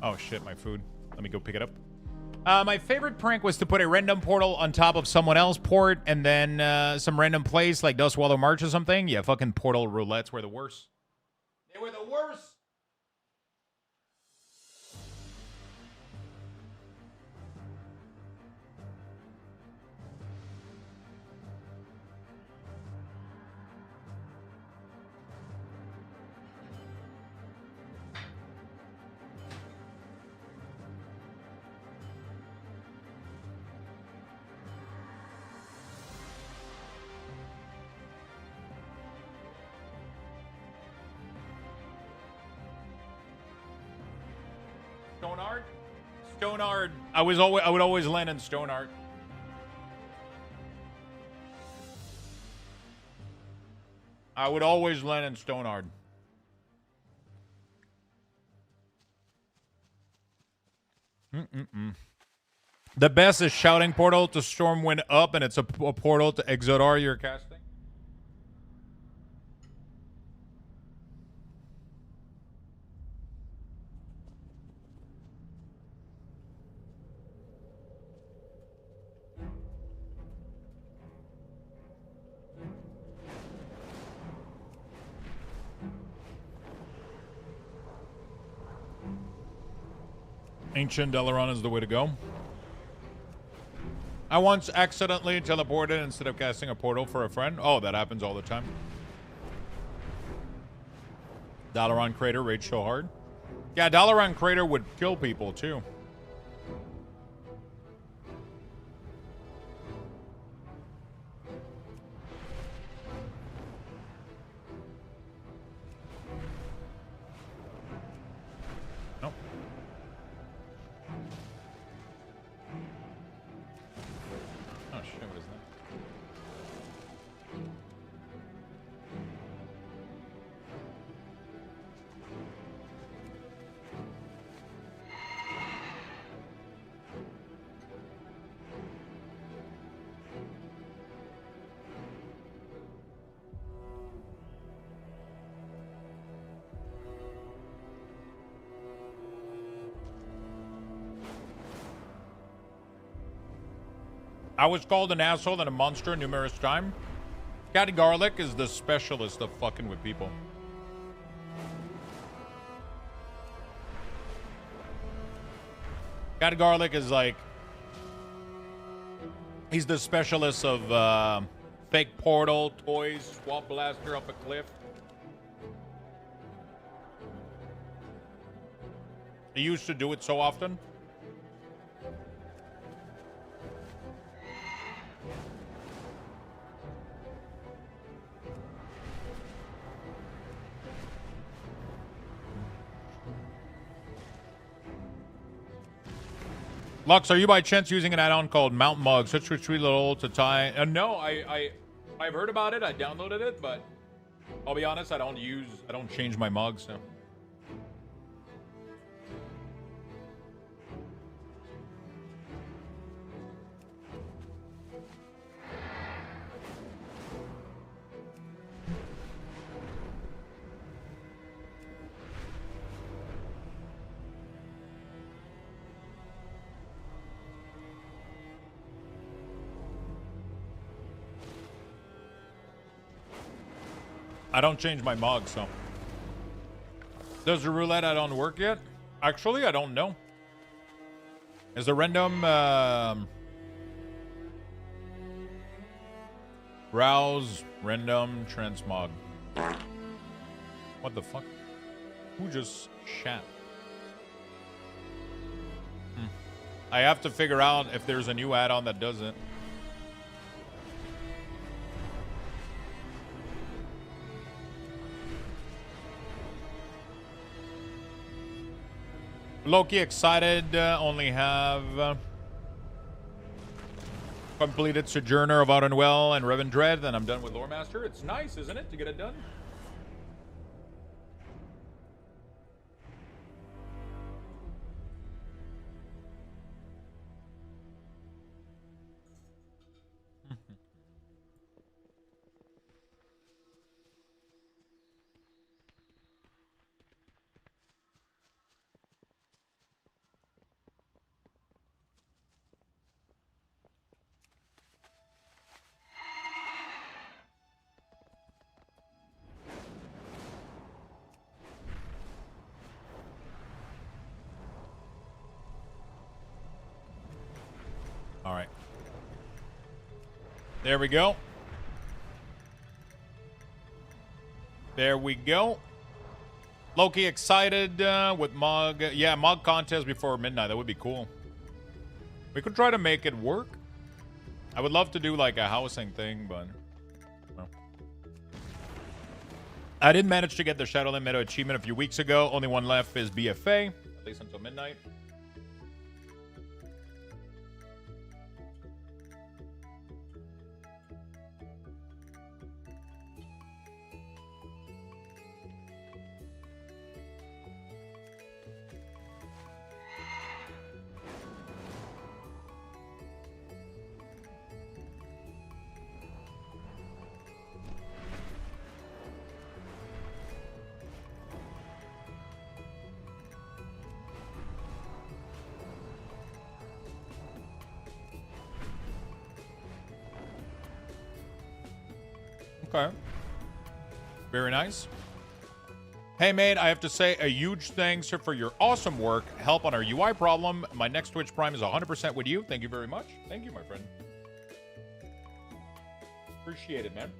Speaker 1: Oh shit, my food. Let me go pick it up. My favorite prank was to put a random portal on top of someone else's port and then some random place like Dustwallow March or something. Yeah, fucking portal roulettes were the worst. They were the worst. Stoneard? Stoneard. I would always land in Stoneard. I would always land in Stoneard. The best is Shouting Portal to Stormwind up, and it's a portal to Exodar you're casting. Ancient Dalaran is the way to go. I once accidentally teleported instead of casting a portal for a friend. Oh, that happens all the time. Dalaran Crater raged so hard. Yeah, Dalaran Crater would kill people too. Nope. Oh shit, what is that? I was called an asshole and a monster numerous times. Catty Garlic is the specialist of fucking with people. Catty Garlic is like... He's the specialist of Fake portal, toys, swamp blaster up a cliff. I used to do it so often. Lux, are you by chance using an add-on called Mount Mug? Such a sweet little to tie. No, I've heard about it. I downloaded it, but I'll be honest, I don't change my mugs. So. I don't change my mug, so. Does the roulette add-on work yet? Actually, I don't know. Is the random browse random transmog? What the fuck? Who just shat? I have to figure out if there's a new add-on that does it. Loki excited, only have completed Sojourner of Outland and Revan Dread, then I'm done with Lore Master. It's nice, isn't it, to get it done? All right. There we go. There we go. Loki excited with Mog. Yeah, Mog contest before midnight. That would be cool. We could try to make it work. I would love to do like a housing thing, but... well. I did manage to get the Shadowland Meadow achievement a few weeks ago. Only one left is BFA, at least until midnight. Okay. Very nice. Hey, mate, I have to say a huge thanks for your awesome work. Help on our UI problem. My next Twitch Prime is 100% with you. Thank you very much. Thank you, my friend. Appreciate it, man.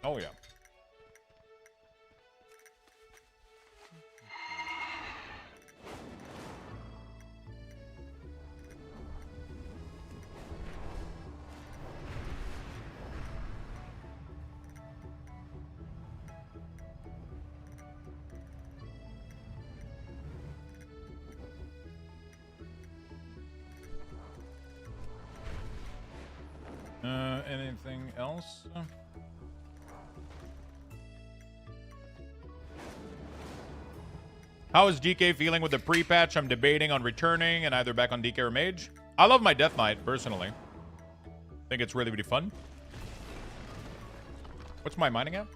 Speaker 1: Oh, yeah. Anything else? How is DK feeling with the pre-patch? I'm debating on returning and either back on DK or Mage. I love my Death Knight, personally. Think it's really, really fun. What's my mining at?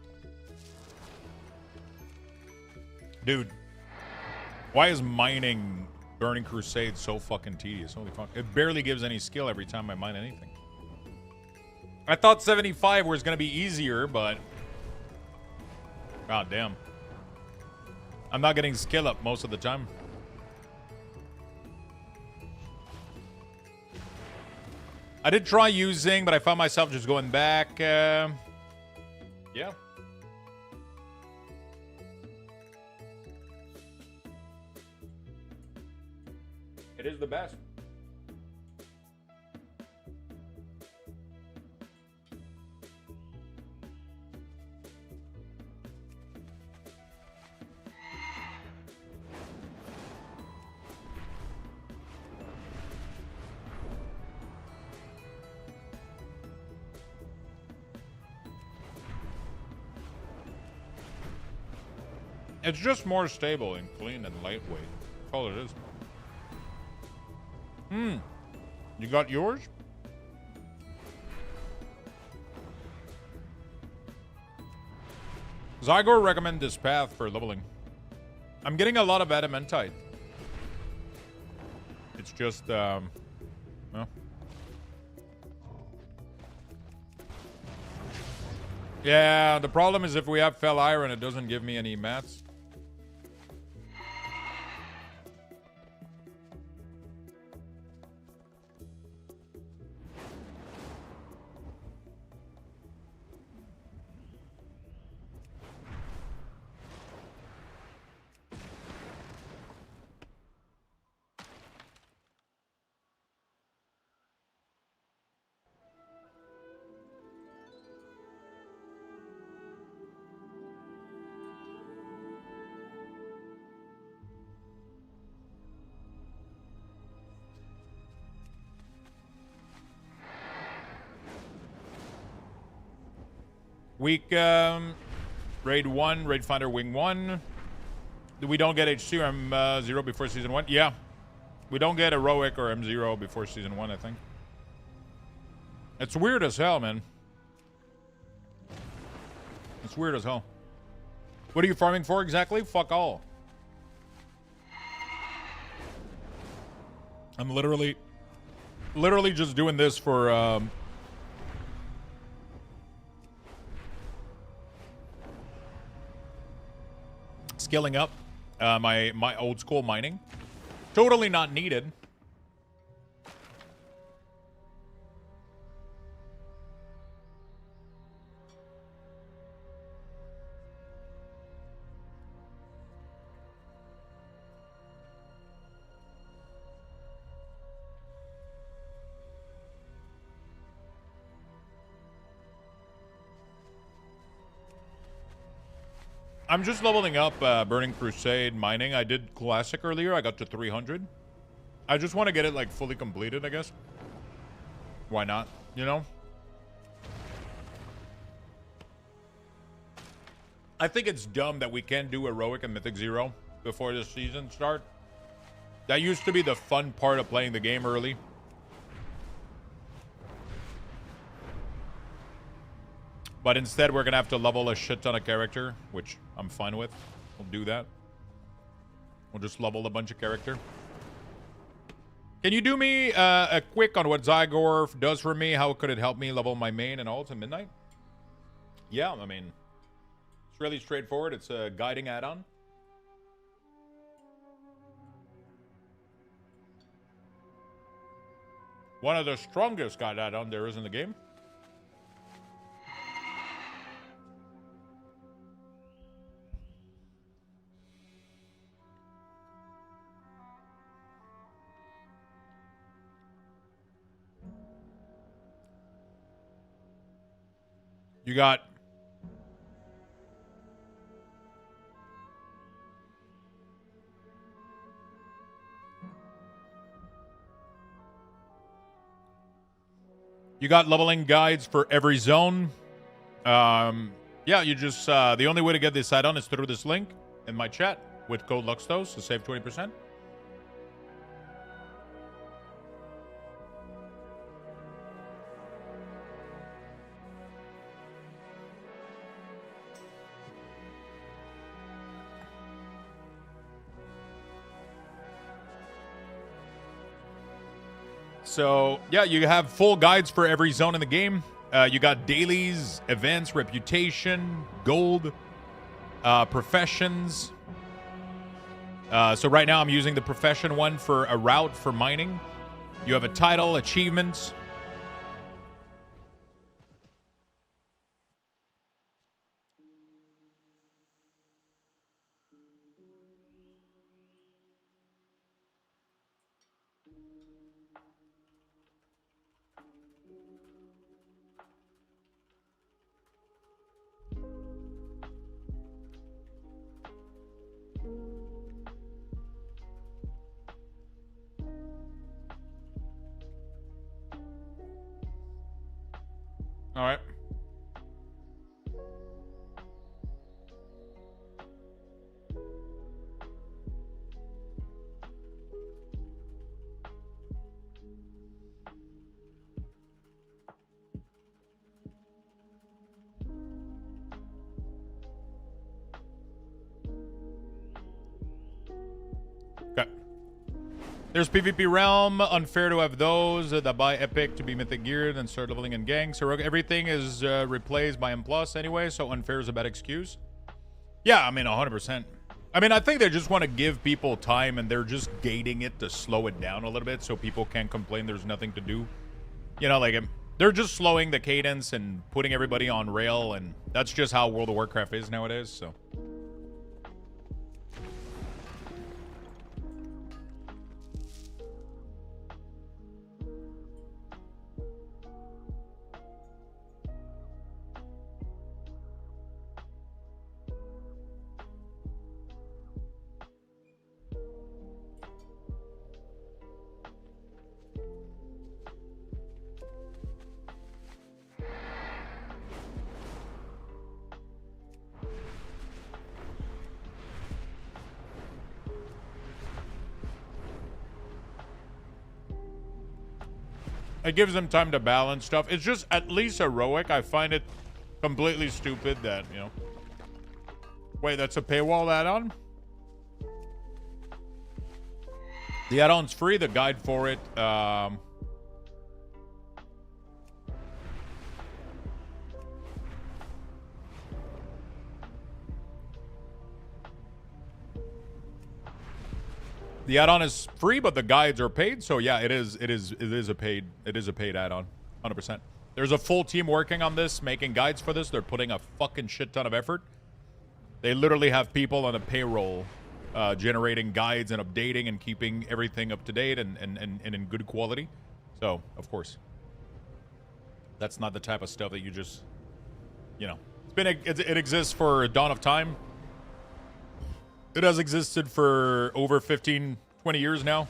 Speaker 1: Dude. Why is mining Burning Crusade so fucking tedious? Holy fuck. It barely gives any skill every time I mine anything. I thought 75 was going to be easier, but... god damn. I'm not getting skill up most of the time. I did try using, but I found myself just going back. Yeah. It is the best. It's just more stable and clean and lightweight. That's all it is. You got yours? Zygor recommend this path for leveling. I'm getting a lot of adamantite. It's just, well. Yeah, the problem is if we have fell iron, it doesn't give me any mats. Week, raid 1, raid finder wing 1. We don't get H2 M0 before season 1. Yeah. We don't get heroic or M0 before season 1, I think. It's weird as hell, man. It's weird as hell. What are you farming for exactly? Fuck all. I'm literally just doing this for, skilling up my old school mining. Totally not needed. I'm just leveling up Burning Crusade mining. I did Classic earlier. I got to 300. I just want to get it, like, fully completed, I guess. Why not? You know? I think it's dumb that we can't do Heroic and Mythic 0 before the season start. That used to be the fun part of playing the game early. But instead, we're going to have to level a shit ton of character, which I'm fine with. We'll do that. We'll just level a bunch of character. Can you do me a quick on what Zygor does for me? How could it help me level my main and ult at midnight? Yeah, I mean, it's really straightforward. It's a guiding add-on. One of the strongest guide add-on there is in the game. You got leveling guides for every zone. Yeah, you just the only way to get this add-on is through this link in my chat with code Luxthos to save 20%. So, yeah, you have full guides for every zone in the game. You got dailies, events, reputation, gold, professions. So right now I'm using the profession one for a route for mining. You have a title, achievements. All right. Okay. There's PvP Realm. Unfair to have those that buy Epic to be Mythic geared and start leveling in gangs. So everything is replaced by M+ anyway, so unfair is a bad excuse. Yeah, I mean, 100%. I mean, I think they just want to give people time, and they're just gating it to slow it down a little bit so people can't complain there's nothing to do. You know, like, they're just slowing the cadence and putting everybody on rail, and that's just how World of Warcraft is nowadays, so... It gives them time to balance stuff. It's just at least heroic. I find it completely stupid that, you know... Wait, that's a paywall add-on? The add-on's free. The guide for it, the add-on is free, but the guides are paid. So yeah, it is a paid add-on, 100%. There's a full team working on this, making guides for this. They're putting a fucking shit ton of effort. They literally have people on a payroll generating guides and updating and keeping everything up to date and in good quality. So of course, that's not the type of stuff that you just, you know, it exists for Dawn of Time. It has existed for over 15, 20 years now.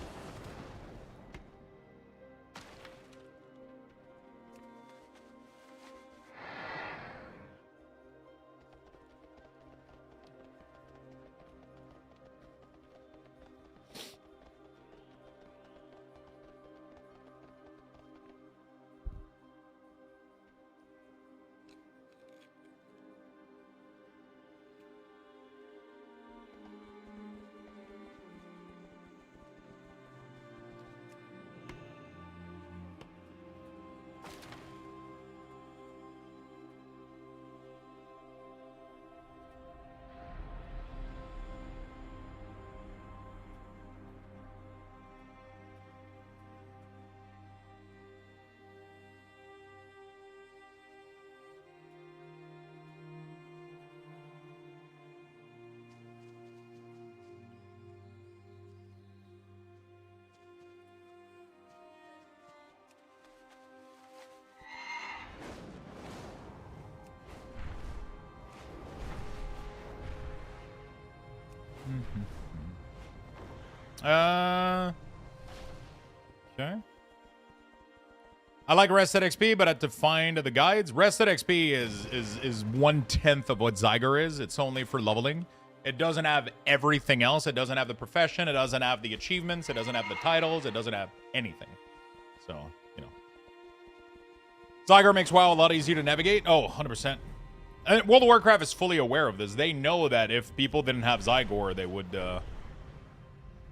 Speaker 1: Okay. I like Rested XP, but I have to find the guides. Rested XP is 1/10 of what Zyger is. It's only for leveling. It doesn't have everything else. It doesn't have the profession. It doesn't have the achievements. It doesn't have the titles. It doesn't have anything. So, you know. Zyger makes WoW a lot easier to navigate. Oh, 100%. And World of Warcraft is fully aware of this. They know that if people didn't have Zygor, they would...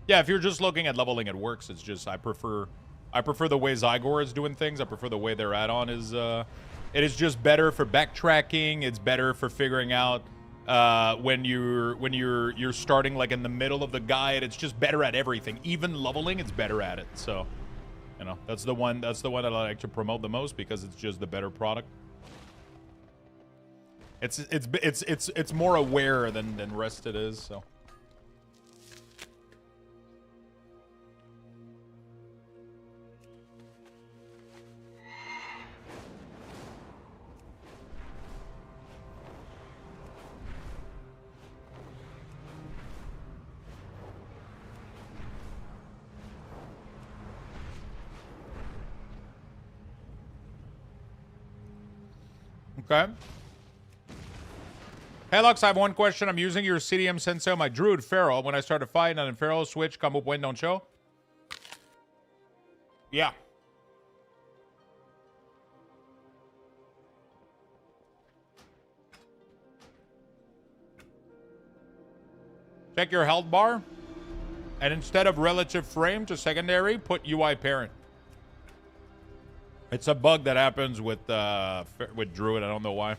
Speaker 1: Yeah, if you're just looking at leveling, it works. It's just I prefer the way Zygor is doing things. I prefer the way their add-on is. It is just better for backtracking. It's better for figuring out when you're starting like in the middle of the guide. It's just better at everything. Even leveling, it's better at it. So, you know, that's the one that I like to promote the most because it's just the better product. It's more aware than rest it is. So. Okay. Hey, Lux, I have one question. I'm using your CDM Sensei on my Druid Feral. When I started fighting on Feral, switch, come up, win, don't show. Yeah. Check your health bar. And instead of relative frame to secondary, put UI parent. It's a bug that happens with Druid. I don't know why.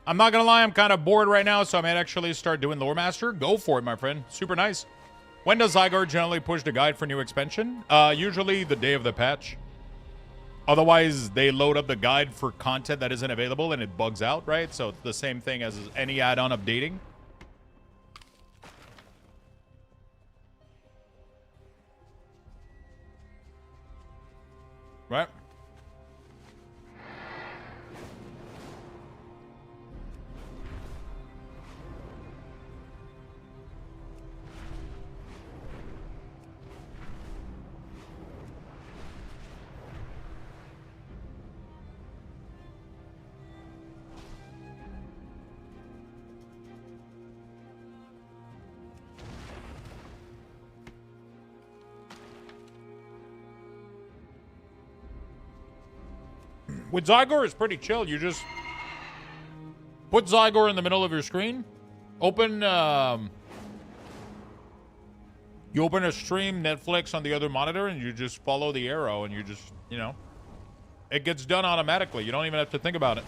Speaker 1: I'm not gonna lie, I'm kind of bored right now, so I might actually start doing Lore Master. Go for it, my friend. Super nice. When does Zygarde generally push the guide for new expansion? Usually the day of the patch. Otherwise, they load up the guide for content that isn't available and it bugs out, right? So it's the same thing as any add-on updating. Right? With Zygarde, it's pretty chill. You just put Zygarde in the middle of your screen. Open, you open a stream, Netflix on the other monitor, and you just follow the arrow, and you just, you know, it gets done automatically. You don't even have to think about it.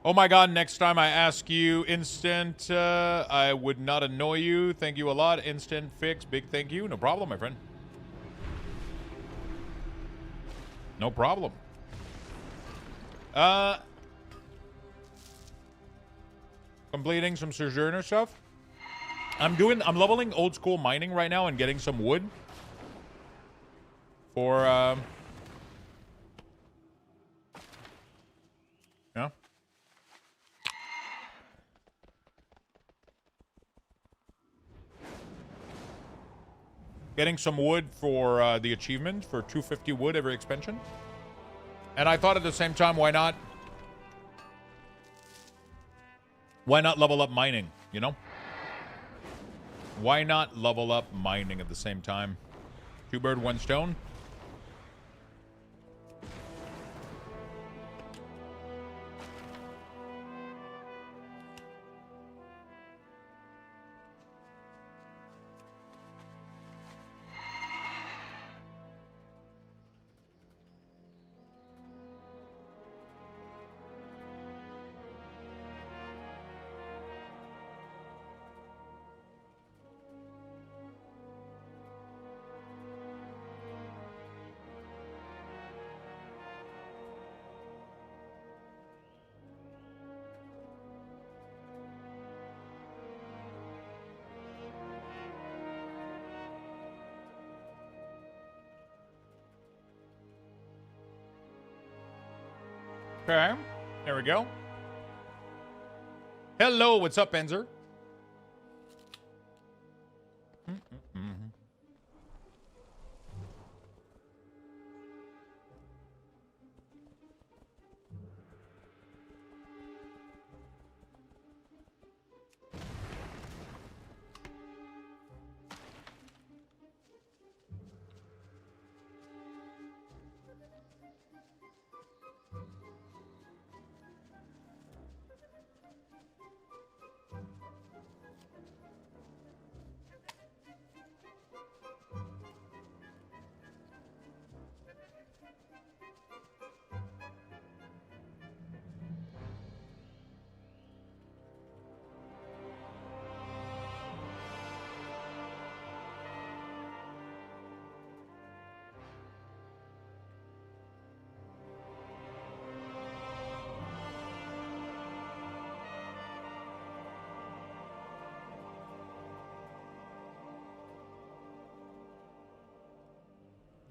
Speaker 1: Oh my god, next time I ask you instant, I would not annoy you. Thank you a lot. Instant fix, big thank you. No problem, my friend. No problem. Completing some Sojourner stuff. I'm leveling old school mining right now and getting some wood. For, yeah. Getting some wood for the achievement for 250 wood every expansion. And I thought at the same time, why not level up mining, you know? Why not level up mining at the same time? 2 birds, 1 stone. Okay. There we go. Hello, what's up, Enzer?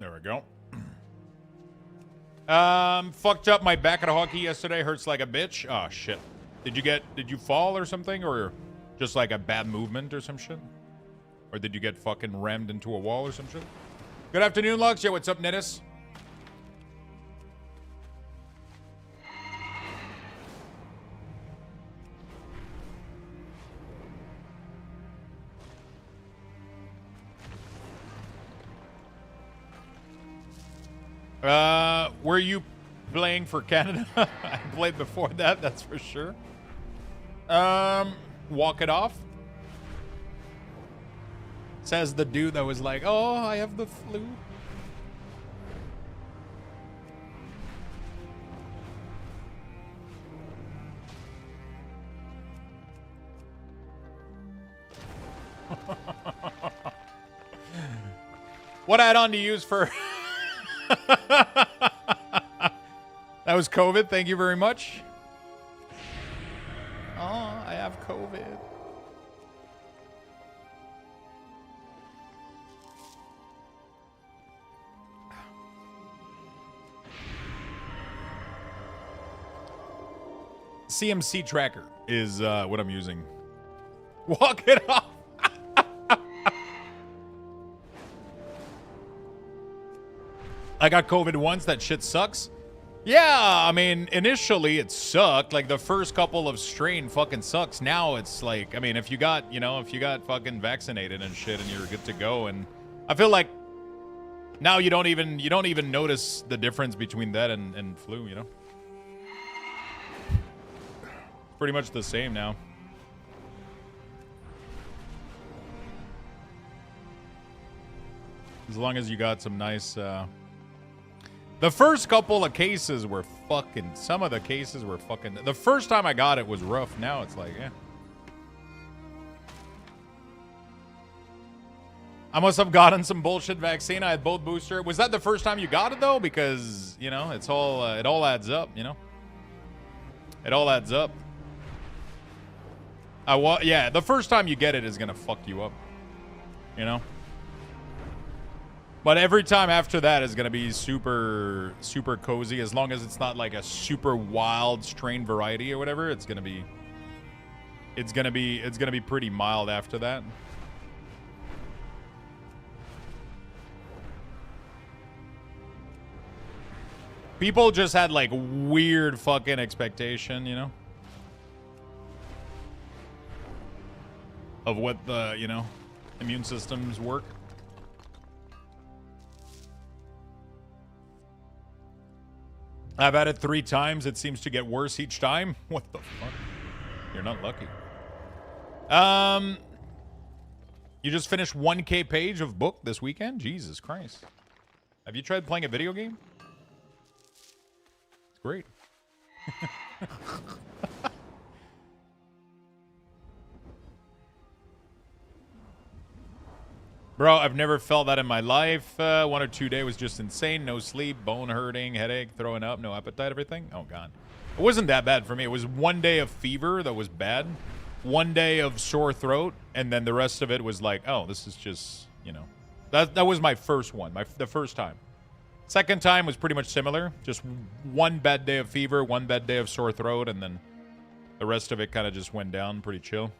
Speaker 1: There we go. Fucked up my back at hockey yesterday. Hurts like a bitch. Oh, shit. Did you fall or something? Or just like a bad movement or some shit? Or did you get fucking rammed into a wall or some shit? Good afternoon, Lux. Yeah, what's up, Nettis? Were you playing for Canada? I played before that, that's for sure. Walk it off. Says the dude that was like, oh, I have the flu. What add-on to use for... That was COVID. Thank you very much. Oh, I have COVID. CMC tracker is what I'm using. Walk it off. I got COVID once. That shit sucks. Yeah, I mean, initially it sucked. Like, the first couple of strain fucking sucks. Now it's like, I mean, if you got, you know, if you got fucking vaccinated and shit and you're good to go, and I feel like now you don't even notice the difference between that and flu, you know? Pretty much the same now. As long as you got some nice, the first couple of cases were fucking... Some of the cases were fucking... The first time I got it was rough. Now it's like, eh. I must have gotten some bullshit vaccine. I had both booster. Was that the first time you got it, though? Because, you know, it's all... it all adds up, you know? It all adds up. Yeah, the first time you get it is gonna fuck you up. You know? But every time after that is gonna be super, super cozy. As long as it's not like a super wild strain variety or whatever, it's gonna be pretty mild after that. People just had like weird fucking expectation, you know, of what the, you know, immune systems work. I've had it 3 times. It seems to get worse each time. What the fuck? You're not lucky. You just finished 1K page of book this weekend? Jesus Christ. Have you tried playing a video game? It's great. Bro, I've never felt that in my life. 1 or 2 days was just insane. No sleep, bone hurting, headache, throwing up, no appetite, everything. Oh, God. It wasn't that bad for me. It was 1 day of fever that was bad. 1 day of sore throat. And then the rest of it was like, oh, this is just, you know. That was my first one. The first time. Second time was pretty much similar. Just one bad day of fever, one bad day of sore throat, and then the rest of it kind of just went down pretty chill.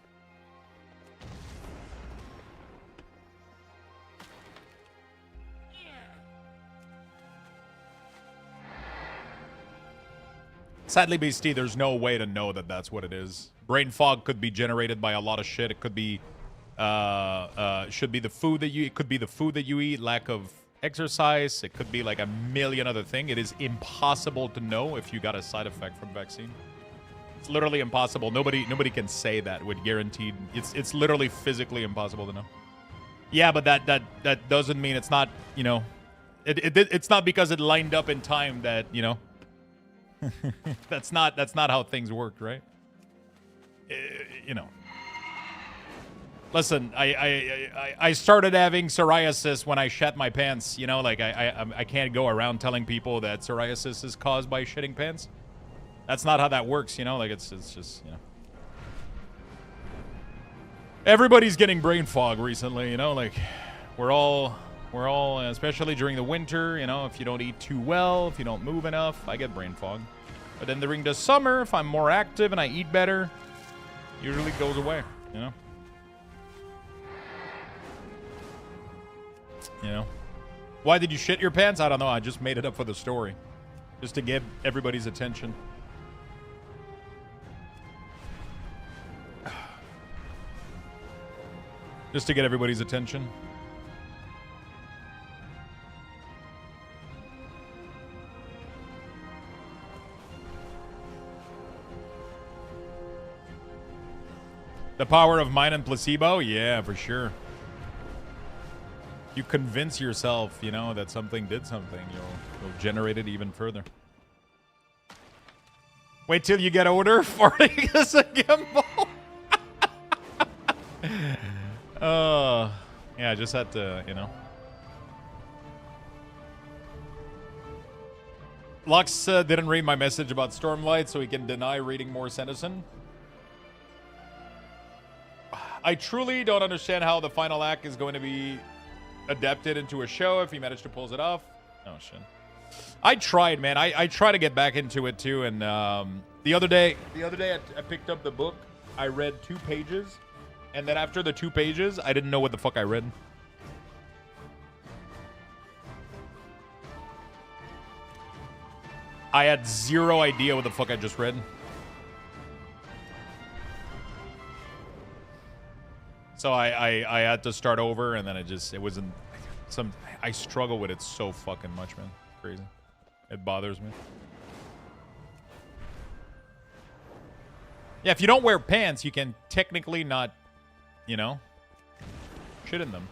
Speaker 1: Sadly, BST, there's no way to know that that's what it is. Brain fog could be generated by a lot of shit. It could be, should be the food that you. It could be the food that you eat. Lack of exercise. It could be like a million other things. It is impossible to know if you got a side effect from vaccine. It's literally impossible. Nobody can say that with guaranteed. It's literally physically impossible to know. Yeah, but that doesn't mean it's not. You know, it's not because it lined up in time that you know. that's not how things work, right? You know. Listen, I started having psoriasis when I shat my pants. You know, like I can't go around telling people that psoriasis is caused by shitting pants. That's not how that works. You know, like it's just you know. Everybody's getting brain fog recently. You know, like we're all especially during the winter. You know, if you don't eat too well, if you don't move enough, I get brain fog. But then during the summer, if I'm more active and I eat better, usually it goes away. You know. You know, why did you shit your pants? I don't know. I just made it up for the story, just to get everybody's attention. Just to get everybody's attention. The power of mind and placebo? Yeah, for sure. You convince yourself, you know, that something did something, you'll generate it even further. Wait till you get older. Farting is a gimbal. Yeah, I just had to, you know. Lux didn't read my message about Stormlight, so he can deny reading more Sanderson. I truly don't understand how the final act is going to be adapted into a show if he managed to pull it off. Oh shit. I tried, man. I tried to get back into it too, and the other day I picked up the book. I read 2 pages, and then after the 2 pages, I didn't know what the fuck I read. I had zero idea what the fuck I just read. So I had to start over, and then it wasn't some. I struggle with it so fucking much, man. It's crazy. It bothers me. Yeah, if you don't wear pants, you can technically not, you know, shit in them.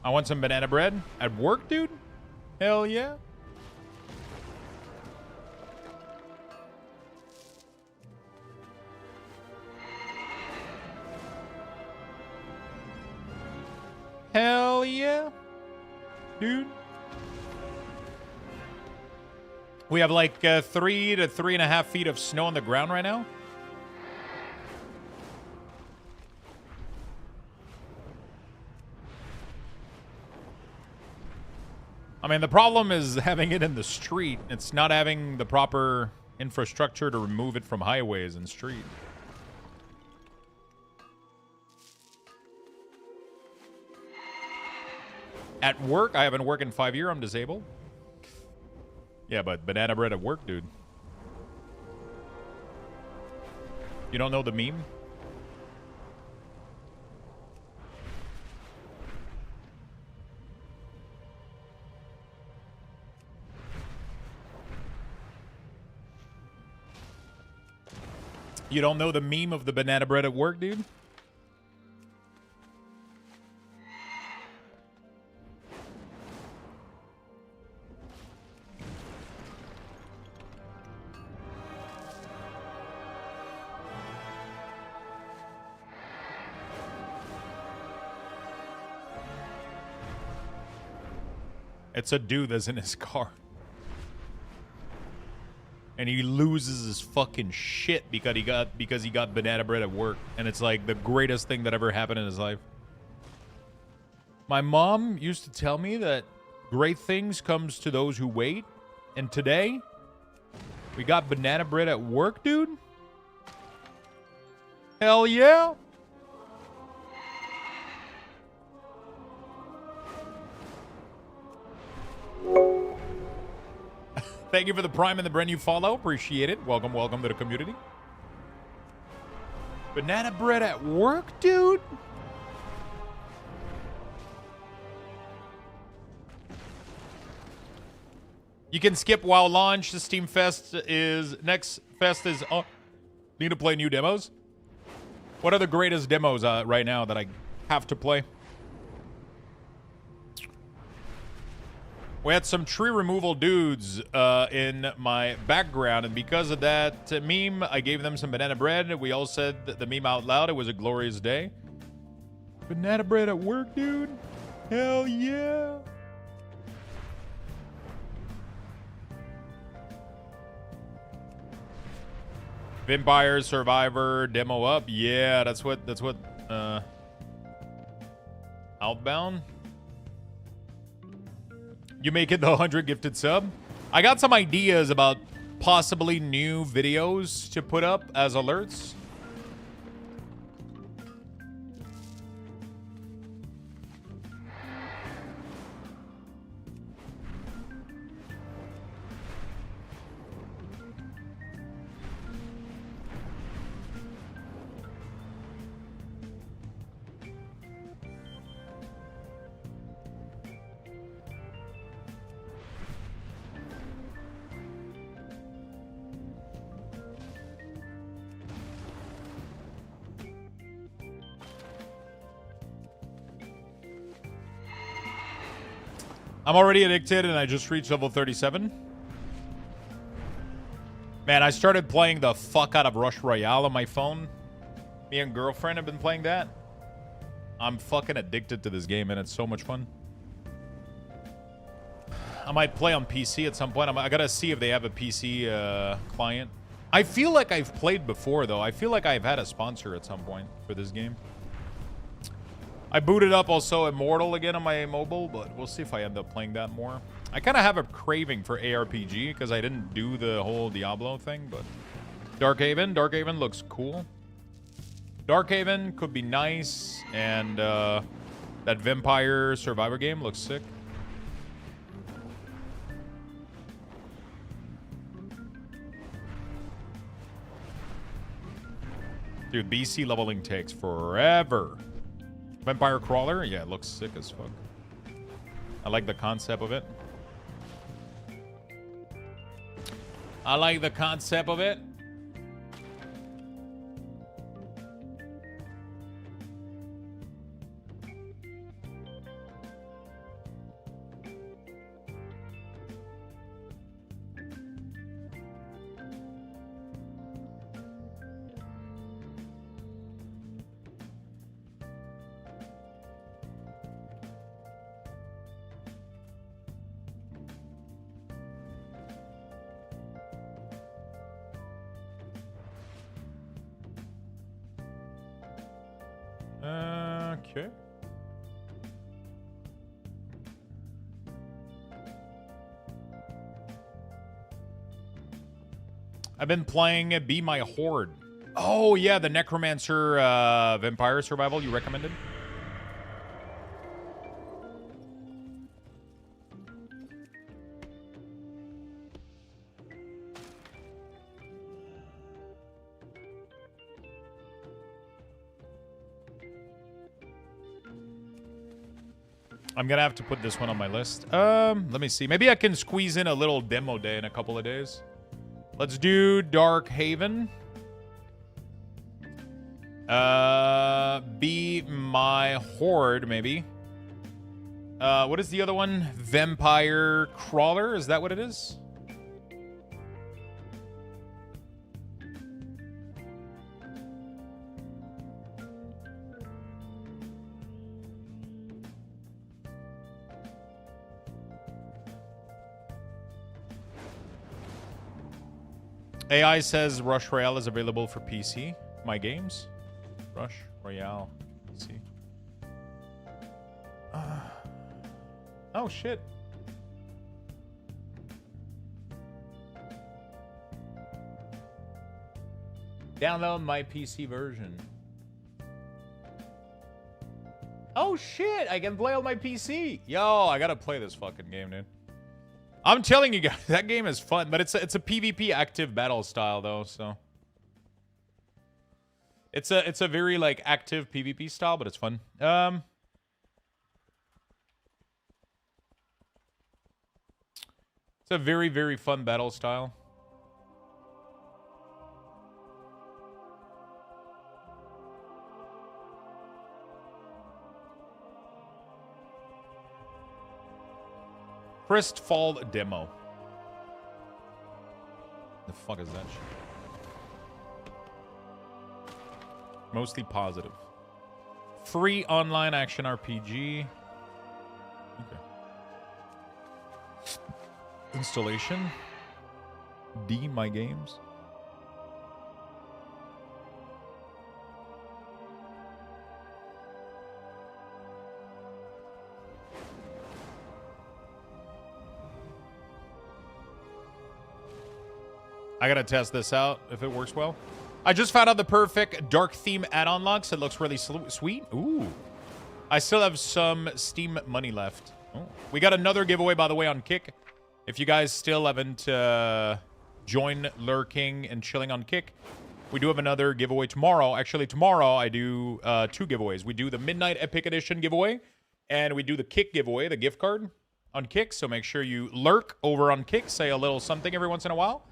Speaker 1: I want some banana bread. At work, dude? Hell yeah. Hell yeah. Dude. We have like 3 to 3.5 feet of snow on the ground right now. I mean, the problem is having it in the street. It's not having the proper infrastructure to remove it from highways and street. At work, I haven't worked in 5 years. I'm disabled. Yeah, but banana bread at work, dude. You don't know the meme? You don't know the meme of the banana bread at work, dude? It's a dude that's in his car. and he loses his fucking shit because he got banana bread at work, and it's like the greatest thing that ever happened in his life. My mom used to tell me that great things comes to those who wait, and today we got banana bread at work, dude. Hell yeah. Thank you for the Prime and the brand new follow. Appreciate it. Welcome, welcome to the community. Banana bread at work, dude? You can skip WoW launch. The Steam Fest is... Next Fest is... Oh, need to play new demos? What are the greatest demos right now that I have to play? We had some tree removal dudes in my background, and because of that meme, I gave them some banana bread. We all said the meme out loud. It was a glorious day. Banana bread at work, dude? Hell yeah. Vampire Survivor demo up. Yeah, that's what Outbound. You make it the 100 gifted sub. I got some ideas about possibly new videos to put up as alerts. I'm already addicted and I just reached level 37. Man, I started playing the fuck out of Rush Royale on my phone. Me and girlfriend have been playing that. I'm fucking addicted to this game and it's so much fun. I might play on PC at some point. I gotta see if they have a PC client. I feel like I've played before though. I feel like I've had a sponsor at some point for this game. I booted up also Immortal again on my mobile, but we'll see if I end up playing that more. I kind of have a craving for ARPG because I didn't do the whole Diablo thing, but Darkhaven looks cool. Darkhaven could be nice, and that Vampire Survivor game looks sick. Dude, BC leveling takes forever. Vampire Crawler? Yeah, it looks sick as fuck. I like the concept of it. I like the concept of it. Okay. I've been playing Be My Horde. Oh, yeah, the Necromancer Vampire Survival you recommended. I'm gonna have to put this one on my list. Let me see. Maybe I can squeeze in a little demo day in a couple of days. Let's do Darkhaven. Be My Horde, maybe. What is the other one? Vampire Crawler? Is that what it is? AI says Rush Royale is available for PC. My games? Rush Royale. Let's see. Oh, shit. Download my PC version. Oh, shit. I can play on my PC. Yo, I gotta play this fucking game, dude. I'm telling you guys, that game is fun, but it's a PvP active battle style though, so it's a very like active PvP style, but it's fun. It's a very, very fun battle style. Crestfall demo. The fuck is that shit? Mostly positive. Free online action RPG. Okay. Installation. D my games. I gotta test this out if it works well. I just found out the perfect dark theme add-on Lux. It looks really sweet. Ooh. I still have some Steam money left. Oh. We got another giveaway, by the way, on Kick. If you guys still haven't joined lurking and chilling on Kick, we do have another giveaway tomorrow. Actually, tomorrow I do 2 giveaways. We do the Midnight Epic Edition giveaway, and we do the Kick giveaway, the gift card on Kick. So make sure you lurk over on Kick. Say a little something every once in a while.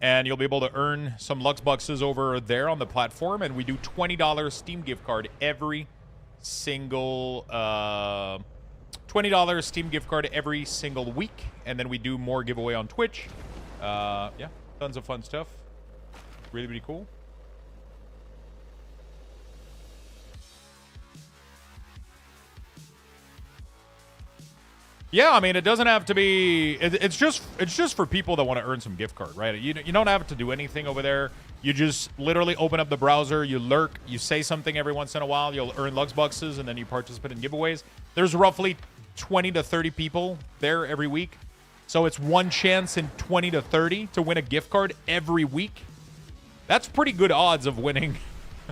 Speaker 1: And you'll be able to earn some Lux Bucks over there on the platform. And we do $20 Steam gift card every single... $20 Steam gift card every single week. And then we do more giveaway on Twitch. Yeah, tons of fun stuff. Really, really cool. Yeah, I mean, it doesn't have to be... It's just for people that want to earn some gift card, right? You don't have to do anything over there. You just literally open up the browser, you lurk, you say something every once in a while, you'll earn Lux Bucks, and then you participate in giveaways. There's roughly 20 to 30 people there every week. So it's one chance in 20 to 30 to win a gift card every week. That's pretty good odds of winning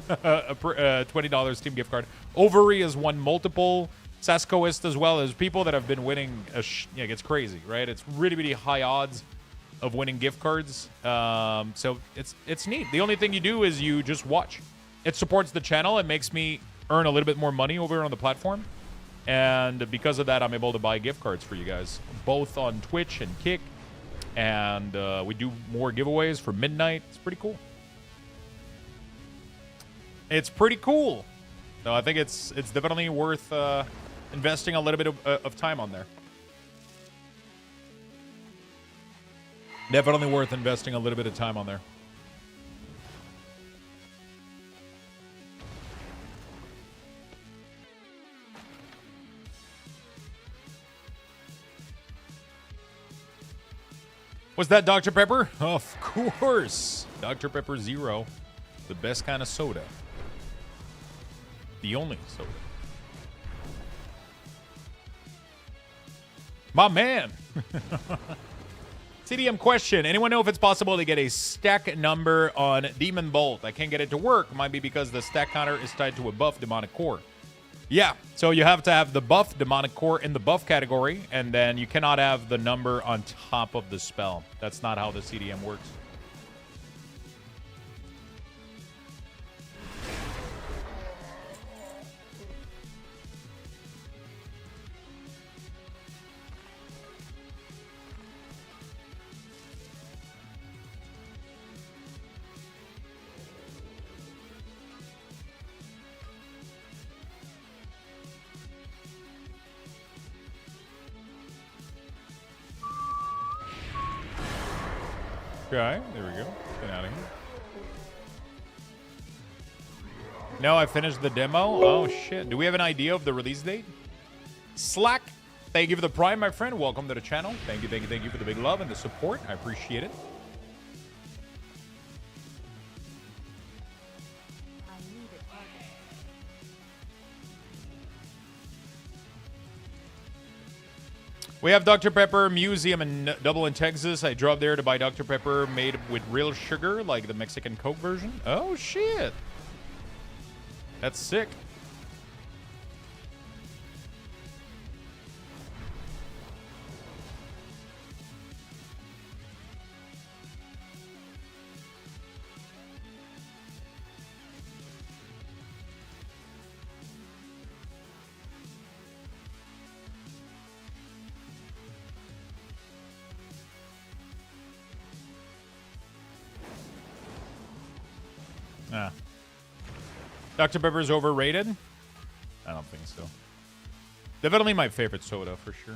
Speaker 1: a $20 Steam gift card. Ovary has won multiple... Saskoist as well as people that have been winning. Yeah, it gets crazy, right? It's really, really high odds of winning gift cards. So it's neat. The only thing you do is you just watch. It supports the channel. It makes me earn a little bit more money over on the platform. And because of that, I'm able to buy gift cards for you guys, both on Twitch and Kick. And we do more giveaways for midnight. It's pretty cool. It's pretty cool. So I think it's definitely worth investing a little bit of time on there. Definitely worth investing a little bit of time on there. Was that Dr. Pepper? Of course. Dr. Pepper Zero. The best kind of soda. The only soda. My man. CDM question. Anyone know if it's possible to get a stack number on Demon Bolt? I can't get it to work. Might be because the stack counter is tied to a buff demonic core. Yeah, so you have to have the buff demonic core in the buff category, and then you cannot have the number on top of the spell. That's not how the CDM works. Okay, there we go. Get out of here. No, I finished the demo. Oh, shit. Do we have an idea of the release date? Slack, thank you for the prime, my friend. Welcome to the channel. Thank you for the big love and the support. I appreciate it. We have Dr. Pepper Museum in Dublin, Texas. I drove there to buy Dr. Pepper made with real sugar, like the Mexican Coke version. Oh, shit. That's sick. Ah. Dr. Pepper's overrated? I don't think so. Definitely my favorite soda, for sure.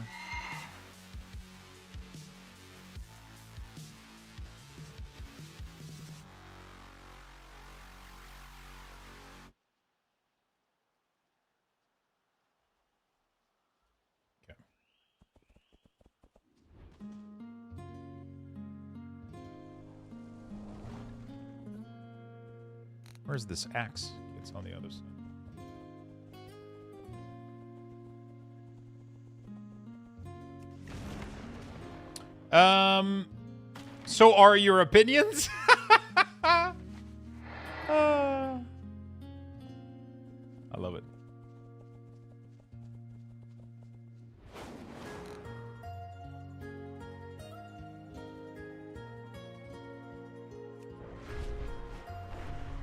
Speaker 1: Okay. Where's this axe? It's on the other side. So are your opinions? I love it.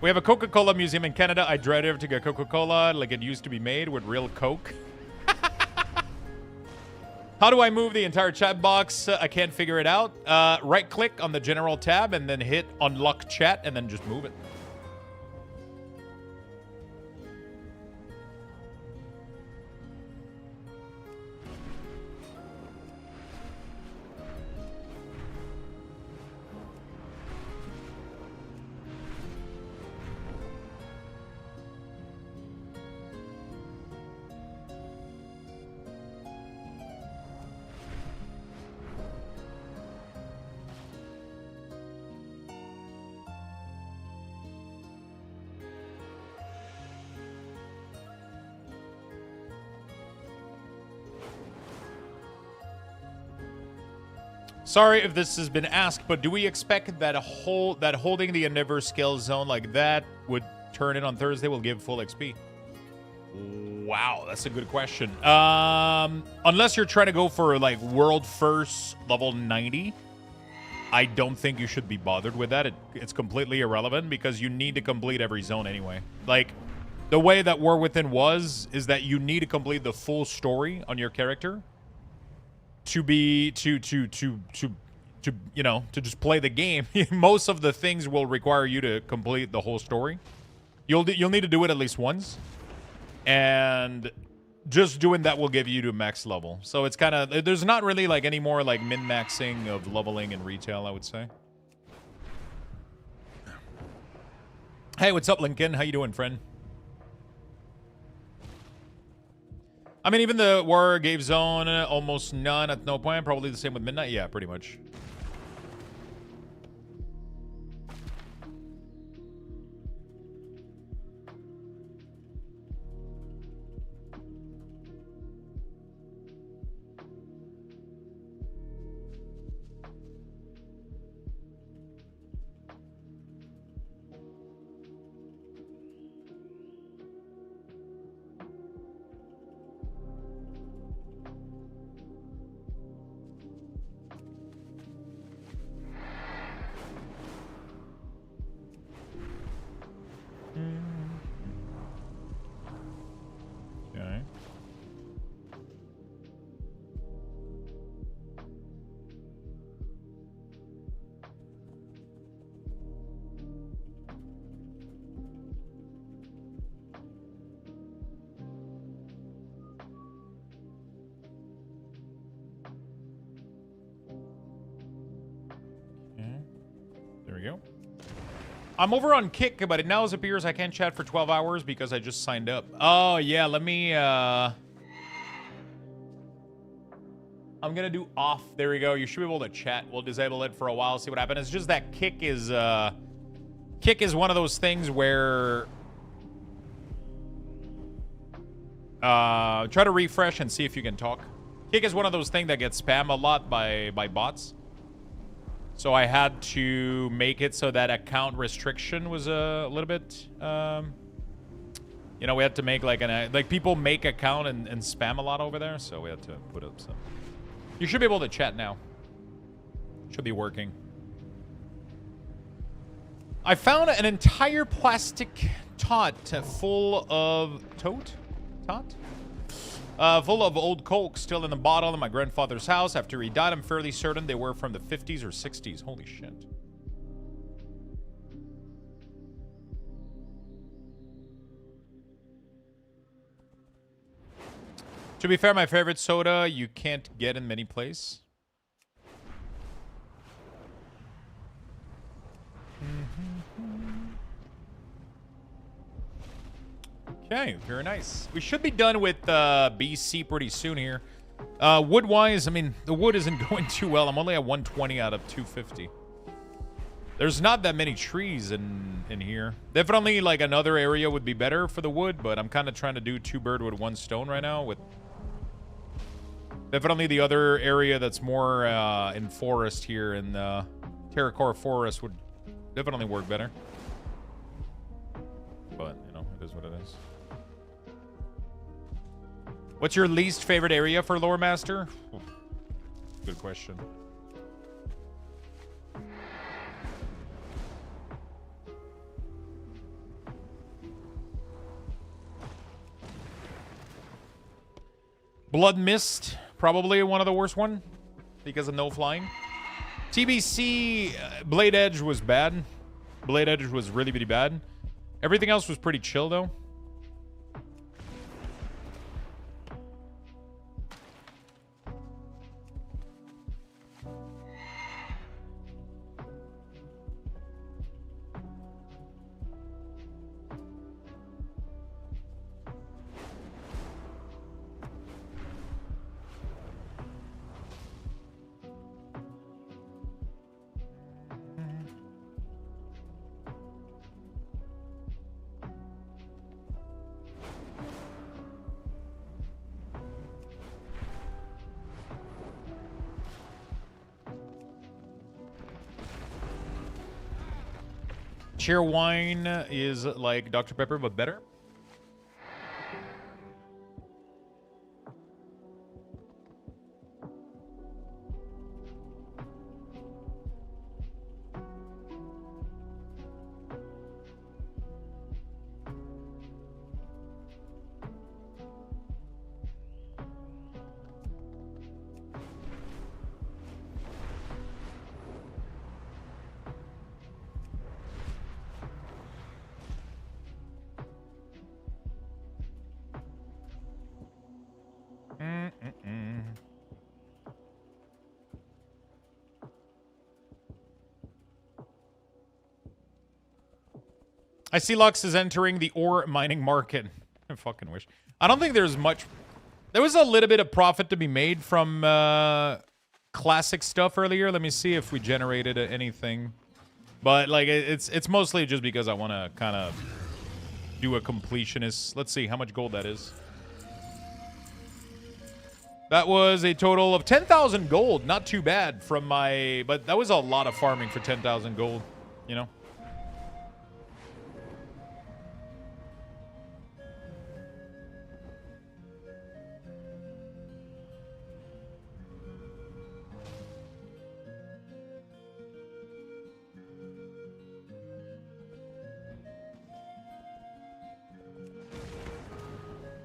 Speaker 1: We have a Coca-Cola museum in Canada. I dread ever to get Coca-Cola like it used to be made with real Coke. How do I move the entire chat box? I can't figure it out. Right-click on the general tab and then hit unlock chat and then just move it. Sorry if this has been asked, but do we expect that holding the Endeavor skill zone like that would turn in on Thursday will give full XP? Wow, that's a good question. Unless you're trying to go for like world first level 90, I don't think you should be bothered with that. It's completely irrelevant because you need to complete every zone anyway. Like the way that War Within is that you need to complete the full story on your character to be to you know, to just play the game. Most of the things will require you to complete the whole story. You'll need to do it at least once, and just doing that will give you to max level. So it's kind of, there's not really like any more like min-maxing of leveling in retail, I would say. Hey, what's up, Lincoln? How you doing, friend? I mean, even the War Gave Zone, almost none at no point. Probably the same with Midnight. Yeah, pretty much. Okay. There we go. I'm over on Kick, but it now appears I can't chat for 12 hours because I just signed up. Oh, yeah, let me, I'm gonna do off. There we go. You should be able to chat. We'll disable it for a while, see what happens. It's just that Kick is one of those things where... try to refresh and see if you can talk. Kick is one of those things that gets spammed a lot by bots. So I had to make it so that account restriction was a little bit, you know, we had to make like like people make account and spam a lot over there. So we had to put up some. You should be able to chat now. Should be working. I found an entire plastic tot full of full of old Coke still in the bottle in my grandfather's house. After he died, I'm fairly certain they were from the 50s or 60s. Holy shit. To be fair, my favorite soda you can't get in many places. Okay, very nice. We should be done with BC pretty soon here. Wood-wise, I mean, the wood isn't going too well. I'm only at 120 out of 250. There's not that many trees in here. Definitely, like, another area would be better for the wood, but I'm kind of trying to do 2 birds with 1 stone right now. With definitely the other area that's more in forest here, in Terracore Forest, would definitely work better. But, you know, it is what it is. What's your least favorite area for Lore Master? Ooh, good question. Blood Mist, probably one of the worst one because of no flying. TBC, Blade Edge was bad. Blade Edge was really, really bad. Everything else was pretty chill, though. Cheer wine is like Dr. Pepper, but better. I see Lux is entering the ore mining market. I fucking wish. I don't think there's much. There was a little bit of profit to be made from classic stuff earlier. Let me see if we generated anything. But like it's mostly just because I want to kind of do a completionist. Let's see how much gold that is. That was a total of 10,000 gold. Not too bad from my... But that was a lot of farming for 10,000 gold, you know?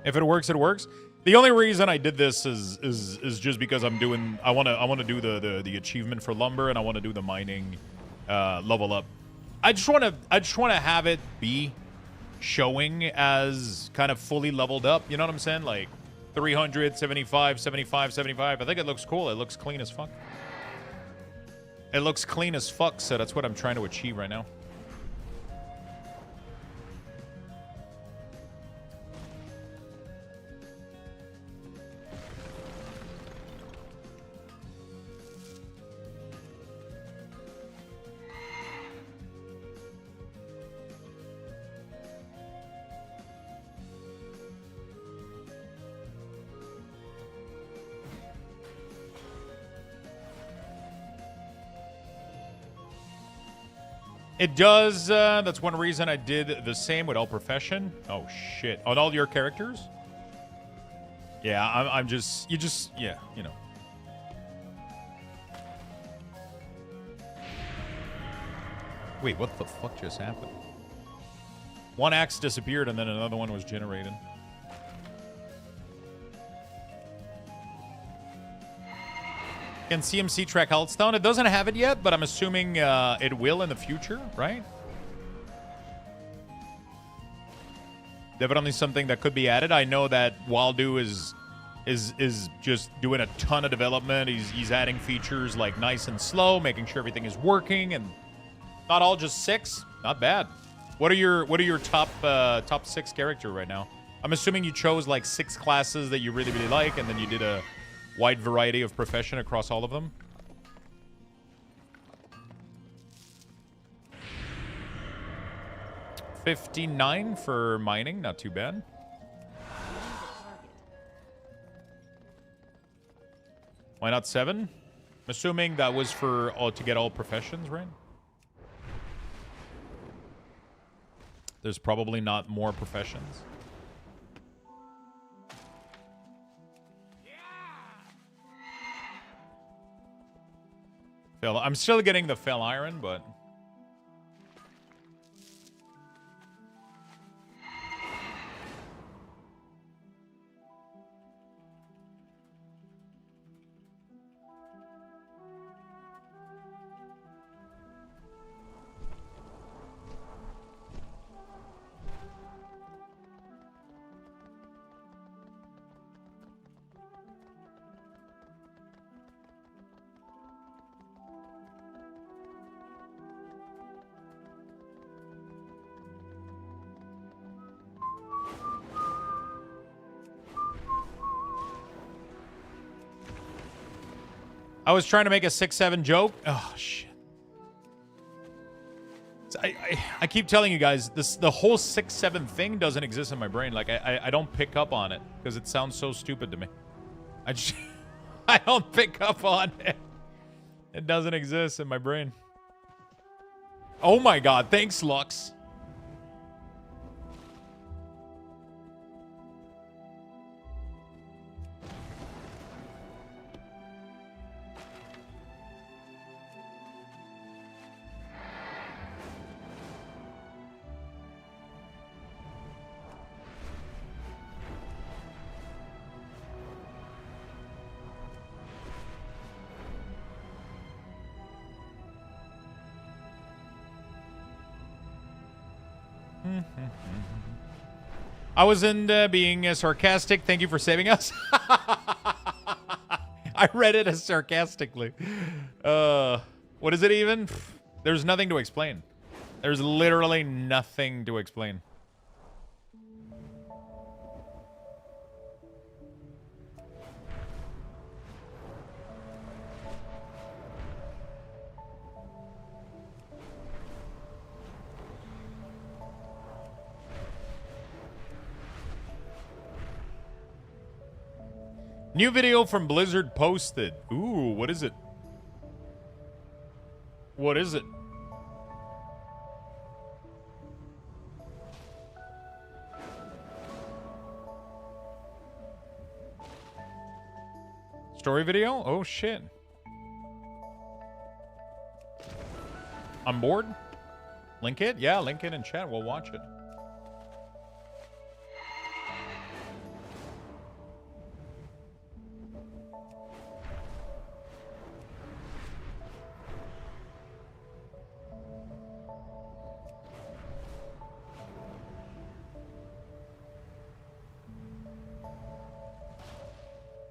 Speaker 1: If it works, it works. The only reason I did this is just because I'm doing. I want to do the achievement for lumber, and I want to do the mining level up. I just want to have it be showing as kind of fully leveled up. You know what I'm saying? Like 300, 75, 75, 75. I think it looks cool. It looks clean as fuck. It looks clean as fuck. So that's what I'm trying to achieve right now. It does. That's one reason I did the same with all profession. Oh shit! On all your characters. Yeah, I'm just. Yeah, you know. Wait, what the fuck just happened? One axe disappeared and then another one was generated. Can CMC track Healthstone? It doesn't have it yet, but I'm assuming it will in the future, right? Definitely something that could be added. I know that Waldo is just doing a ton of development. He's adding features like nice and slow, making sure everything is working, and not all just 6. Not bad. What are your top 6 character right now? I'm assuming you chose like 6 classes that you really like, and then you did a wide variety of profession across all of them. $59 for mining, not too bad. Why not 7? I'm assuming that was for to get all professions, right? There's probably not more professions. I'm still getting the Fell Iron, but... I was trying to make a 6-7 joke. Oh, shit. I keep telling you guys, the whole 6-7 thing doesn't exist in my brain. Like, I don't pick up on it because it sounds so stupid to me. I don't pick up on it. It doesn't exist in my brain. Oh my god, thanks, Lux. I wasn't being sarcastic. Thank you for saving us. I read it as sarcastically. What is it even? There's nothing to explain. There's literally nothing to explain. New video from Blizzard posted. Ooh, what is it? What is it? Story video? Oh, shit. I'm bored. Link it? Yeah, link it in chat. We'll watch it.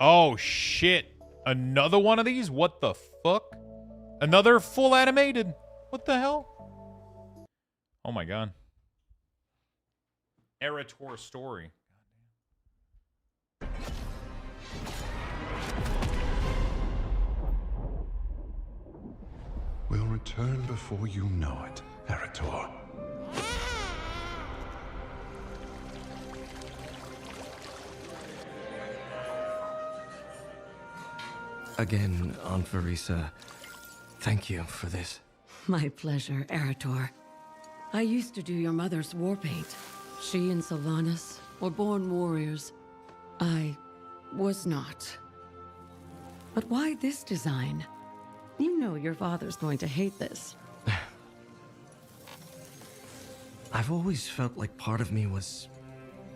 Speaker 1: Oh, shit. Another one of these? What the fuck? Another full animated. What the hell? Oh, my God. Erator story.
Speaker 8: We'll return before you know it, Erator.
Speaker 9: Again, Aunt Verisa, thank you for this. My pleasure, Eritor. I used to do your mother's war paint. She and Sylvanas were born warriors. I was not. But why this design? You know your father's going to hate this.
Speaker 10: I've always felt like part of me was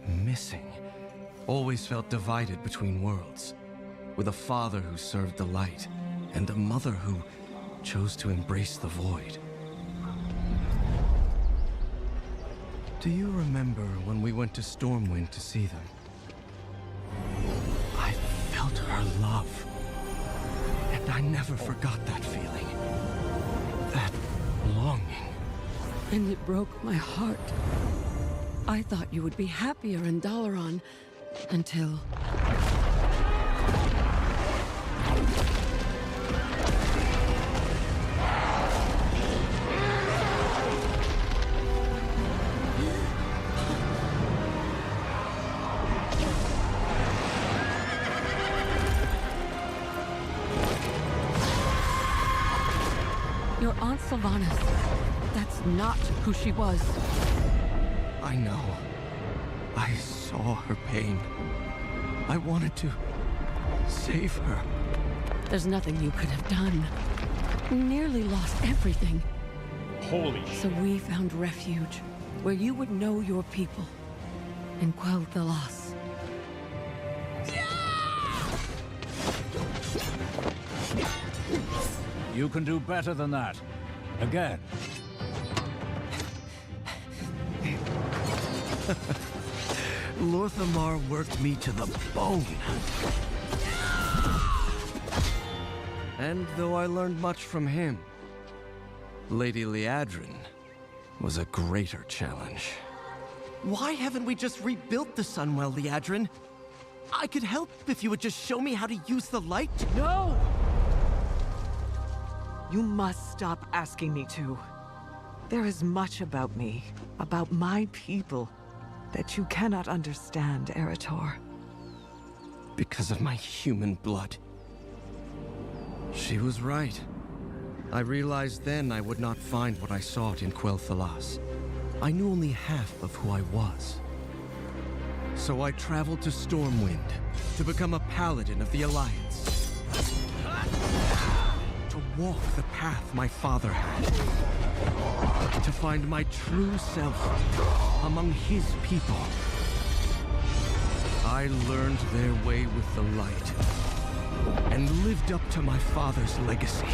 Speaker 10: missing. Always felt divided between worlds. With a father who served the light, and a mother who chose to embrace the void. Do you remember when we went to Stormwind to see them? I felt her love. And I never forgot that feeling. That longing.
Speaker 9: And it broke my heart. I thought you would be happier in Dalaran until... Your Aunt Sylvanas. That's not who she was.
Speaker 10: I know. I saw her pain. I wanted to save her.
Speaker 9: There's nothing you could have done. We nearly lost everything.
Speaker 1: Holy shit.
Speaker 9: So we found refuge, where you would know your people, and quell the loss.
Speaker 7: You can do better than that. Again.
Speaker 10: Lorthamar worked me to the bone. And though I learned much from him, Lady Liadrin was a greater challenge. Why haven't we just rebuilt the Sunwell, Liadrin? I could help if you would just show me how to use the light.
Speaker 11: No! You must stop asking me to. There is much about me, about my people, that you cannot understand, Eritor.
Speaker 10: Because of my human blood. She was right. I realized then I would not find what I sought in Quel'Thalas. I knew only half of who I was. So I traveled to Stormwind to become a paladin of the Alliance. To walk the path my father had. To find my true self among his people. I learned their way with the light and lived up to my father's legacy.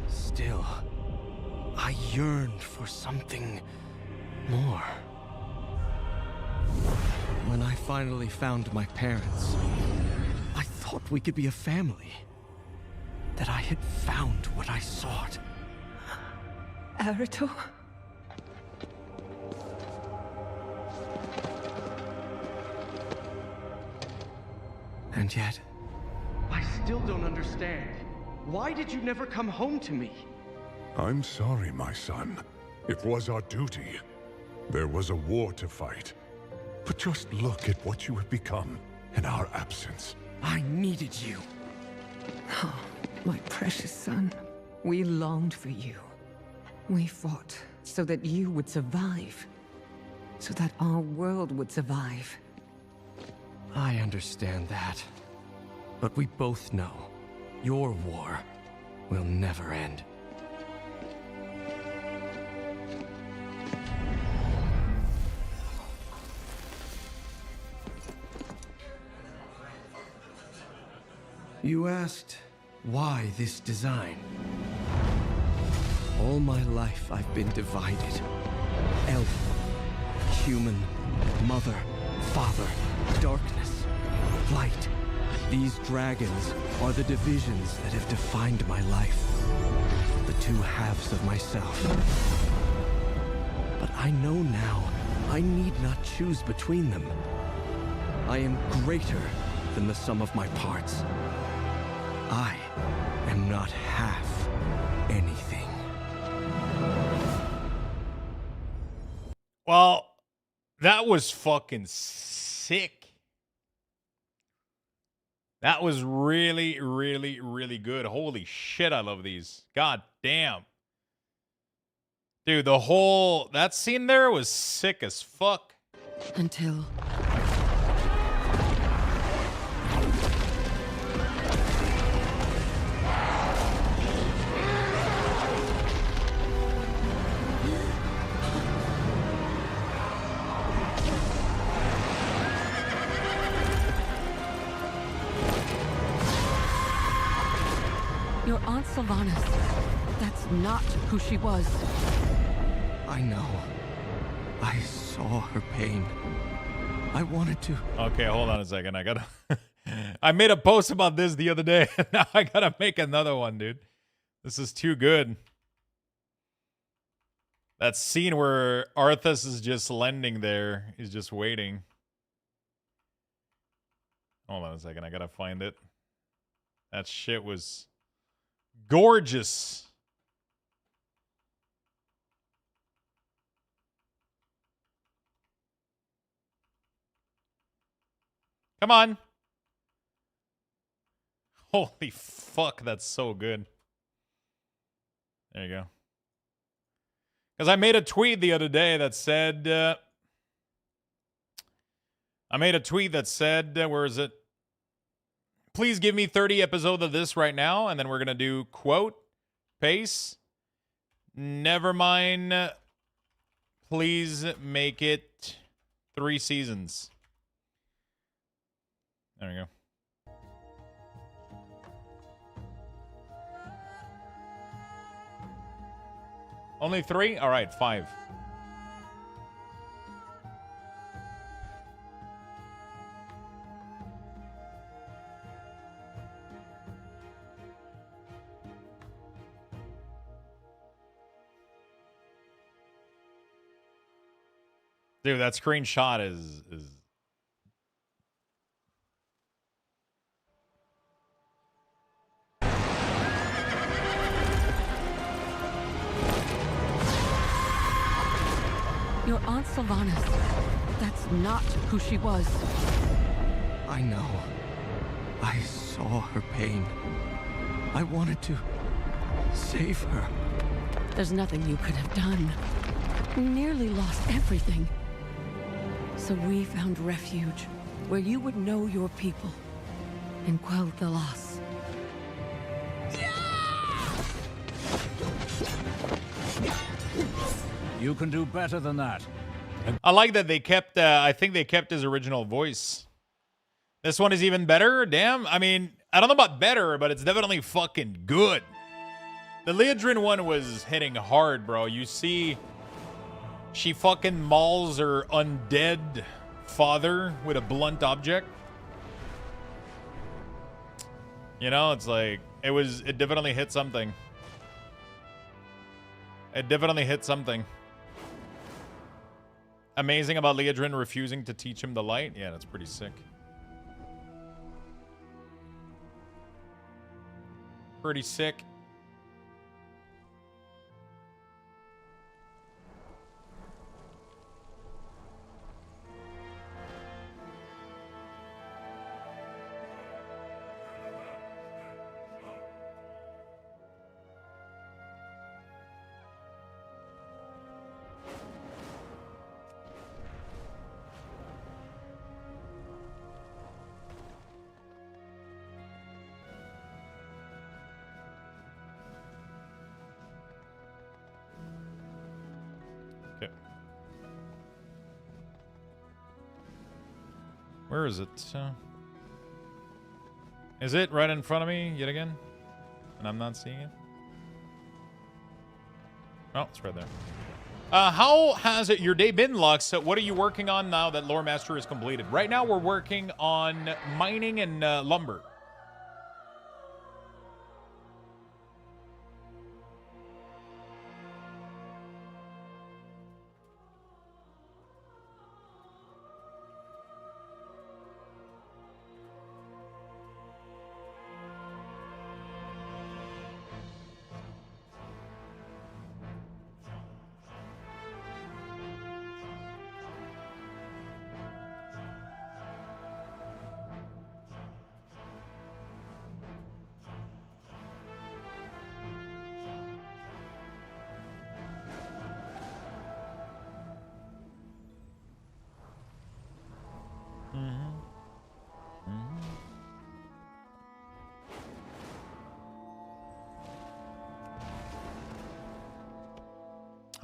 Speaker 10: Still, I yearned for something more. When I finally found my parents, I thought we could be a family. That I had found what I sought.
Speaker 11: Eritor?
Speaker 10: And yet, I still don't understand. Why did you never come home to me?
Speaker 8: I'm sorry, my son. It was our duty. There was a war to fight. But just look at what you have become in our absence.
Speaker 10: I needed you.
Speaker 11: Oh, my precious son. We longed for you. We fought so that you would survive. So that our world would survive.
Speaker 10: I understand that. But we both know your war will never end. You asked, why this design? All my life I've been divided. Elf, human, mother, father, darkness, light. These dragons are the divisions that have defined my life. The two halves of myself. But I know now, I need not choose between them. I am greater than the sum of my parts. I am not half anything.
Speaker 1: Well, that was fucking sick. That was really, really, really good. Holy shit, I love these. God damn. Dude, the whole... That scene there was sick as fuck.
Speaker 9: Until... Your Aunt Sylvanas. That's not who she was.
Speaker 10: I know. I saw her pain. I wanted to...
Speaker 1: Okay, hold on a second. I gotta... I made a post about this the other day. Now I gotta make another one, dude. This is too good. That scene where Arthas is just landing there. He's just waiting. Hold on a second. I gotta find it. That shit was... gorgeous. Come on. Holy fuck, that's so good. There you go. Because I made a tweet the other day that said... where is it? Please give me 30 episodes of this right now, and then we're going to do quote, pace, never mind, please make it 3 seasons. There we go. Only 3? All right, 5. Dude, that screenshot is
Speaker 9: Your Aunt Sylvanas. That's not who she was.
Speaker 10: I know. I saw her pain. I wanted to save her.
Speaker 9: There's nothing you could have done. We nearly lost everything. So we found refuge where you would know your people and quell the loss.
Speaker 7: You can do better than that.
Speaker 1: I like that they kept, I think they kept his original voice. This one is even better? Damn. I mean, I don't know about better, but it's definitely fucking good. The Liadrin one was hitting hard, bro. You see, she fucking mauls her undead father with a blunt object. You know, it's like, it definitely hit something. It definitely hit something. Amazing about Liadrin refusing to teach him the light. Yeah, that's pretty sick. Pretty sick. Where is it? Is it right in front of me yet again? And I'm not seeing it? Oh, it's right there. How has your day been, Lux? What are you working on now that Lore Master is completed? Right now we're working on mining and lumber.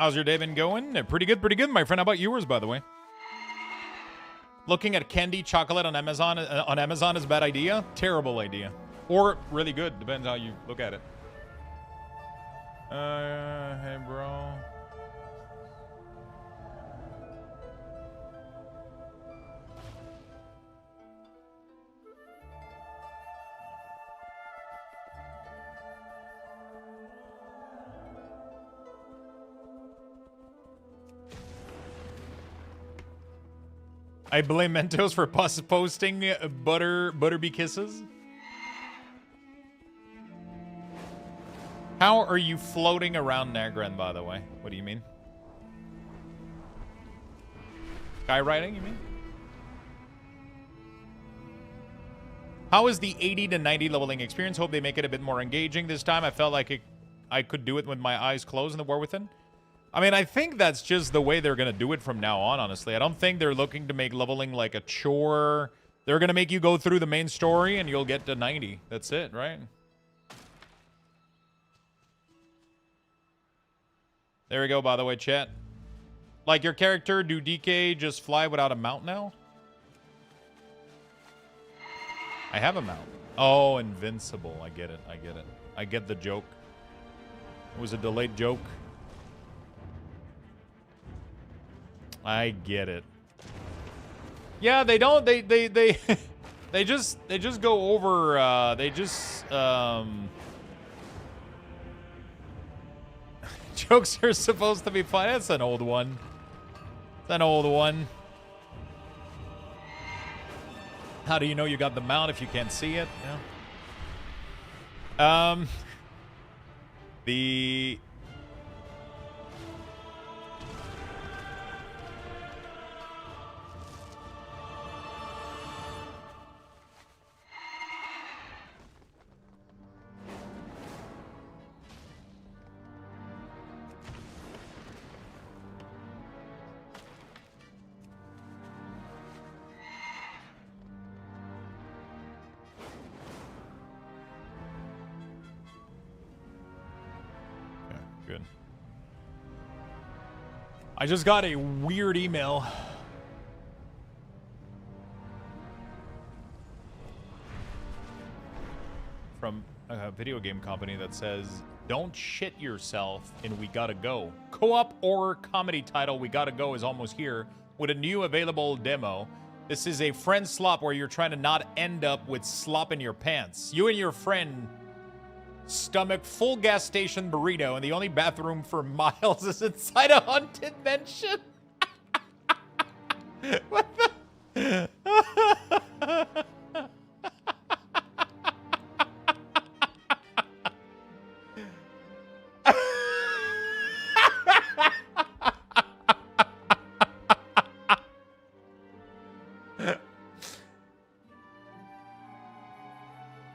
Speaker 1: How's your day been going? Pretty good, my friend. How about yours, by the way? Looking at candy chocolate on Amazon is a bad idea? Terrible idea. Or really good, depends how you look at it. Hey, bro. I blame Mentos for posting Butterby kisses. How are you floating around Nagran, by the way? What do you mean? Skywriting, you mean? How is the 80 to 90 leveling experience? Hope they make it a bit more engaging this time. I felt like I could do it with my eyes closed in the War Within. I mean, I think that's just the way they're going to do it from now on, honestly. I don't think they're looking to make leveling like a chore. They're going to make you go through the main story and you'll get to 90. That's it, right? There we go, by the way, chat. Like your character, do DK just fly without a mount now? I have a mount. Oh, invincible. I get it. I get it. I get the joke. It was a delayed joke. I get it. Yeah, they don't. They they just go over. Jokes are supposed to be fun. That's an old one. It's an old one. How do you know you got the mount if you can't see it? Yeah. The Good. I just got a weird email. From a video game company that says, don't shit yourself in We Gotta Go. Co-op or comedy title We Gotta Go is almost here with a new available demo. This is a friend slop where you're trying to not end up with slop in your pants. You and your friend stomach full gas station burrito, and the only bathroom for miles is inside a haunted mansion. What the?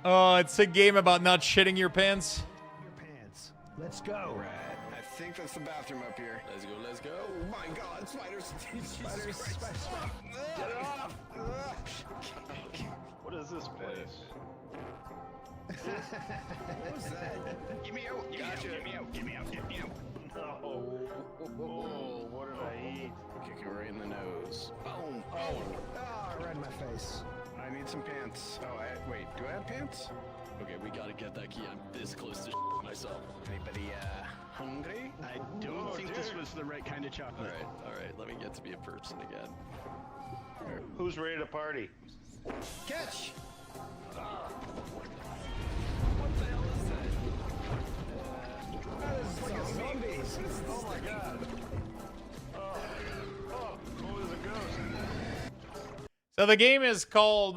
Speaker 1: Oh, it's a game about not shitting your pants.
Speaker 12: Your pants. Let's go.
Speaker 13: Right. I think that's the bathroom up here. Let's go, let's go. Oh my god, spiders. Spiders. Get off.
Speaker 12: What is this place?
Speaker 13: What was that? Get me out. Gotcha. Get me out. Get me out. Get me out.
Speaker 12: No. Oh, what did I eat?
Speaker 13: Kick you right in the nose. Boom.
Speaker 12: Oh, right in my face.
Speaker 13: I need some pants. Oh, wait, do I have pants? Okay, we gotta get that key. I'm this close to myself. Anybody, hungry?
Speaker 12: I don't think this was the right kind of chocolate.
Speaker 13: Alright, let me get to be a person again.
Speaker 12: Who's ready to party?
Speaker 13: Catch!
Speaker 12: What the hell is that? Zombies! Oh my god! Oh, there's a ghost.
Speaker 1: So the game is called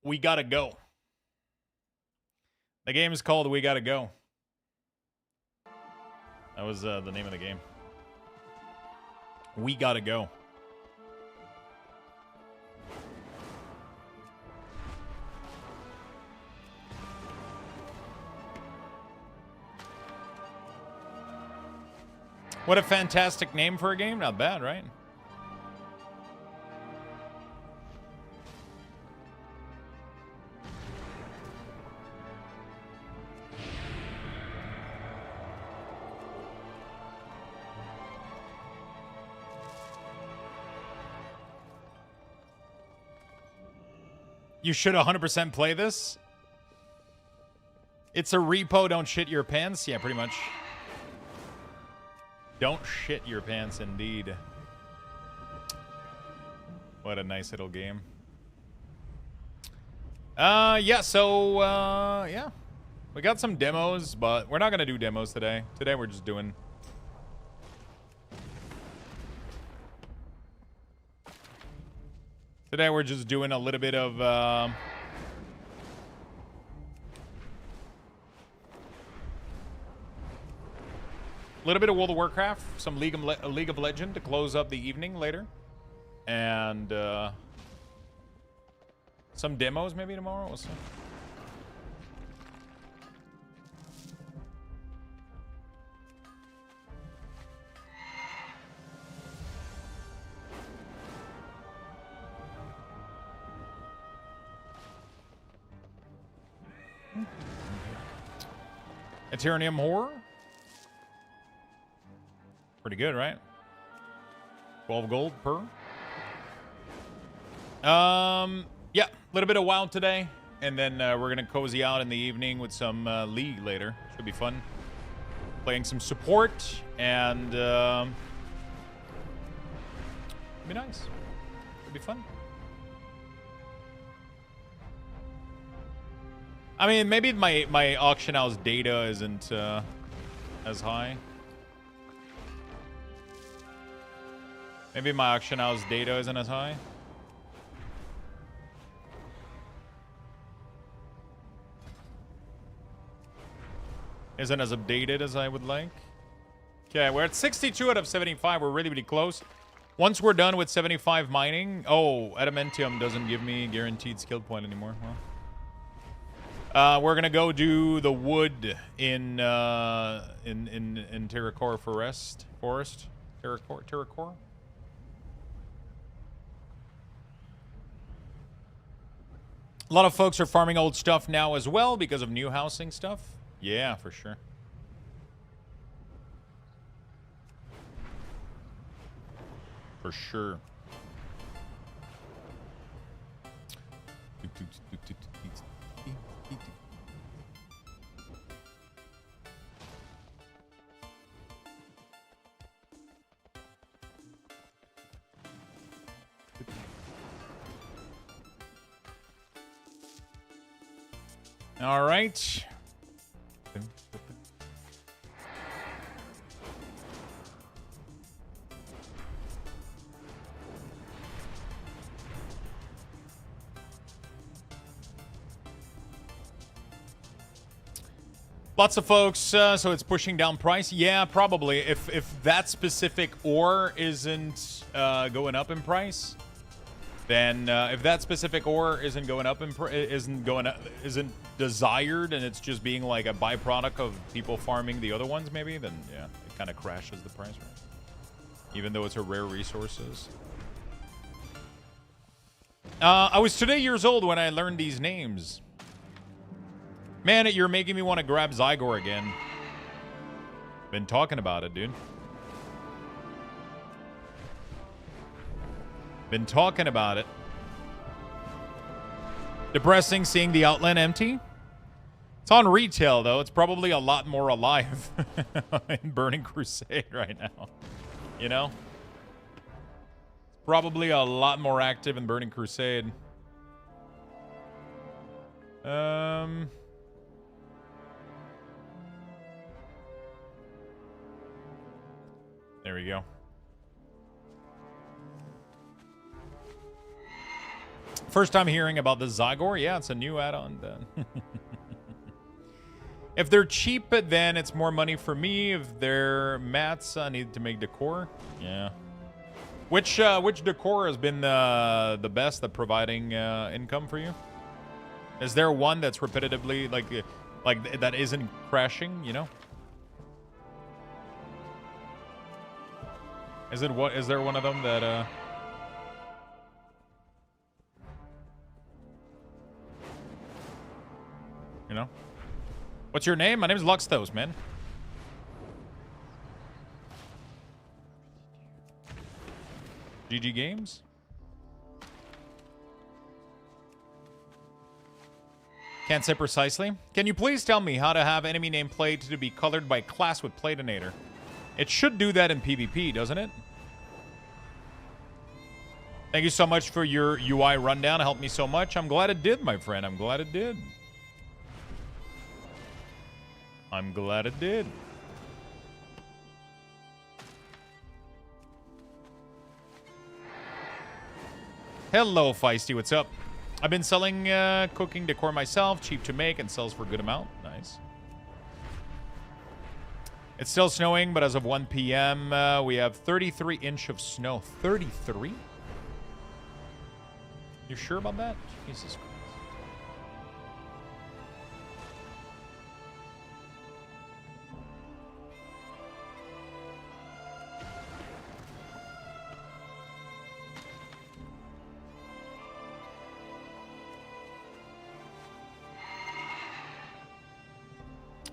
Speaker 1: We Gotta Go. The game is called We Gotta Go. That was the name of the game. We Gotta Go. What a fantastic name for a game. Not bad, right? You should 100% play this. It's a repo, don't shit your pants. Yeah, pretty much. Don't shit your pants, indeed. What a nice little game. Yeah, so, yeah. We got some demos, but we're not going to do demos today. Today we're just doing... Today we're just doing a little bit of, a little bit of World of Warcraft, some League of Legends to close up the evening later. And, some demos maybe tomorrow. We'll see. Eternium Horror. Pretty good, right? 12 gold per. Yeah, a little bit of WoW today. And then we're going to cozy out in the evening with some League later. Should be fun. Playing some support and be nice. Should be fun. I mean, maybe my auction house data isn't as high. Maybe my auction house data isn't as high. Isn't as updated as I would like. Okay, we're at 62 out of 75. We're really, really close. Once we're done with 75 mining... Oh, Adamantium doesn't give me guaranteed skill point anymore. Well, we're gonna go do the wood in Terracore Forest. Terracore? A lot of folks are farming old stuff now as well because of new housing stuff. Yeah, for sure. For sure. All right. Lots of folks, so it's pushing down price. Yeah, probably. If that specific ore isn't going up in price, then if that specific ore isn't going up isn't desired, and it's just being like a byproduct of people farming the other ones, maybe, then yeah, it kind of crashes the price, right? Even though it's a rare resources. I was today years old when I learned these names. Man, you're making me want to grab Zygor again. Been talking about it, dude. Been talking about it. Depressing seeing the Outland empty. It's on retail, though. It's probably a lot more alive in Burning Crusade right now. You know? It's probably a lot more active in Burning Crusade. There we go. First time hearing about the Zygor? Yeah, it's a new add-on then. If they're cheap, then it's more money for me. If they're mats, I need to make decor. Yeah. Which decor has been the best at providing income for you? Is there one that's repetitively like that isn't crashing? You know. Is there one of them that you know? What's your name? My name is Luxthos, man. GG Games? Can't say precisely. Can you please tell me how to have enemy nameplate to be colored by class with Platinator? It should do that in PvP, doesn't it? Thank you so much for your UI rundown. It helped me so much. I'm glad it did, my friend. I'm glad it did. I'm glad it did. Hello, Feisty. What's up? I've been selling cooking decor myself. Cheap to make and sells for a good amount. Nice. It's still snowing, but as of 1 p.m., we have 33 inch of snow. 33? You sure about that? Jesus Christ.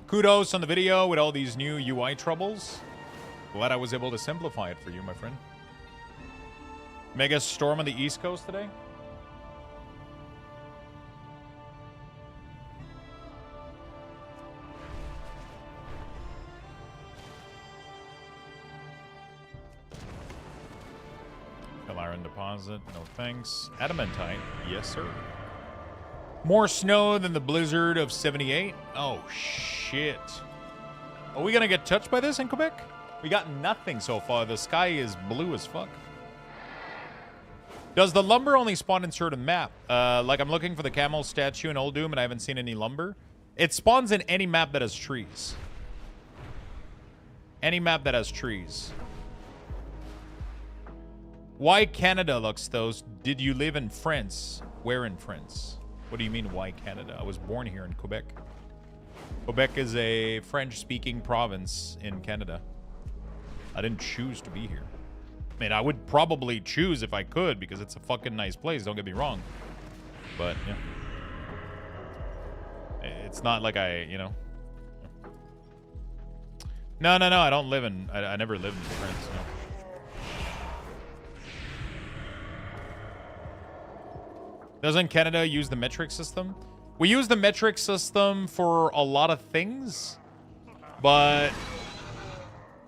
Speaker 1: Kudos on the video with all these new UI troubles. Glad I was able to simplify it for you, my friend. Mega storm on the East Coast today. Fill iron deposit, no thanks. Adamantite, yes sir. More snow than the blizzard of 78. Oh, shit. Are we going to get touched by this in Quebec? We got nothing so far. The sky is blue as fuck. Does the lumber only spawn in certain map? Like I'm looking for the camel statue in Old Doom and I haven't seen any lumber. It spawns in any map that has trees. Any map that has trees. Why Canada, Luxthos? Did you live in France? Where in France? What do you mean, why Canada? I was born here in Quebec. Quebec is a French-speaking province in Canada. I didn't choose to be here. I mean, I would probably choose if I could because it's a fucking nice place, don't get me wrong. But, yeah. It's not like I, you know. No, I don't live in... I never lived in France, no. Doesn't Canada use the metric system? We use the metric system for a lot of things, but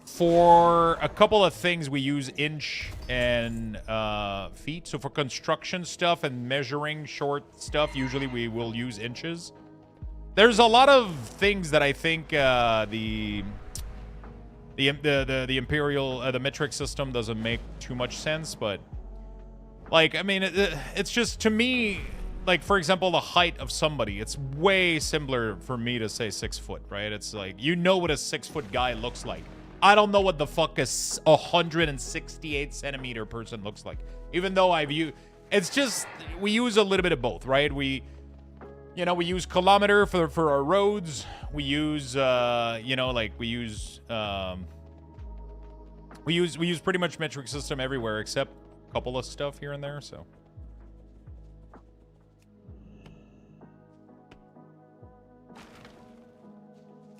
Speaker 1: for a couple of things we use inch and feet. So for construction stuff and measuring short stuff, usually we will use inches. There's a lot of things that I think the imperial the metric system doesn't make too much sense, but. Like, I mean, it's just, to me, like, for example, the height of somebody, it's way simpler for me to say 6 foot, right? It's like, you know what a 6 foot guy looks like. I don't know what the fuck a 168 centimeter person looks like. Even though it's just, we use a little bit of both, right? We use kilometer for our roads. We use, we use pretty much metric system everywhere except couple of stuff here and there, so.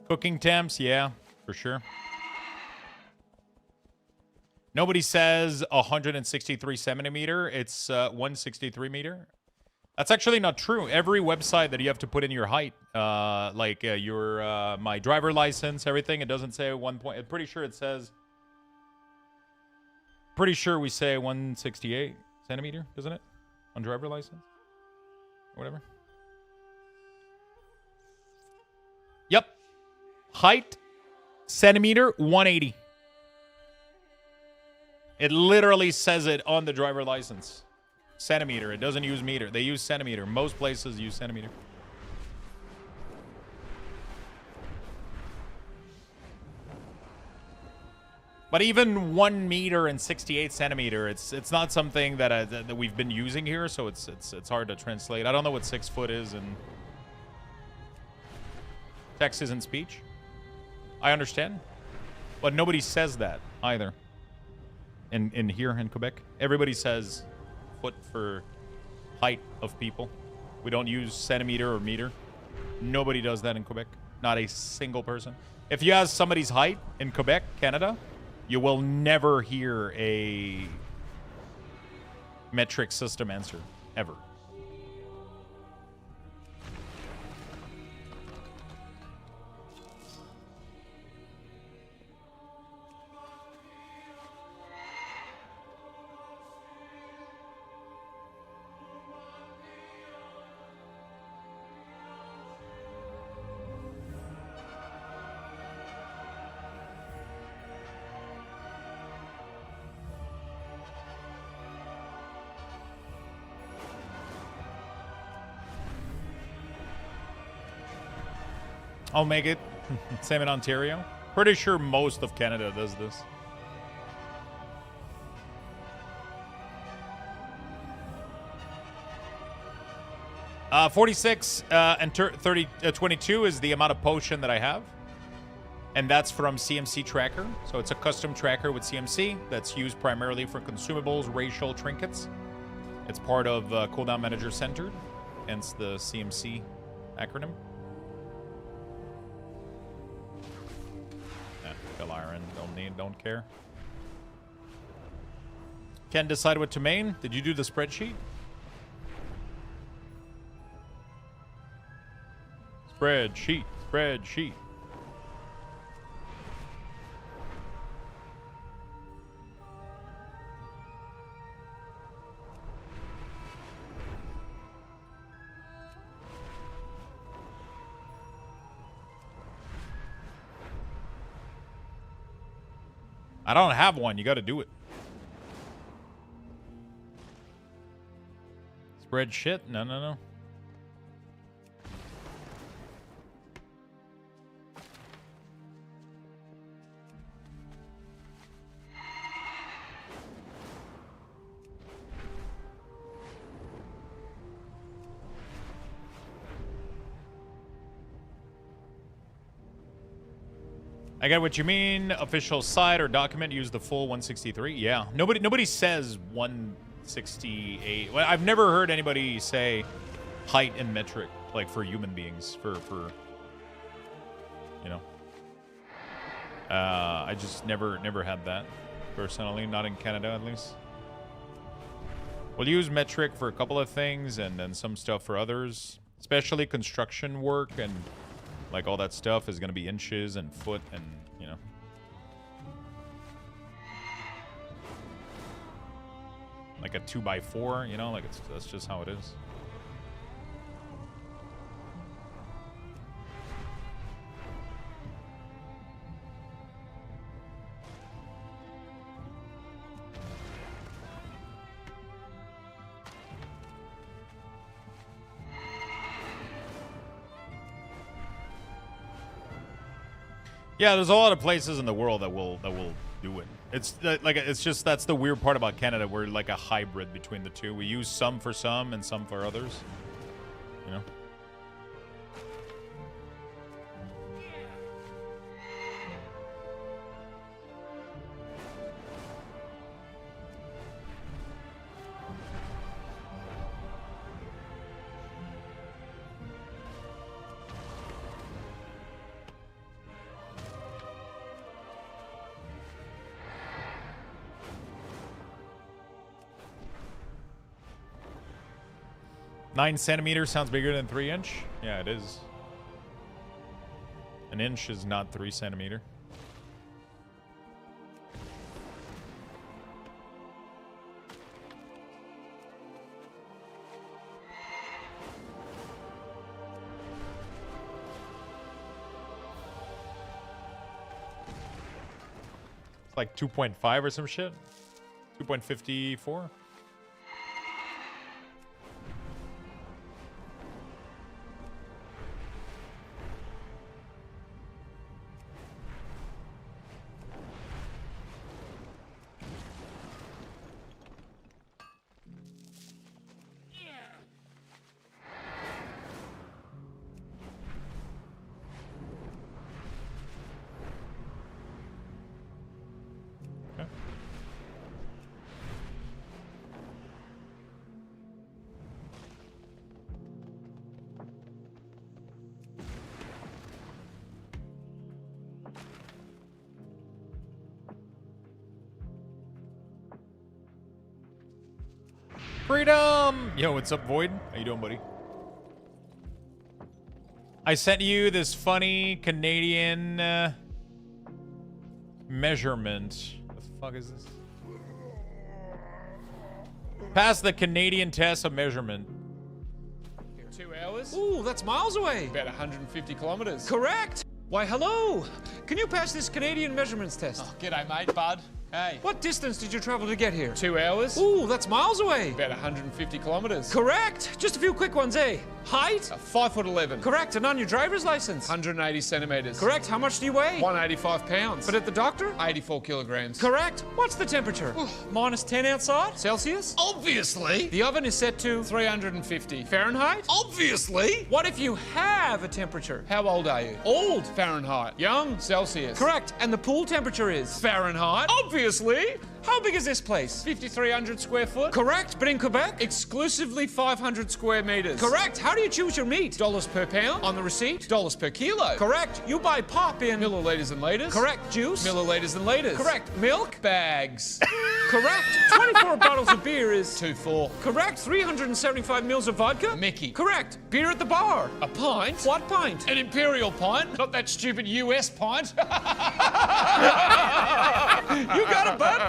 Speaker 1: Cooking temps, yeah, for sure. Nobody says 163 centimeter. It's 163 meter. That's actually not true. Every website that you have to put in your height, my driver license, everything, it doesn't say 1 point. I'm pretty sure it says. Pretty sure we say 168 centimeter, doesn't it? On driver license? Or whatever. Yep. Height, centimeter, 180. It literally says it on the driver license. Centimeter. It doesn't use meter. They use centimeter. Most places use centimeter. But even 1 meter and 68 centimeter, it's not something that we've been using here, so it's hard to translate. I don't know what 6 foot is in text isn't speech. I understand, but nobody says that either. In here in Quebec, everybody says foot for height of people. We don't use centimeter or meter. Nobody does that in Quebec. Not a single person. If you ask somebody's height in Quebec, Canada, you will never hear a metric system answer, ever. I'll make it. Same in Ontario. Pretty sure most of Canada does this. Uh, 46 and 22 is the amount of potion that I have. And that's from CMC Tracker. So it's a custom tracker with CMC that's used primarily for consumables, racial trinkets. It's part of Cooldown Manager Centered, hence the CMC acronym. Fill iron, don't need, don't care. Can't decide what to main. Did you do the spreadsheet? Spreadsheet, spreadsheet. I don't have one. You got to do it. Spread shit? No, no, no. I get what you mean. Official site or document use the full 163. Yeah. Nobody says 168. Well, I've never heard anybody say height in metric, like for human beings. For you know. I just never had that personally, not in Canada at least. We'll use metric for a couple of things and then some stuff for others, especially construction work and like all that stuff is going to be inches and foot and, you know. Like a 2x4, you know, like that's just how it is. Yeah, there's a lot of places in the world that will do it. It's like it's just that's the weird part about Canada. We're like a hybrid between the two. We use some for some and some for others. You know. Nine centimeters sounds bigger than 3 inch. Yeah, it is. An inch is not 3 centimeter. It's like 2.5 or some shit. 2.54. Freedom! Yo, what's up, Void? How you doing, buddy? I sent you this funny Canadian measurement. What the fuck is this? Pass the Canadian test of measurement.
Speaker 14: 2 hours? Ooh, that's miles away. About 150 kilometers. Correct! Why, hello! Can you pass this Canadian measurements test? Oh, g'day, mate, bud. Hey. What distance did you travel to get here? 2 hours. Ooh, that's miles away. About 150 kilometers. Correct! Just a few quick ones, eh? Height? 5'11". Correct. And on your driver's license? 180 centimeters. Correct. How much do you weigh? 185 pounds. But at the doctor? 84 kilograms. Correct. What's the temperature? Minus 10 outside? Celsius? Obviously. The oven is set to 350. Fahrenheit? Obviously. What if you have a temperature? How old are you? Old. Fahrenheit. Young? Celsius. Correct. And the pool temperature is? Fahrenheit. Obviously. How big is this place? 5,300 square foot. Correct, but in Quebec, exclusively 500 square meters. Correct. How do you choose your meat? Dollars per pound. On the receipt, dollars per kilo. Correct. You buy pop in milliliters and liters. Correct. Juice, milliliters and liters. Correct. Milk, bags. Correct. 24 bottles of beer is 2.4. Correct. 375 mils of vodka. Mickey. Correct. Beer at the bar. A pint. What pint? An imperial pint. Not that stupid US pint. You got it, bud.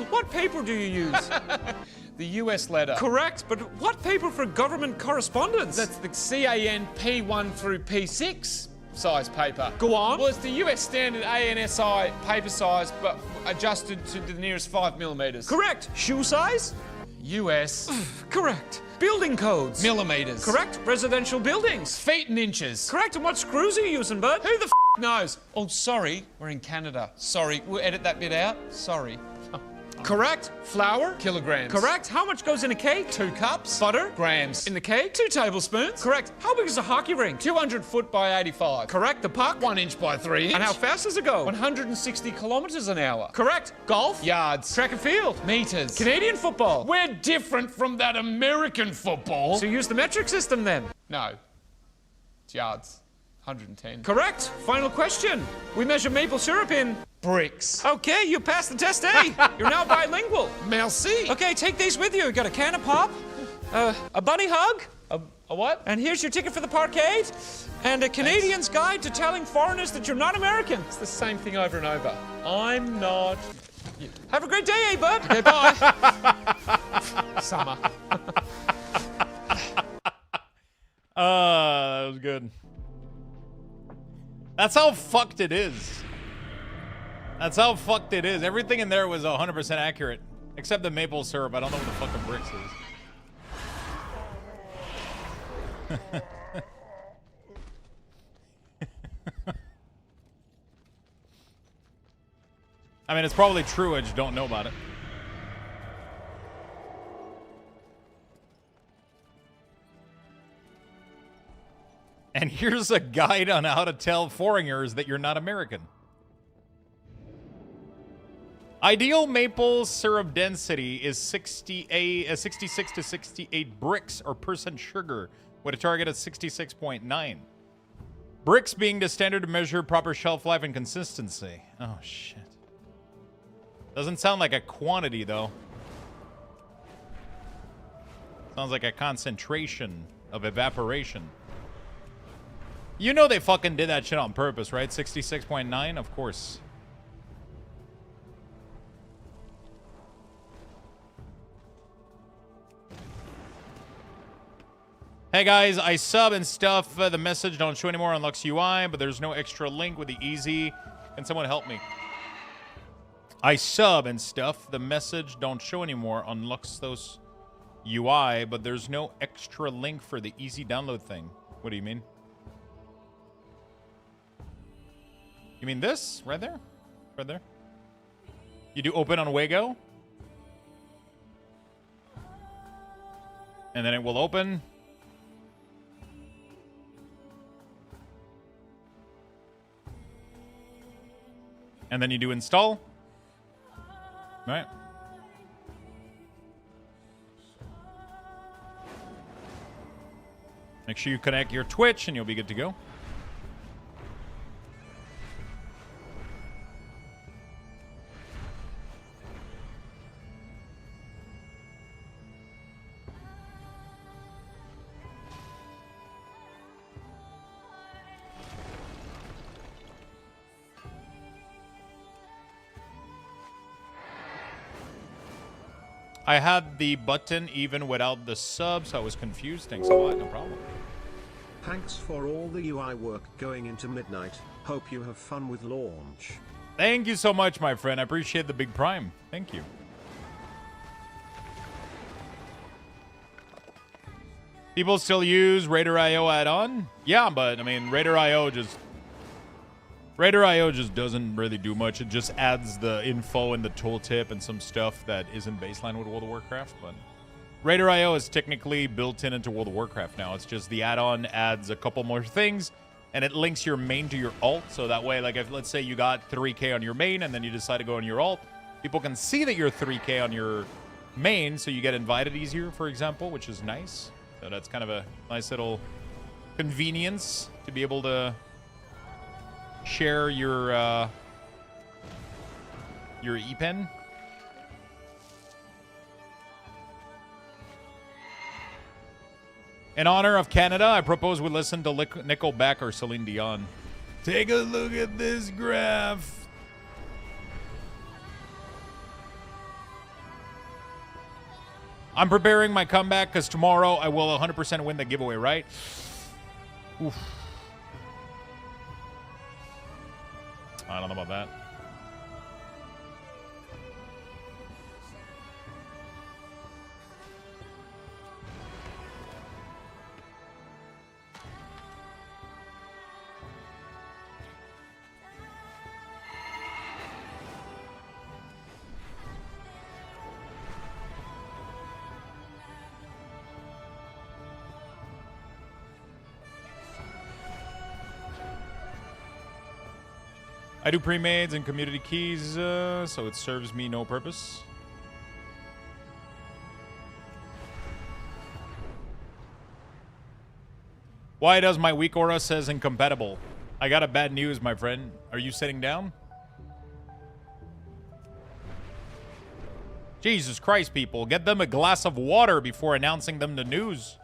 Speaker 14: What paper do you use? The US letter. Correct, but what paper for government correspondence? That's the CAN P1 through P6 size paper. Go on. Well, it's the US standard ANSI paper size, but adjusted to the nearest 5 millimeters. Correct. Shoe size? US. Correct. Building codes? Millimeters. Correct. Residential buildings? Feet and inches. Correct. And what screws are you using, bud? Who the f knows? Oh, sorry. We're in Canada. Sorry. We'll edit that bit out. Sorry. Correct. Flour? Kilograms. Correct. How much goes in a cake? 2 cups. Butter? Grams. In the cake? 2 tablespoons. Correct. How big is a hockey rink? 200 foot by 85. Correct. The puck? 1 inch by 3 inch. And how fast does it go? 160 kilometers an hour. Correct. Golf? Yards. Track and field? Meters. Canadian football? We're different from that American football. So use the metric system then? No. It's yards. 110. Correct. Final question. We measure maple syrup in bricks. Okay, you passed the test A. You're now bilingual. Merci. Okay, take these with you. You got a can of pop, a bunny hug. A what? And here's your ticket for the parkade, and a Canadian's guide to telling foreigners that you're not American. It's the same thing over and over. I'm not. Have a great day, bud. Okay, bye. Summer.
Speaker 1: That was good. That's how fucked it is. That's how fucked it is. Everything in there was 100% accurate. Except the maple syrup. I don't know what the fuck the bricks is. I mean, it's probably true. I just don't know about it. And here's a guide on how to tell foreigners that you're not American. Ideal maple syrup density is 66 to 68 bricks or percent sugar with a target of 66.9. Bricks being the standard to measure proper shelf life and consistency. Oh, shit. Doesn't sound like a quantity, though. Sounds like a concentration of evaporation. You know they fucking did that shit on purpose, right? 66.9? Of course. Hey guys, I sub and stuff. The message don't show anymore on Lux UI, but there's no extra link with the easy. Can someone help me? I sub and stuff. The message don't show anymore on Luxthos UI, but there's no extra link for the easy download thing. What do you mean? You mean this? Right there? Right there? You do open on Wago? And then it will open. And then you do install. All right. Make sure you connect your Twitch and you'll be good to go. I had the button even without the sub, so I was confused. Thanks a lot, no problem.
Speaker 2: Thanks for all the UI work going into midnight. Hope you have fun with launch.
Speaker 1: Thank you so much, my friend. I appreciate the big prime. Thank you. People still use Raider.io add-on? Yeah, but I mean, Raider.io just doesn't really do much. It just adds the info and the tooltip and some stuff that isn't baseline with World of Warcraft. But Raider.io is technically built into World of Warcraft now. It's just the add-on adds a couple more things, and it links your main to your alt. So that way, like if let's say you got 3K on your main and then you decide to go on your alt, people can see that you're 3K on your main, so you get invited easier, for example, which is nice. So that's kind of a nice little convenience to be able to share your e-pen. In honor of Canada, I propose we listen to Nickelback or Celine Dion. Take a look at this graph. I'm preparing my comeback because tomorrow I will 100% win the giveaway, right? Oof. I don't know about that. I do pre-mades and community keys, so it serves me no purpose. Why does my weak aura says incompatible? I got a bad news, my friend. Are you sitting down? Jesus Christ, people. Get them a glass of water before announcing them the news.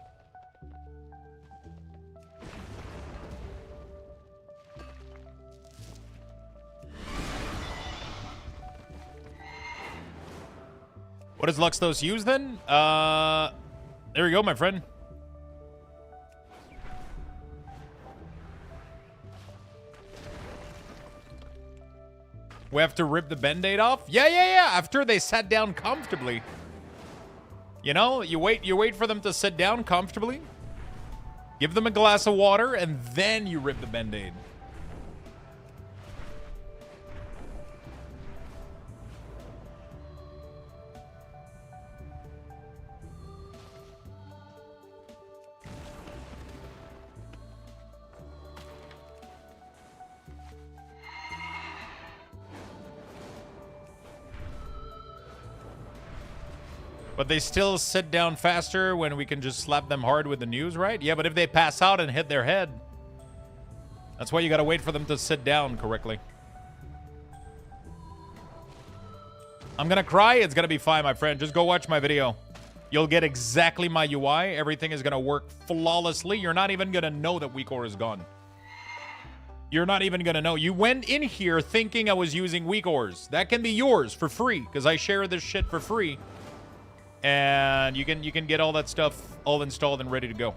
Speaker 1: What does Luxthos use then? There you go, my friend. We have to rip the band-aid off? Yeah. After they sat down comfortably. You know, you wait for them to sit down comfortably. Give them a glass of water, and then you rip the band-aid. But they still sit down faster when we can just slap them hard with the news, right? Yeah, but if they pass out and hit their head, that's why you gotta wait for them to sit down correctly. I'm gonna cry. It's gonna be fine, my friend. Just go watch my video. You'll get exactly my UI. Everything is gonna work flawlessly. You're not even gonna know that weak aura is gone. You're not even gonna know. You went in here thinking I was using weak auras. That can be yours for free, because I share this shit for free. And you can get all that stuff all installed and ready to go.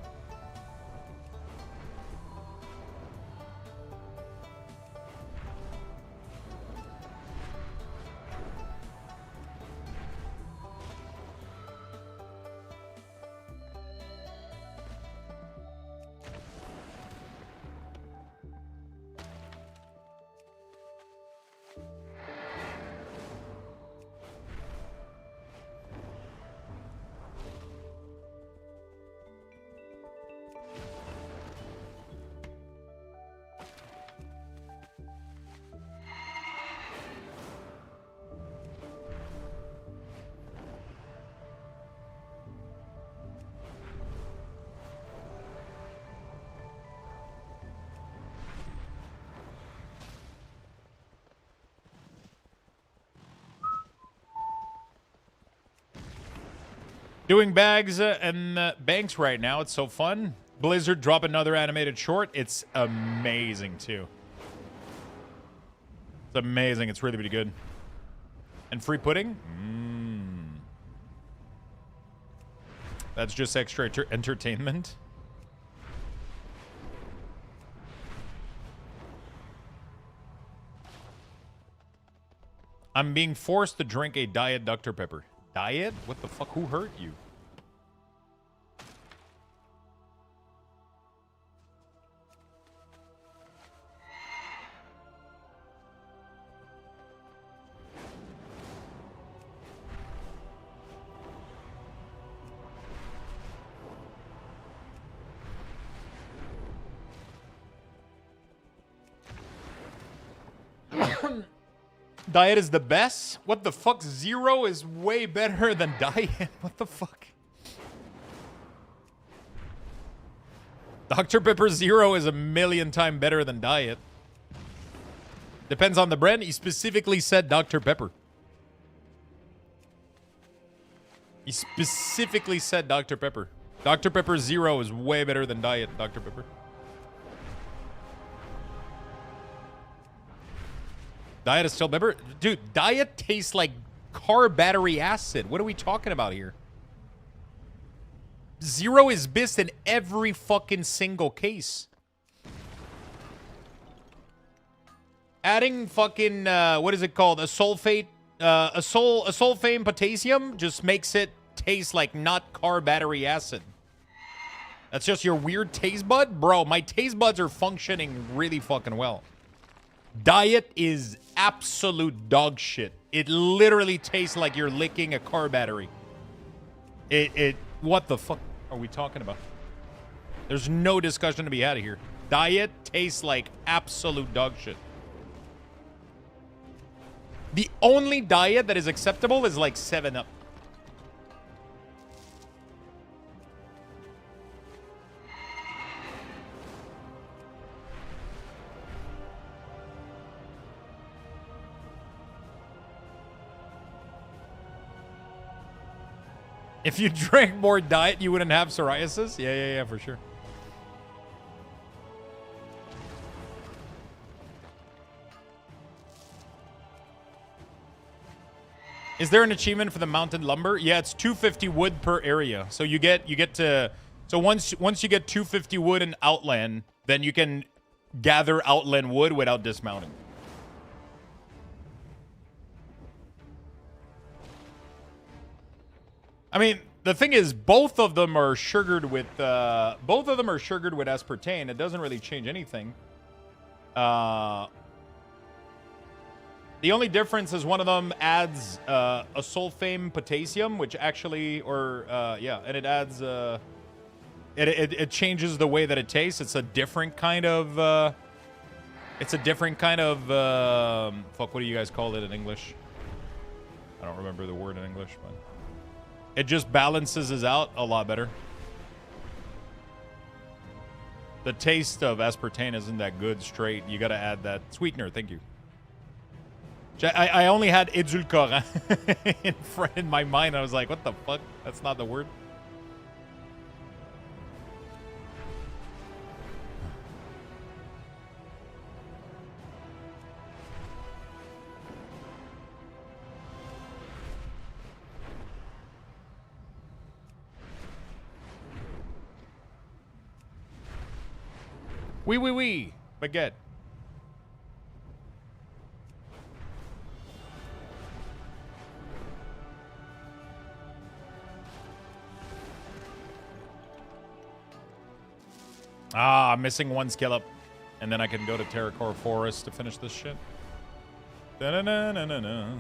Speaker 1: Doing bags and banks right now. It's so fun. Blizzard drop another animated short. It's amazing, too. It's amazing. It's really, really good. And free pudding? That's just extra entertainment. I'm being forced to drink a diet Dr. Pepper. Diet? What the fuck? Who hurt you? Diet is the best? What the fuck? Zero is way better than diet? What the fuck? Dr. Pepper Zero is a million times better than diet. Depends on the brand. He specifically said Dr. Pepper. He specifically said Dr. Pepper. Dr. Pepper Zero is way better than diet Dr. Pepper. Diet is still better? Dude, diet tastes like car battery acid. What are we talking about here? Zero is best in every fucking single case. Adding fucking, what is it called? A sulfate, a sulfame potassium just makes it taste like not car battery acid. That's just your weird taste bud? Bro, my taste buds are functioning really fucking well. Diet is absolute dog shit. It literally tastes like you're licking a car battery. What the fuck are we talking about? There's no discussion to be had here. Diet tastes like absolute dog shit. The only diet that is acceptable is like 7-Up. If you drank more diet, you wouldn't have psoriasis? Yeah, for sure. Is there an achievement for the mountain lumber? Yeah, it's 250 wood per area. So you get to, so once you get 250 wood in Outland, then you can gather Outland wood without dismounting. I mean, the thing is, both of them are sugared with aspartame. It doesn't really change anything. The only difference is one of them adds a sulfame potassium, which actually, and it adds it changes the way that it tastes. It's a different kind of fuck, what do you guys call it in English? I don't remember the word in English, but it just balances us out a lot better. The taste of aspartame isn't that good straight. You got to add that sweetener. Thank you. I only had edulcorant in my mind. I was like, what the fuck? That's not the word. Oui. Baguette. Ah, I'm missing one skill up. And then I can go to Terracore Forest to finish this shit. Da-na-na-na-na-na.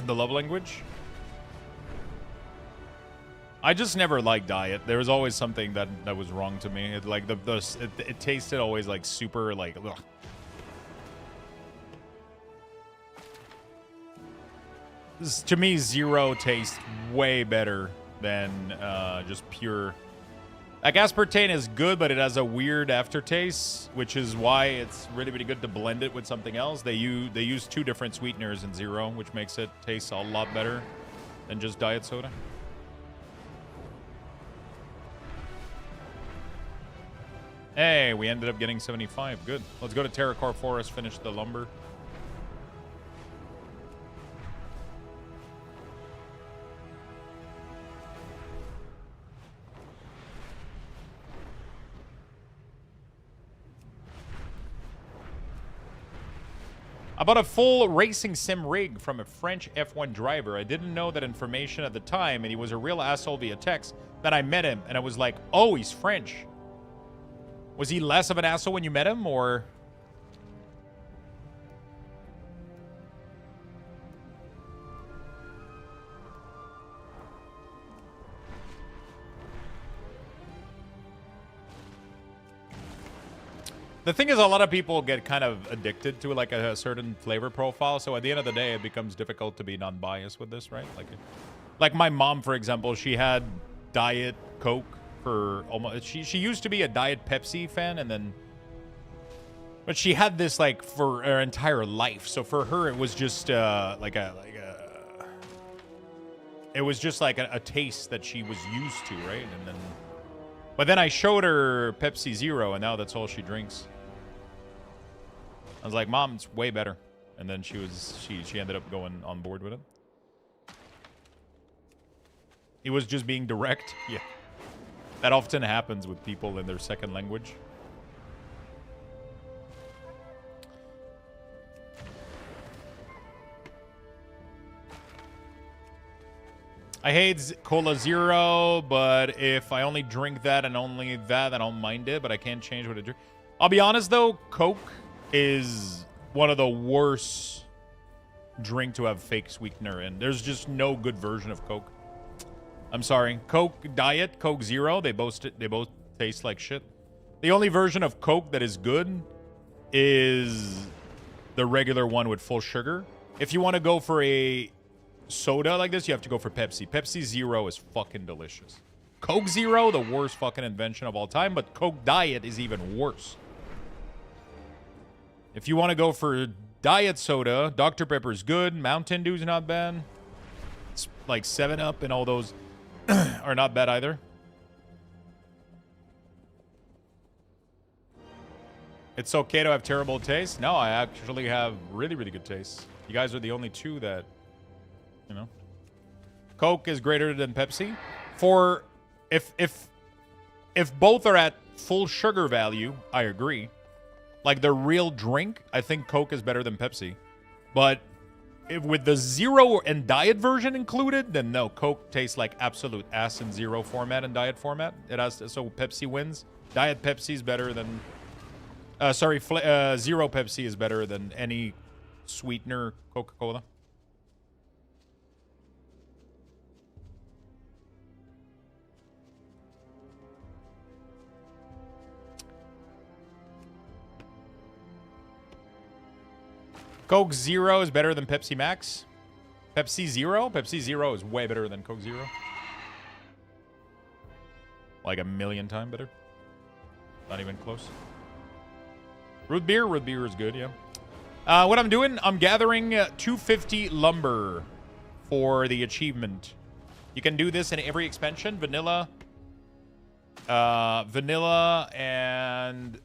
Speaker 1: The love language? I just never liked diet. There was always something that was wrong to me. It, like it tasted always like super like ugh. To me, Zero tastes way better than just pure. Like aspartame is good, but it has a weird aftertaste, which is why it's really good to blend it with something else. They use two different sweeteners in Zero, which makes it taste a lot better than just diet soda. Hey, we ended up getting 75. Good. Let's go to Terracore Forest, finish the lumber. I bought a full racing sim rig from a French F1 driver. I didn't know that information at the time, and he was a real asshole via text. Then I met him, and I was like, oh, he's French. Was he less of an asshole when you met him, or? The thing is, a lot of people get kind of addicted to like a certain flavor profile. So at the end of the day, it becomes difficult to be non-biased with this, right? Like my mom, for example, she had Diet Coke for almost. She used to be a Diet Pepsi fan, and then, but she had this like for her entire life. So for her, it was just it was just like a taste that she was used to, right? And then, but then I showed her Pepsi Zero, and now that's all she drinks. I was like, Mom, it's way better. And then she ended up going on board with it. It was just being direct. Yeah. That often happens with people in their second language. I hate Cola Zero, but if I only drink that and only that, I don't mind it, but I can't change what I drink. I'll be honest, though, Coke is one of the worst drink to have fake sweetener in. There's just no good version of Coke. I'm sorry. Coke Diet, Coke Zero, they both taste like shit. The only version of Coke that is good is the regular one with full sugar. If you want to go for a soda like this, you have to go for Pepsi. Pepsi Zero is fucking delicious. Coke Zero, the worst fucking invention of all time, but Coke Diet is even worse. If you want to go for diet soda, Dr. Pepper's good. Mountain Dew's not bad. It's like 7-Up and all those are not bad either. It's okay to have terrible taste? No, I actually have really, really good taste. You guys are the only two that, you know. Coke is greater than Pepsi. For if both are at full sugar value, I agree. Like the real drink, I think Coke is better than Pepsi. But with the zero and diet version included, then no, Coke tastes like absolute ass in zero format and diet format. It has so Pepsi wins. Diet Pepsi is better than zero Pepsi is better than any sweetener Coca-Cola. Coke Zero is better than Pepsi Max. Pepsi Zero? Pepsi Zero is way better than Coke Zero. Like a million times better. Not even close. Root beer? Root beer is good, yeah. What I'm doing, I'm gathering 250 lumber for the achievement. You can do this in every expansion. Vanilla. Vanilla and...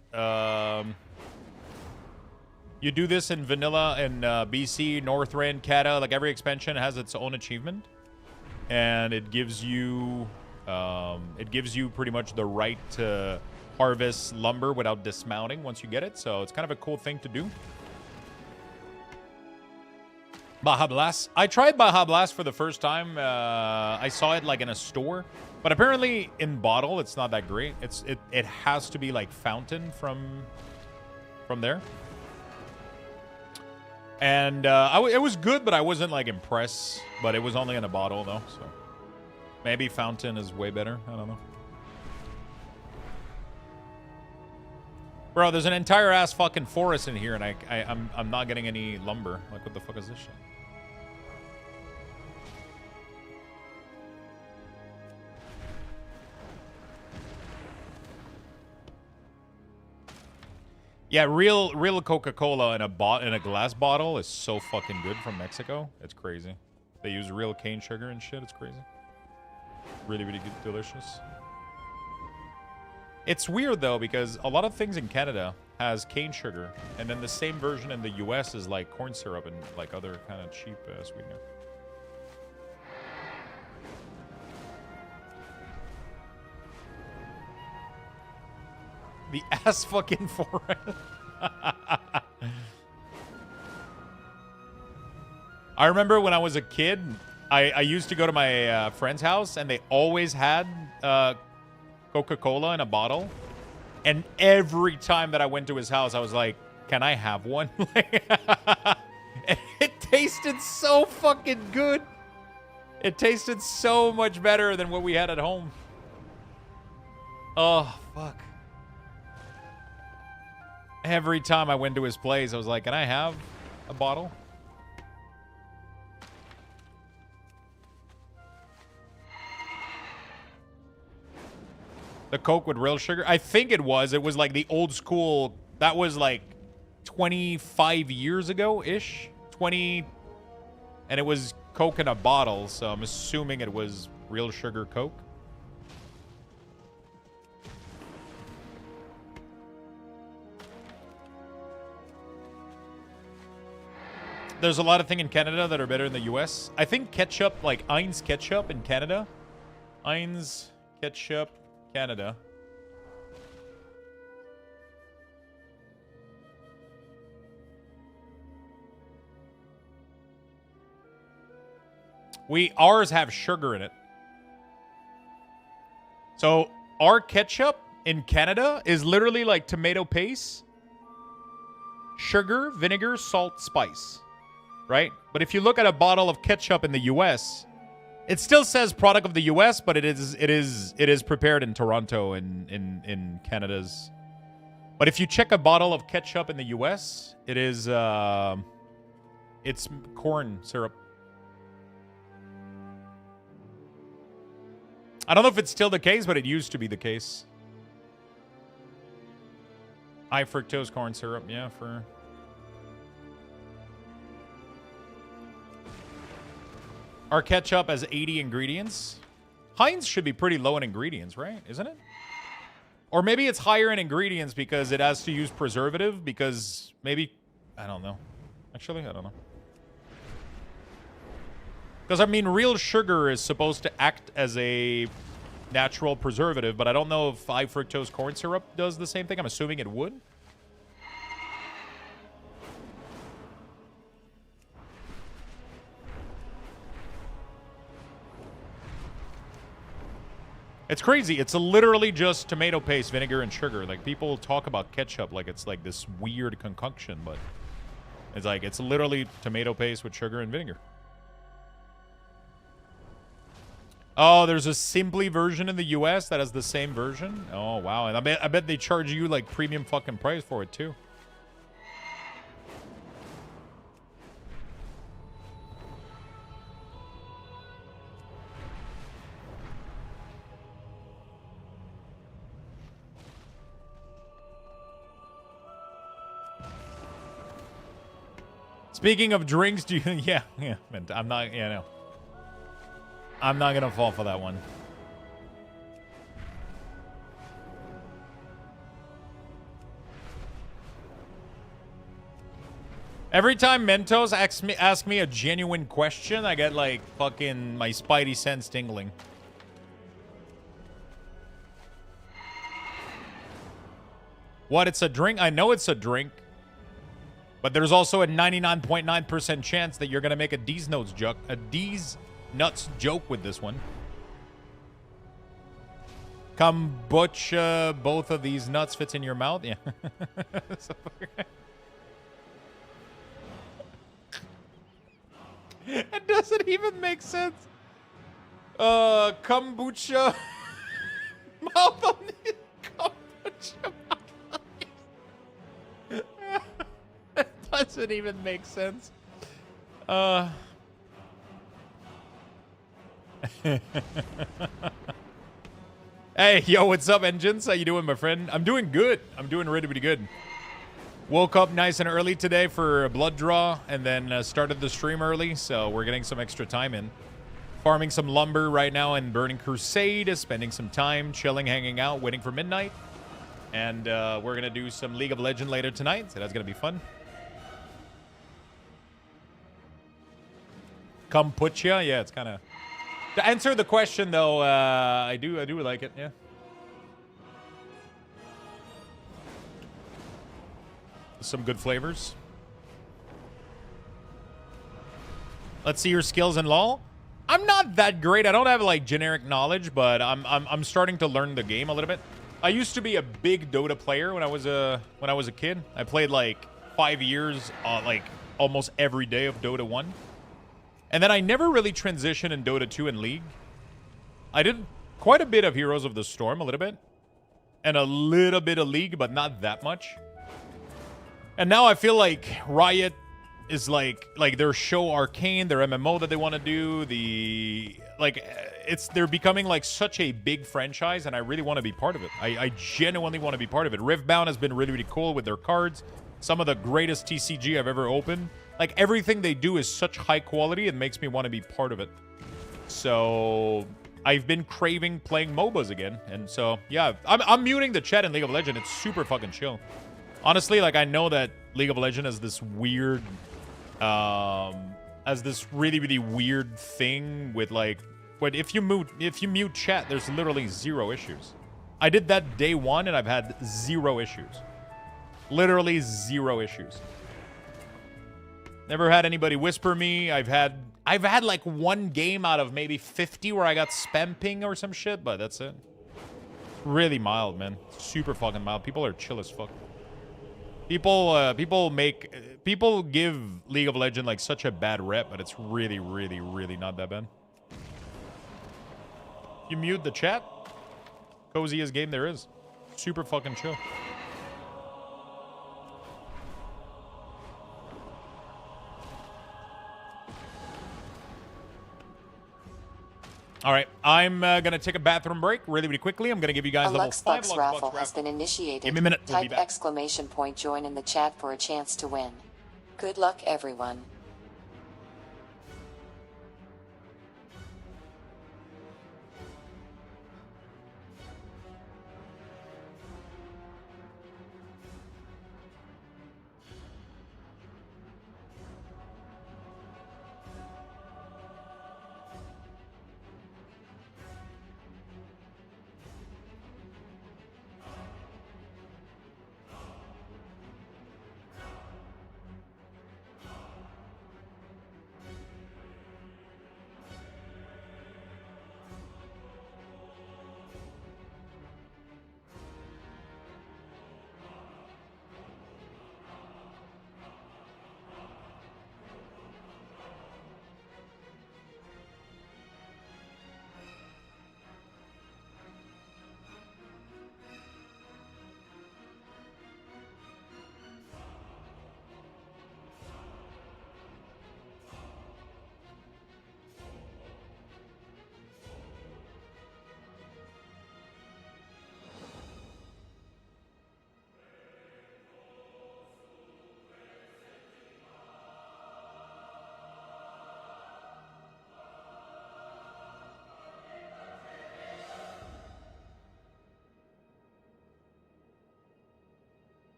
Speaker 1: you do this in vanilla and BC, Northrend, Kata. Like every expansion has its own achievement, and it gives you pretty much the right to harvest lumber without dismounting once you get it. So it's kind of a cool thing to do. Baja Blast. I tried Baja Blast for the first time. I saw it like in a store, but apparently in bottle it's not that great. It has to be like fountain from there. And it was good, but I wasn't like impressed. But it was only in a bottle though, so maybe fountain is way better. I don't know. Bro, there's an entire ass fucking forest in here, and I'm not getting any lumber. Like, what the fuck is this shit? Yeah, real Coca-Cola in a glass bottle is so fucking good from Mexico. It's crazy. They use real cane sugar and shit. It's crazy. Really, really good, delicious. It's weird though, because a lot of things in Canada has cane sugar, and then the same version in the US is like corn syrup and like other kind of cheap sweetener. The ass fucking forest. I remember when I was a kid, I used to go to my friend's house, and they always had Coca-Cola in a bottle. And every time that I went to his house, I was like, can I have one? And it tasted so fucking good. It tasted so much better than what we had at home. Oh, fuck. Every time I went to his place, I was like, can I have a bottle? The Coke with real sugar? I think it was. It was like the old school. That was like 25 years ago-ish. 20. And it was Coke in a bottle, so I'm assuming it was real sugar Coke. There's a lot of things in Canada that are better in the US. I think ketchup, like Heinz ketchup in Canada. Heinz ketchup, Canada. Ours have sugar in it. So our ketchup in Canada is literally like tomato paste, sugar, vinegar, salt, spice. Right? But if you look at a bottle of ketchup in the US, it still says product of the US, but it is prepared in Toronto in Canada's. But if you check a bottle of ketchup in the US, it is it's corn syrup. I don't know if it's still the case, but it used to be the case. High fructose corn syrup, yeah, for our ketchup has 80 ingredients. Heinz should be pretty low in ingredients, right? Isn't it? Or maybe it's higher in ingredients because it has to use preservative because maybe... I don't know. Actually, I don't know. Because, I mean, real sugar is supposed to act as a natural preservative, but I don't know if high fructose corn syrup does the same thing. I'm assuming it would. It's crazy. It's literally just tomato paste, vinegar, and sugar. Like, people talk about ketchup like it's like this weird concoction, but it's like, it's literally tomato paste with sugar and vinegar. Oh, there's a Simply version in the US that has the same version? Oh, wow. And I bet they charge you, like, premium fucking price for it, too. Speaking of drinks, do you... Yeah, I'm not... Yeah, no. I'm not gonna fall for that one. Every time Mentos ask me a genuine question, I get like fucking my spidey sense tingling. What? It's a drink? I know it's a drink. But there's also a 99.9% chance that you're gonna make a D's Nuts joke with this one. Kombucha, both of these nuts fits in your mouth? Yeah. It doesn't even make sense. Kombucha. Mouth on the kombucha. It doesn't even make sense. Hey, yo, what's up, Engines? How you doing, my friend? I'm doing good. I'm doing really, really good. Woke up nice and early today for a blood draw, and then started the stream early, so we're getting some extra time in. Farming some lumber right now in Burning Crusade, spending some time chilling, hanging out, waiting for midnight. And we're going to do some League of Legends later tonight, so that's going to be fun. Kombucha? Yeah, it's kind of... To answer the question, though, I do like it, yeah. Some good flavors. Let's see your skills in LoL. I'm not that great. I don't have like generic knowledge, but I'm starting to learn the game a little bit. I used to be a big Dota player when I was a kid. I played like 5 years, like almost every day of Dota 1. And then I never really transitioned in Dota 2 and League. I did quite a bit of Heroes of the Storm, a little bit. And a little bit of League, but not that much. And now I feel like Riot is like their show Arcane, their MMO that they want to do, they're becoming like such a big franchise, and I really want to be part of it. I genuinely want to be part of it. Riftbound has been really, really cool with their cards. Some of the greatest TCG I've ever opened. Like, everything they do is such high quality, it makes me want to be part of it. So I've been craving playing MOBAs again, and so yeah, I'm muting the chat in League of Legends. It's super fucking chill. Honestly, like, I know that League of Legends has this weird, really, really weird thing with, like, but if you mute chat, there's literally 0 issues. I did that day 1, and I've had 0 issues. Literally 0 issues. Never had anybody whisper me. I've had like 1 game out of maybe 50 where I got spam ping or some shit, but that's it. Really mild, man. Super fucking mild. People are chill as fuck. People give League of Legends like such a bad rep, but it's really, really, really not that bad. You mute the chat, coziest game there is. Super fucking chill. All right, I'm gonna take a bathroom break really, really quickly. I'm gonna give you guys the
Speaker 15: Luxthos raffle has been initiated.
Speaker 1: Give me a minute. We'll
Speaker 15: Type exclamation point join in the chat for a chance to win. Good luck, everyone.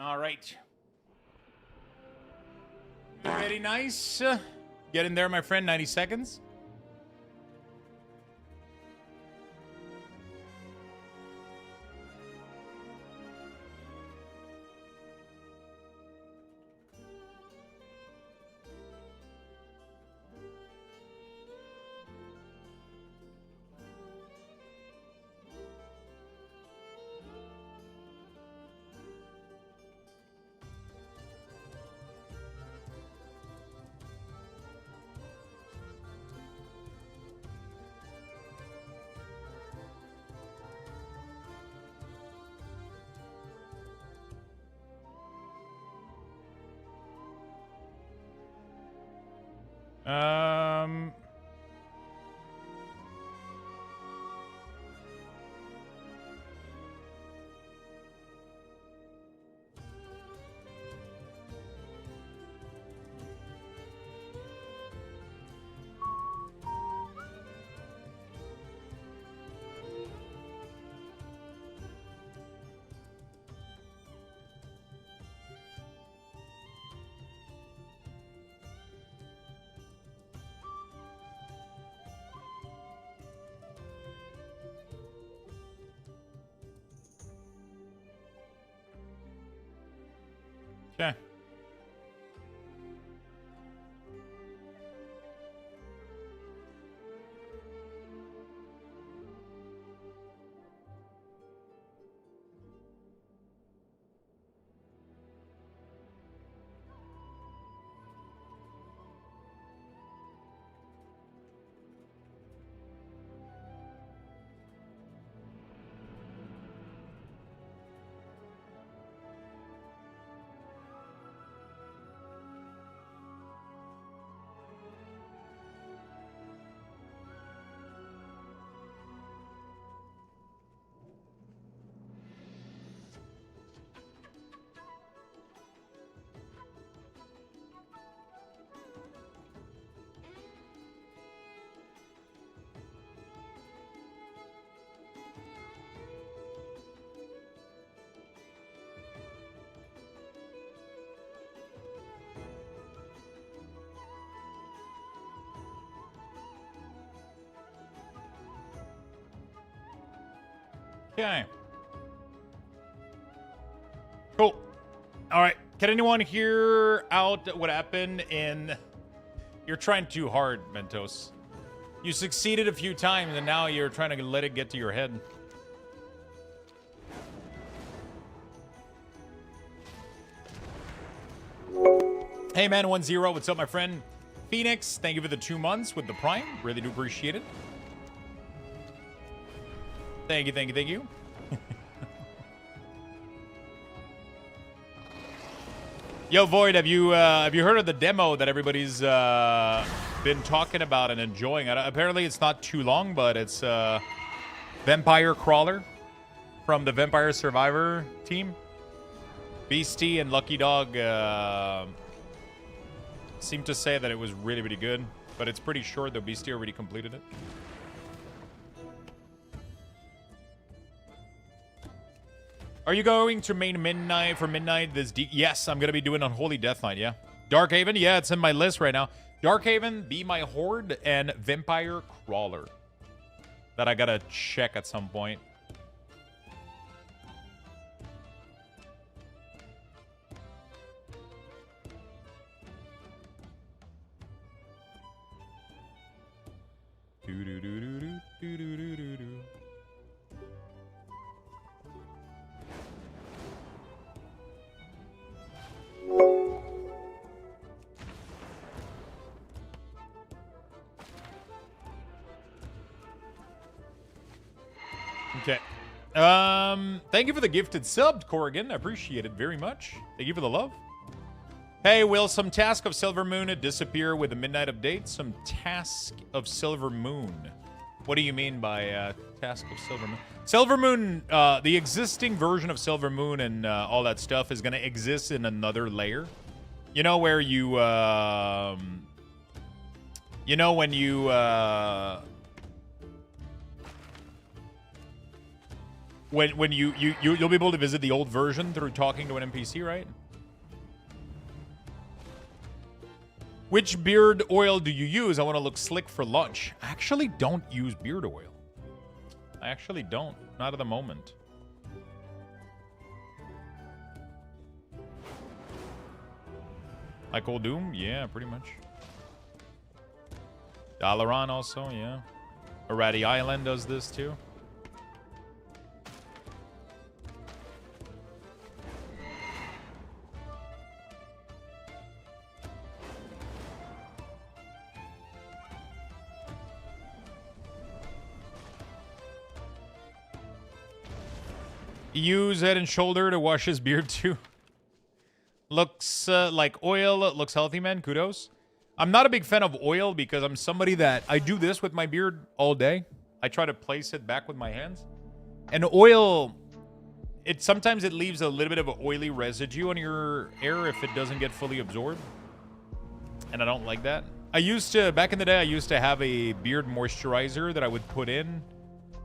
Speaker 1: All right. Very nice. Get in there, my friend. 90 seconds. Okay. Okay. Cool. All right. Can anyone hear out what happened in... You're trying too hard, Mentos. You succeeded a few times, and now you're trying to let it get to your head. Hey, man, 10, what's up, my friend? Phoenix, thank you for the 2 months with the Prime. Really do appreciate it. Thank you, thank you, thank you. Yo, Void, have you heard of the demo that everybody's been talking about and enjoying? Apparently, it's not too long, but it's Vampire Crawler from the Vampire Survivor team. Beastie and Lucky Dog seem to say that it was really, really good, but it's pretty short, though. Beastie already completed it. Are you going to main midnight for midnight this yes, I'm going to be doing Unholy Death Knight, yeah. Darkhaven, yeah, it's in my list right now. Darkhaven, Be My Horde, and Vampire Crawler. That I got to check at some point. Okay. Thank you for the gifted sub, Corrigan. I appreciate it very much. Thank you for the love. Hey, will some task of Silver Moon disappear with the midnight update? Some task of Silver Moon. What do you mean by task of Silver Moon? Silver Moon, the existing version of Silver Moon and all that stuff is going to exist in another layer. You know where you, you know when you, when you'll be able to visit the old version through talking to an NPC, right? Which beard oil do you use? I want to look slick for lunch. I actually don't use beard oil. I actually don't. Not at the moment. Like Old Doom? Yeah, pretty much. Dalaran also, yeah. Arati Island does this too. Use Head and Shoulder to wash his beard too. Looks like oil. Looks healthy, man. Kudos. I'm not a big fan of oil because I'm somebody that I do this with my beard all day. I try to place it back with my hands. And oil, sometimes it leaves a little bit of an oily residue on your hair if it doesn't get fully absorbed. And I don't like that. I used to, back in the day, I used to have a beard moisturizer that I would put in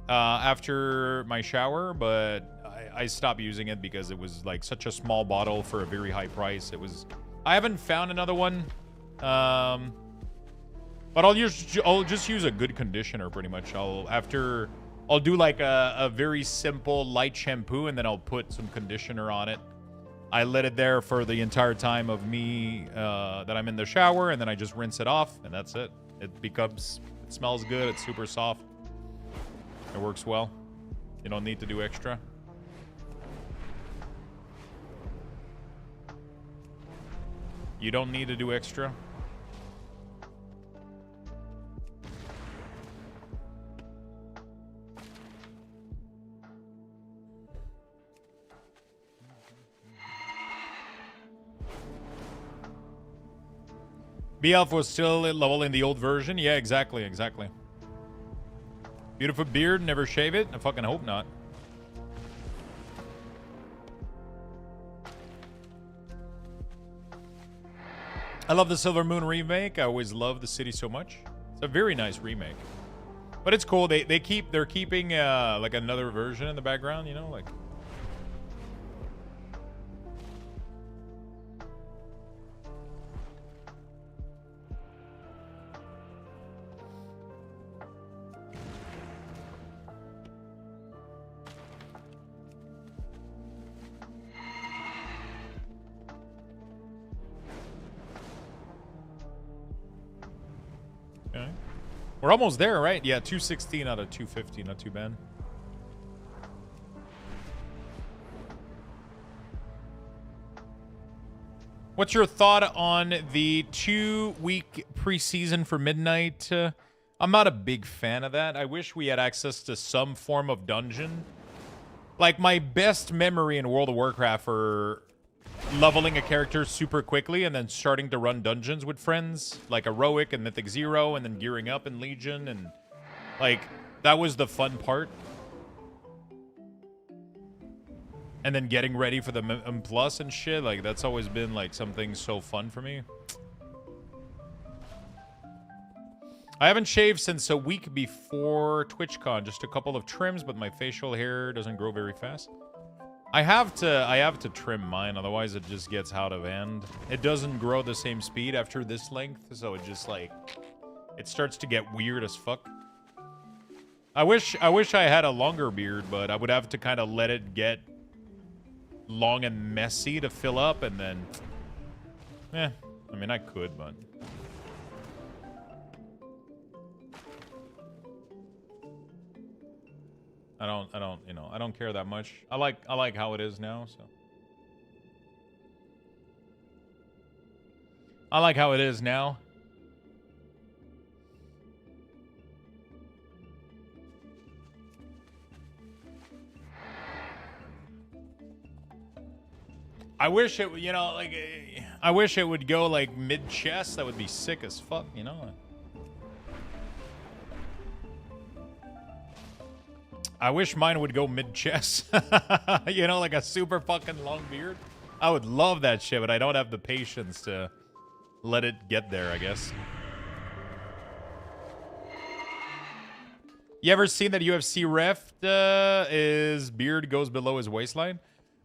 Speaker 1: after my shower, but I stopped using it because it was like such a small bottle for a very high price. It was, I haven't found another one. But I'll just use a good conditioner pretty much. I'll do like a very simple light shampoo and then I'll put some conditioner on it. I let it there for the entire time of me that I'm in the shower, and then I just rinse it off and that's it. It smells good. It's super soft. It works well. You don't need to do extra. You don't need to do extra. BF was still at level in the old version. Yeah, exactly, exactly. Beautiful beard, never shave it? I fucking hope not. I love the Silver Moon remake. I always love the city so much. It's a very nice remake. But it's cool. They're keeping like another version in the background, you know, like. We're almost there, right? Yeah, 216 out of 250. Not too bad. What's your thought on the 2-week preseason for Midnight? I'm not a big fan of that. I wish we had access to some form of dungeon. Like, my best memory in World of Warcraft for leveling a character super quickly and then starting to run dungeons with friends, like Heroic and Mythic 0, and then gearing up in Legion, and, like, that was the fun part. And then getting ready for the M Plus and shit, like, that's always been, like, something so fun for me. I haven't shaved since a week before TwitchCon. Just a couple of trims, but my facial hair doesn't grow very fast. I have to trim mine, otherwise it just gets out of hand. It doesn't grow the same speed after this length, so it just, like, it starts to get weird as fuck. I wish I had a longer beard, but I would have to kind of let it get long and messy to fill up, and then, I mean, I could, but I don't, you know, I don't care that much. I like how it is now, so. I like how it is now. I wish it, you know, like, I wish it would go, like, mid-chest. That would be sick as fuck, you know? I wish mine would go mid-chest. You know, like a super fucking long beard. I would love that shit, but I don't have the patience to let it get there, I guess. You ever seen that UFC ref, his beard goes below his waistline?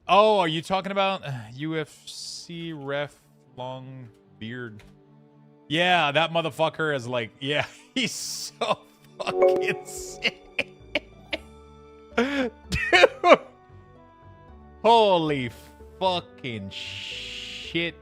Speaker 1: Oh, are you talking about UFC ref long beard? Yeah, that motherfucker is like, yeah, he's so fucking sick. Dude. Holy fucking shit.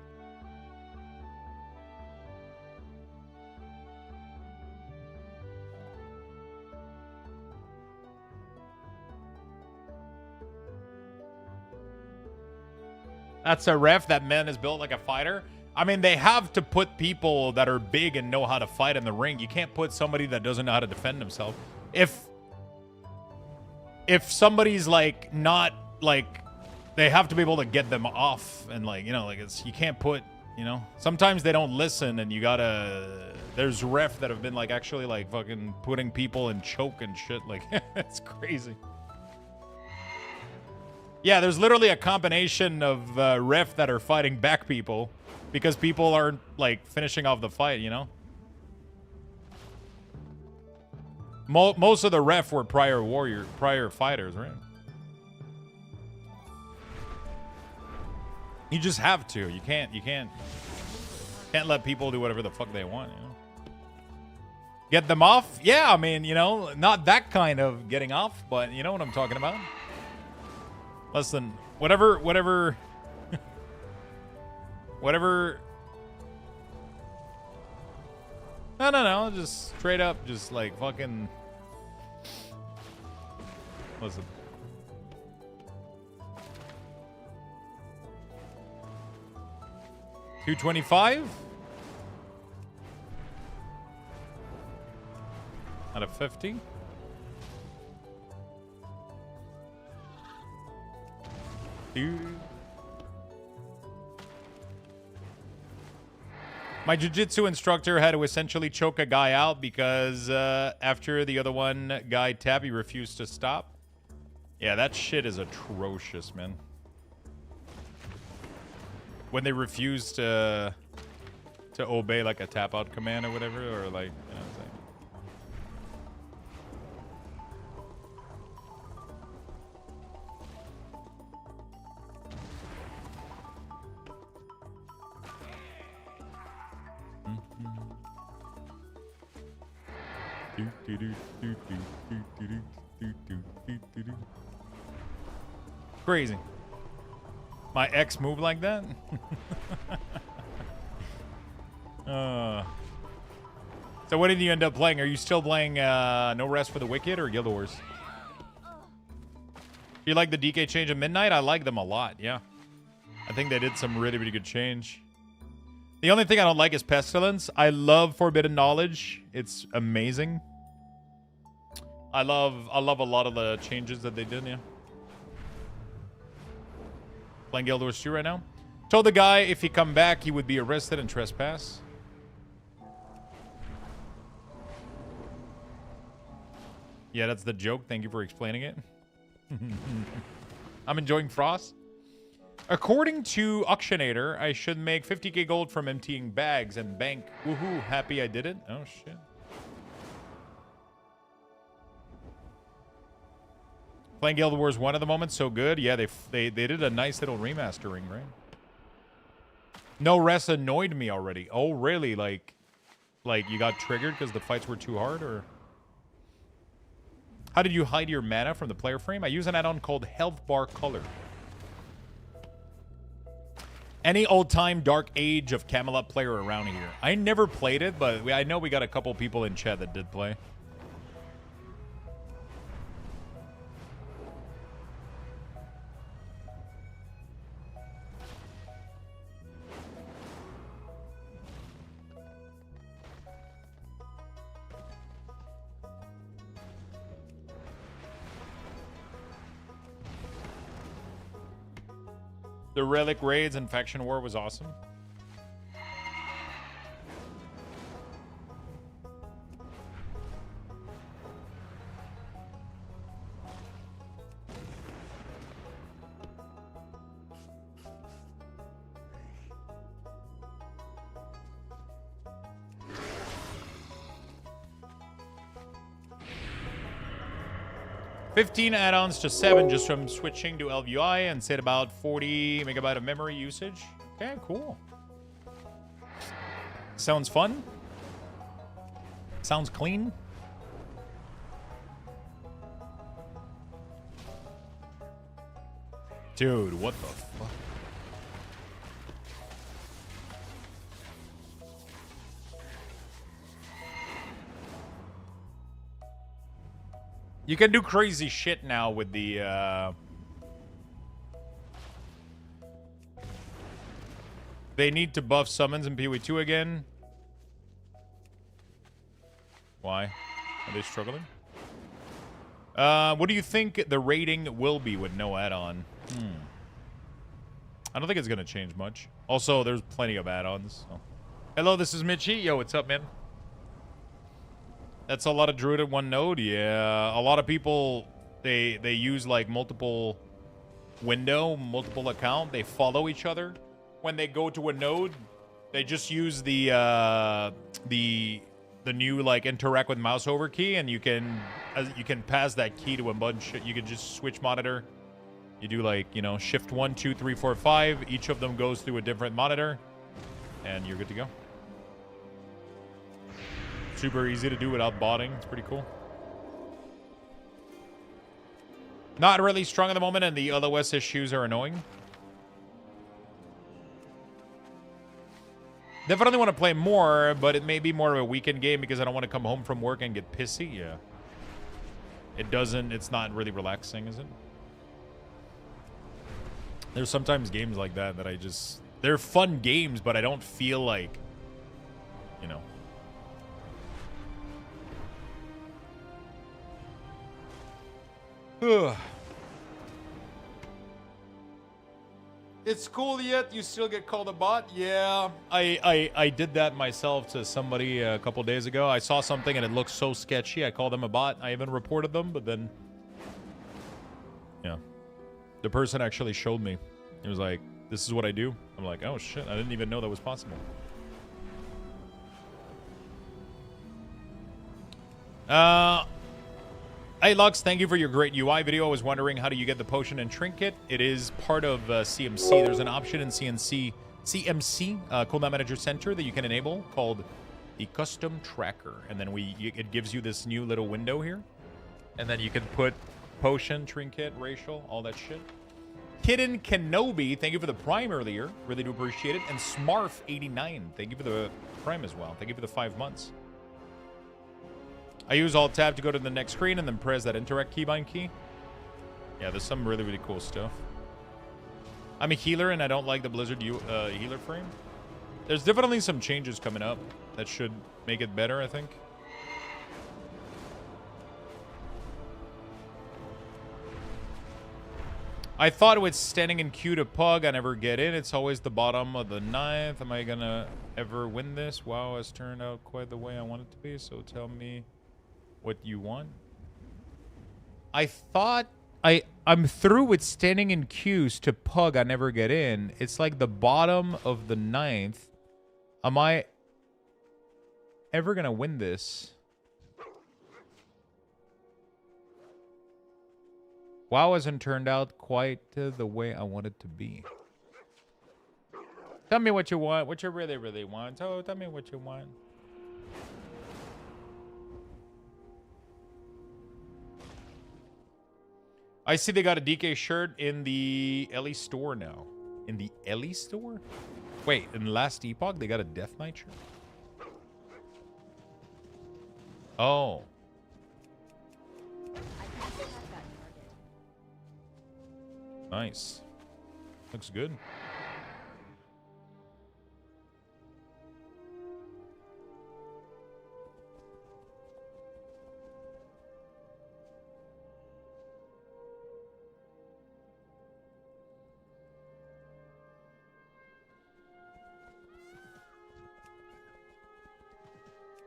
Speaker 1: That's a ref. That man is built like a fighter. I mean, they have to put people that are big and know how to fight in the ring. You can't put somebody that doesn't know how to defend himself. If somebody's like not like, they have to be able to get them off, and like, you know, like, it's, you can't put, you know, sometimes they don't listen, and you gotta, there's ref that have been like actually like fucking putting people in choke and shit. Like, it's crazy. Yeah, there's literally a combination of ref that are fighting back people because people aren't, like, finishing off the fight, you know? Most of the ref were prior fighters, right? You just have to. You can't let people do whatever the fuck they want, you know? Get them off? Yeah, I mean, you know, not that kind of getting off, but you know what I'm talking about? Less than whatever. No. Just straight up, just like fucking. Listen. $225 out of 50. Dude. My jiu-jitsu instructor had to essentially choke a guy out because after the other guy tapped, he refused to stop. Yeah, that shit is atrocious, man. When they refuse to obey like a tap out command or whatever, or like, you know what I'm saying? Crazy. My ex moved like that? So what did you end up playing? Are you still playing No Rest for the Wicked or Guild Wars? You like the DK change at midnight? I like them a lot, yeah. I think they did some really, really good change. The only thing I don't like is Pestilence. I love Forbidden Knowledge. It's amazing. I love a lot of the changes that they did, yeah. Playing Guild Wars 2 right now. Told the guy if he come back, he would be arrested and trespass. Yeah, that's the joke. Thank you for explaining it. I'm enjoying Frost. According to Auctionator, I should make 50k gold from emptying bags and bank. Woohoo, happy I did it. Oh, shit. Playing Guild Wars 1 at the moment, so good. Yeah, they did a nice little remastering, right? No Rest annoyed me already. Oh, really? Like you got triggered because the fights were too hard, or? How did you hide your mana from the player frame? I use an add-on called Health Bar Color. Any old-time Dark Age of Camelot player around here? I never played it, but I know we got a couple people in chat that did play. The Relic Raids and Faction War was awesome. $15 add-ons to 7 just from switching to LVI and said about 40 megabyte of memory usage. Okay, cool. Sounds fun. Sounds clean. Dude, what the fuck? You can do crazy shit now with the, They need to buff summons in PoE2 again. Why? Are they struggling? What do you think the rating will be with no add-on? I don't think it's going to change much. Also, there's plenty of add-ons. So. Hello, this is Mitchie. Yo, what's up, man? That's a lot of Druid at one node. Yeah, a lot of people, they use like multiple window, multiple account. They follow each other. When they go to a node, they just use the new like interact with mouse over key, and you can pass that key to a bunch. You can just switch monitor. You do like, you know, shift 1, 2, 3, 4, 5. Each of them goes through a different monitor, and you're good to go. Super easy to do without botting. It's pretty cool. Not really strong at the moment, and the LOS issues are annoying. Definitely want to play more, but it may be more of a weekend game because I don't want to come home from work and get pissy. Yeah. It's not really relaxing, is it? There's sometimes games like that I just... They're fun games, but I don't feel like, you know... Ugh. It's cool, yet you still get called a bot. Yeah, I did that myself to somebody a couple days ago. I saw something and it looked so sketchy. I called them a bot. I even reported them, but then, yeah, the person actually showed me. He was like, "This is what I do." I'm like, "Oh shit! I didn't even know that was possible." Hey Lux, thank you for your great UI video. I was wondering, how do you get the potion and trinket? It is part of CMC. There's an option in CMC Cooldown Manager Center that you can enable called the Custom Tracker. And then it gives you this new little window here. And then you can put potion, trinket, racial, all that shit. Hidden Kenobi, thank you for the Prime earlier. Really do appreciate it. And Smarf89, thank you for the Prime as well. Thank you for the 5 months. I use Alt-Tab to go to the next screen and then press that interact keybind key. Yeah, there's some really, really cool stuff. I'm a healer and I don't like the Blizzard healer frame. There's definitely some changes coming up that should make it better, I think. I thought with standing in queue to pug, I never get in. It's always the bottom of the 9th. Am I gonna ever win this? WoW has turned out quite the way I want it to be, so tell me what you want. I thought I'm through with standing in queues to pug, I never get in. It's like the bottom of the 9th. Am I ever gonna win this? WoW hasn't turned out quite the way I want it to be. Tell me what you want, what you really, really want. Oh, tell me what you want. I see they got a DK shirt in the Ellie store now. In the Ellie store? Wait, in Last Epoch, they got a Death Knight shirt? Oh. Nice. Looks good.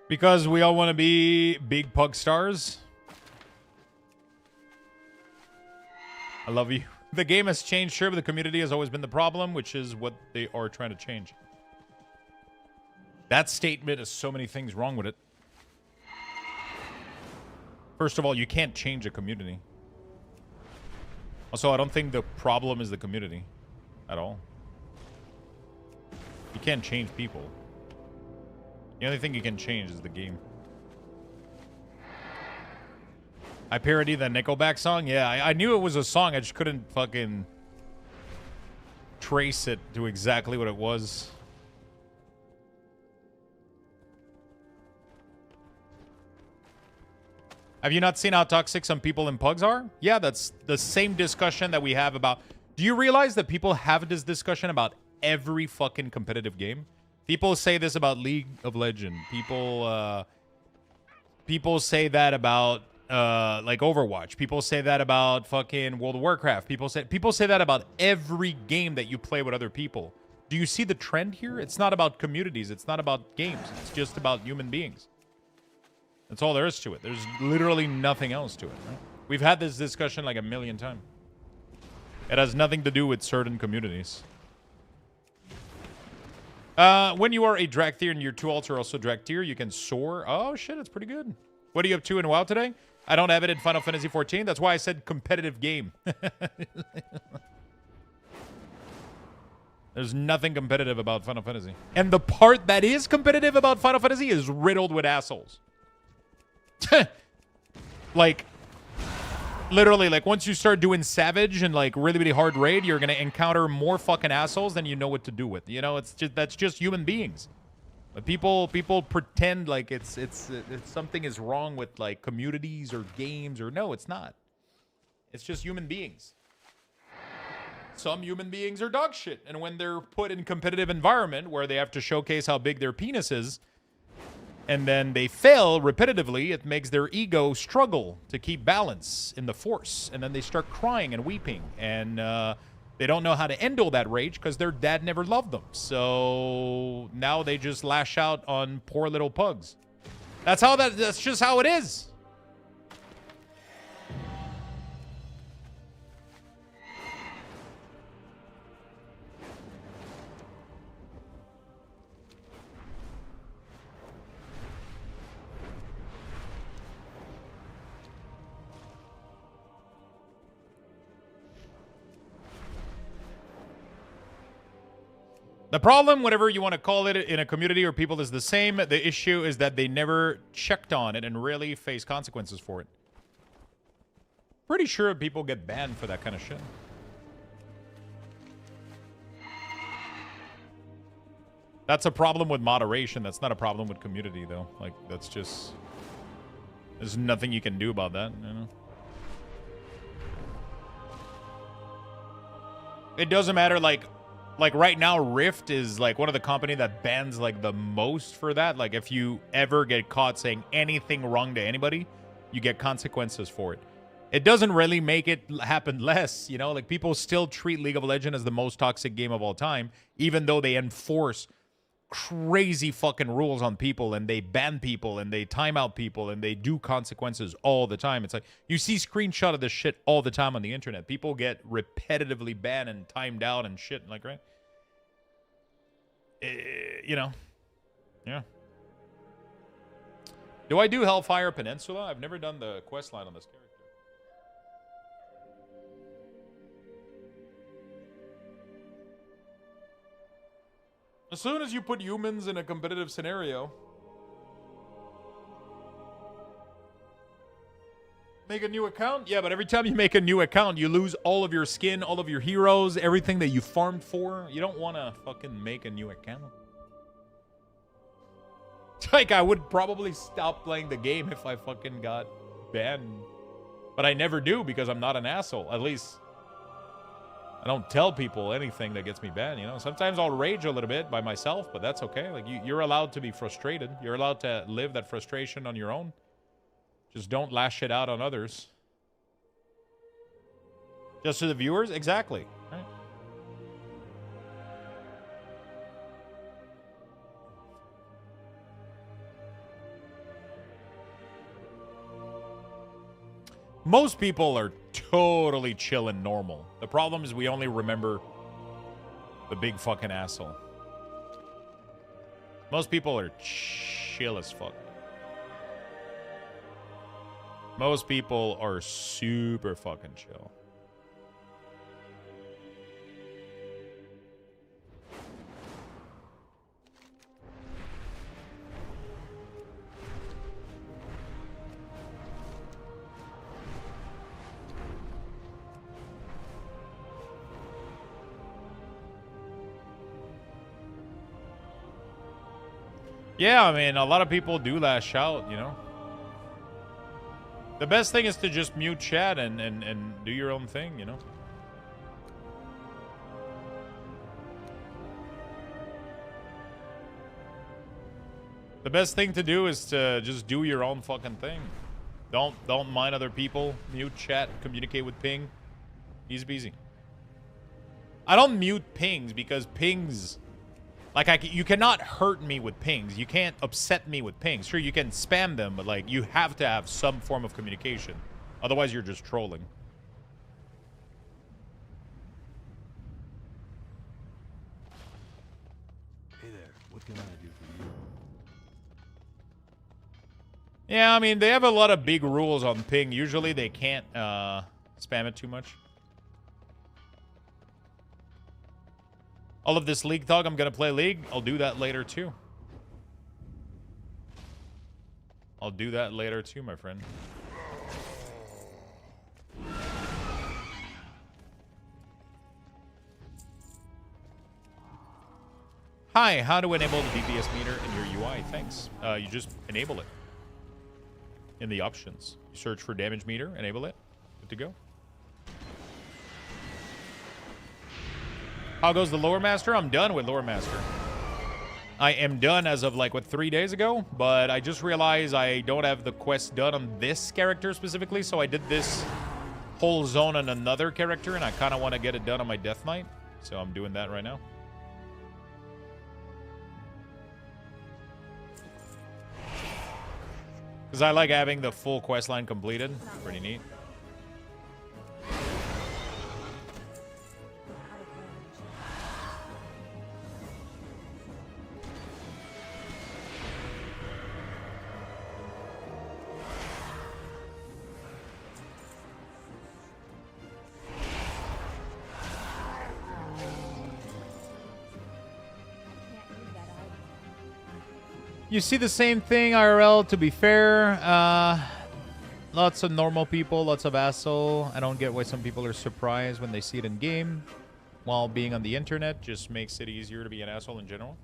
Speaker 1: Because we all want to be big pug stars. I love you. The game has changed, sure, but the community has always been the problem, which is what they are trying to change. That statement has so many things wrong with it. First of all, you can't change a community. Also, I don't think the problem is the community at all. You can't change people. The only thing you can change is the game. I parodied that Nickelback song? Yeah, I knew it was a song. I just couldn't fucking trace it to exactly what it was. Have you not seen how toxic some people in pugs are? Yeah, that's the same discussion that we have about... Do you realize that people have this discussion about every fucking competitive game? People say this about League of Legends. People say that about like Overwatch. People say that about fucking World of Warcraft. People say that about every game that you play with other people. Do you see the trend here? It's not about communities. It's not about games. It's just about human beings. That's all there is to it. There's literally nothing else to it. Right? We've had this discussion like a million times. It has nothing to do with certain communities. When you are a drag tier and your 2 alts are also drag tier, you can soar. Oh, shit, that's pretty good. What are you up to in WoW today? I don't have it in Final Fantasy 14. That's why I said competitive game. There's nothing competitive about Final Fantasy. And the part that is competitive about Final Fantasy is riddled with assholes. Like... Literally, like, once you start doing Savage and, like, really, really hard raid, you're gonna encounter more fucking assholes than you know what to do with. You know, it's just, that's just human beings. But people pretend like it's something is wrong with, like, communities or games or... No, it's not. It's just human beings. Some human beings are dog shit. And when they're put in competitive environment where they have to showcase how big their penis is, and then they fail repetitively, it makes their ego struggle to keep balance in the force. And then they start crying and weeping. And they don't know how to handle that rage because their dad never loved them. So now they just lash out on poor little pugs. That's just how it is. The problem, whatever you want to call it, in a community or people is the same. The issue is that they never checked on it and really face consequences for it. Pretty sure people get banned for that kind of shit. That's a problem with moderation. That's not a problem with community, though. Like, that's just... There's nothing you can do about that, you know. It doesn't matter, like right now, Rift is like one of the company that bans like the most for that. Like if you ever get caught saying anything wrong to anybody, you get consequences for it. It doesn't really make it happen less, you know? Like people still treat League of Legends as the most toxic game of all time, even though they enforce crazy fucking rules on people and they ban people and they time out people and they do consequences all the time. It's like you see screenshot of this shit all the time on the internet. People get repetitively banned and timed out and shit, like, right? You know. Yeah. Do I do Hellfire Peninsula? I've never done the quest line on this character. As soon as you put humans in a competitive scenario, make a new account? Yeah, but every time you make a new account, you lose all of your skin, all of your heroes, everything that you farmed for. You don't want to fucking make a new account. Like, I would probably stop playing the game if I fucking got banned. But I never do because I'm not an asshole. At least I don't tell people anything that gets me banned, you know? Sometimes I'll rage a little bit by myself, but that's okay. Like, you're allowed to be frustrated. You're allowed to live that frustration on your own. Just don't lash it out on others. Just to the viewers? Exactly. Right. Most people are totally chill and normal. The problem is we only remember the big fucking asshole. Most people are chill as fuck. Most people are super fucking chill. Yeah, I mean, a lot of people do lash out, you know? The best thing is to just mute chat and do your own thing, you know? The best thing to do is to just do your own fucking thing. Don't mind other people. Mute chat, communicate with ping. Easy peasy. I don't mute pings because pings... Like, you cannot hurt me with pings. You can't upset me with pings. Sure, you can spam them, but, like, you have to have some form of communication. Otherwise, you're just trolling.
Speaker 6: Hey there, what can I do for you?
Speaker 1: Yeah, I mean, they have a lot of big rules on ping. Usually, they can't spam it too much. All of this League talk, I'm going to play League. I'll do that later, too. I'll do that later, too, my friend. Hi, how to enable the DPS meter in your UI? Thanks. You just enable it. In the options. You search for damage meter, enable it. Good to go. How goes the Lore Master? I'm done with Lore Master. I am done as of like, what, 3 days ago? But I just realized I don't have the quest done on this character specifically, so I did this whole zone on another character, and I kind of want to get it done on my Death Knight. So I'm doing that right now. Because I like having the full quest line completed. Pretty neat. You see the same thing, IRL, to be fair. Lots of normal people, lots of asshole. I don't get why some people are surprised when they see it in game. While being on the internet just makes it easier to be an asshole in general.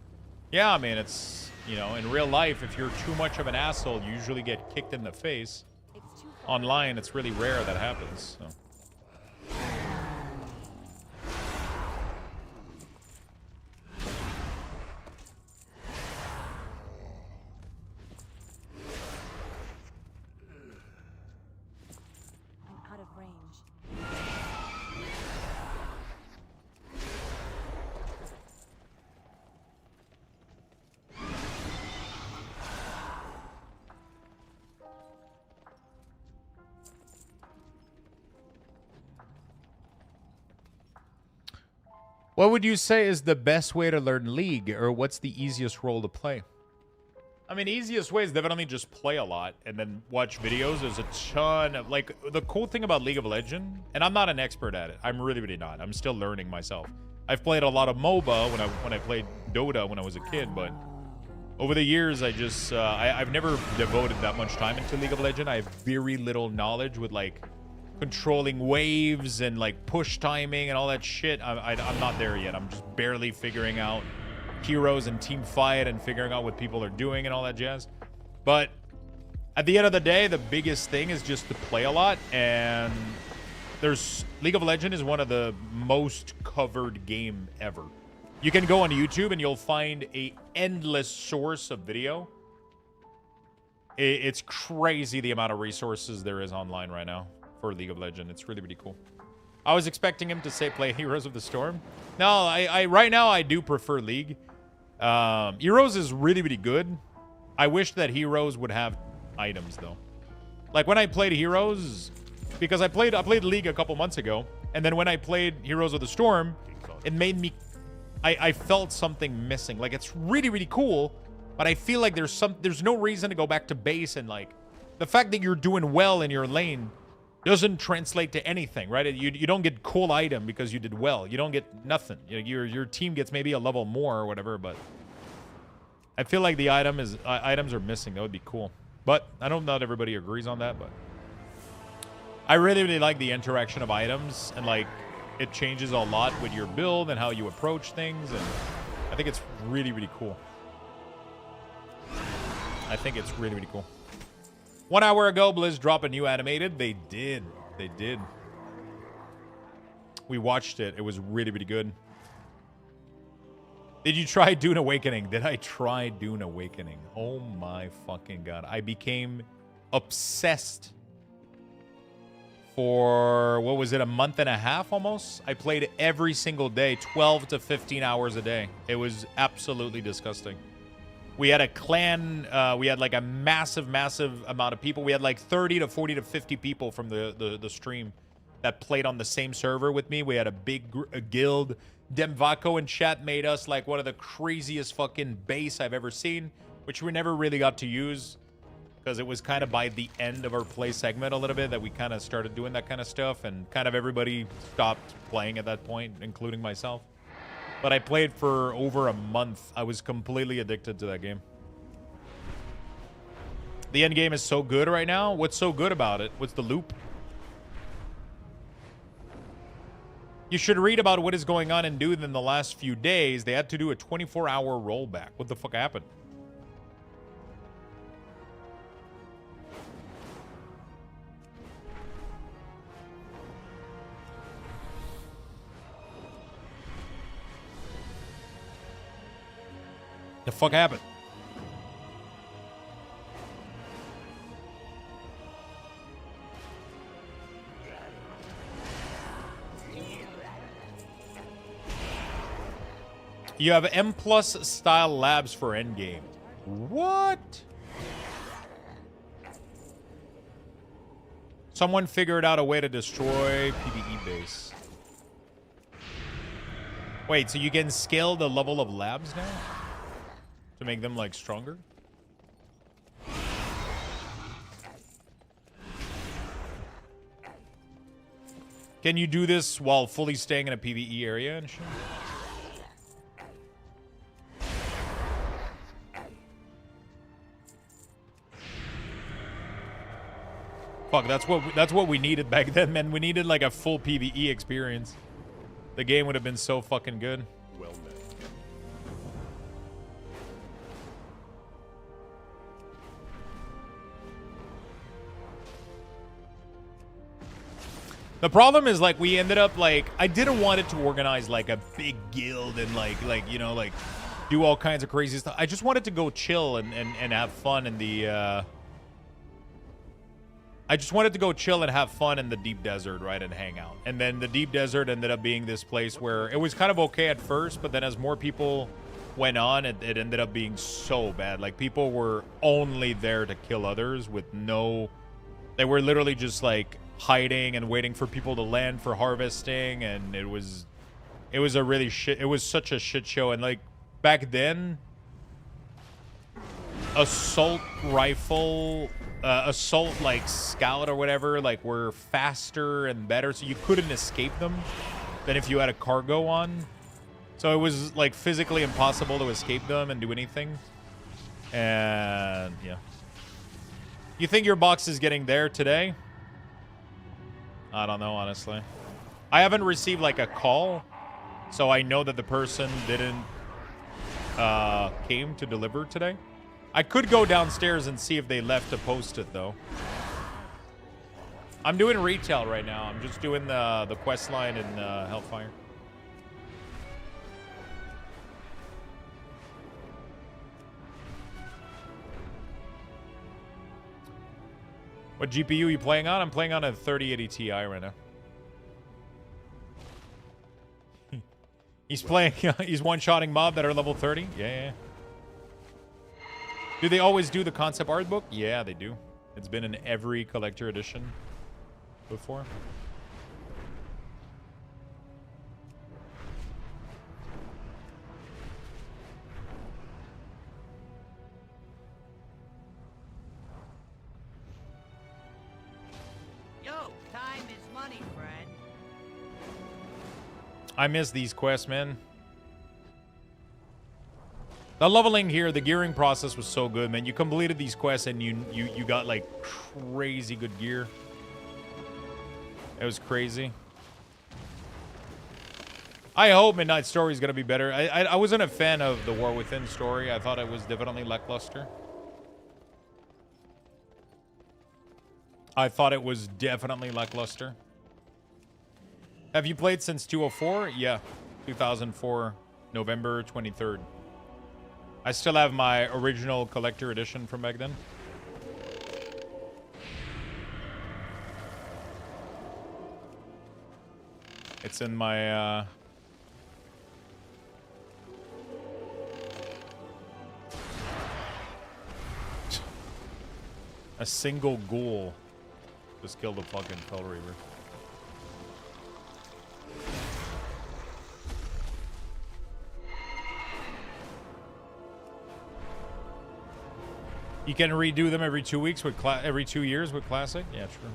Speaker 1: Yeah, I mean, it's, you know, in real life, if you're too much of an asshole, you usually get kicked in the face. Online, it's really rare that happens, so.
Speaker 5: I'm out of range.
Speaker 1: What would you say is the best way to learn League, or what's the easiest role to play? I mean, easiest way is definitely just play a lot and then watch videos. There's a ton of, like, the cool thing about League of Legends, and I'm not an expert at it. I'm really, really not. I'm still learning myself. I've played a lot of MOBA when I played Dota when I was a kid, but over the years, I've never devoted that much time into League of Legends. I have very little knowledge with, like, controlling waves and like push timing and all that shit. I'm not there yet. I'm just barely figuring out heroes and team fight and figuring out what people are doing and all that jazz. But at the end of the day, the biggest thing is just to play a lot. And there's League of Legends is one of the most covered game ever. You can go on YouTube and you'll find a endless source of video. It's crazy the amount of resources there is online right now for League of Legends. It's really, really cool. I was expecting him to say play Heroes of the Storm. No, I right now I do prefer League. Heroes is really, really good. I wish that Heroes would have items though. Like when I played Heroes, because I played League a couple months ago, and then when I played Heroes of the Storm, it made me I felt something missing. Like it's really, really cool, but I feel like there's no reason to go back to base, and like the fact that you're doing well in your lane doesn't translate to anything, right? You don't get cool item because you did well. You don't get nothing. Your team gets maybe a level more or whatever, but I feel like the items are missing. That would be cool. But I know not everybody agrees on that, but I really, really like the interaction of items, and like it changes a lot with your build and how you approach things, and I think it's really, really cool. I think it's really, really cool. 1 hour ago, Blizz dropped a new animated. They did. They did. We watched it. It was really, really good. Did you try Dune Awakening? Did I try Dune Awakening? Oh my fucking god. I became obsessed for, what was it, a month and a half almost? I played every single day, 12 to 15 hours a day. It was absolutely disgusting. We had a clan, we had like a massive amount of people. We had like 30 to 40 to 50 people from the stream that played on the same server with me. We had a big guild. Demvaco in chat made us like one of the craziest fucking base I've ever seen, which we never really got to use because it was kind of by the end of our play segment a little bit that we kind of started doing that kind of stuff, and kind of everybody stopped playing at that point, including myself. But I played for over a month. I was completely addicted to that game. The end game is so good right now. What's so good about it? What's the loop? You should read about what is going on in Dune in the last few days. They had to do a 24-hour rollback. What the fuck happened? The fuck happened? You have M+ style labs for endgame. What? Someone figured out a way to destroy PvE base. Wait, so you can scale the level of labs now? To make them, like, stronger? Can you do this while fully staying in a PvE area and shit? Fuck, that's what we needed back then, man. We needed like a full PvE experience. The game would have been so fucking good.
Speaker 13: Well met.
Speaker 1: The problem is, like, we ended up, like, I didn't want it to organize, like, a big guild and, like, you know, like, do all kinds of crazy stuff. I just wanted to go chill and have fun in the, I just wanted to go chill and have fun in the deep desert, right, and hang out. And then the deep desert ended up being this place where it was kind of okay at first, but then as more people went on, it ended up being so bad. Like, people were only there to kill others with no... They were literally just, like, hiding and waiting for people to land for harvesting, and it was a really shit... It was such a shit show, and, like, back then... Assault rifle... assault, like, scout or whatever, like, were faster and better, so you couldn't escape them than if you had a cargo on. So it was, like, physically impossible to escape them and do anything. And, yeah. You think your box is getting there today? I don't know, honestly. I haven't received, like, a call, so I know that the person didn't came to deliver today. I could go downstairs and see if they left to post it, though. I'm doing retail right now. I'm just doing the quest line in Hellfire. What GPU are you playing on? I'm playing on a 3080 Ti right now. He's playing, he's one-shotting mob that are level 30? Yeah. Do they always do the concept art book? Yeah, they do. It's been in every collector edition before. I miss these quests, man. The leveling here, the gearing process was so good, man. You completed these quests and you got, like, crazy good gear. It was crazy. I hope Midnight Story is going to be better. I wasn't a fan of the War Within story. I thought it was definitely lackluster. Have you played since 204? Yeah, 2004, November 23rd. I still have my original collector edition from back then. It's in my, a single ghoul just killed a fucking Fell Reaver. You can redo them every 2 weeks with every 2 years with Classic? Yeah, true.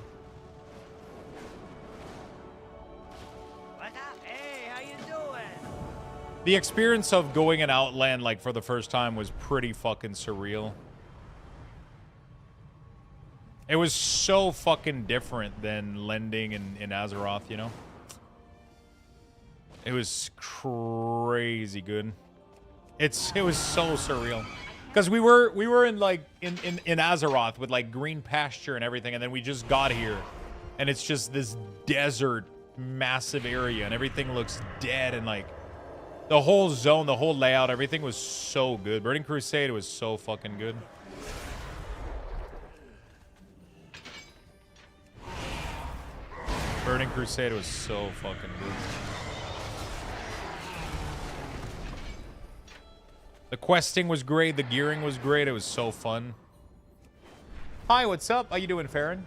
Speaker 4: What's up? Hey, how you doing?
Speaker 1: The experience of going in Outland, like, for the first time was pretty fucking surreal. It was so fucking different than Lending in Azeroth, you know? It was crazy good. It was so surreal. Because we were in, like, in Azeroth with, like, green pasture and everything, and then we just got here, and it's just this desert, massive area, and everything looks dead, and, like, the whole zone, the whole layout, everything was so good. Burning Crusade was so fucking good. Burning Crusade was so fucking good. The questing was great. The gearing was great. It was so fun. Hi, what's up? How you doing, Farron?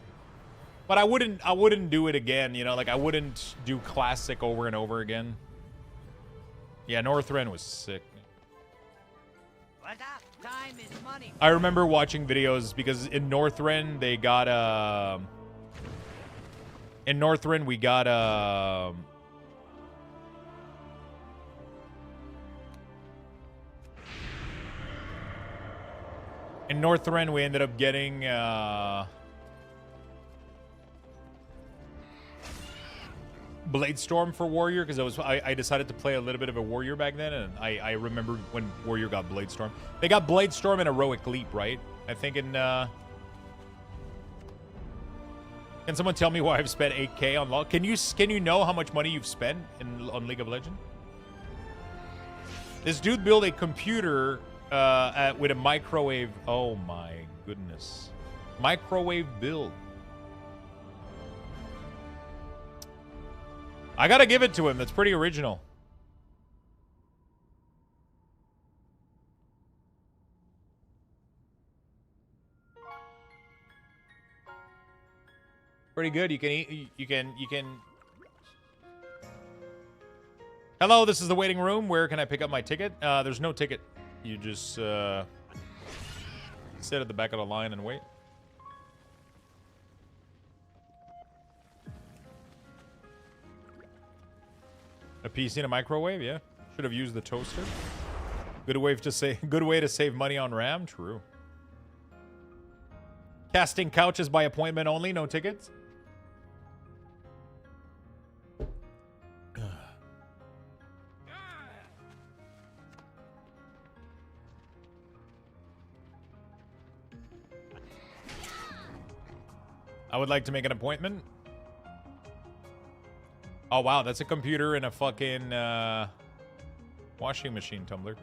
Speaker 1: But I wouldn't do it again, you know? Like, I wouldn't do Classic over and over again. Yeah, Northrend was sick.
Speaker 4: What's up? Time is money.
Speaker 1: I remember watching videos because in Northrend, they got, in Northrend, we got, in Northrend, we ended up getting, Bladestorm for Warrior, because I decided to play a little bit of a Warrior back then, and I remember when Warrior got Bladestorm. They got Bladestorm and Heroic Leap, right? I think in, Can someone tell me why I've spent 8K on LOL? Can you know how much money you've spent on League of Legends? This dude built a computer with a microwave. Oh my goodness. Microwave build. I gotta give it to him. That's pretty original. Pretty good. You can eat. You can. Hello, this is the waiting room. Where can I pick up my ticket? There's no ticket. You just sit at the back of the line and wait. A PC and a microwave, yeah. Should have used the toaster. Good way to save money on RAM. True. Casting couches by appointment only. No tickets. I would like to make an appointment. Oh, wow. That's a computer and a fucking washing machine tumbler.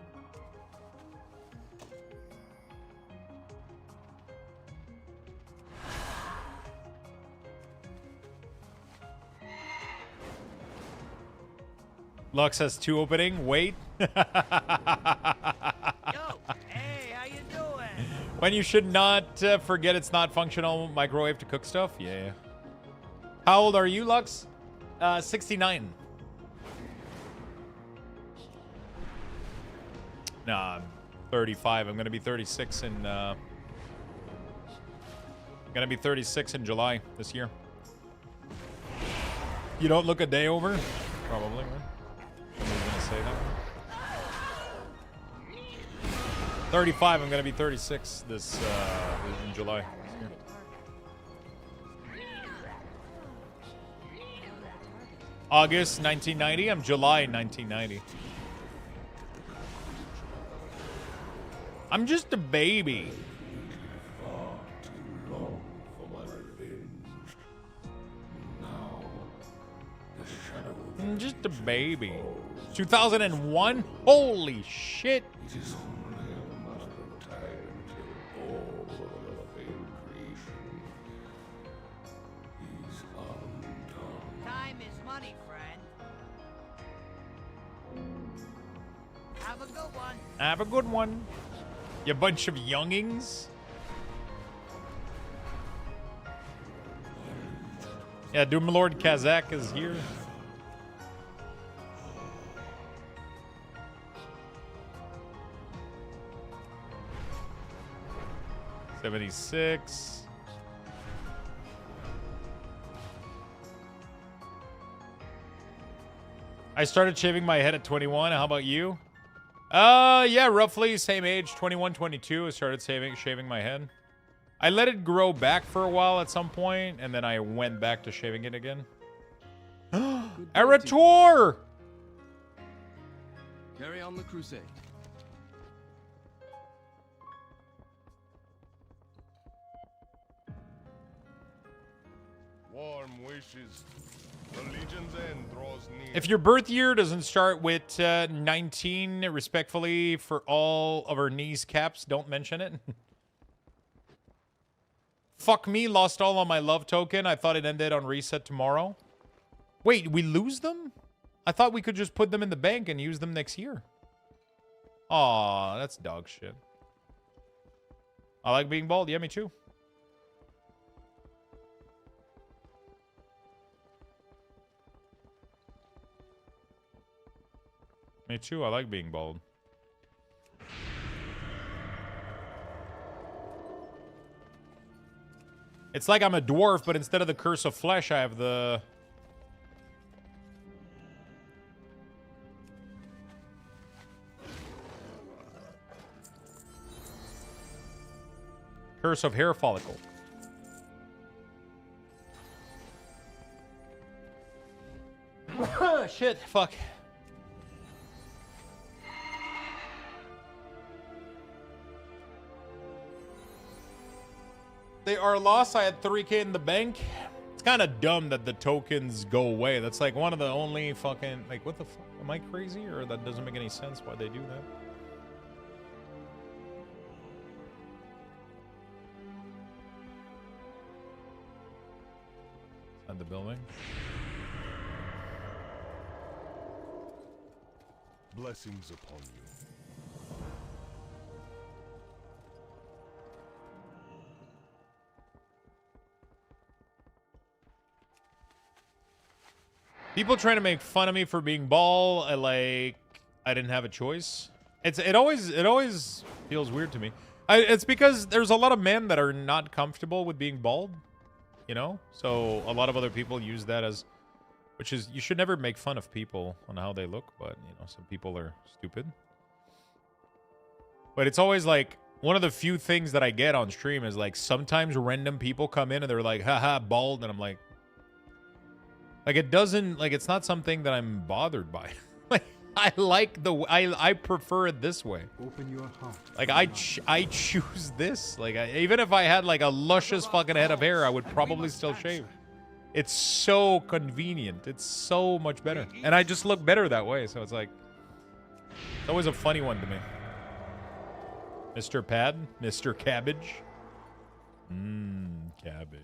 Speaker 1: Lux has 2 opening. Wait.
Speaker 4: Yo, hey, how you doing?
Speaker 1: When you should not forget it's not functional microwave to cook stuff. Yeah. How old are you, Lux? 69. Nah, I'm 35. I'm gonna be 36 in. Gonna be 36 in July this year. You don't look a day over? Probably, right? Somebody's gonna say that. 35. I'm gonna be 36 this in July. August 1990. I'm July 1990. I'm just a baby. I'm just a baby. 2001? Holy shit.
Speaker 4: Time is money, friend. Have a good one.
Speaker 1: Have a good one. You bunch of youngings. Yeah, Doom Lord Kazakh is here. $76. I started shaving my head at 21. How about you? Yeah, roughly same age, 21, 22. I started shaving my head. I let it grow back for a while at some point, and then I went back to shaving it again. Erator!
Speaker 10: Carry on the crusade.
Speaker 16: Warm wishes. The Legion's end draws near.
Speaker 1: If your birth year doesn't start with 19, respectfully, for all of our knees caps, don't mention it. Fuck me, lost all on my love token. I thought it ended on reset tomorrow. Wait, we lose them? I thought we could just put them in the bank and use them next year. Aw, that's dog shit. I like being bald. Yeah, me too. Me too. I like being bald. It's like I'm a dwarf, but instead of the curse of flesh, I have the... curse of hair follicle. Shit, fuck. They are lost. I had 3K in the bank. kind of dumb that the tokens go away. That's like one of the only fucking, like, what the fuck? Am I crazy? Or that doesn't make any sense why they do that? At the building.
Speaker 16: Blessings upon you.
Speaker 1: People trying to make fun of me for being bald. I didn't have a choice. It always feels weird to me. It's because there's a lot of men that are not comfortable with being bald, you know? So a lot of other people use that as, which is, you should never make fun of people on how they look, but you know, some people are stupid. But it's always like, one of the few things that I get on stream is like, sometimes random people come in and they're like, haha, bald, and I'm like, it doesn't, like, it's not something that I'm bothered by. Like, I prefer it this way.
Speaker 6: Open your heart.
Speaker 1: Like, I choose this. Like, even if I had, like, a luscious fucking head of hair, I would probably still shave. It's so convenient. It's so much better. And I just look better that way, so it's like, it's always a funny one to me. Mr. Pad? Mr. Cabbage? Cabbage.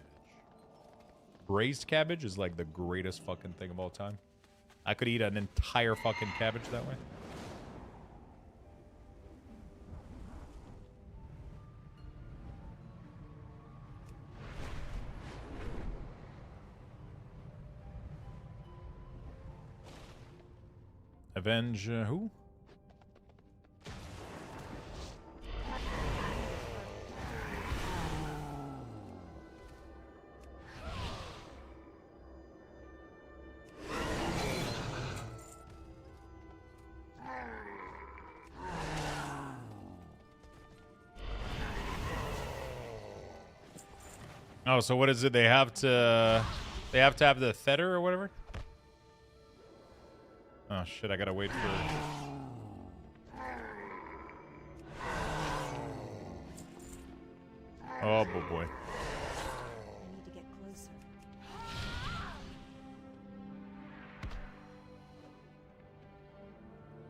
Speaker 1: Braised cabbage is like the greatest fucking thing of all time. I could eat an entire fucking cabbage that way. Avenge who? Oh, so what is it? They have to have the Thether or whatever? Oh shit, I gotta wait for... Oh boy.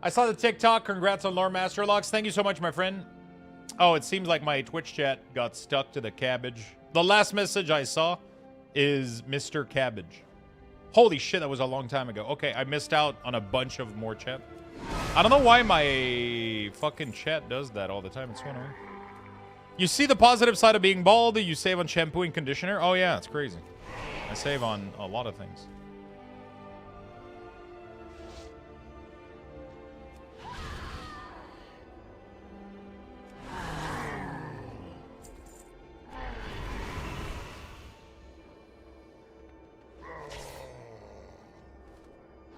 Speaker 1: I saw the TikTok. Congrats on Lore Master Locks. Thank you so much, my friend. Oh, it seems like my Twitch chat got stuck to the cabbage. The last message I saw is Mr. Cabbage. Holy shit, that was a long time ago. Okay, I missed out on a bunch of more chat. I don't know why my fucking chat does that all the time. It's so annoying. You see the positive side of being bald? You save on shampoo and conditioner? Oh yeah, it's crazy. I save on a lot of things.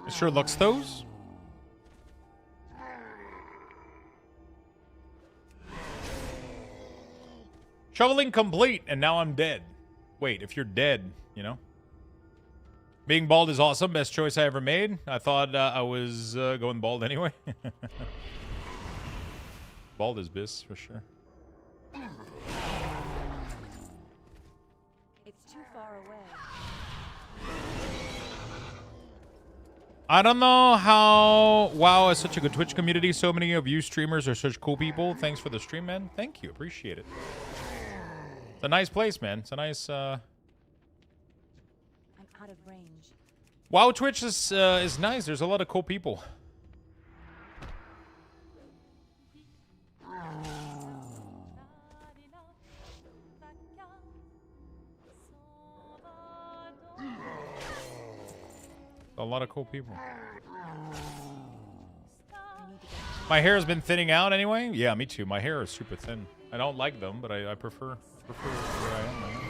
Speaker 1: Mr. Luxthos? Shoveling complete, and now I'm dead. Wait, if you're dead, you know? Being bald is awesome. Best choice I ever made. I thought I was going bald anyway. Bald is best, for sure.
Speaker 5: It's too far away.
Speaker 1: I don't know how WoW is such a good Twitch community. So many of you streamers are such cool people. Thanks for the stream, man. Thank you. Appreciate it. It's a nice place, man. It's a nice...
Speaker 5: I'm out of range.
Speaker 1: WoW Twitch is nice. There's a lot of cool people. A lot of cool people. My hair has been thinning out anyway. Yeah, me too. My hair is super thin. I don't like them, but I prefer where I am right now.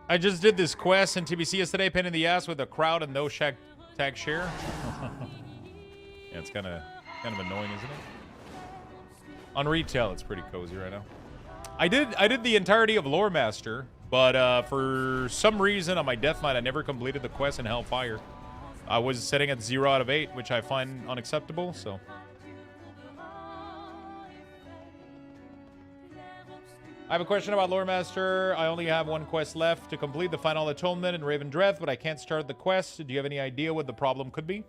Speaker 1: I just did this quest in TBC yesterday, pain in the ass with a crowd and no tag share. Yeah, it's kind of annoying, isn't it? On retail, it's pretty cozy right now. I did the entirety of Lore Master But for some reason on my death night, I never completed the quest in Hellfire. I was setting at 0 out of 8, which I find unacceptable, so... I have a question about Lore Master. I only have one quest left to complete the final atonement in Raven Dreath, but I can't start the quest. Do you have any idea what the problem could be?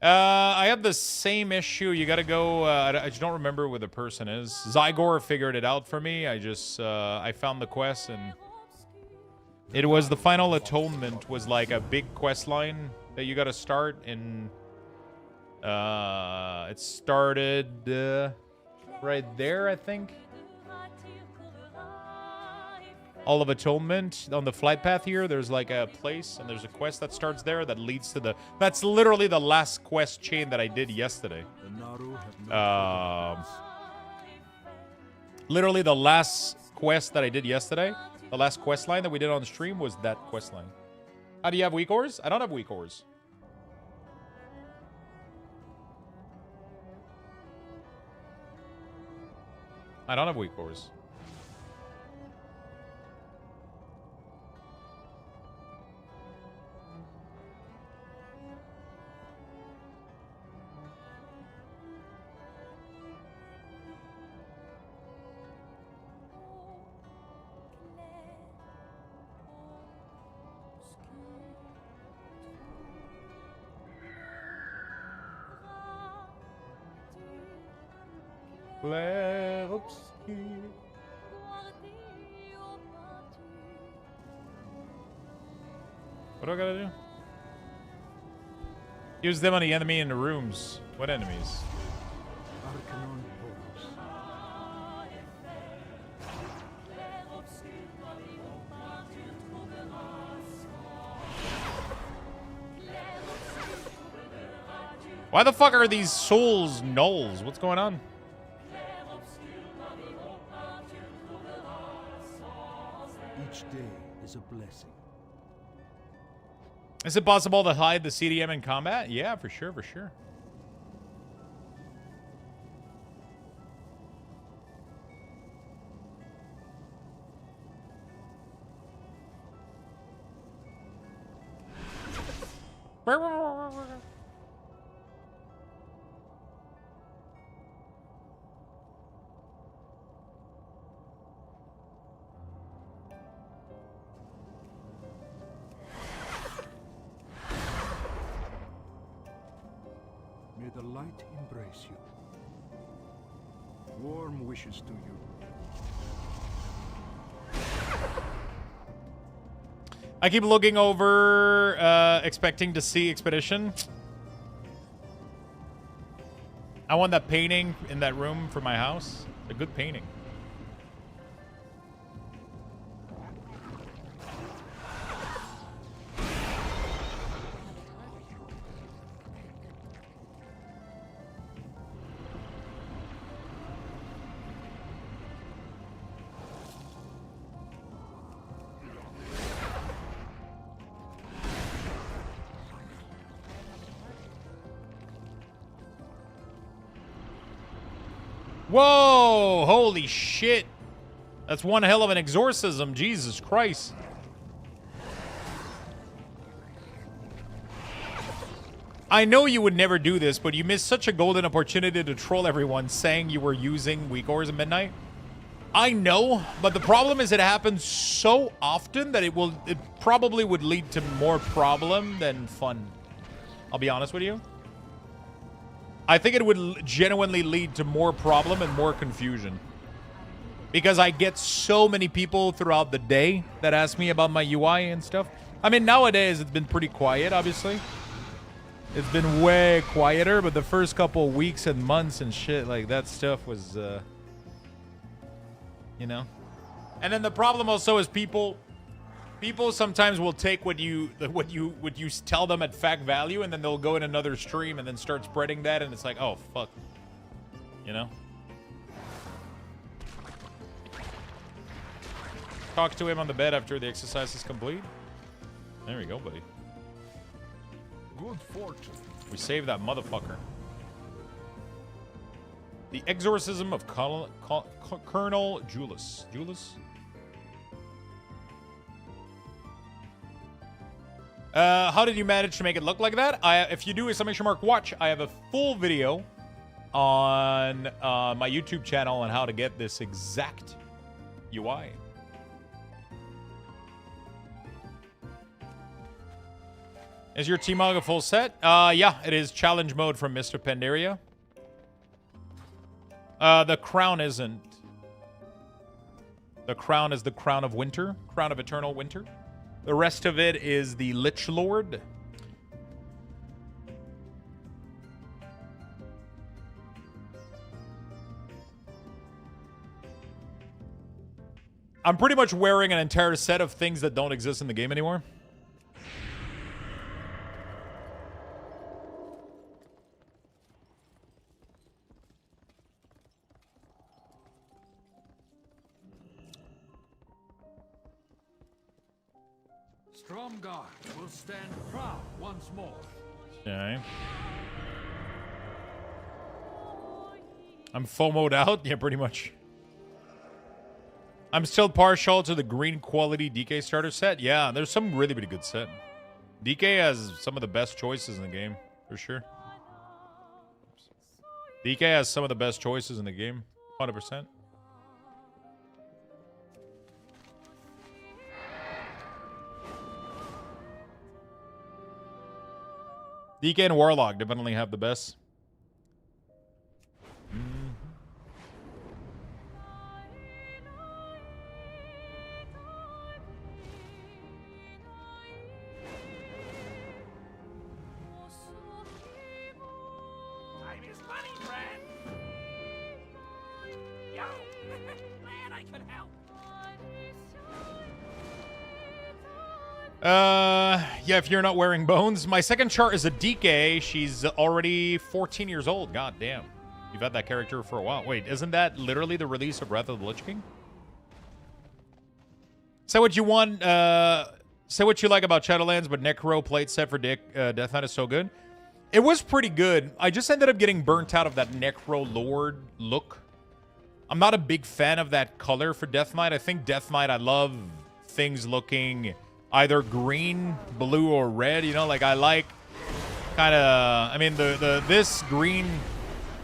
Speaker 1: I have the same issue. You gotta go, I just don't remember where the person is. Zygor figured it out for me. I found the quest and it was the final atonement was like a big quest line that you gotta start and it started right there, I think. All of Atonement on the flight path here. There's like a place and there's a quest that starts there that leads to the... That's literally the last quest chain that I did yesterday. Literally the last quest that I did yesterday. The last quest line that we did on stream was that quest line. How do you have weak ores? I don't have weak ores. I don't have weak ores. What do I gotta do? Use them on the enemy in the rooms. What enemies? Why the fuck are these souls nulls? What's going on?
Speaker 6: Each day is a blessing.
Speaker 1: Is it possible to hide the CDM in combat? Yeah, for sure, for sure.
Speaker 6: May the light embrace you. Warm wishes to you.
Speaker 1: I keep looking over, expecting to see Expedition. I want that painting in that room for my house. A good painting. Whoa! Holy shit! That's one hell of an exorcism. Jesus Christ. I know you would never do this, but you missed such a golden opportunity to troll everyone saying you were using weak ores at midnight. I know, but the problem is it happens so often that it probably would lead to more problem than fun. I'll be honest with you. I think it would genuinely lead to more problem and more confusion. Because I get so many people throughout the day that ask me about my UI and stuff. I mean, nowadays it's been pretty quiet, obviously. It's been way quieter, but the first couple weeks and months and shit, like that stuff was, you know? And then the problem also is people sometimes will take what you tell them at fact value, and then they'll go in another stream and then start spreading that, and it's like, oh fuck, you know. Talk to him on the bed after the exercise is complete. There we go, buddy.
Speaker 8: Good fortune.
Speaker 1: We saved that motherfucker. The exorcism of Colonel Julius. Julius? How did you manage to make it look like that? If you do exclamation mark watch, I have a full video on my YouTube channel on how to get this exact UI. Is your T-Mog a full set? Yeah, it is challenge mode from Mr. Pandaria. The crown isn't. The crown is the crown of winter. Crown of eternal winter. The rest of it is the Lich Lord. I'm pretty much wearing an entire set of things that don't exist in the game anymore.
Speaker 6: Stromgarde will stand proud once more.
Speaker 1: Okay. I'm FOMO'd out? Yeah, pretty much. I'm still partial to the green quality DK starter set. Yeah, there's some really, really good set. DK has some of the best choices in the game, for sure. DK has some of the best choices in the game, 100%. DK and Warlock definitely have the best.
Speaker 4: Time is money, friend. Yo, glad I could help.
Speaker 1: Yeah, if you're not wearing bones. My second chart is a DK. She's already 14 years old. God damn. You've had that character for a while. Wait, isn't that literally the release of Wrath of the Lich King? Say what you want. Say what you like about Shadowlands, but Necro plate set for Death Knight is so good. It was pretty good. I just ended up getting burnt out of that Necro Lord look. I'm not a big fan of that color for Death Knight. I think Death Knight, I love things looking either green, blue, or red. You know, like I like kind of. I mean, this green.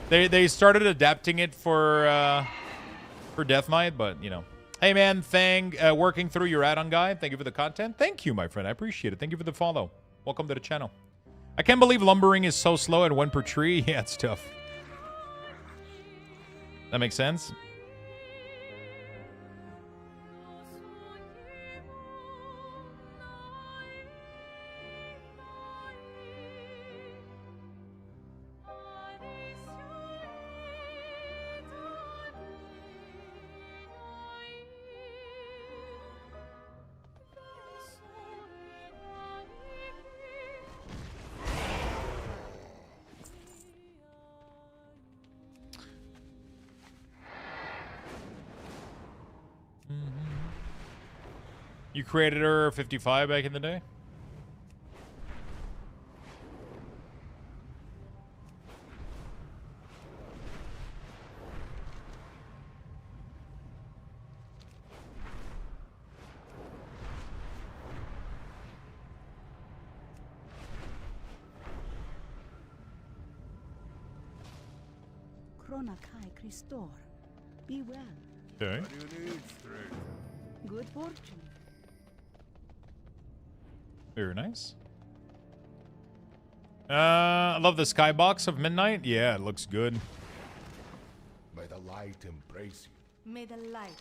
Speaker 1: They started adapting it for Death Knight, but you know. Hey man, working through your add-on guide. Thank you for the content. Thank you, my friend. I appreciate it. Thank you for the follow. Welcome to the channel. I can't believe lumbering is so slow at 1 per tree. Yeah, it's tough. That makes sense. You created her 55 back in the day?
Speaker 5: Krona Kai Christor. Be well.
Speaker 1: Okay.
Speaker 16: What do you need, stranger?
Speaker 5: Good fortune.
Speaker 1: Very nice. I love the skybox of Midnight. Yeah, it looks good.
Speaker 16: May the light embrace you.
Speaker 5: May the light.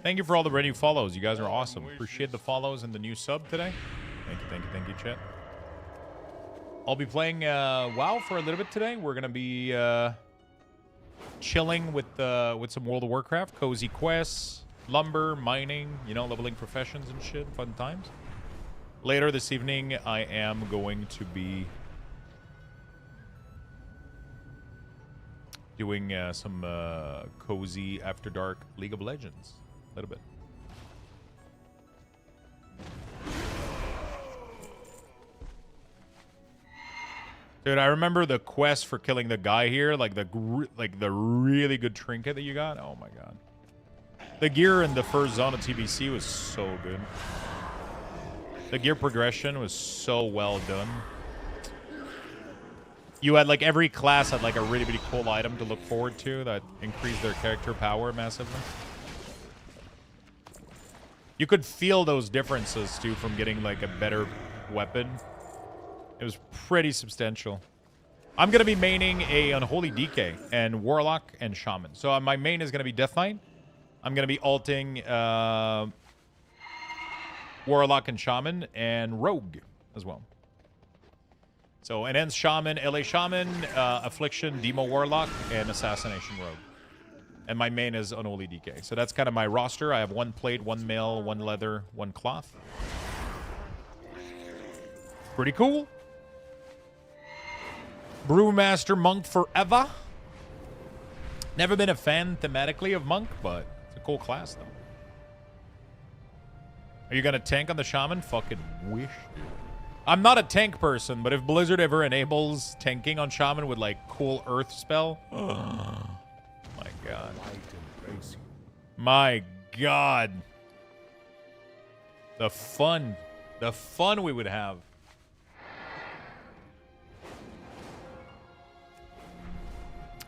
Speaker 1: Thank you for all the new follows. You guys are awesome. Appreciate the follows and the new sub today. Thank you, chat. I'll be playing WoW for a little bit today. We're gonna be chilling with some World of Warcraft, cozy quests, lumber, mining, you know, leveling professions and shit. Fun times. Later this evening, I am going to be doing some cozy After Dark League of Legends. A little bit. Dude, I remember the quest for killing the guy here, like the really good trinket that you got. Oh my god. The gear in the first zone of TBC was so good. The gear progression was so well done. You had like every class had like a really, really cool item to look forward to that increased their character power massively. You could feel those differences too from getting like a better weapon. It was pretty substantial. I'm going to be maining a Unholy DK and Warlock and Shaman. So my main is going to be Death Knight. I'm going to be alting Warlock and Shaman and Rogue as well. So Enhanced Shaman, LA Shaman, Affliction, Demo Warlock, and Assassination Rogue. And my main is Unholy DK. So that's kind of my roster. I have 1 plate, 1 mail, 1 leather, 1 cloth. Pretty cool. Brewmaster Monk forever. Never been a fan thematically of Monk, but it's a cool class, though. Are you going to tank on the Shaman? Fucking wish, dude. I'm not a tank person, but if Blizzard ever enables tanking on Shaman with, like, cool Earth spell... Oh, my God. My God. The fun. The fun we would have.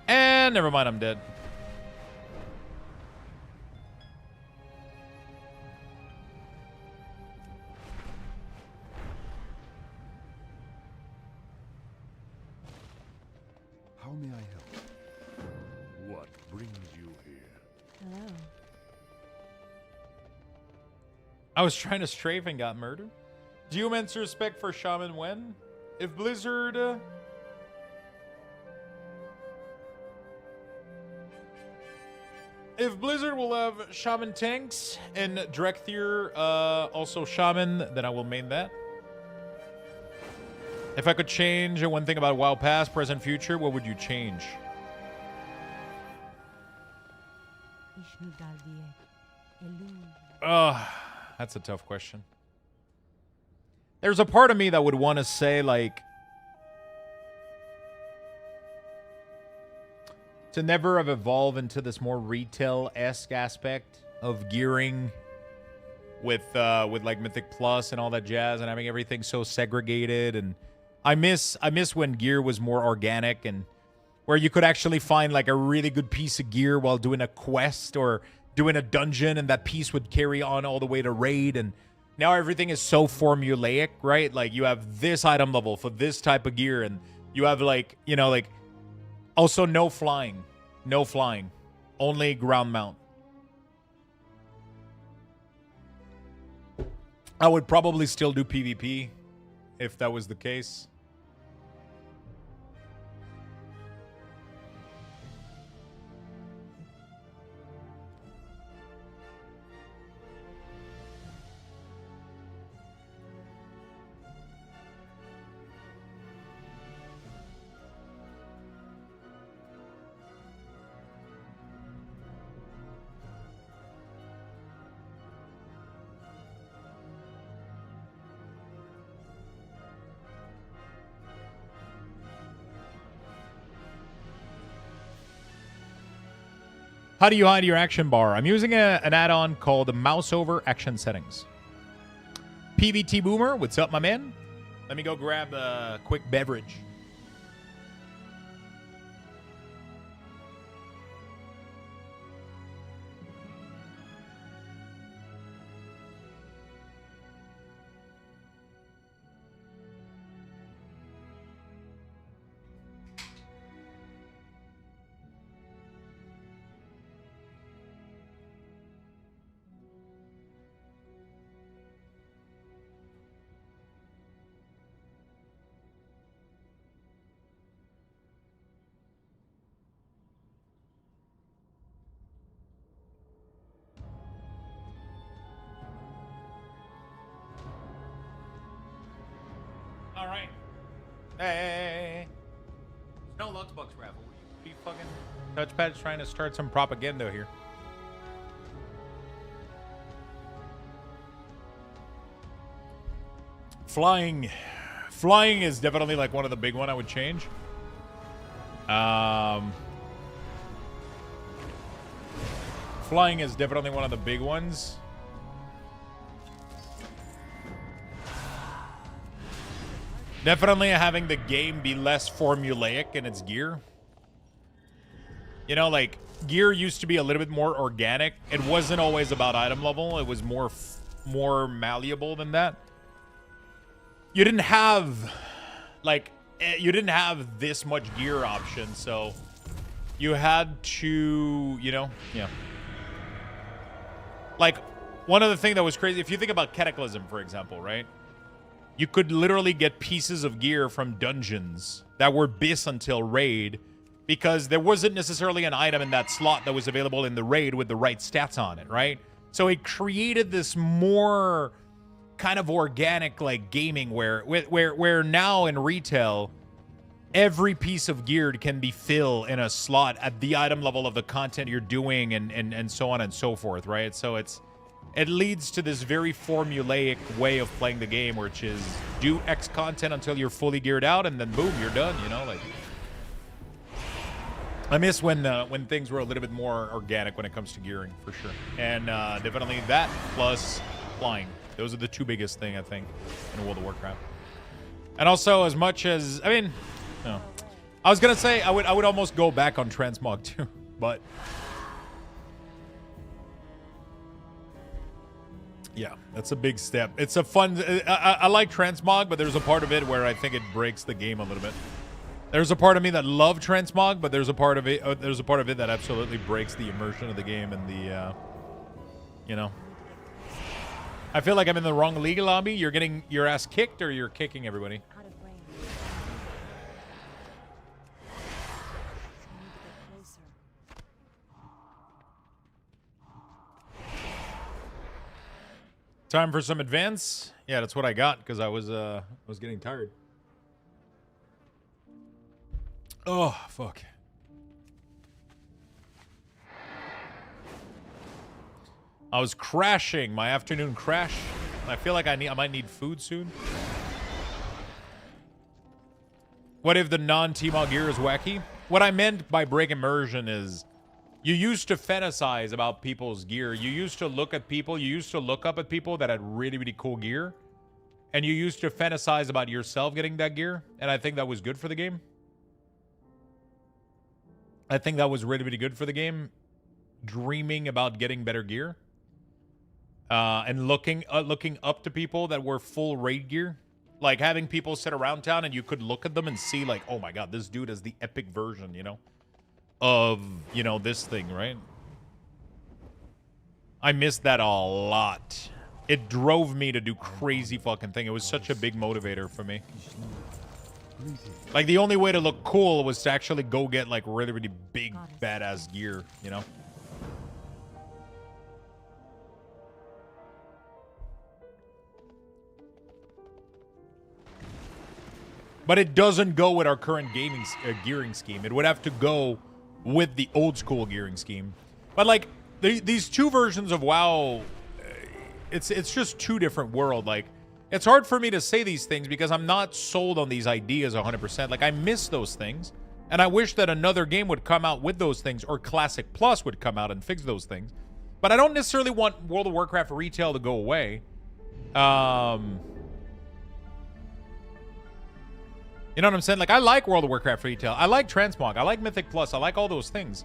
Speaker 1: And never mind, I'm dead.
Speaker 8: How may I help? What brings you here?
Speaker 5: Hello.
Speaker 1: I was trying to strafe and got murdered. Do you immense respect for Shaman when? If Blizzard... If Blizzard will have Shaman tanks and Drekthir also Shaman, then I will main that. If I could change one thing about WoW past, present, future, what would you change? That's a tough question. There's a part of me that would want to say, like, to never have evolved into this more retail-esque aspect of gearing with like Mythic Plus and all that jazz and having everything so segregated. And I miss when gear was more organic and where you could actually find like a really good piece of gear while doing a quest or doing a dungeon, and that piece would carry on all the way to raid. And now everything is so formulaic, right? Like you have this item level for this type of gear, and you have like, you know, like also no flying, only ground mount. I would probably still do PvP if that was the case. How do you hide your action bar? I'm using an add-on called Mouse Over Action Settings. PVT Boomer, what's up, my man? Let me go grab a quick beverage. All right. Hey. No Luxthos raffle. Be fucking touchpads trying to start some propaganda here. Flying is definitely like one of the big one I would change. Flying is definitely one of the big ones. Definitely having the game be less formulaic in its gear. You know, like, gear used to be a little bit more organic. It wasn't always about item level. It was more malleable than that. You didn't have, like, you didn't have this much gear option, so you had to, you know, yeah. Like, one other thing that was crazy, if you think about Cataclysm, for example, right? You could literally get pieces of gear from dungeons that were bis until raid because there wasn't necessarily an item in that slot that was available in the raid with the right stats on it, right? So it created this more kind of organic, like, gaming where now in retail, every piece of gear can be filled in a slot at the item level of the content you're doing and so on and so forth, right? So it leads to this very formulaic way of playing the game, which is do X content until you're fully geared out, and then boom, you're done, you know? Like, I miss when things were a little bit more organic when it comes to gearing, for sure. And definitely that plus flying. Those are the two biggest things, I think, in World of Warcraft. And also, as much as, I mean, no. I was going to say I would almost go back on transmog too, but yeah, that's a big step. It's a fun, I like transmog, but there's a part of it where I think it breaks the game a little bit. There's a part of me that love transmog, but there's a part of it that absolutely breaks the immersion of the game and the you know. I feel like I'm in the wrong league lobby. You're getting your ass kicked, or you're kicking everybody. Time for some advance. Yeah, that's what I got because I was getting tired. Oh, fuck. I was crashing, my afternoon crash. I feel like I might need food soon. What if the non-Tmog gear is wacky? What I meant by break immersion is you used to fantasize about people's gear. You used to look at people. You used to look up at people that had really, really cool gear. And you used to fantasize about yourself getting that gear. And I think that was good for the game. I think that was really, really good for the game. Dreaming about getting better gear. And looking up to people that were full raid gear. Like having people sit around town and you could look at them and see like, oh my god, this dude is the epic version, you know? Of, you know, this thing, right? I missed that a lot. It drove me to do crazy fucking thing. It was such a big motivator for me. Like, the only way to look cool was to actually go get, like, really, really big, badass gear, you know? But it doesn't go with our current gaming gearing scheme. It would have to go with the old school gearing scheme. But like these two versions of WoW, it's just two different worlds. Like, it's hard for me to say these things because I'm not sold on these ideas 100%. Like, I miss those things, and I wish that another game would come out with those things, or Classic Plus would come out and fix those things. But I don't necessarily want World of Warcraft retail to go away. You know what I'm saying? Like, I like World of Warcraft retail. I like Transmog. I like Mythic Plus. I like all those things.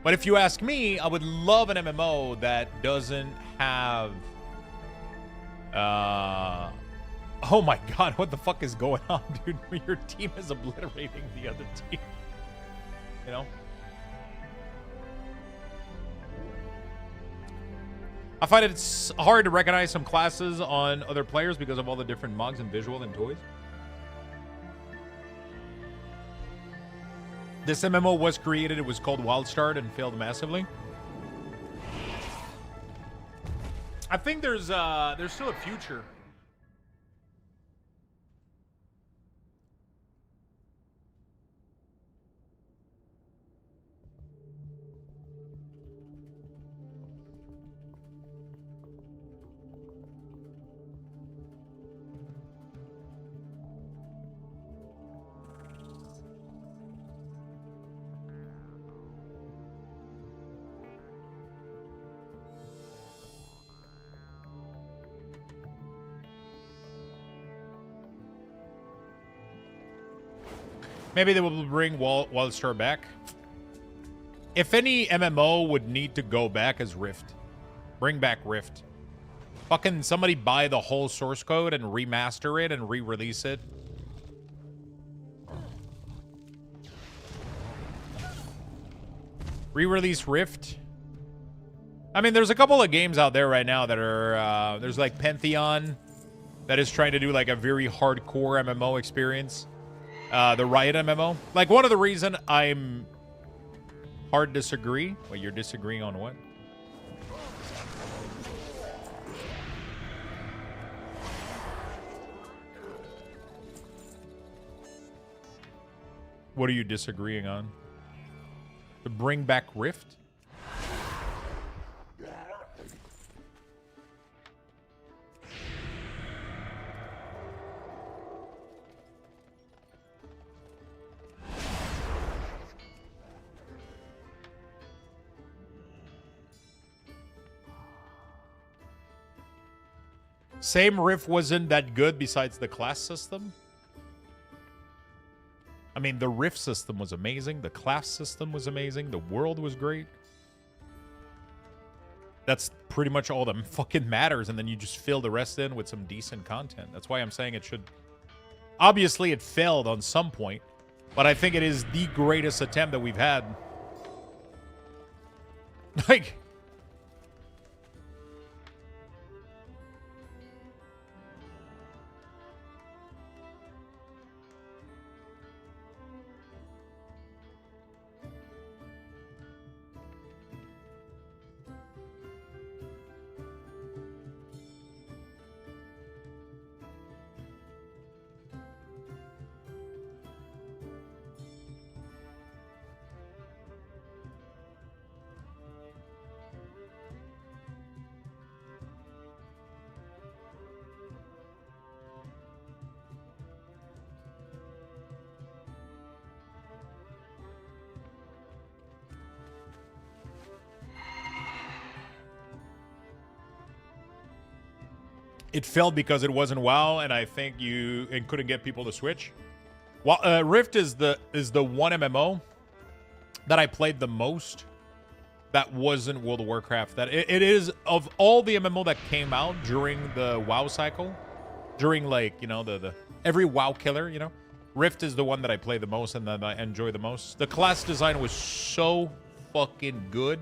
Speaker 1: But if you ask me, I would love an MMO that doesn't have... Oh my god, what the fuck is going on, dude? Your team is obliterating the other team. You know? I find it's hard to recognize some classes on other players because of all the different mugs and visual and toys. This MMO was created, it was called Wildstart and failed massively. I think there's still a future. Maybe they will bring Wildstar back. If any MMO would need to go back as Rift, bring back Rift. Fucking somebody buy the whole source code and remaster it and re-release it. Re-release Rift. I mean, there's a couple of games out there right now that are, there's like Pantheon that is trying to do like a very hardcore MMO experience. The Riot MMO. Like, one of the reason I'm hard disagree. Wait, you're disagreeing on what? What are you disagreeing on? To bring back Rift? Same Rift wasn't that good besides the class system. I mean, the Rift system was amazing. The class system was amazing. The world was great. That's pretty much all that fucking matters. And then you just fill the rest in with some decent content. That's why I'm saying it should... Obviously, it failed on some point. But I think it is the greatest attempt that we've had. Like... It failed because it wasn't WoW, and I think you couldn't get people to switch. Well, Rift is the one MMO that I played the most that wasn't World of Warcraft. That it is, of all the MMO that came out during the WoW cycle, during, like, you know, the every WoW killer, you know, Rift is the one that I play the most and that I enjoy the most. The class design was so fucking good.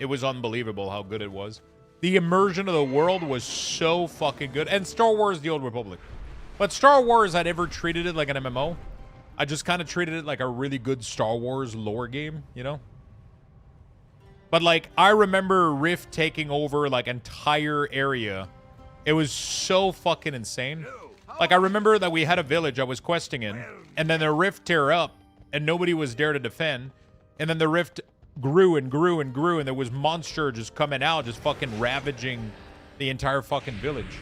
Speaker 1: It was unbelievable how good it was. The immersion of the world was so fucking good. And Star Wars The Old Republic. But Star Wars, I never treated it like an MMO. I just kind of treated it like a really good Star Wars lore game, you know? But, like, I remember Rift taking over, like, entire area. It was so fucking insane. Like, I remember that we had a village I was questing in, and then the Rift tear up, and nobody was there to defend. And then the Rift grew and grew and grew, and there was monster just coming out, just fucking ravaging the entire fucking village.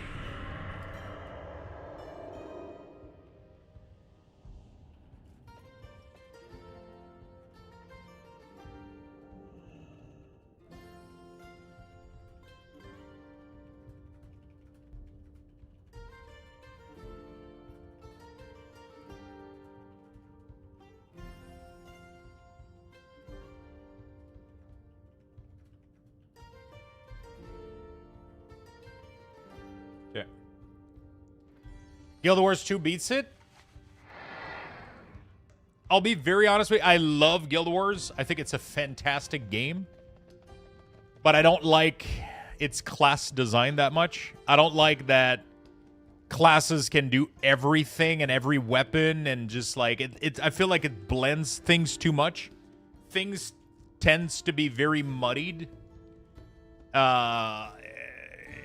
Speaker 1: Guild Wars 2 beats it. I'll be very honest with you. I love Guild Wars. I think it's a fantastic game. But I don't like its class design that much. I don't like that classes can do everything and every weapon and just like I feel like it blends things too much. Things tends to be very muddied.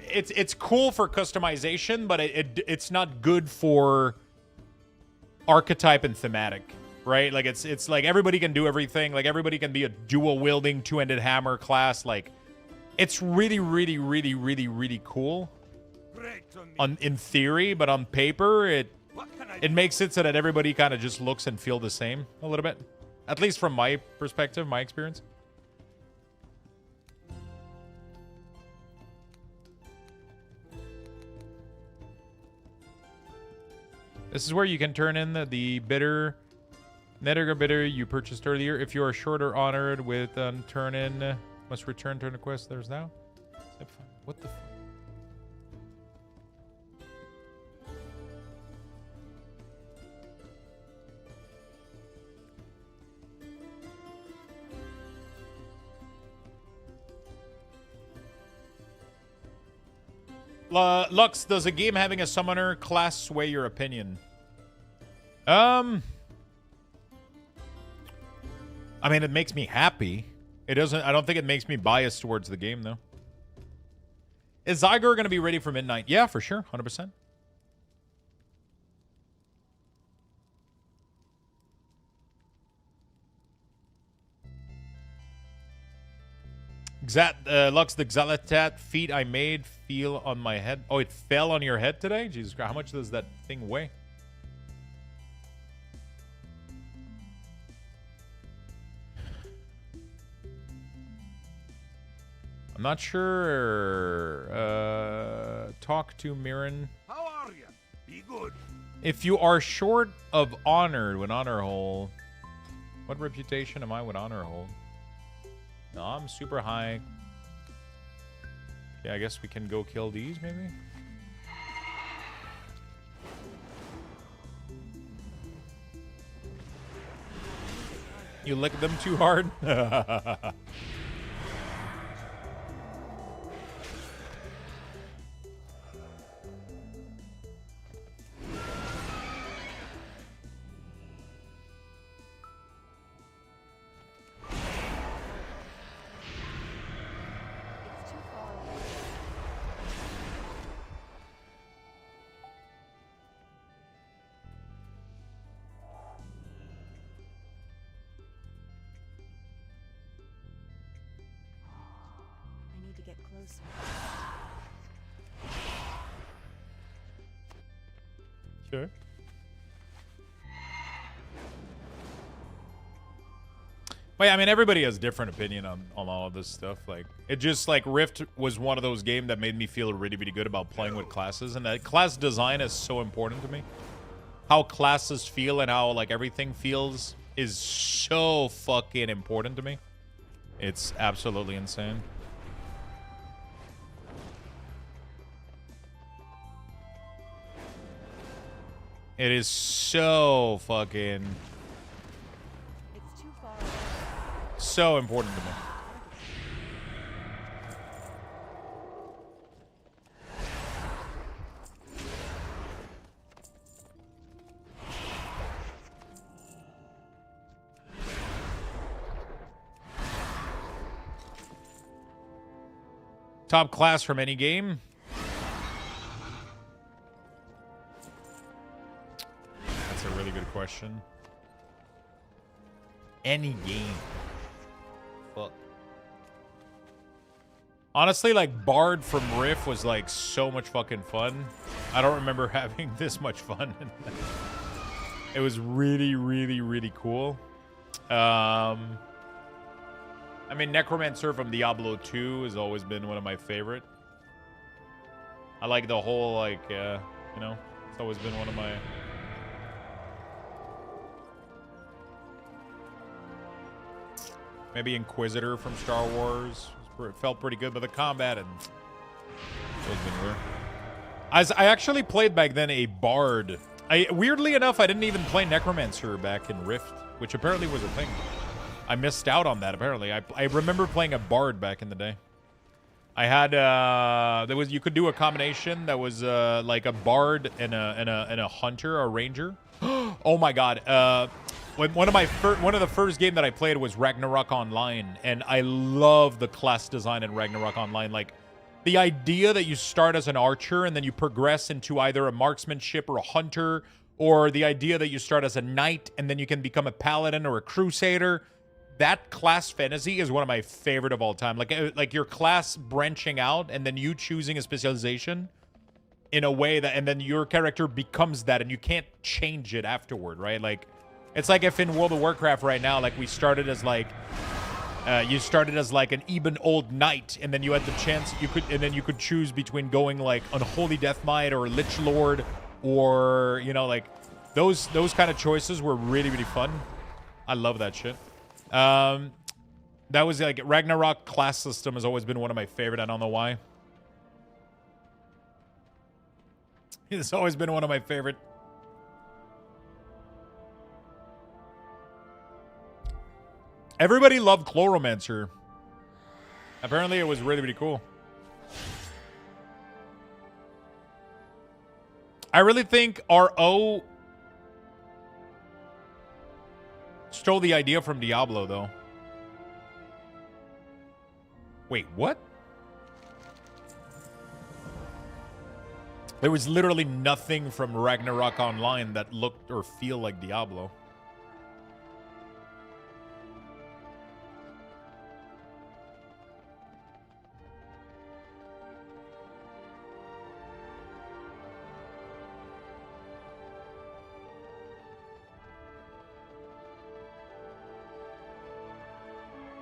Speaker 1: It's cool for customization, but it's not good for archetype and thematic, right? Like it's like everybody can do everything. Like everybody can be a dual wielding two-handed hammer class. Like it's really, really, really, really, really cool in theory, but on paper it makes it so that everybody kind of just looks and feel the same a little bit. At least from my perspective, my experience. This is where you can turn in the bitter Nether bidder you purchased earlier. If you are short or honored with turn in, must return turn request. There's now. What the fuck? Lux, does a game having a summoner class sway your opinion? I mean, it makes me happy. It doesn't. I don't think it makes me biased towards the game, though. Is Zygar going to be ready for midnight? Yeah, for sure. 100%. Lux, the Xalatat feet I made feel on my head. Oh, it fell on your head today? Jesus Christ, how much does that thing weigh? I'm not sure. Talk to Mirren.
Speaker 6: How are you? Be good.
Speaker 1: If you are short of honored when honor hold, what reputation am I with honor hold? No, I'm super high. Yeah, I guess we can go kill these, maybe? You lick them too hard? Sure. Well, yeah, I mean, everybody has a different opinion on all of this stuff. Like, it just, like, Rift was one of those games that made me feel really, really good about playing with classes. And that class design is so important to me. How classes feel and how, like, everything feels is so fucking important to me. It's absolutely insane. It is so fucking...
Speaker 5: It's too far.
Speaker 1: So important to me. Top class from any game? That's a really good question. Any game. Fuck. Honestly, like, Bard from Rift was, like, so much fucking fun. I don't remember having this much fun. It was really, really, really cool. I mean, Necromancer from Diablo 2 has always been one of my favorite. I like the whole, like, you know, it's always been one of my... Maybe Inquisitor from Star Wars. It felt pretty good, but the combat and... It's always been weird. I actually played back then a Bard. Weirdly enough, I didn't even play Necromancer back in Rift, which apparently was a thing. I missed out on that, apparently. I remember playing a Bard back in the day. I had, you could do a combination that was, like a Bard and a Hunter, a Ranger. Oh my god. One of the first game that I played was Ragnarok Online, and I love the class design in Ragnarok Online. Like, the idea that you start as an archer and then you progress into either a marksmanship or a hunter, or the idea that you start as a knight and then you can become a paladin or a crusader. That class fantasy is one of my favorite of all time. Like your class branching out and then you choosing a specialization in a way that, and then your character becomes that and you can't change it afterward, right? Like, it's like if in World of Warcraft right now, like we started as like, you started as like an Eben Old Knight, and then you had the chance, you could choose between going like Unholy Death Knight or Lich Lord, or, you know, like those kind of choices were really, really fun. I love that shit. That was like Ragnarok class system has always been one of my favorite. I don't know why. It's always been one of my favorite. Everybody loved Chloromancer. Apparently, it was really, really cool. I really think RO stole the idea from Diablo, though. Wait, what? There was literally nothing from Ragnarok Online that looked or feel like Diablo.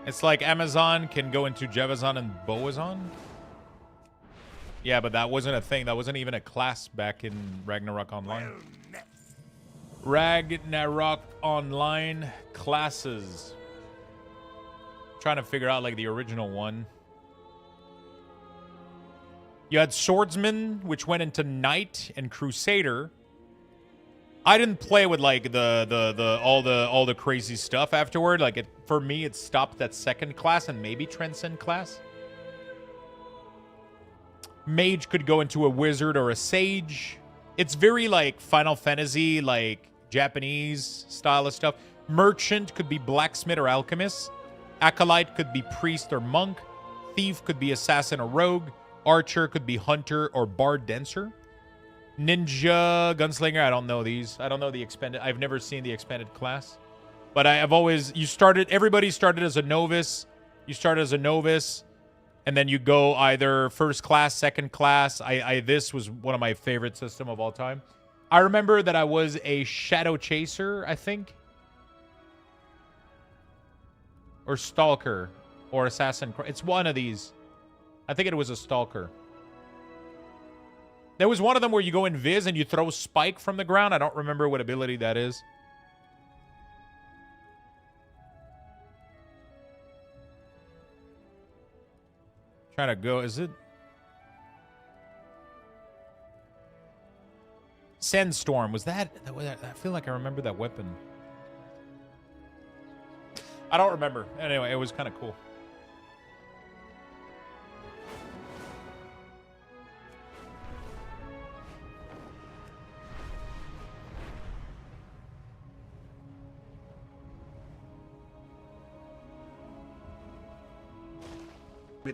Speaker 1: It's like Amazon can go into Jevazon and Boazon. Yeah, but that wasn't a thing. That wasn't even a class back in Ragnarok Online. Ragnarok Online classes. Trying to figure out like the original one. You had Swordsman, which went into Knight and Crusader. I didn't play with like all the crazy stuff afterward. Like for me, it stopped at second class and maybe Transcend class. Mage could go into a wizard or a sage. It's very like Final Fantasy, like Japanese style of stuff. Merchant could be blacksmith or alchemist. Acolyte could be priest or monk. Thief could be assassin or rogue. Archer could be hunter or bard dancer. Ninja, gunslinger, I don't know these. I don't know the expanded. I've never seen the expanded class. But I have always, everybody started as a novice. You started as a novice. And then you go either first class, second class. This was one of my favorite system of all time. I remember that I was a shadow chaser, I think. Or stalker. Or assassin. It's one of these. I think it was a stalker. There was one of them where you go invis and you throw spike from the ground. I don't remember what ability that is. Trying to go. Is it? Sandstorm. Was that? I feel like I remember that weapon. I don't remember. Anyway, it was kind of cool.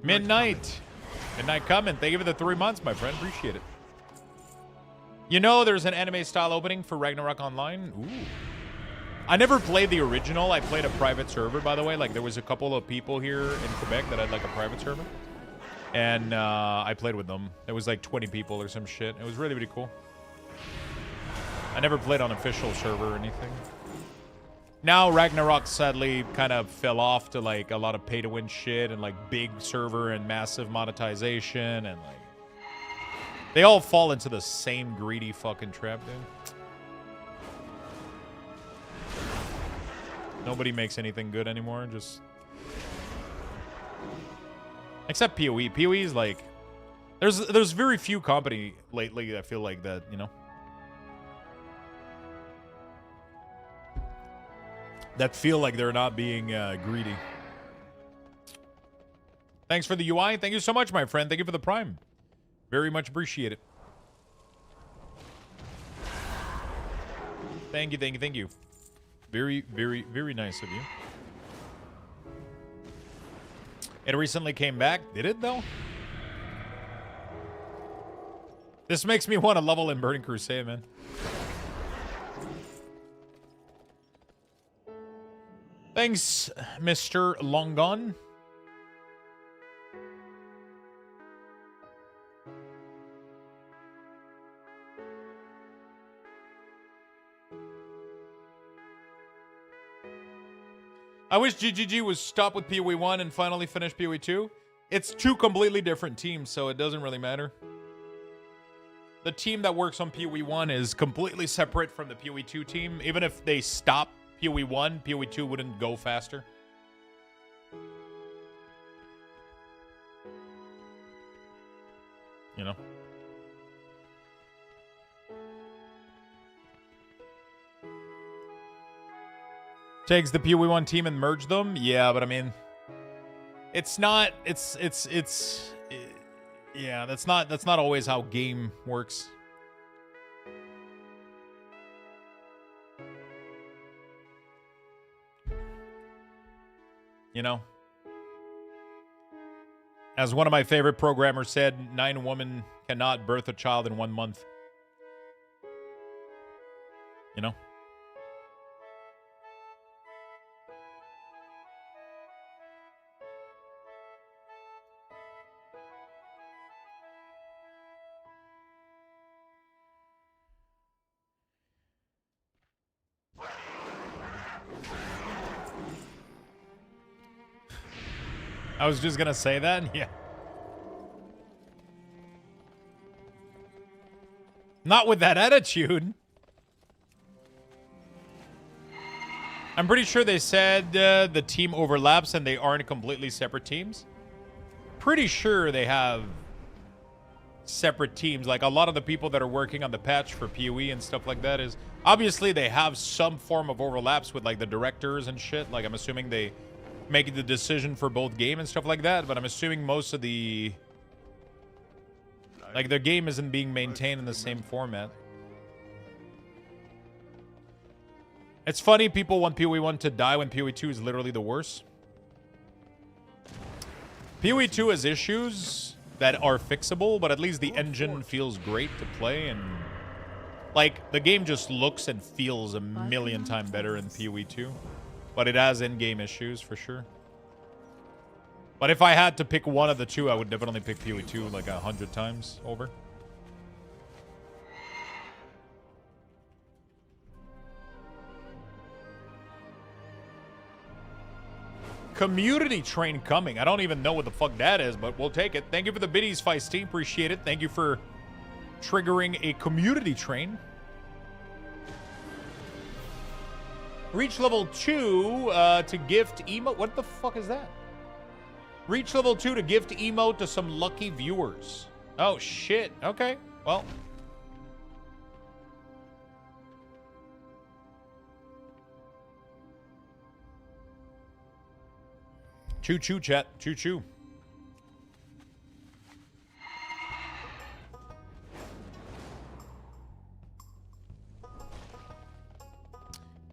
Speaker 1: Midnight coming. Thank you for the 3 months, my friend. Appreciate it. You know, there's an anime style opening for Ragnarok Online. Ooh. I never played the original. I played a private server, by the way. Like, there was a couple of people here in Quebec that had like a private server. And I played with them. There was like 20 people or some shit. It was really, really cool. I never played on official server or anything. Now Ragnarok sadly kind of fell off to like a lot of pay to win shit and like big server and massive monetization and like they all fall into the same greedy fucking trap, dude. Nobody makes anything good anymore, just except PoE. PoE is like there's very few company lately I feel like that, you know. That feel like they're not being greedy. Thanks for the UI. Thank you so much, my friend. Thank you for the Prime. Very much appreciate it. Thank you, thank you, thank you. Very, very, very nice of you. It recently came back. Did it, though? This makes me want to level in Burning Crusade, man. Thanks, Mr. Longon. I wish GGG was stopped with PoE 1 and finally finished PoE 2. It's two completely different teams, so it doesn't really matter. The team that works on PoE 1 is completely separate from the PoE 2 team. Even if they stop PoE 1, PoE 2 wouldn't go faster. You know? Takes the PoE 1 team and merge them? Yeah, but I mean, it's not, yeah, that's not always how game works. You know? As one of my favorite programmers said, 9 women cannot birth a child in 1 month. You know? I was just gonna say that, yeah. Not with that attitude. I'm pretty sure they said the team overlaps and they aren't completely separate teams. Pretty sure they have separate teams. Like, a lot of the people that are working on the patch for PoE and stuff like that is... Obviously, they have some form of overlaps with, like, the directors and shit. Like, I'm assuming they... making the decision for both game and stuff like that, but I'm assuming most of the... Like, their game isn't being maintained in the same format. It's funny, people want PoE 1 to die when PoE 2 is literally the worst. PoE 2 has issues that are fixable, but at least the engine feels great to play, and... Like, the game just looks and feels a million times better in PoE 2. But it has in-game issues, for sure. But if I had to pick one of the two, I would definitely pick PoE 2 like 100 times over. Community train coming. I don't even know what the fuck that is, but we'll take it. Thank you for the biddies, Feisty. Appreciate it. Thank you for triggering a community train. Reach level 2 to gift emote. What the fuck is that? Reach level 2 to gift emote to some lucky viewers. Oh, shit. Okay. Well. Choo-choo, chat. Choo-choo.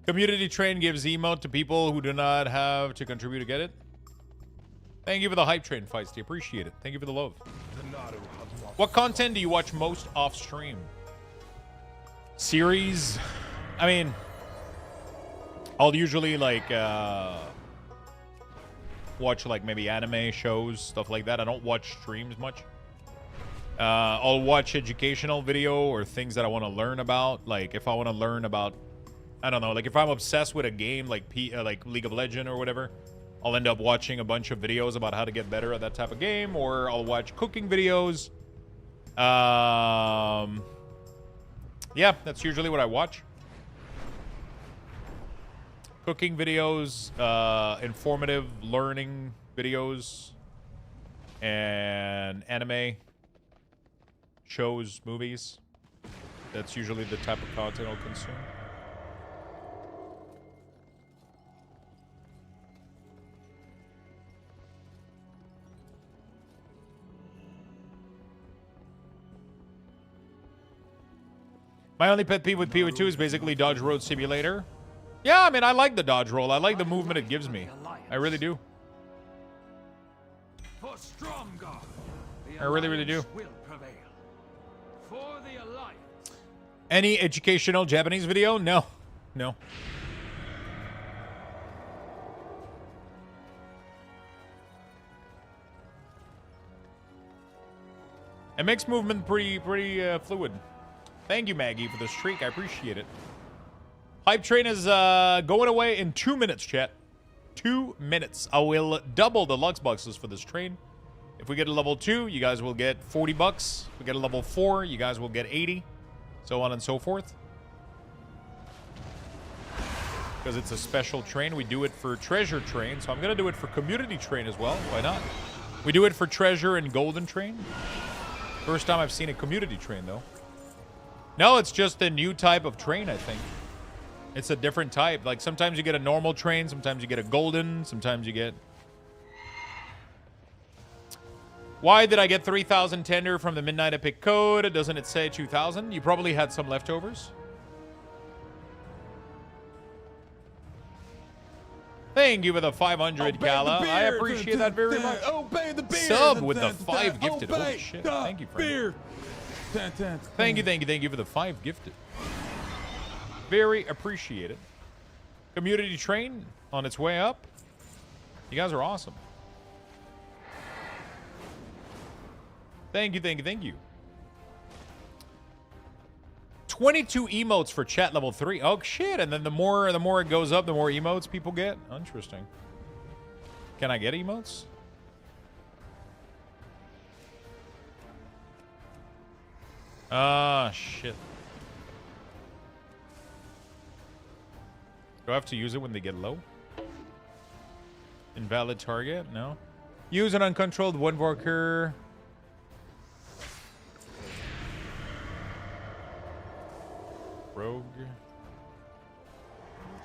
Speaker 1: Community train gives emote to people who do not have to contribute to get it. Thank you for the hype train, Feisty. Appreciate it. Thank you for the love. What content do you watch most off stream? Series? I mean, I'll usually like watch like maybe anime shows, stuff like that. I don't watch streams much. I'll watch educational video or things that I want to learn about. Like if I want to learn about, I don't know, like if I'm obsessed with a game like League of Legends or whatever, I'll end up watching a bunch of videos about how to get better at that type of game, or I'll watch cooking videos. Yeah, that's usually what I watch. Cooking videos, informative learning videos, and anime shows, movies. That's usually the type of content I'll consume. My only pet peeve with PoE 2 is basically Dodge Road Simulator. Yeah, I mean, I like the dodge roll. I like the movement it gives me. I really do.
Speaker 6: For Stromgar,
Speaker 1: I really, really do.
Speaker 6: will prevail. For the Alliance.
Speaker 1: Any educational Japanese video? No. No. It makes movement pretty fluid. Thank you, Maggie, for the streak. I appreciate it. Hype train is going away in 2 minutes, chat. 2 minutes. I will double the Lux boxes for this train. If we get a level 2, you guys will get 40 bucks. If we get a level 4, you guys will get 80. So on and so forth. because it's a special train. We do it for treasure train, so I'm gonna do it for community train as well. Why not? We do it for treasure and golden train. First time I've seen a community train though. No, it's just a new type of train, I think. It's a different type. Like sometimes you get a normal train, sometimes you get a golden, sometimes you get... Why did I get 3,000 tender from the Midnight Epic code? Doesn't it say 2,000? You probably had some leftovers. Thank you for the 500, Kala. I appreciate that very much.
Speaker 17: Obey the beer.
Speaker 1: Sub with the 5 gifted. Holy shit. Thank you, friend. Thank you for the 5 gifted. Very appreciated. Community train on its way up. You guys are awesome. Thank you. 22 emotes for chat level 3. Oh shit! And then the more it goes up, the more emotes people get. Interesting. Can I get emotes? Ah, shit. Do I have to use it when they get low? Invalid target? No. Use an uncontrolled one worker. Rogue.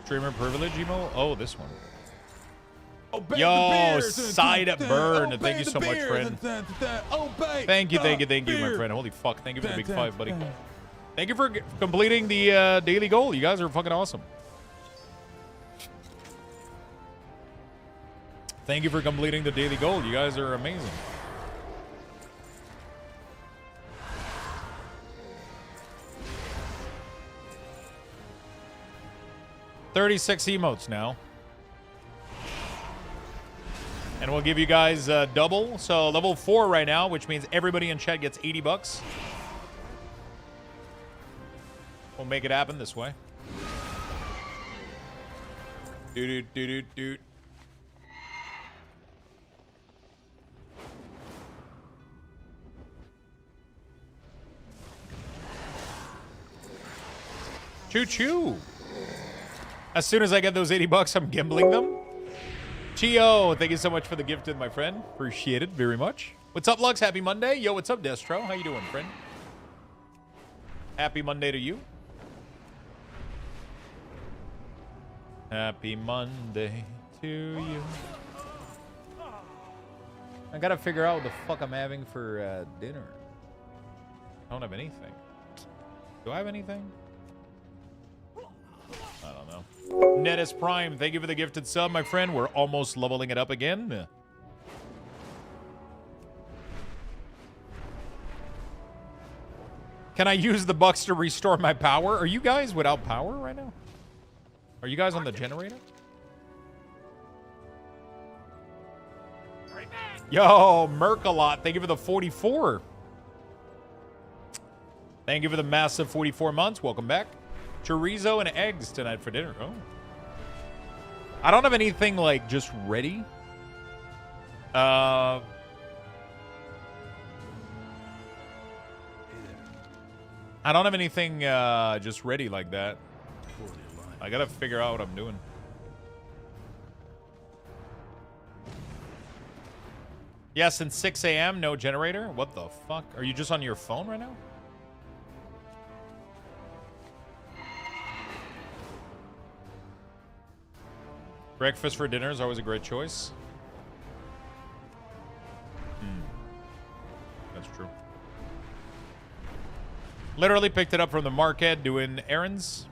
Speaker 1: Streamer privilege emo? Oh, this one. Yo, side up burn. Thank you so much, friend. Thank you, my friend. Holy fuck. Thank you for the big 5, buddy. Thank you for completing the daily goal. You guys are fucking awesome. Thank you for completing the daily goal. You guys are amazing. $36 emotes now. And we'll give you guys double. So level 4 right now, which means everybody in chat gets $80. We'll make it happen this way. Doot. Choo-choo. As soon as I get those $80, I'm gambling them. Chio, thank you so much for the gifted, my friend. Appreciate it very much. What's up, Lux? Happy Monday. Yo, what's up, Destro? How you doing, friend? Happy Monday to you. Happy Monday to you. I gotta figure out what the fuck I'm having for dinner. I don't have anything. Do I have anything? I don't know. Netis Prime, thank you for the gifted sub, my friend. We're almost leveling it up again. Can I use the bucks to restore my power? Are you guys without power right now? Are you guys on the generator? Yo, Merkalot, thank you for the 44. Thank you for the massive 44 months. Welcome back. Chorizo and eggs tonight for dinner. Oh. I don't have anything, like, just ready. I don't have anything just ready like that. I gotta figure out what I'm doing. Yeah, since 6 a.m., no generator? What the fuck? Are you just on your phone right now? Breakfast for dinner is always a great choice. That's true. Literally picked it up from the market doing errands.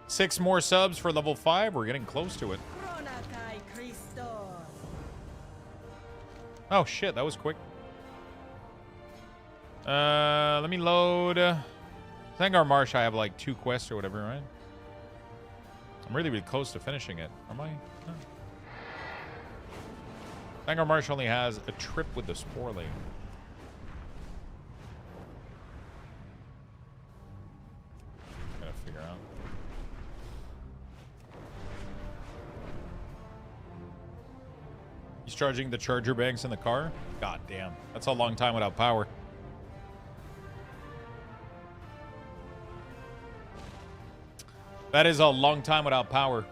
Speaker 1: Six more subs for level 5. We're getting close to it. Oh shit, that was quick. Let me load. Thangar Marsh, I have like 2 quests or whatever, right? I'm really close to finishing it. Am I? No. Thangar Marsh only has a trip with the Spore Lane. Gotta figure out. charging the charger banks in the car? God damn. That's a long time without power. That is a long time without power.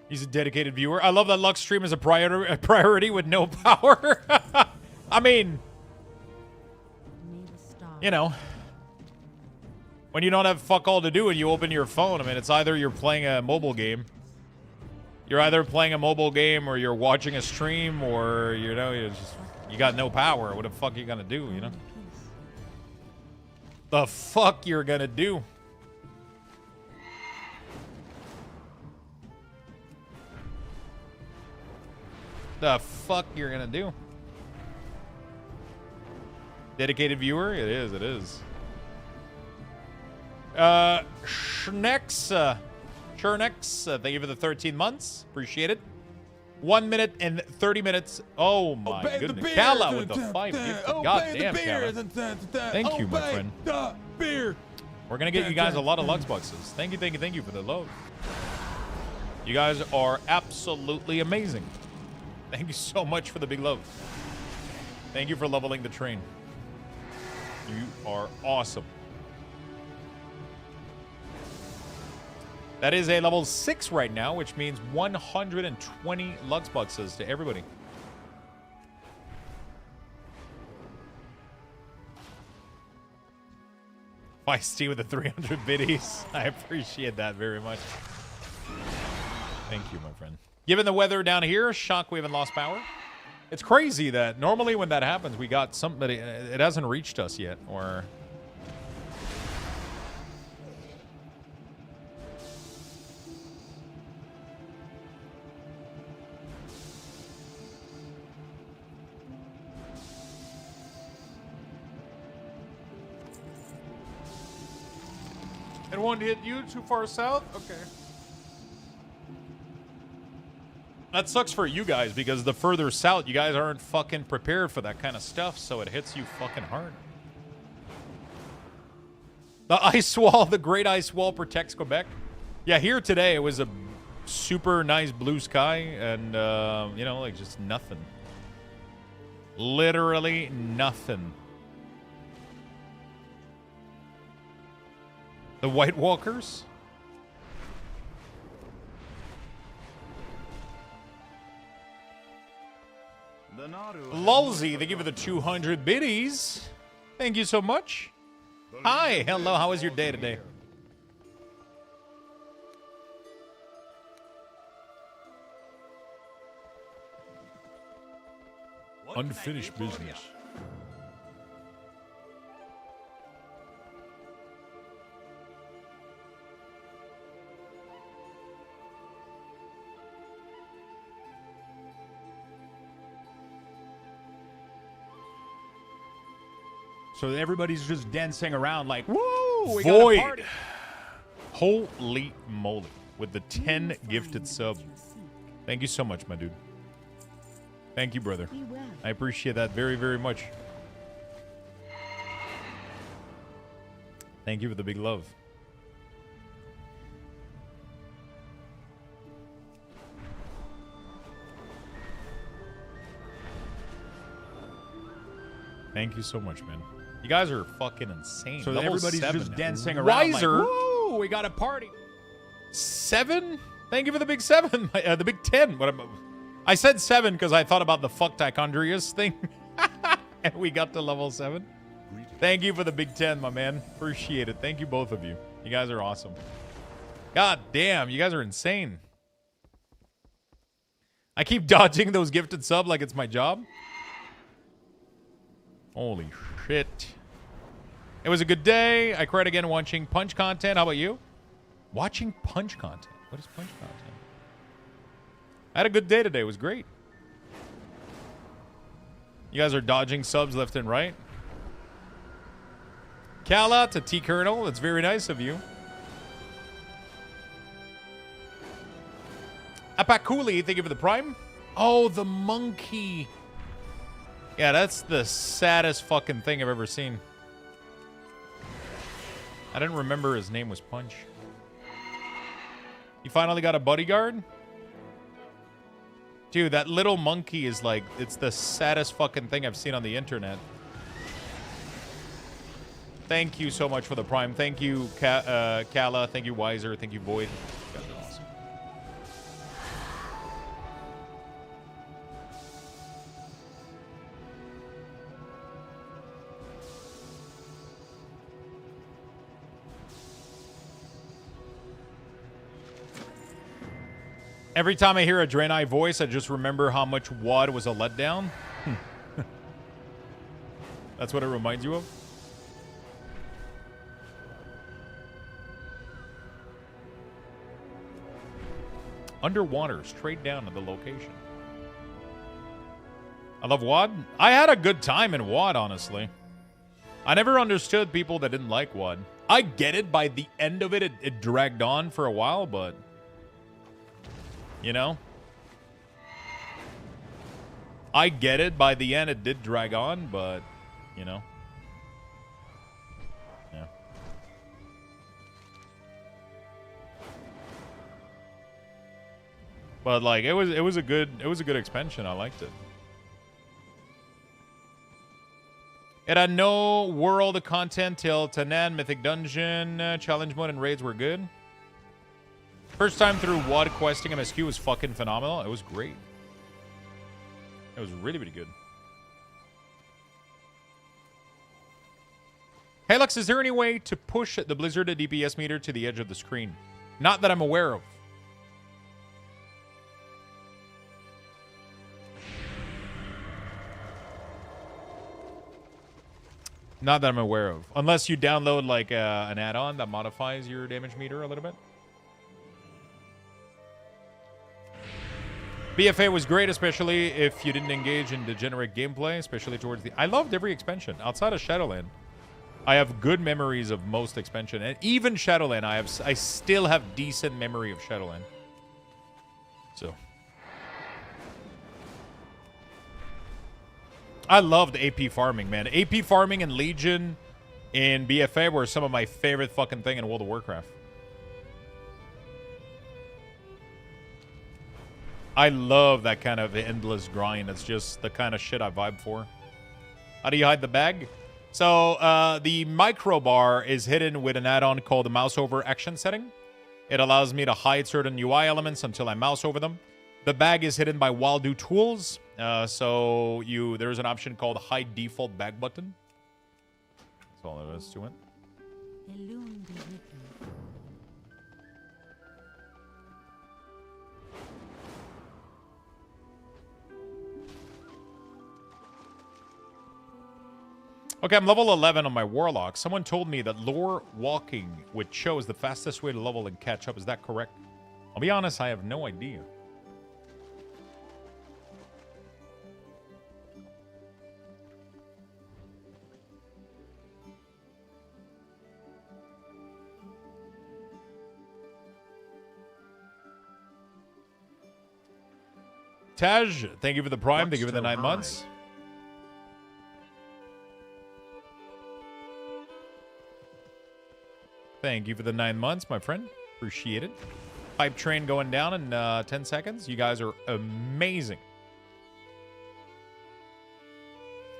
Speaker 1: He's a dedicated viewer. I love that Lux stream is a priority with no power. I mean, you know, when you don't have fuck all to do and you open your phone, I mean, it's either you're playing a mobile game. You're either playing a mobile game or you're watching a stream or, you know, you got no power. What the fuck you gonna do, you know? The fuck you're gonna do? The fuck you're gonna do? Dedicated viewer? It is, it is. Schnex, thank you for the 13 months. Appreciate it. 1 minute and 30 minutes. Oh my goodness. Kala with the 5 gifts. Goddamn, Kala. Thank you, my friend. We're gonna get you guys a lot of Lux boxes. Thank you for the love. You guys are absolutely amazing. Thank you so much for the big love. Thank you for leveling the train. You are awesome. That is a level 6 right now, which means 120 Lux boxes to everybody. Feisty with the 300 biddies. I appreciate that very much. Thank you, my friend. Given the weather down here, shockwave and lost power. It's crazy that normally when that happens, we got somebody. It hasn't reached us yet, or. It won't hit you too far south? Okay. That sucks for you guys because the further south, you guys aren't fucking prepared for that kind of stuff, so it hits you fucking hard. The ice wall, the great ice wall protects Quebec. Yeah, here today it was a super nice blue sky and, you know, like just nothing. Literally nothing. The White Walkers? Lulzy, they give you the 200 biddies. Thank you so much. Hi, hello, how was your day today? Unfinished business. So everybody's just dancing around like, woo, we got a party. Holy moly. With the 10 gifted sub. Thank you so much, my dude. Thank you, brother. I appreciate that very, very much. Thank you for the big love. Thank you so much, man. You guys are fucking insane. So level everybody's just dancing around. Wiser. Like, woo, we got a party. 7? Thank you for the big 7. The big 10. I said 7 because I thought about the fuck Tichondrius thing. And we got to level 7. Thank you for the big 10, my man. Appreciate it. Thank you, both of you. You guys are awesome. God damn, you guys are insane. I keep dodging those gifted sub like it's my job. Holy shit. It was a good day. I cried again watching Punch content. How about you? Watching Punch content. What is Punch content? I had a good day today. It was great. You guys are dodging subs left and right. Kala to T Colonel. That's very nice of you. Apakuli, thank you for the prime. Oh, the monkey. Yeah, that's the saddest fucking thing I've ever seen. I didn't remember his name was Punch. You finally got a bodyguard? Dude, that little monkey is like, it's the saddest fucking thing I've seen on the internet. Thank you so much for the prime. Thank you, Kala. Thank you, Wiser. Thank you, Void. You guys are awesome. Every time I hear a Draenei voice, I just remember how much WoD was a letdown. That's what it reminds you of? Underwater, straight down to the location. I love WoD. I had a good time in WoD, honestly. I never understood people that didn't like WoD. I get it. By the end of it, it dragged on for a while, but... You know? I get it. By the end, it did drag on, but, you know. Yeah. But like it was a good expansion. I liked it. It had no world content till Tanan, Mythic Dungeon, Challenge Mode, and Raids were good. First time through WoD questing MSQ was fucking phenomenal. It was great. It was really, really good. Hey, Lux, is there any way to push the Blizzard DPS meter to the edge of the screen? Not that I'm aware of. Not that I'm aware of. Unless you download like an add-on that modifies your damage meter a little bit. BFA was great, especially if you didn't engage in degenerate gameplay, especially towards the... I loved every expansion. Outside of Shadowland, I have good memories of most expansion. And even Shadowland, I still have decent memory of Shadowland. So... I loved AP farming, man. AP farming and Legion in BFA were some of my favorite fucking thing in World of Warcraft. I love that kind of endless grind. It's just the kind of shit I vibe for. How do you hide the bag? So the micro bar is hidden with an add-on called the mouse over action setting. It allows me to hide certain UI elements until I mouse over them. The bag is hidden by Wildu tools. So there's an option called hide default bag button. That's all there is to it. Okay, I'm level 11 on my Warlock. Someone told me that lore walking with Cho is the fastest way to level and catch up. Is that correct? I'll be honest, I have no idea. Taj, thank you for the prime. Thank you for the 9 months. Thank you for the 9 months, my friend. Appreciate it. Pipe train going down in 10 seconds. You guys are amazing.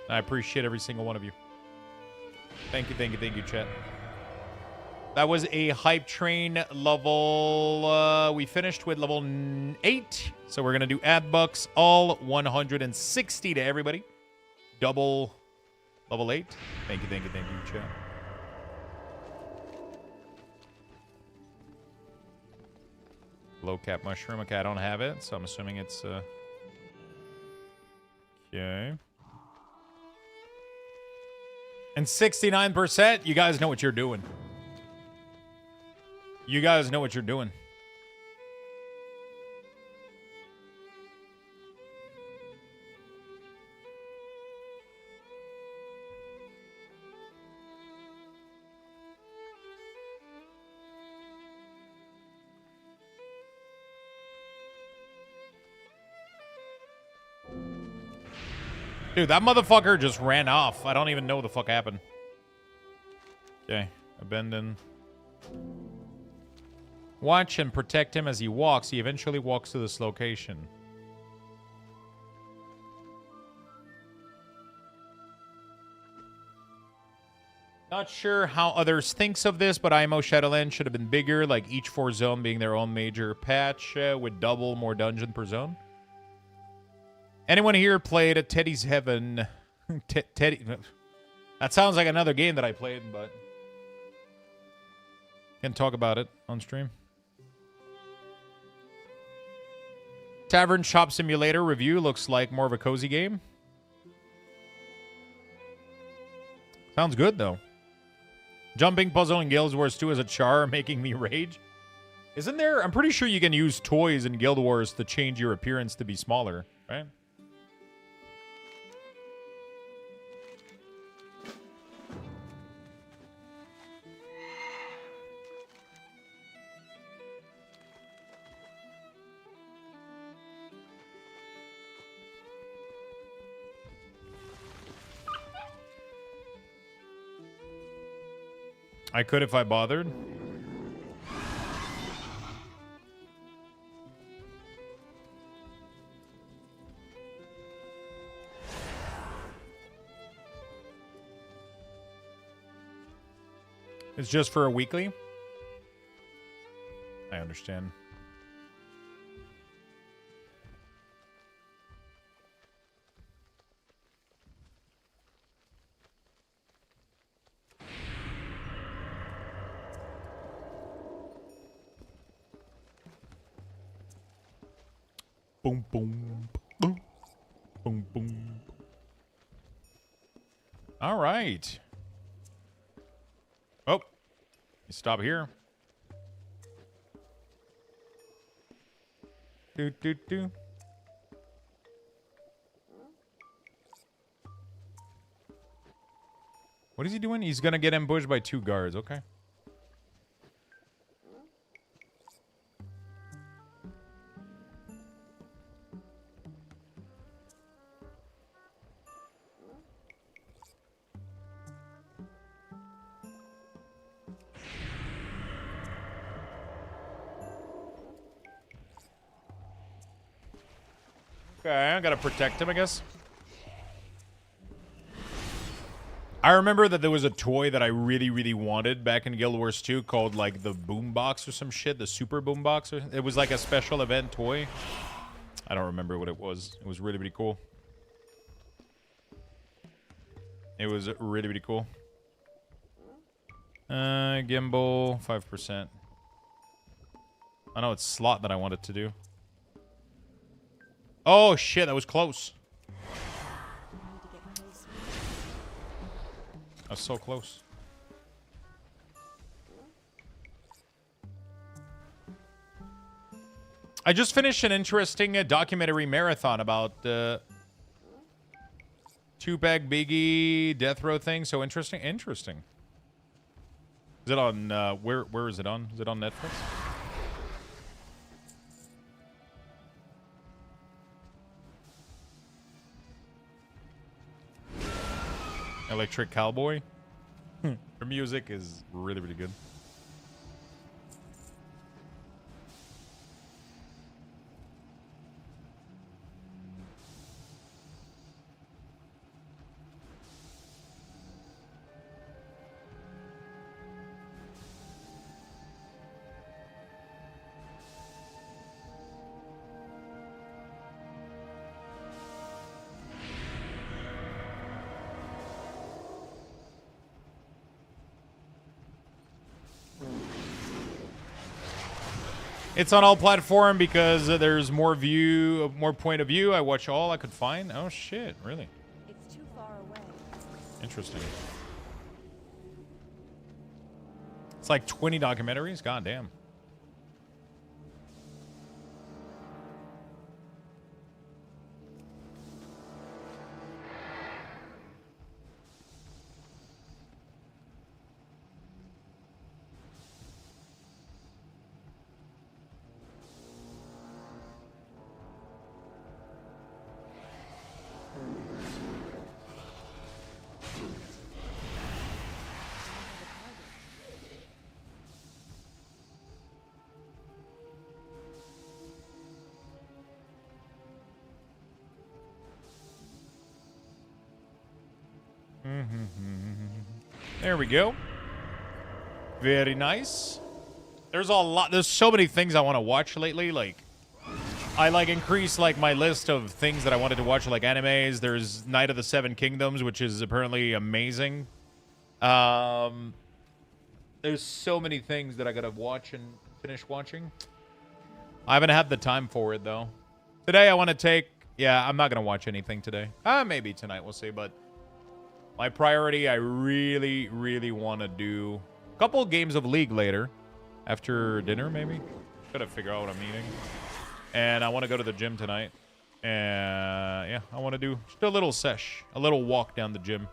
Speaker 1: I appreciate every single one of you. Thank you, chat. That was a hype train level. We finished with level 8. So we're going to do ad bucks, all 160 to everybody. Double level 8. Thank you, chat. Low cap mushroom. Okay, I don't have it, so I'm assuming it's okay. And 69%, you guys know what you're doing. You guys know what you're doing. Dude, that motherfucker just ran off. I don't even know what the fuck happened. Okay, abandon. Watch and protect him as he walks. He eventually walks to this location. Not sure how others thinks of this, but IMO Shadowland should have been bigger, like each 4 zone being their own major patch with double more dungeon per zone. Anyone here played at Teddy's Heaven? Teddy. That sounds like another game that I played, but can't talk about it on stream. Tavern Shop Simulator review looks like more of a cozy game. Sounds good though. Jumping puzzle in Guild Wars 2 as a char making me rage. Isn't there? I'm pretty sure you can use toys in Guild Wars to change your appearance to be smaller, right? I could if I bothered. It's just for a weekly? I understand. Boom, boom, boom, boom, boom. All right. Oh, you stop here. Do, do, do. What is he doing? He's gonna get ambushed by 2 guards. Okay. Okay, I gotta protect him, I guess. I remember that there was a toy that I really, really wanted back in Guild Wars 2 called, like, the Boombox or some shit. The Super Boombox. It was like a special event toy. I don't remember what it was. It was really, really cool. It was really, really cool. Gimbal, 5%. I know it's slot that I wanted to do. Oh, shit, that was close. That was so close. I just finished an interesting documentary marathon about Tupac Biggie death row thing. So interesting. Interesting. Is it on, where is it on? Is it on Netflix? Electric Cowboy. Her music is really, really good. It's on all platform because there's more point of view. I watch all I could find. Oh shit, really?
Speaker 5: It's too far away.
Speaker 1: Interesting. It's like 20 documentaries. God damn. There we go. Very nice. There's a lot. There's so many things I want to watch lately. Like, I like increased like my list of things that I wanted to watch, like animes. There's Night of the Seven Kingdoms, which is apparently amazing. There's so many things that I gotta watch and finish watching. I haven't had the time for it though. Today I want to take. Yeah, I'm not gonna watch anything today. Maybe tonight, we'll see. But my priority, I really, really want to do a couple games of League later. After dinner, maybe? Gotta figure out what I'm eating. And I want to go to the gym tonight. And yeah, I want to do just a little sesh. A little walk down the gym.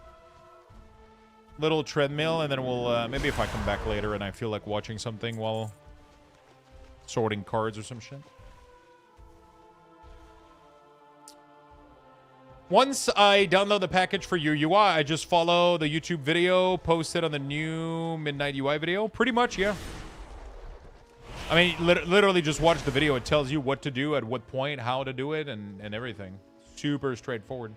Speaker 1: Little treadmill, and then we'll, maybe if I come back later and I feel like watching something while sorting cards or some shit. Once I download the package for UUI, I just follow the YouTube video posted on the new Midnight UI video. Pretty much, yeah. I mean, literally just watch the video. It tells you what to do at what point, how to do it, and everything. Super straightforward.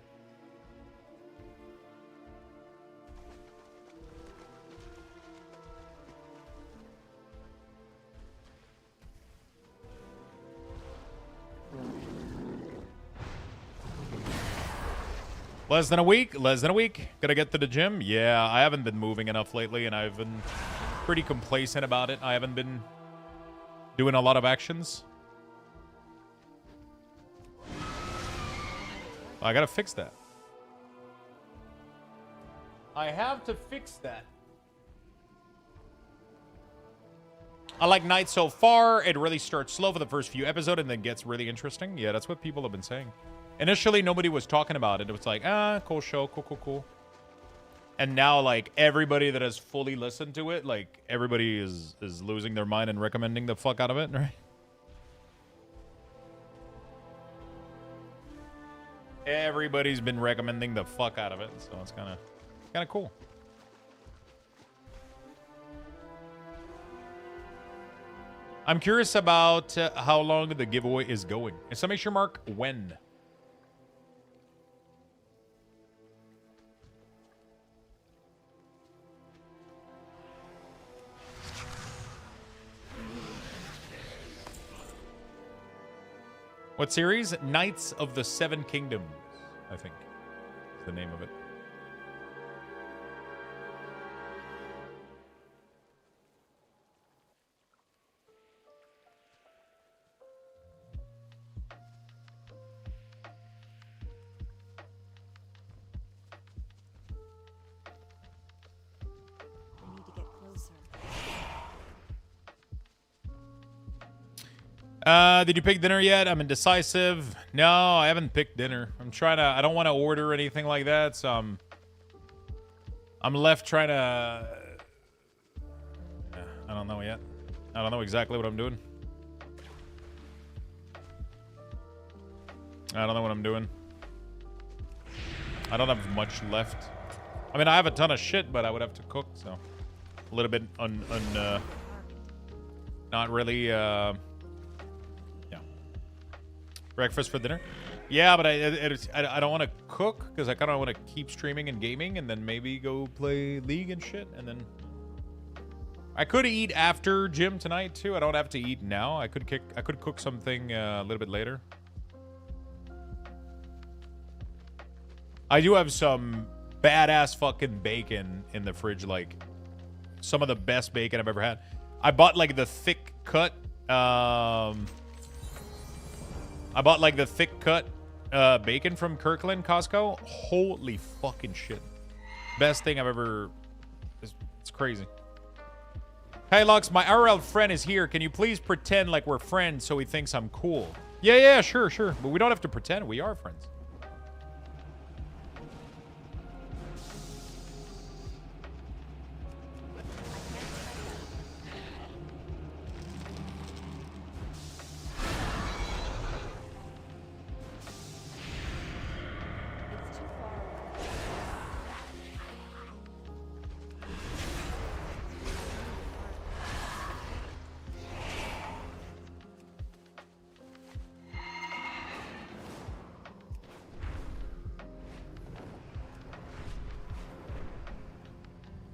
Speaker 1: Less than a week. Gonna get to the gym. Yeah, I haven't been moving enough lately, and I've been pretty complacent about it. I haven't been doing a lot of actions. I gotta fix that. I have to fix that. I like Night so far. It really starts slow for the first few episodes and then gets really interesting. Yeah, that's what people have been saying. Initially, nobody was talking about it. It was like, cool show, cool. And now, like, everybody that has fully listened to it, like, everybody is losing their mind and recommending the fuck out of it, right? Everybody's been recommending the fuck out of it, so it's kind of cool. I'm curious about how long the giveaway is going. Exclamation mark, when? What series? Knights of the Seven Kingdoms, I think is the name of it.
Speaker 5: We need to get closer.
Speaker 1: Did you pick dinner yet? I'm indecisive. No, I haven't picked dinner. I don't want to order anything like that, so I'm left trying to... I don't know yet. I don't know exactly what I'm doing. I don't know what I'm doing. I don't have much left. I mean, I have a ton of shit, but I would have to cook, so... A little bit not really, breakfast for dinner? Yeah, but I don't want to cook because I kind of want to keep streaming and gaming and then maybe go play League and shit. And then I could eat after gym tonight too. I don't have to eat now. I could cook something a little bit later. I do have some badass fucking bacon in the fridge, like some of the best bacon I've ever had. I bought like the thick cut. I bought like the thick cut bacon from Kirkland Costco. Holy fucking shit. Best thing I've ever... It's crazy. Hey, Lux, my RL friend is here. Can you please pretend like we're friends so he thinks I'm cool? Yeah, sure. But we don't have to pretend. We are friends.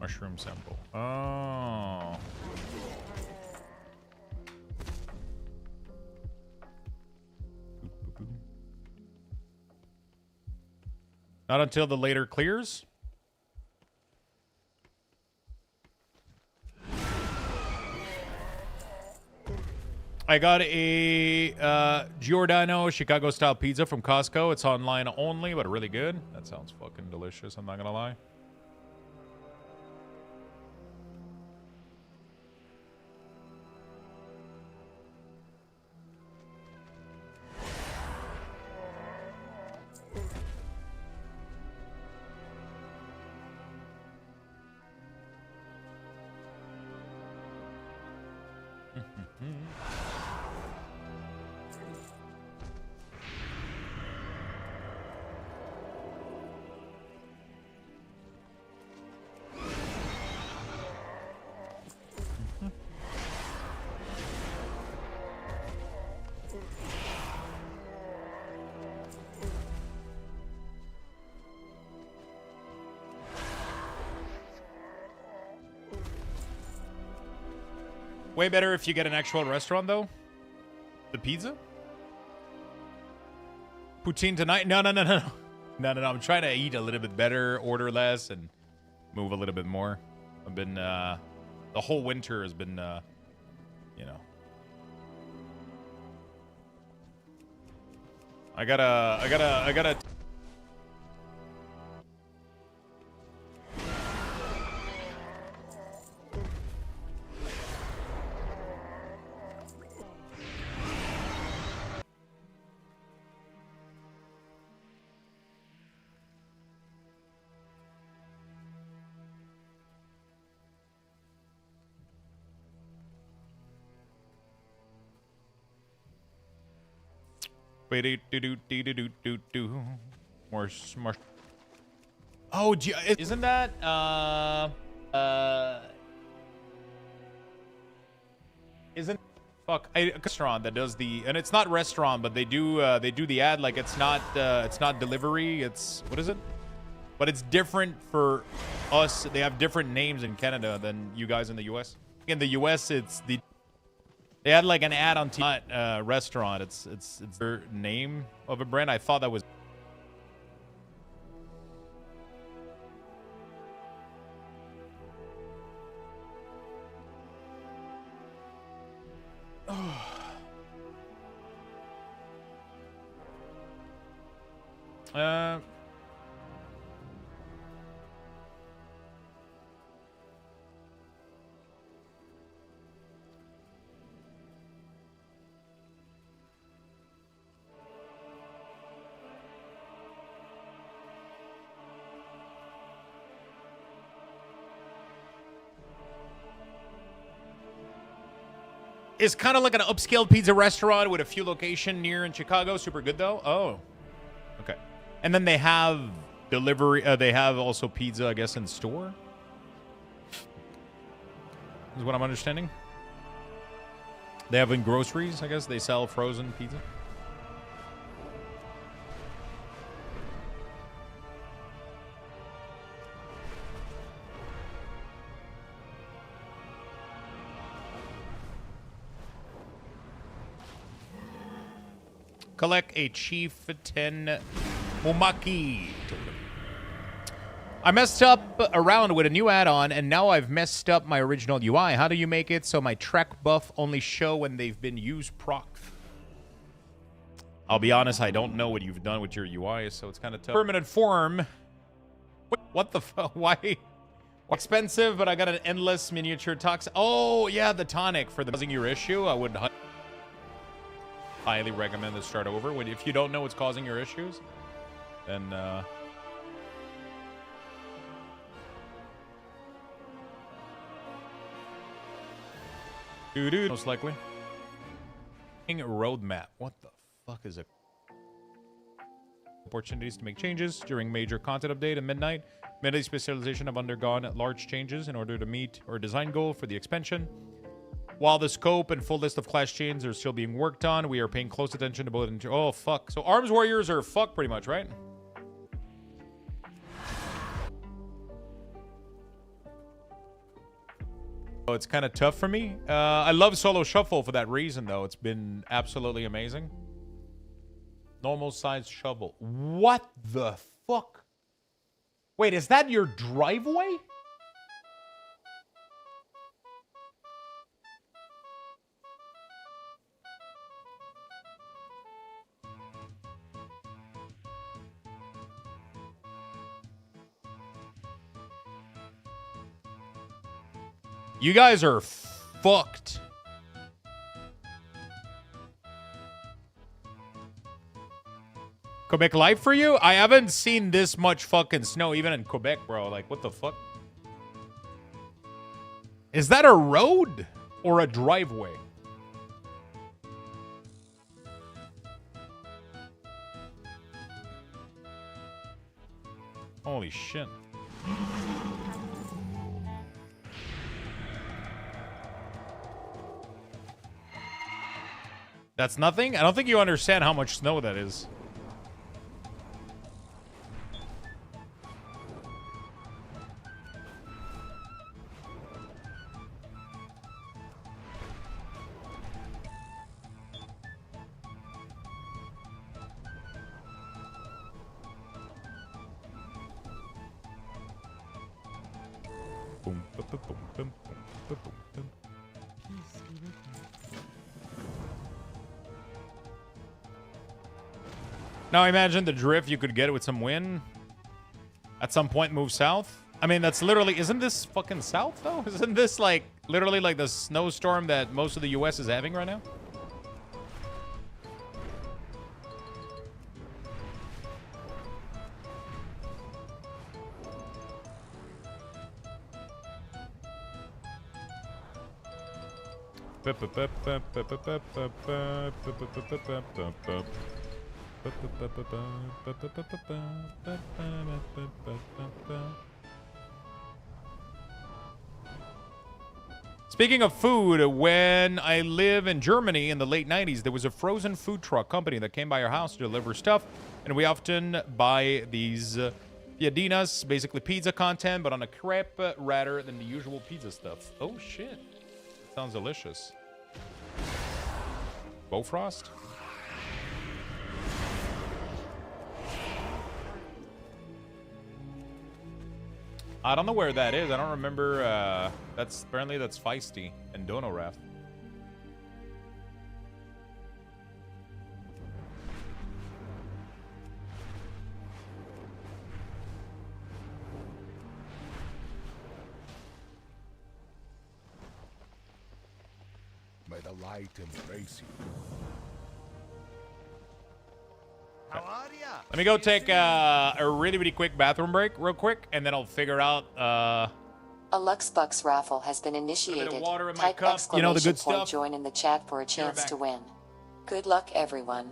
Speaker 1: Mushroom sample. Oh. Not until the later clears. I got a Giordano Chicago-style pizza from Costco. It's online only, but really good. That sounds fucking delicious, I'm not gonna lie. Way better if you get an actual restaurant, though. The pizza? Poutine tonight? No. I'm trying to eat a little bit better, order less, and move a little bit more. I've been, the whole winter has been, you know. I gotta... More. Oh, isn't that isn't a restaurant that does the, and it's not restaurant, but they do the ad like it's not delivery. It's, what is it? But it's different for us. They have different names in Canada than you guys in the US. In the US, it's the. They had like an ad on TV, restaurant. It's their name of a brand. I thought that was. It's kind of like an upscale pizza restaurant with a few locations near in Chicago. Super good, though. Oh, okay. And then they have delivery. They have also pizza, I guess, in store. Is what I'm understanding. They have in groceries, I guess. They sell frozen pizza. Collect a Chieftain Momaki token. I messed up around with a new add-on, and now I've messed up my original UI. How do you make it so my track buff only show when they've been used proc? I'll be honest, I don't know what you've done with your UI, so it's kind of tough. Permanent form. What the fuck? Why Expensive, but I got an endless miniature toxic. Oh, yeah, the tonic for the causing your issue. I would highly recommend to start over. If you don't know what's causing your issues, then most likely. Roadmap. What the fuck is it? Opportunities to make changes during major content update at midnight. Midnight specialization have undergone large changes in order to meet our design goal for the expansion. While the scope and full list of class chains are still being worked on, we are paying close attention to bullet. Oh fuck! So arms warriors are fucked pretty much, right? Oh, it's kind of tough for me. I love solo shuffle for that reason, though. It's been absolutely amazing. Normal size shovel. What the fuck? Wait, is that your driveway? You guys are fucked. Quebec life for you? I haven't seen this much fucking snow even in Quebec, bro. Like, what the fuck? Is that a road or a driveway? Holy shit. That's nothing? I don't think you understand how much snow that is. Now imagine the drift you could get with some wind. At some point move south. I mean, that's literally... Isn't this fucking south, though? Isn't this, like, literally like the snowstorm that most of the U.S. is having right now? Speaking of food, when I live in Germany in the late 90s, there was a frozen food truck company that came by our house to deliver stuff, and we often buy these piadinas, basically pizza content, but on a crepe rather than the usual pizza stuff. Oh shit, sounds delicious. Bofrost? I don't know where that is. I don't remember. That's Feisty and Donorath.
Speaker 8: May the light embrace you.
Speaker 4: How are ya?
Speaker 1: Let me go take a really quick bathroom break real quick, and then I'll figure out...
Speaker 15: A Luxbucks raffle has been initiated.
Speaker 1: Water in my
Speaker 15: Type
Speaker 1: cup.
Speaker 15: exclamation
Speaker 1: You know, the good
Speaker 15: point
Speaker 1: stuff.
Speaker 15: join in the chat for a chance to win. Good luck, everyone.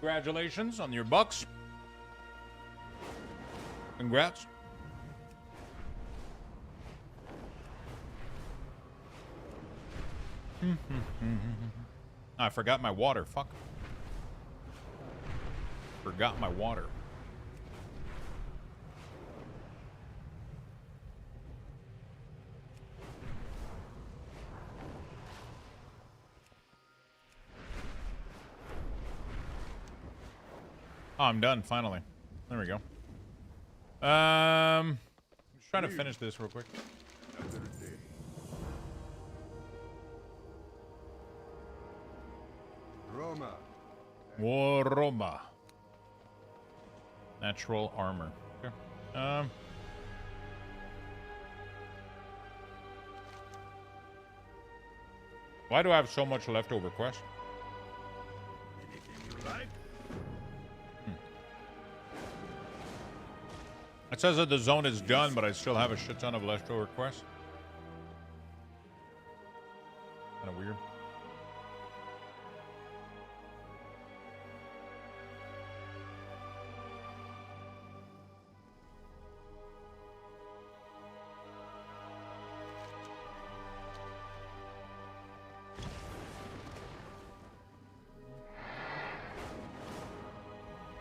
Speaker 1: Congratulations on your bucks. Congrats. I forgot my water. Fuck. Forgot my water. Oh, I'm done, finally. There we go. I'm just trying to finish this real quick.
Speaker 16: Roma.
Speaker 1: Roma. Natural armor. Okay. Why do I have so much leftover quest? It says that the zone is done, but I still have a shit ton of leftover quests. Kind of weird.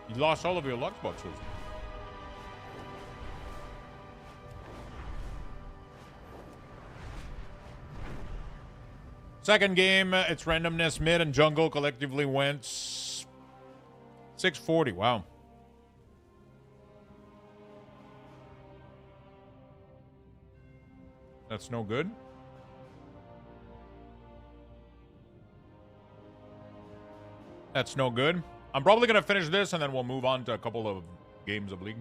Speaker 1: You lost all of your luck boxes. Second game, its randomness, mid and jungle collectively went 640. Wow. That's no good. That's no good. I'm probably going to finish this and then we'll move on to a couple of games of League.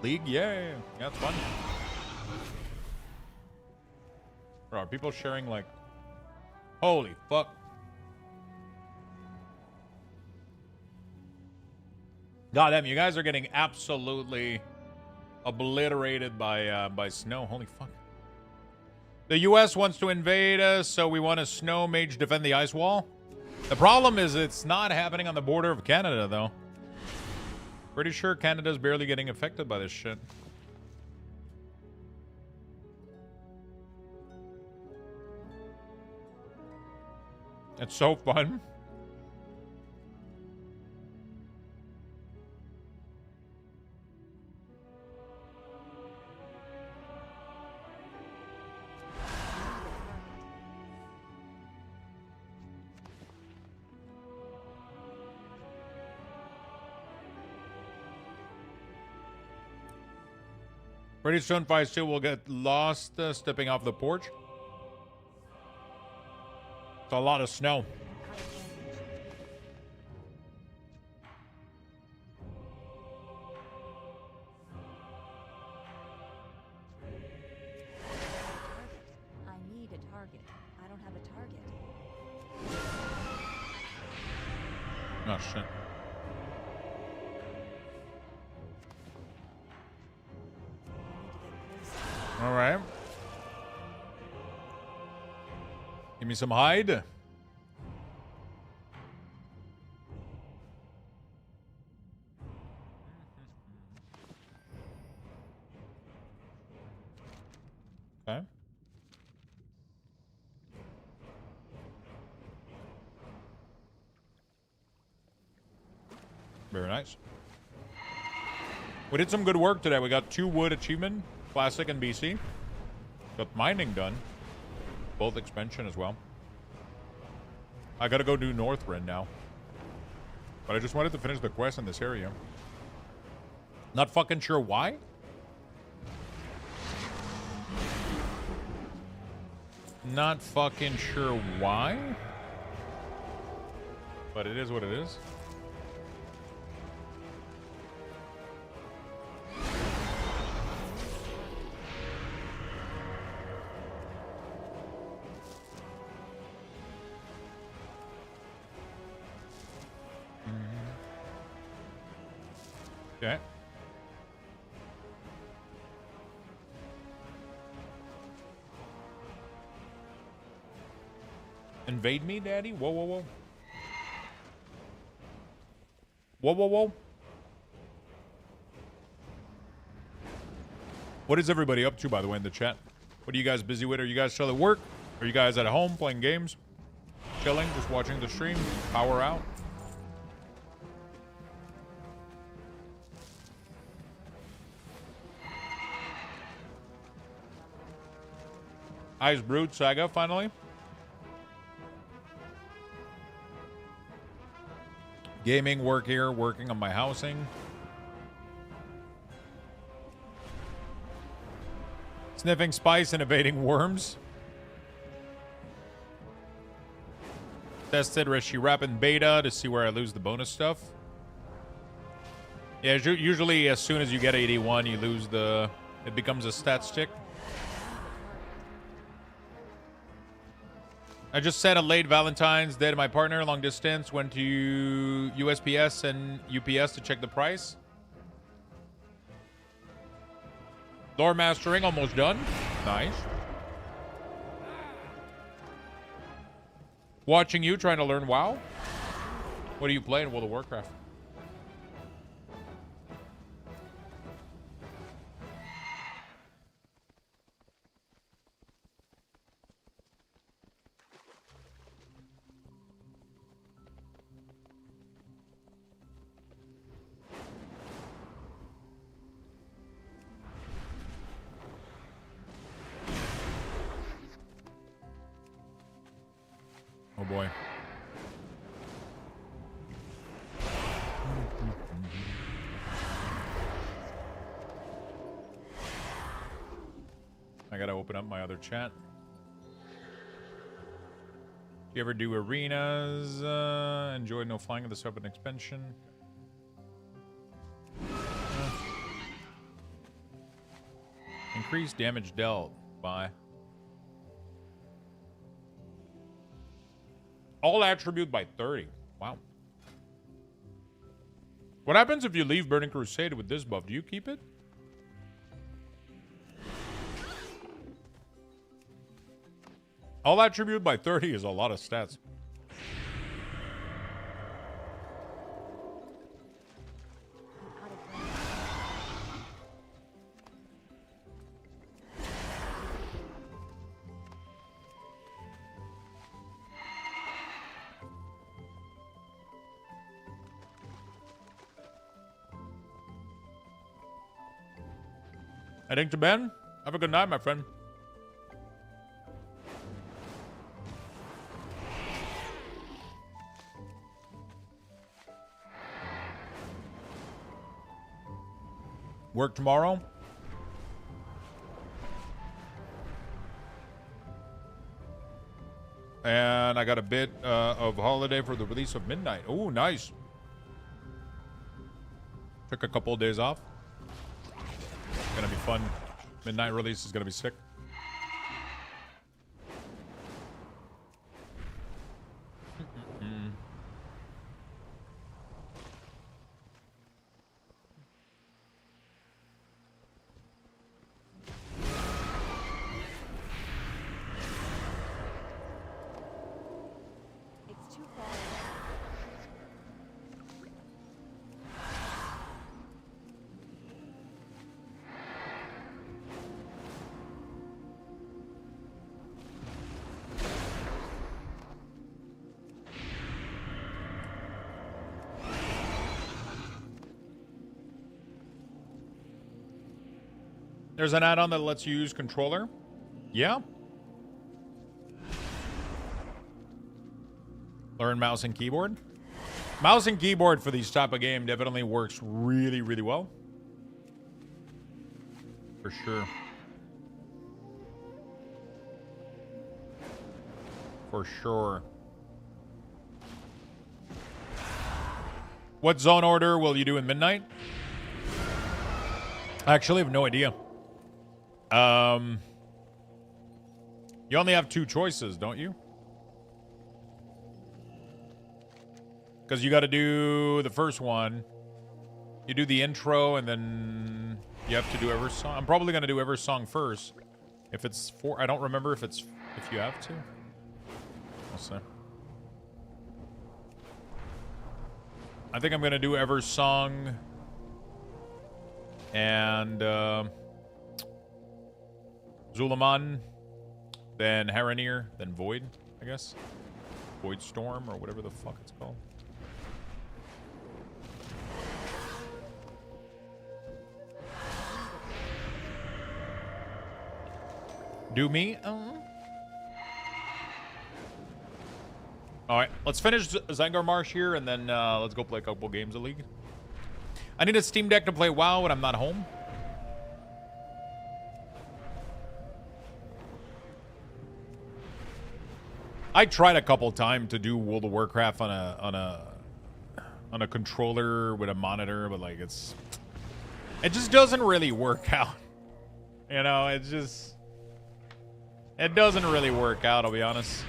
Speaker 1: League, yeah, that's fun. Bro, are people sharing like, holy fuck. God damn, you guys are getting absolutely obliterated by snow. Holy fuck. The U.S. wants to invade us, so we want a snow mage defend the ice wall. The problem is it's not happening on the border of Canada, though. Pretty sure Canada's barely getting affected by this shit. It's so fun. Pretty soon, Phase 2 will get lost stepping off the porch. It's a lot of snow.
Speaker 5: I need a target. I don't have a target.
Speaker 1: Oh, shit. All right. Give me some hide. Okay. Very nice. We did some good work today. We got 2 wood achievement. Classic and BC. Got mining done. Both expansion as well. I gotta go do Northrend now. But I just wanted to finish the quest in this area. Not fucking sure why. Not fucking sure why. But it is what it is. Okay. Invade me, Daddy? Whoa, whoa, whoa. Whoa, whoa, whoa. What is everybody up to, by the way, in the chat? What are you guys busy with? Are you guys still at work? Are you guys at home playing games? Chilling? Just watching the stream? Power out? Ice Brute Saga, finally. Gaming, work here, working on my housing. Sniffing spice and evading worms. Tested Rishi Rapid Beta to see where I lose the bonus stuff. Yeah, usually as soon as you get 81, you lose the... It becomes a stat stick. I just said a late Valentine's Day to my partner, long distance. Went to USPS and UPS to check the price. Lore mastering almost done. Nice. Watching you trying to learn WoW. What are you playing? World of Warcraft. Oh boy. I gotta open up my other chat. Do you ever do arenas? Enjoy no flying of this weapon expansion. Increased damage dealt by all attribute by 30. Wow. What happens if you leave Burning Crusade with this buff? Do you keep it? All attribute by 30 is a lot of stats. Heading to Ben. Have a good night, my friend. Work tomorrow. And I got a bit of holiday for the release of Midnight. Oh, nice. Took a couple of days off. Gonna be fun. Midnight release is gonna be sick.
Speaker 5: It's too far.
Speaker 1: There's an add-on that lets you use controller. Yeah. Learn mouse and keyboard. Mouse and keyboard for these type of game definitely works really, really well. For sure. For sure. What zone order will you do in Midnight? I actually have no idea. You only have 2 choices, don't you? Because you got to do the first one. You do the intro, and then you have to do every song. I'm probably gonna do every song first. If it's four, I don't remember if you have to. We'll see. I think I'm gonna do every song and Zulaman, then Haranir, then Void, I guess. Void Storm or whatever the fuck it's called. Do me? Alright, let's finish Zangar Marsh here, and then let's go play a couple games of League. I need a Steam Deck to play WoW when I'm not home. I tried a couple times to do World of Warcraft on a controller with a monitor, but like it just doesn't really work out. You know, it doesn't really work out, I'll be honest.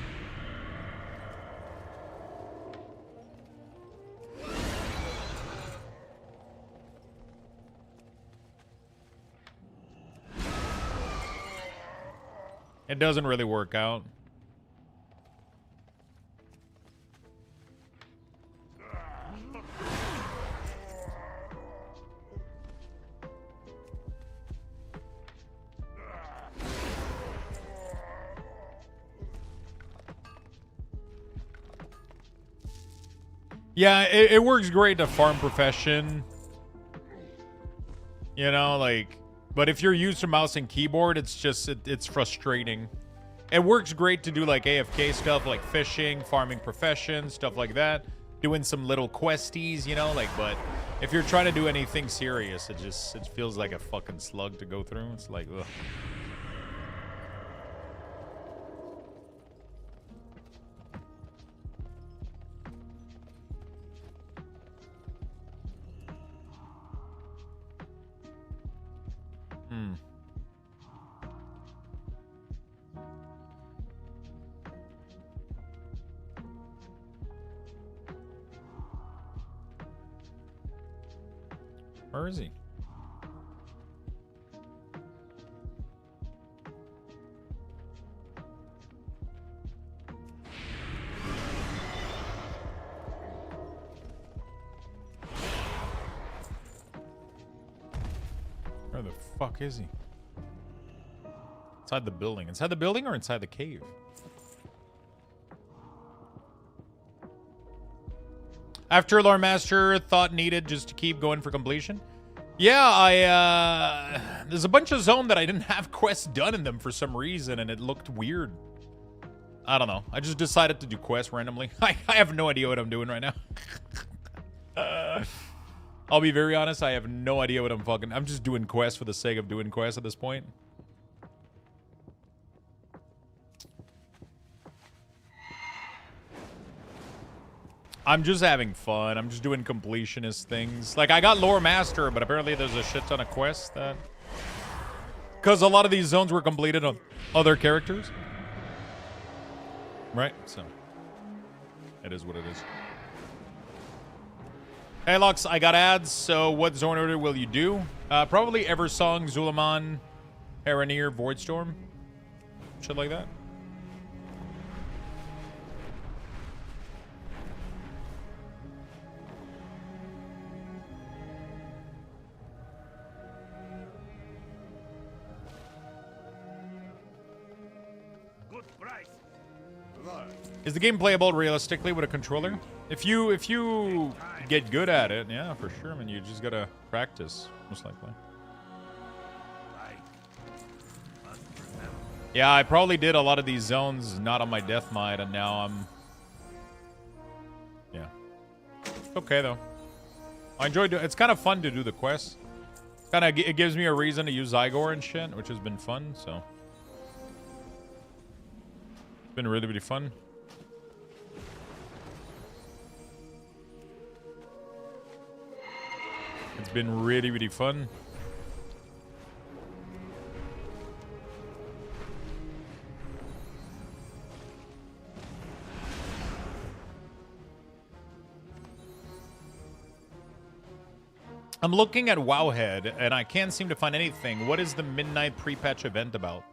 Speaker 1: It doesn't really work out. Yeah, it works great to farm profession. You know, like, but if you're used to mouse and keyboard, it's just, it's frustrating. It works great to do like AFK stuff, like fishing, farming profession, stuff like that. Doing some little questies, you know, like, but if you're trying to do anything serious, it feels like a fucking slug to go through. It's like, ugh. Where is he? Where the fuck is he? Inside the building. Inside the building or inside the cave? After Lore Master, thought needed just to keep going for completion. Yeah, there's a bunch of zone that I didn't have quests done in them for some reason, and it looked weird. I don't know. I just decided to do quests randomly. I have no idea what I'm doing right now. I'll be very honest, I have no idea what I'm just doing quests for the sake of doing quests at this point. I'm just having fun. I'm just doing completionist things. Like, I got Lore Master, but apparently there's a shit ton of quests that... Because a lot of these zones were completed on other characters. Right? So, it is what it is. Hey, Lux, I got ads, so what zone order will you do? Probably Eversong, Zulaman, Haranir, Voidstorm. Shit like that. Is the game playable realistically with a controller? If you get good at it, yeah, for sure. I mean, you just gotta practice, most likely. Yeah, I probably did a lot of these zones not on my death mod, and now I'm... Yeah. It's okay, though. I enjoy doing... It's kind of fun to do the quests. It gives me a reason to use Zygor and shit, which has been fun, so... It's been really, really fun. It's been really, really fun. I'm looking at Wowhead, and I can't seem to find anything. What is the midnight pre-patch event about?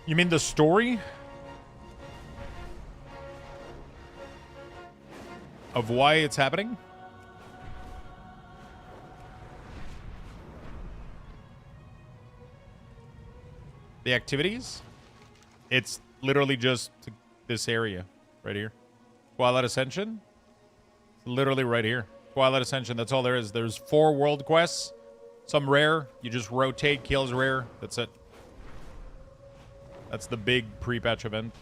Speaker 1: You mean the story? Of why it's happening? The activities? It's literally just this area right here. Twilight Ascension? Literally right here. Twilight Ascension, that's all there is. There's 4 world quests. Some rare. You just rotate, kills rare. That's it. That's the big pre-patch event.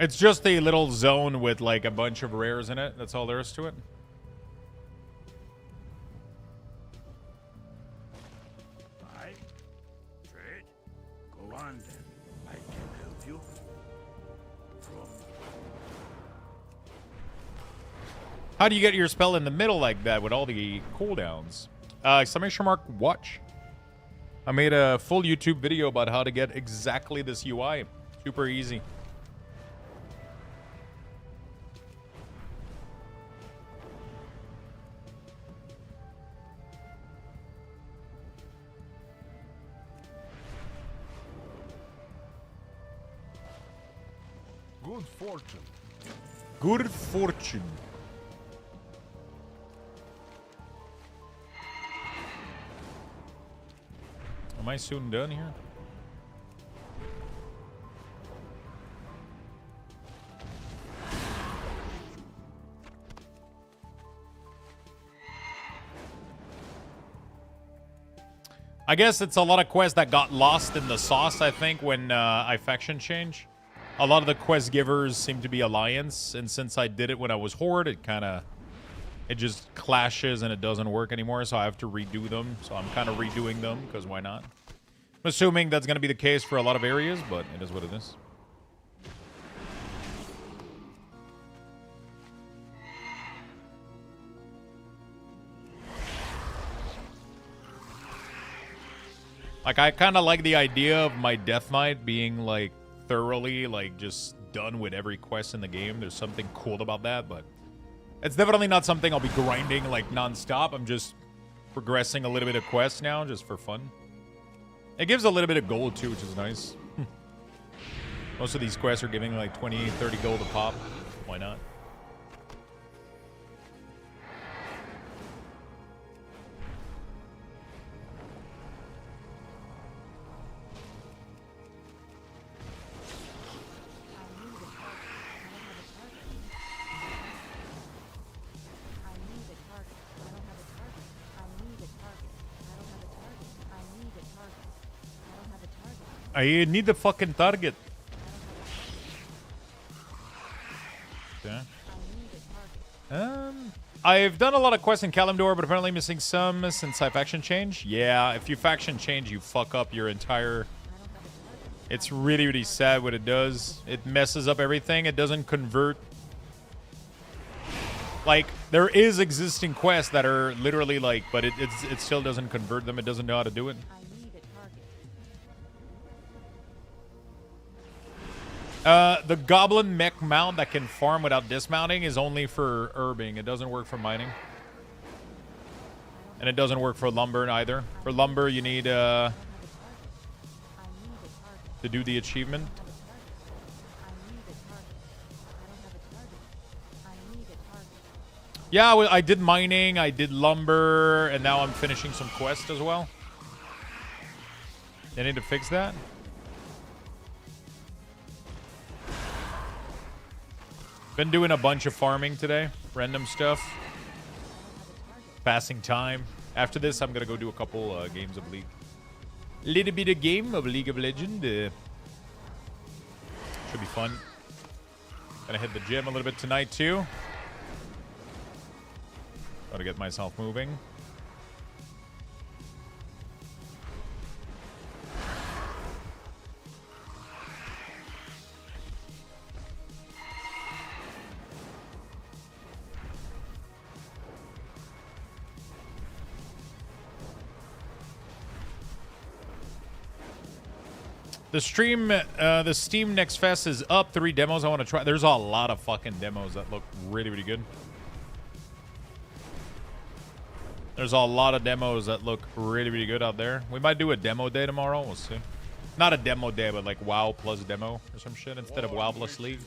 Speaker 1: It's just a little zone with like a bunch of rares in it. That's all there is to it.
Speaker 6: Aye. Trade. Go on then. I can help you. From
Speaker 1: How do you get your spell in the middle like that with all the cooldowns? Exclamation mark watch. I made a full YouTube video about how to get exactly this UI. Super easy.
Speaker 16: Good fortune.
Speaker 1: Good fortune. Am I soon done here? I guess it's a lot of quests that got lost in the sauce, I think, when I faction change. A lot of the quest givers seem to be Alliance, and since I did it when I was Horde, it just clashes and it doesn't work anymore, so I have to redo them. So I'm kind of redoing them, because why not? I'm assuming that's going to be the case for a lot of areas, but it is what it is. Like, I kind of like the idea of my Death Knight being, like, thoroughly, like, just done with every quest in the game. There's something cool about that, but it's definitely not something I'll be grinding, like, non-stop. I'm just progressing a little bit of quests now, just for fun. It gives a little bit of gold, too, which is nice. Most of these quests are giving, like, 20, 30 gold a pop. Why not? I need the fucking target. Okay. I've done a lot of quests in Kalimdor, but apparently missing some since I faction change. Yeah, if you faction change, you fuck up your entire... It's really, really sad what it does. It messes up everything. It doesn't convert. Like, there is existing quests that are literally like, but it still doesn't convert them. It doesn't know how to do it. The goblin mech mount that can farm without dismounting is only for herbing. It doesn't work for mining. And it doesn't work for lumber either. For lumber, you need to do the achievement. Yeah, I did mining, I did lumber, and now I'm finishing some quests as well. They need to fix that. Been doing a bunch of farming today. Random stuff. Passing time. After this, I'm going to go do a couple games of League. Little bit of game of League of Legends. Should be fun. Gonna hit the gym a little bit tonight, too. Gotta get myself moving. The Steam Next Fest is up. 3 demos I want to try. There's a lot of fucking demos that look really, really good. There's a lot of demos that look really, really good out there. We might do a demo day tomorrow. We'll see. Not a demo day, but like WoW plus demo or some shit instead of WoW plus League.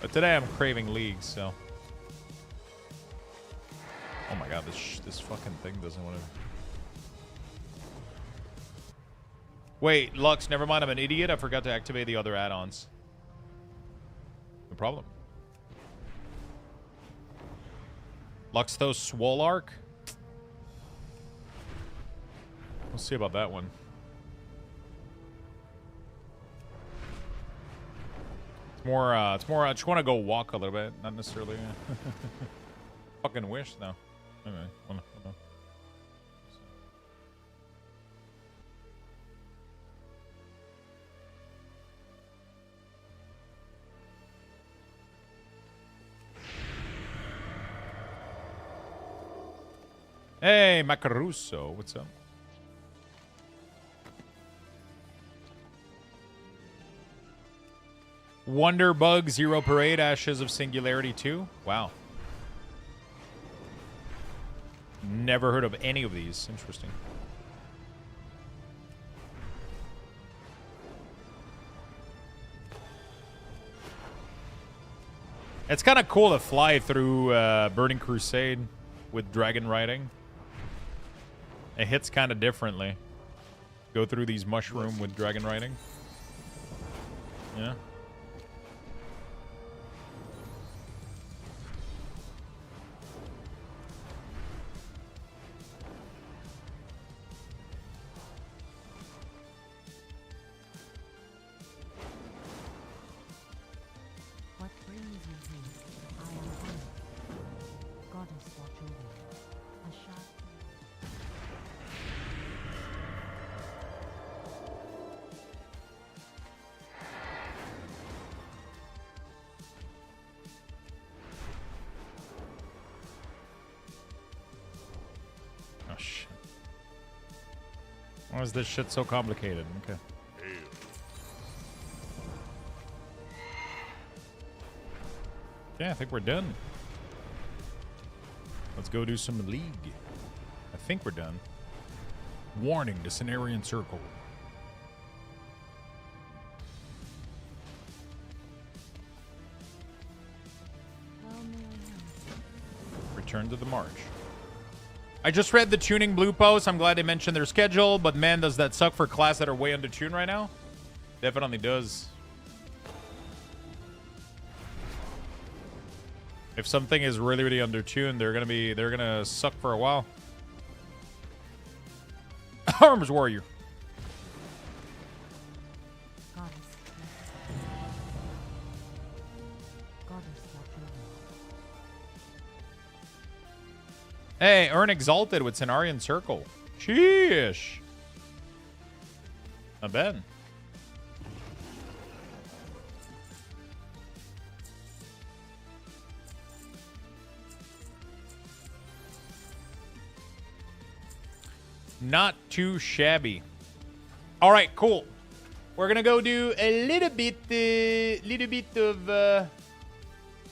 Speaker 1: But today I'm craving League, so. Oh my god, this fucking thing doesn't want to. Wait, Lux, never mind. I'm an idiot. I forgot to activate the other add-ons. No problem. Luxthos Swole Arc. We'll see about that one. It's more, I just want to go walk a little bit, not necessarily. Fucking wish, though. Anyway, hold on. Hey, Macaruso, what's up? Wonderbug Zero Parade, Ashes of Singularity 2. Wow. Never heard of any of these. Interesting. It's kind of cool to fly through Burning Crusade with dragon riding. It hits kind of differently. Go through these mushroom with dragon riding. Yeah.
Speaker 5: What brings you here? I am Anna. Goddess watch over you. A sharp.
Speaker 1: Oh shit. Why is this shit so complicated? Okay. Yeah, I think we're done. Let's go do some League. I think we're done. Warning, the Cenarian Circle. Return to the march. I just read the Tuning Blue post. I'm glad they mentioned their schedule, but man, does that suck for class that are way under tune right now? Definitely does. If something is really, really under tuned, they're gonna suck for a while. Arms Warrior. Hey, earn Exalted with Cenarian Circle. Sheesh. Not bad. Not too shabby. All right, cool. We're gonna go do a little bit of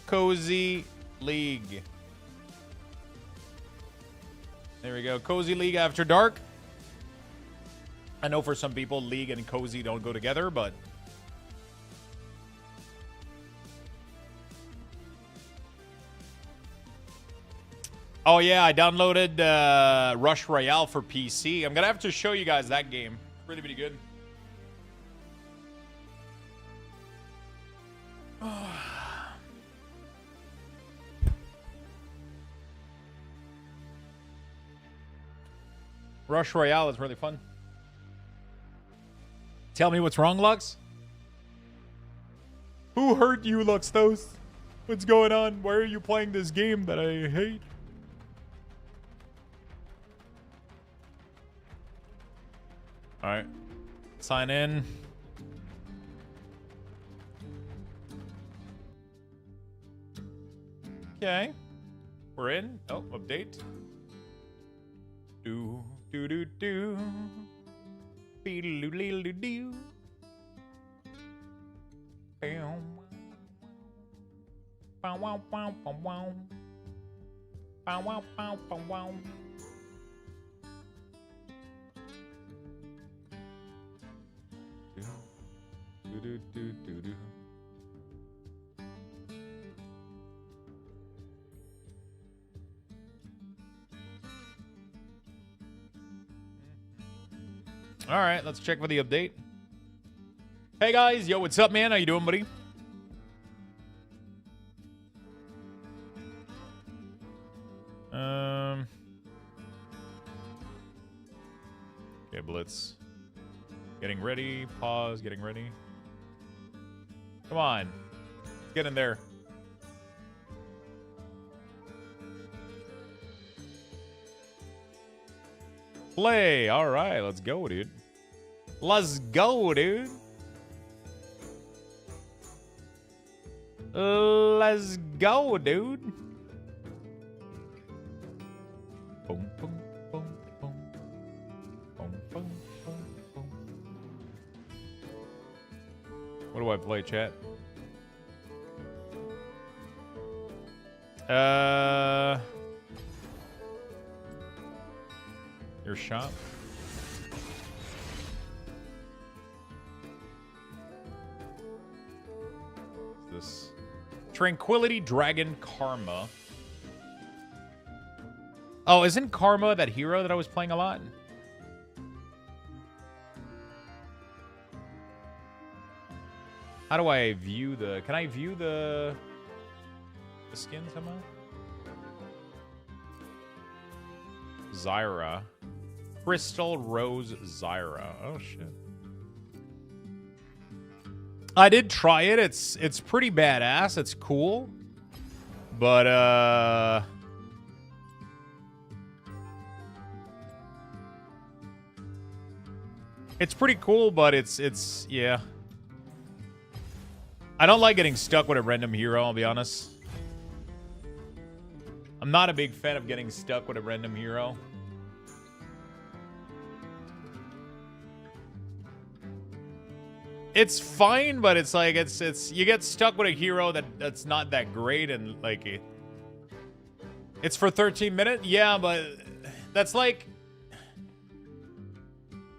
Speaker 1: Cozy League. There we go. Cozy League After Dark. I know for some people, League and Cozy don't go together, but oh yeah, I downloaded Rush Royale for PC. I'm gonna have to show you guys that game. Really, really good. Rush Royale is really fun. Tell me what's wrong, Lux? Who hurt you, Luxthos? What's going on? Why are you playing this game that I hate? Alright. Sign in. Okay. We're in. Oh, update. Do. Bow, wow, wow, bow, wow. Bow, wow, wow, bow, wow. Do, do, do, do, do. All right, let's check for the update. Hey guys, yo, what's up, man? How you doing, buddy? Okay, Blitz. Getting ready. Pause. Getting ready. Come on. Let's get in there. Play. All right, let's go, dude. Let's go, dude. Let's go, dude. Boom, boom, boom, boom. Boom, boom, boom, boom. What do I play, chat? Your shop? This Tranquility Dragon Karma. Oh, isn't Karma that hero that I was playing a lot? How do I view the... Can I view the skin somehow? Zyra. Crystal Rose Zyra. Oh, shit. I did try it. It's pretty badass. It's cool. But, it's pretty cool, but it's yeah. I don't like getting stuck with a random hero, I'll be honest. I'm not a big fan of getting stuck with a random hero. It's fine, but it's like it's you get stuck with a hero that's not that great, and like it's for 13 minutes. Yeah, but that's like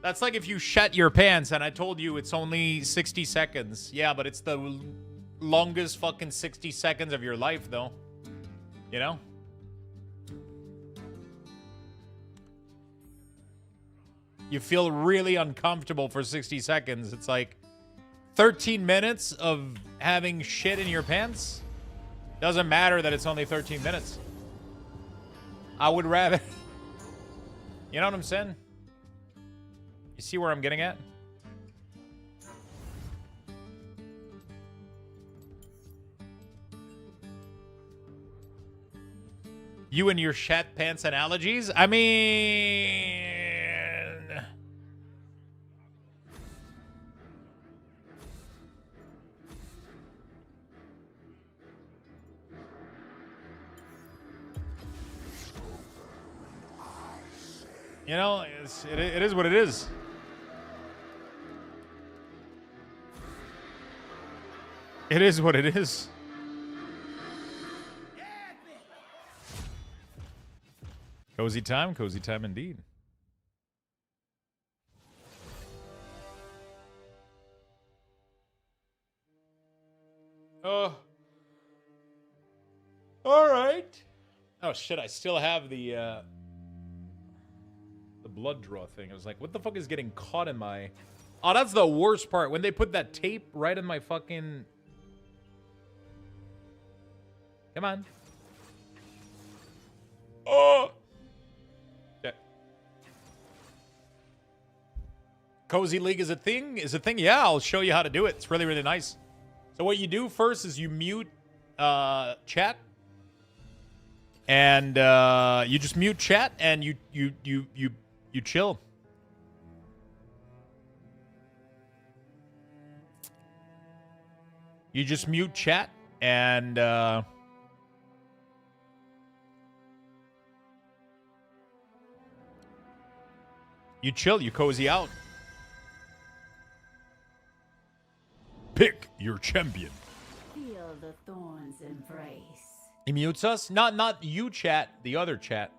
Speaker 1: if you shat your pants and I told you it's only 60 seconds. Yeah, but it's the longest fucking 60 seconds of your life, though. You know? You feel really uncomfortable for 60 seconds. It's like 13 minutes of having shit in your pants. Doesn't matter that it's only 13 minutes. I would rather... You know what I'm saying? You see where I'm getting at? You and your shat pants analogies? I mean... You know, it is what it is. It is what it is. Cozy time indeed. Oh. All right. Oh shit, I still have the blood draw thing. I was like, what the fuck is getting caught in my... Oh, that's the worst part. When they put that tape right in my fucking... Come on. Oh! Yeah. Cozy League is a thing? Is a thing? Yeah, I'll show you how to do it. It's really, really nice. So what you do first is you mute chat. And you just mute chat and you chill. You just mute chat and you chill, you cozy out. Pick your champion.
Speaker 5: Feel the thorns embrace.
Speaker 1: He mutes us? Not you, chat. The other chat.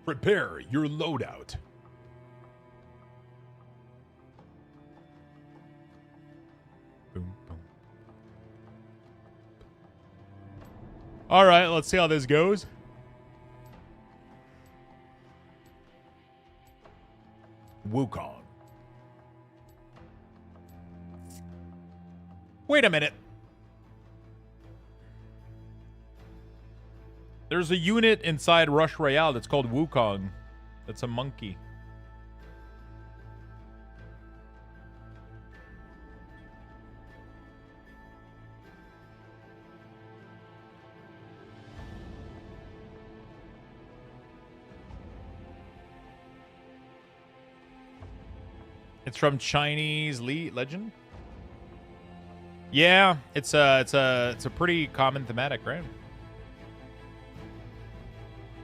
Speaker 1: Prepare your loadout. Boom, boom. All right, let's see how this goes. Wukong. Wait a minute. There's a unit inside Rush Royale that's called Wukong. That's a monkey. It's from Chinese legend. Yeah, it's a pretty common thematic, right?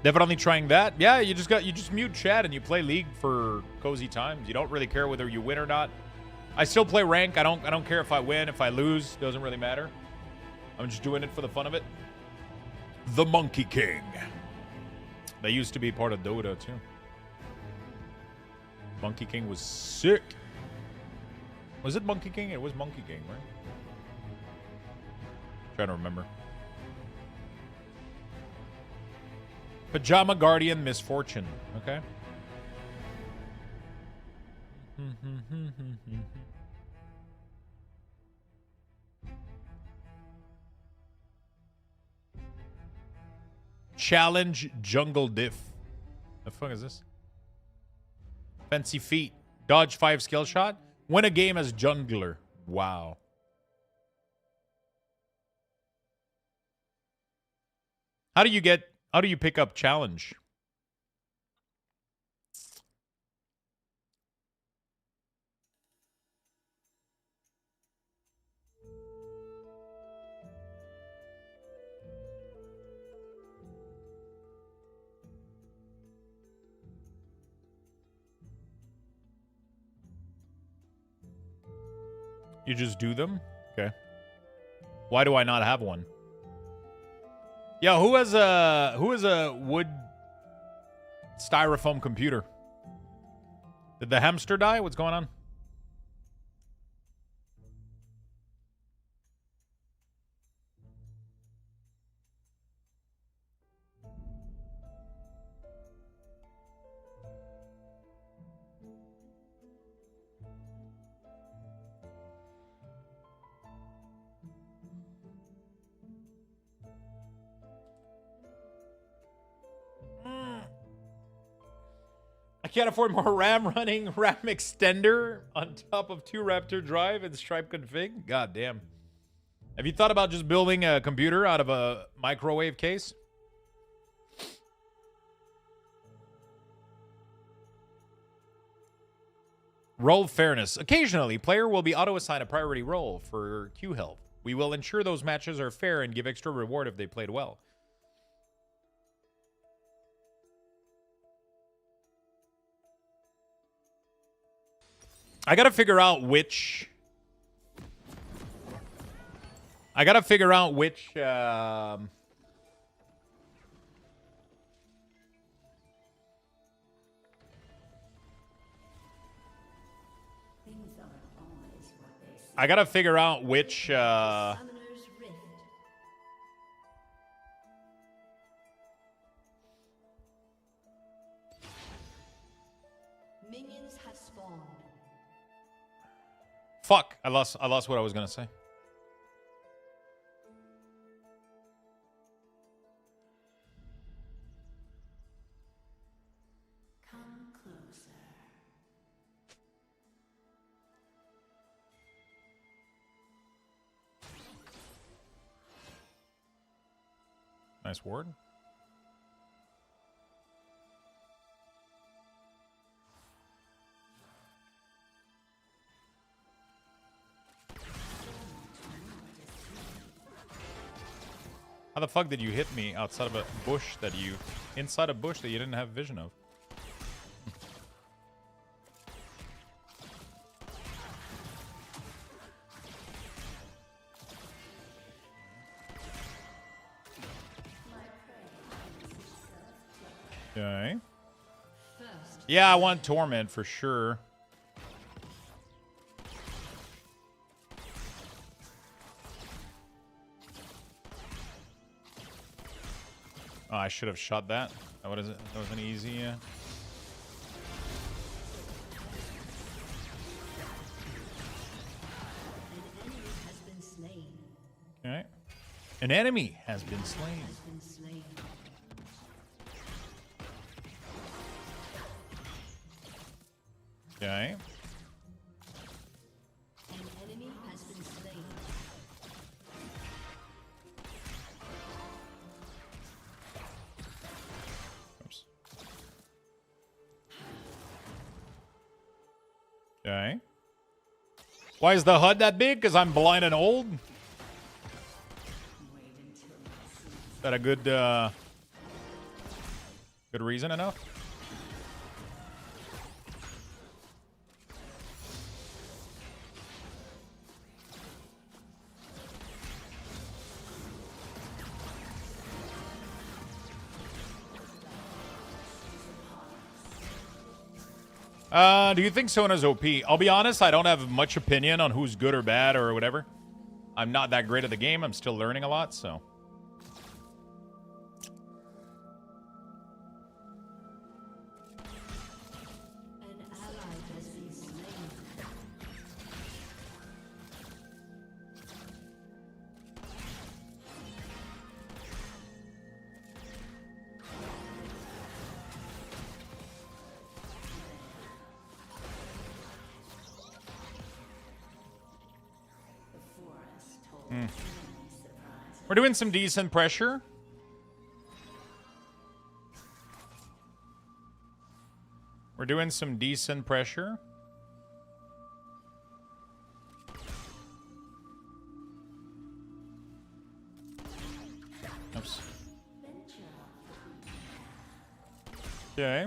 Speaker 1: Definitely trying that. Yeah, you just mute chat and you play League for cozy times. You don't really care whether you win or not. I still play rank. I don't care if I win, if I lose, doesn't really matter. I'm just doing it for the fun of it. The Monkey King. They used to be part of Dota too. Monkey King was sick. Was it Monkey King? It was Monkey King, right? Trying to remember. Pajama Guardian Misfortune. Okay. Challenge Jungle Diff. The fuck is this? Fancy feat. Dodge 5 skill shot. Win a game as jungler. Wow. How do you pick up challenge? You just do them? Okay. Why do I not have one? Yeah, who has a wood styrofoam computer? Did the hamster die? What's going on? I can't afford more RAM running RAM extender on top of 2 Raptor drive and Stripe config. God damn. Have you thought about just building a computer out of a microwave case? Role fairness. Occasionally, player will be auto-assigned a priority role for queue health. We will ensure those matches are fair and give extra reward if they played well. I gotta figure out which... I gotta figure out which,
Speaker 5: Minions have spawned.
Speaker 1: Fuck, I lost what I was gonna say.
Speaker 5: Come closer.
Speaker 1: Nice ward. How the fuck did you hit me outside of a bush that you... Inside a bush that you didn't have vision of? Okay. Yeah, I want Torment for sure. Oh, I should have shot that. Oh, what is it? That was an easy, yeah. Okay. An enemy has been slain. Okay. Oops. Okay. Why is the HUD that big? Because I'm blind and old? Is that a good, good reason enough? Do you think Sona's OP? I'll be honest, I don't have much opinion on who's good or bad or whatever. I'm not that great at the game. I'm still learning a lot, so. We're doing some decent pressure. We're doing some decent pressure. Oops. Okay.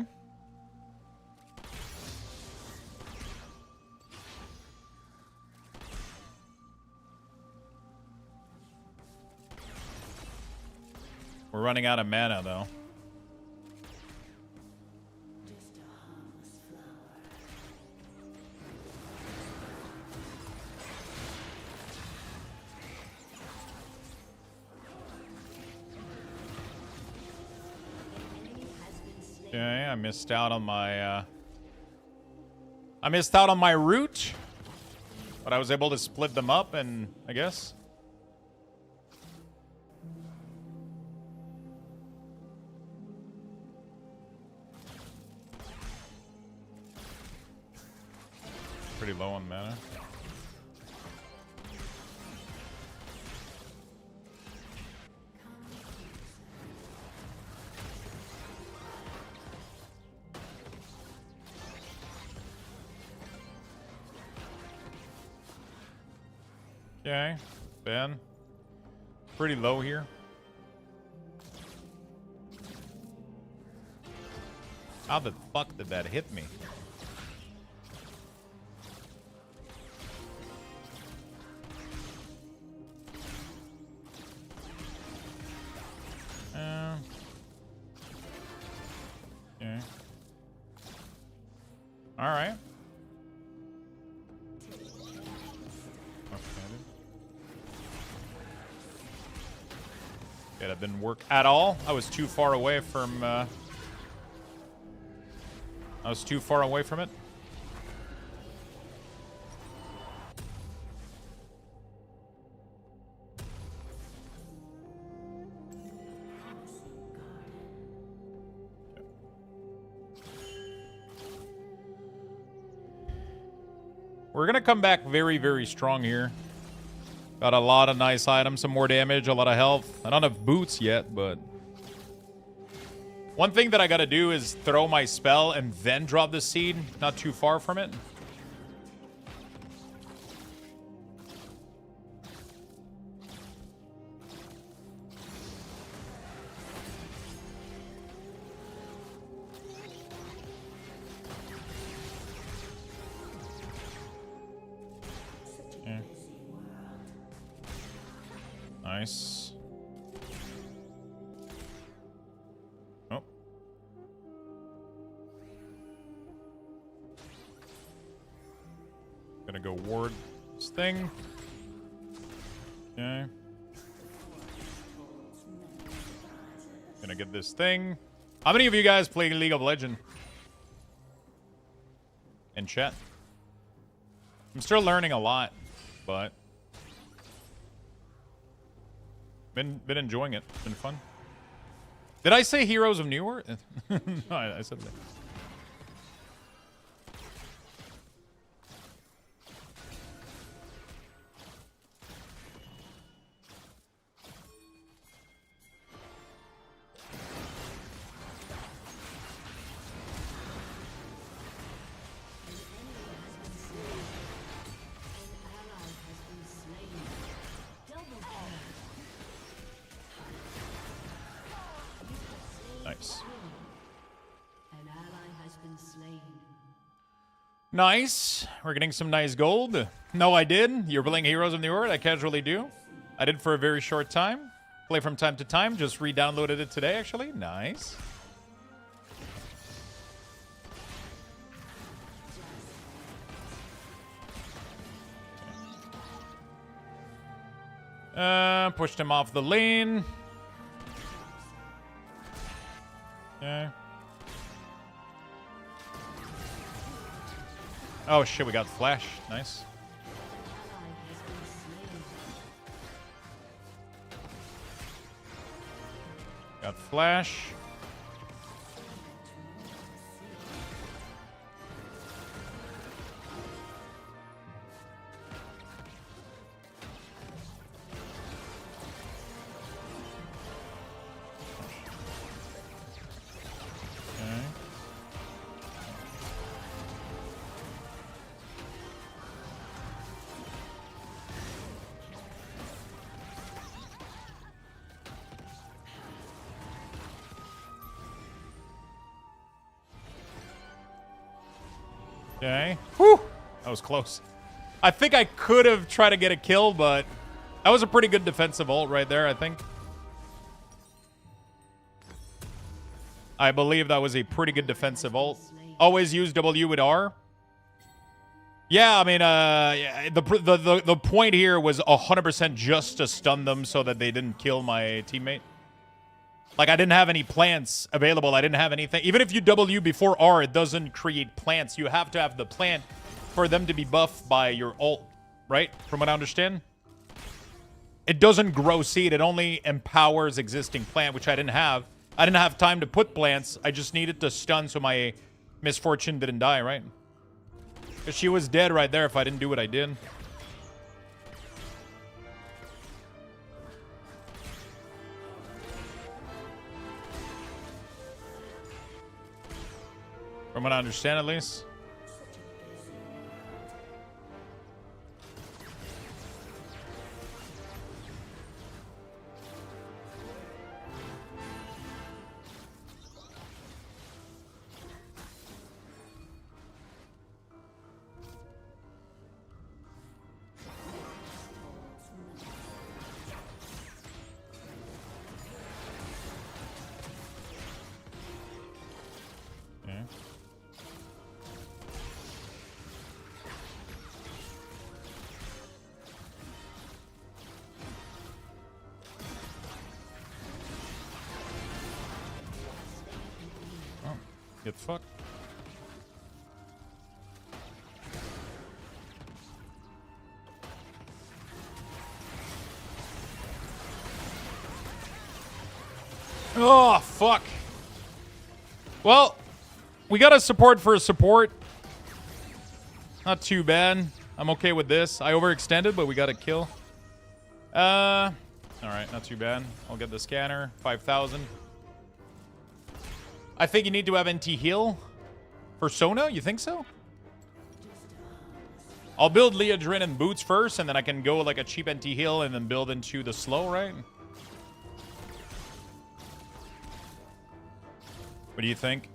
Speaker 1: We're running out of mana, though. Okay, I missed out on my, I missed out on my root, but I was able to split them up, and I guess... Pretty low on mana. Okay, Ben. Pretty low here. How the fuck did that hit me? Okay. All right. Okay, that didn't work at all. I was too far away from. I was too far away from it. We're gonna come back very, very strong here. Got a lot of nice items, some more damage, a lot of health. I don't have boots yet, but... One thing that I gotta do is throw my spell and then drop the seed, not too far from it. Nice. Oh. Gonna go ward this thing. Okay. Gonna get this thing. How many of you guys play League of Legends? In chat? I'm still learning a lot, but been enjoying it. Been fun. Did I say Heroes of New World? No, I said that. Nice. Nice. We're getting some nice gold. No, I did. You're playing Heroes of New World? I casually do. I did for a very short time. Play from time to time. Just re-downloaded it today, actually. Nice. Pushed him off the lane. Okay. Oh shit, we got flash. Nice. Got flash. Okay. Whew! That was close. I think I could have tried to get a kill, but that was a pretty good defensive ult right there, I think. I believe that was a pretty good defensive ult. Always use W with R. Yeah, I mean, yeah, the point here was 100% just to stun them so that they didn't kill my teammate. Like, I didn't have any plants available. I didn't have anything. Even if you W before R, it doesn't create plants. You have to have the plant for them to be buffed by your ult, right? From what I understand. It doesn't grow seed. It only empowers existing plant, which I didn't have. I didn't have time to put plants. I just needed to stun so my misfortune didn't die, right? Because she was dead right there if I didn't do what I did. From what I understand, at least. Get fucked. Oh, fuck. Well, we got a support for a support. Not too bad. I'm okay with this. I overextended, but we got a kill. All right, not too bad. I'll get the scanner. 5,000. I think you need to have NT heal for Sona. You think so? I'll build Leodrin and boots first, and then I can go like a cheap NT heal and then build into the slow, right? What do you think?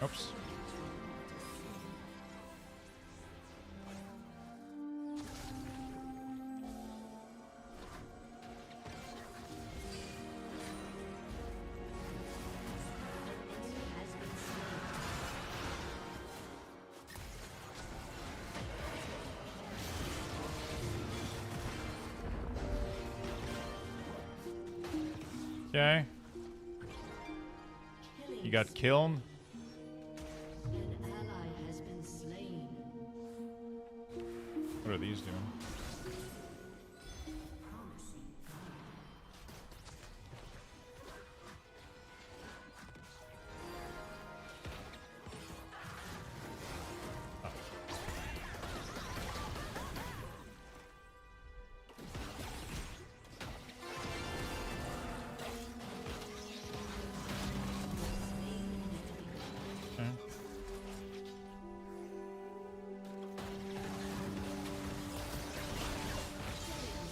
Speaker 1: Oops. Okay. You got killed. What are these doing?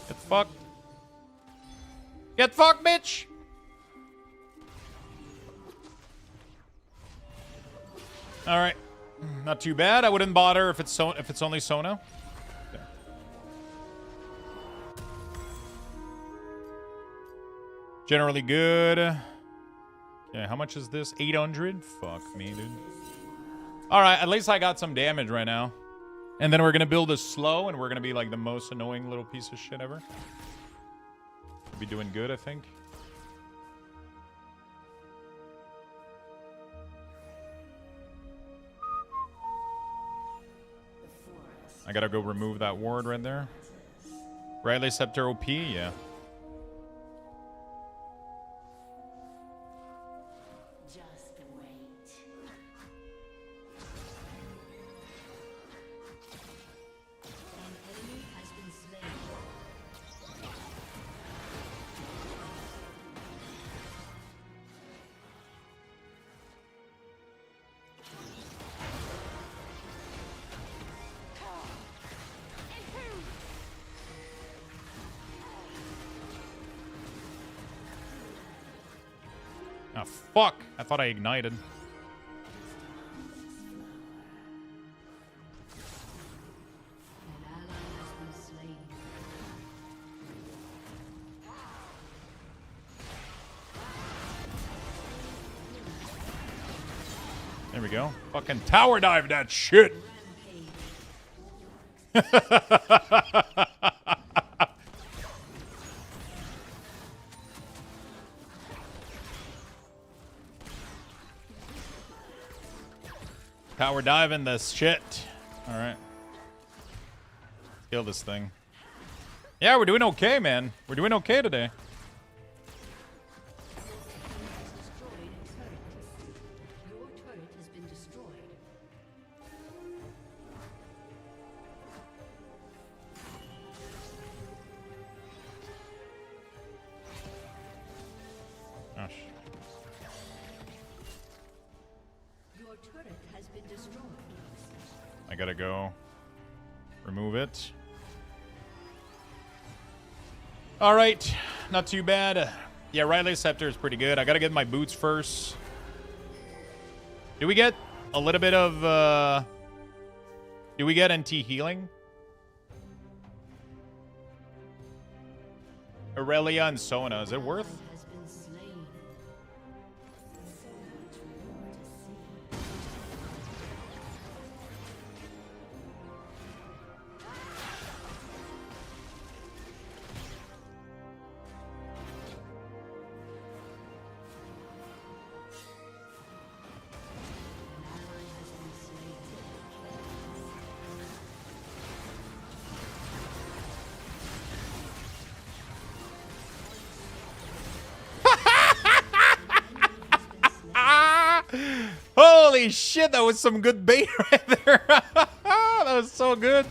Speaker 1: Get fucked. Get fucked, bitch! Alright. Not too bad. I wouldn't bother if it's only Sona. There. Generally good. Yeah, how much is this? 800? Fuck me, dude. Alright, at least I got some damage right now. And then we're gonna build a slow, and we're gonna be like the most annoying little piece of shit ever. Be doing good, I think. I gotta go remove that ward right there. Riley Scepter OP, yeah. Oh, fuck! I thought I ignited. There we go. Fucking tower dive that shit! Tower diving this shit. Alright. Kill this thing. Yeah, we're doing okay, man. We're doing okay today. Gosh. I gotta go remove it. All right, not too bad. Yeah, Riley Scepter is pretty good. I gotta get my boots first. Do we get a little bit of do we get NT healing? Aurelia and Sona, is it worth? Holy shit, that was some good bait right there. That was so good.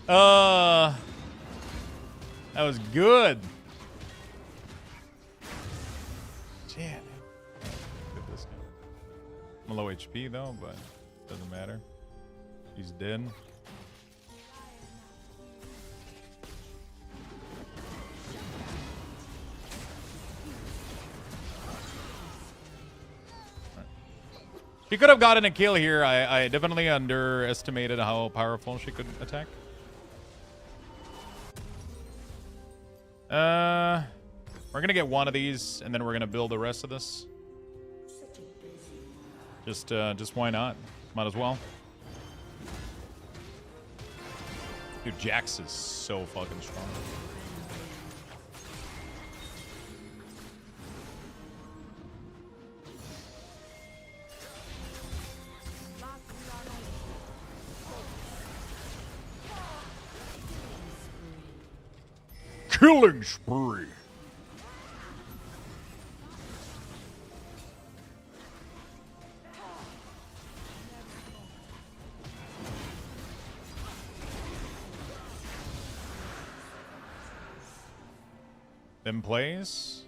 Speaker 1: That was good. Damn. Get this guy. I'm low HP though, but doesn't matter. He's dead. She could have gotten a kill here. I definitely underestimated how powerful she could attack. We're gonna get one of these, and then we're gonna build the rest of this. Just why not? Might as well. Dude, Jax is so fucking strong. Killing spree. Them plays.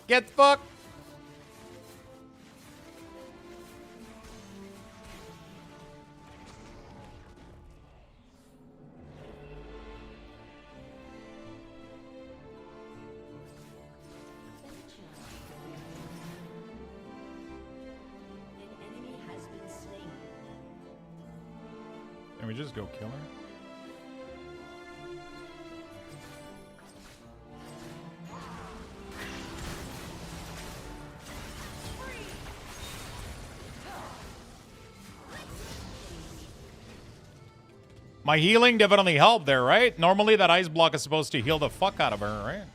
Speaker 1: Get fucked. Can we just go kill her? My healing definitely helped there, right? Normally that ice block is supposed to heal the fuck out of her, right?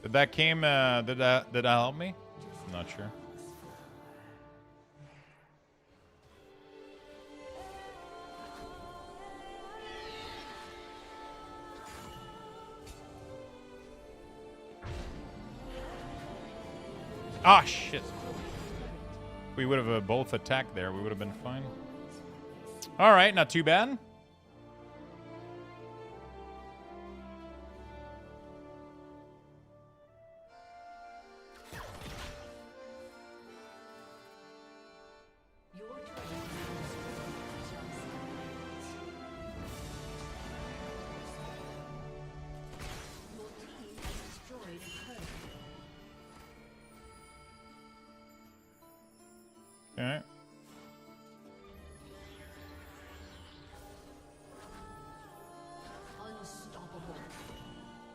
Speaker 1: Did that help me? I'm not sure. Ah, shit. We would have both attacked there. We would have been fine. All right, not too bad. Okay.
Speaker 5: Unstoppable.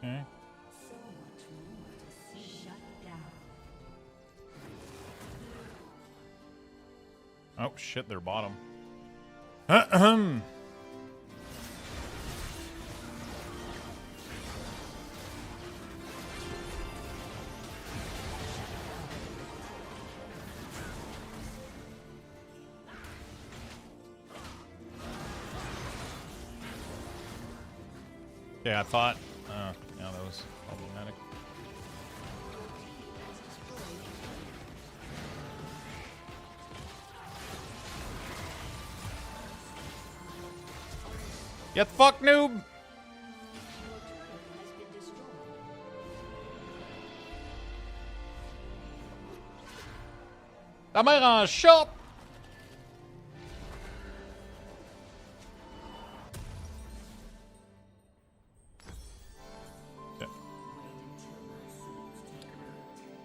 Speaker 1: Okay.
Speaker 5: So much more to see. Shut down.
Speaker 1: Oh shit, they're bottom. Ahem. Yeah, I thought. Yeah, that was problematic. Get fucked, noob! Caméra shot!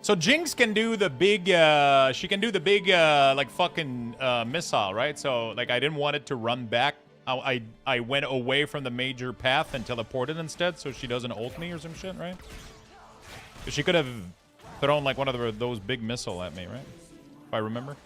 Speaker 1: So Jinx can do the big, she can do the big, like, fucking missile, right? So, like, I didn't want it to run back. I went away from the major path and teleported instead, so she doesn't ult me or some shit, right? 'Cause she could have thrown, like, one of those big missile at me, right? If I remember.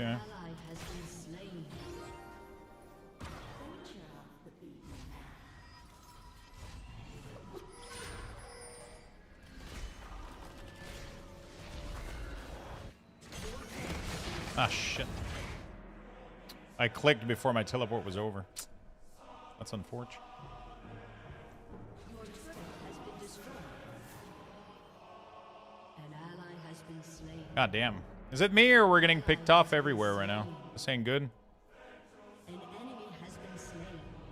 Speaker 1: Okay. Ah, shit. I clicked before my teleport was over. That's unfortunate. God damn. Is it me or we're getting picked off everywhere right now? This ain't good.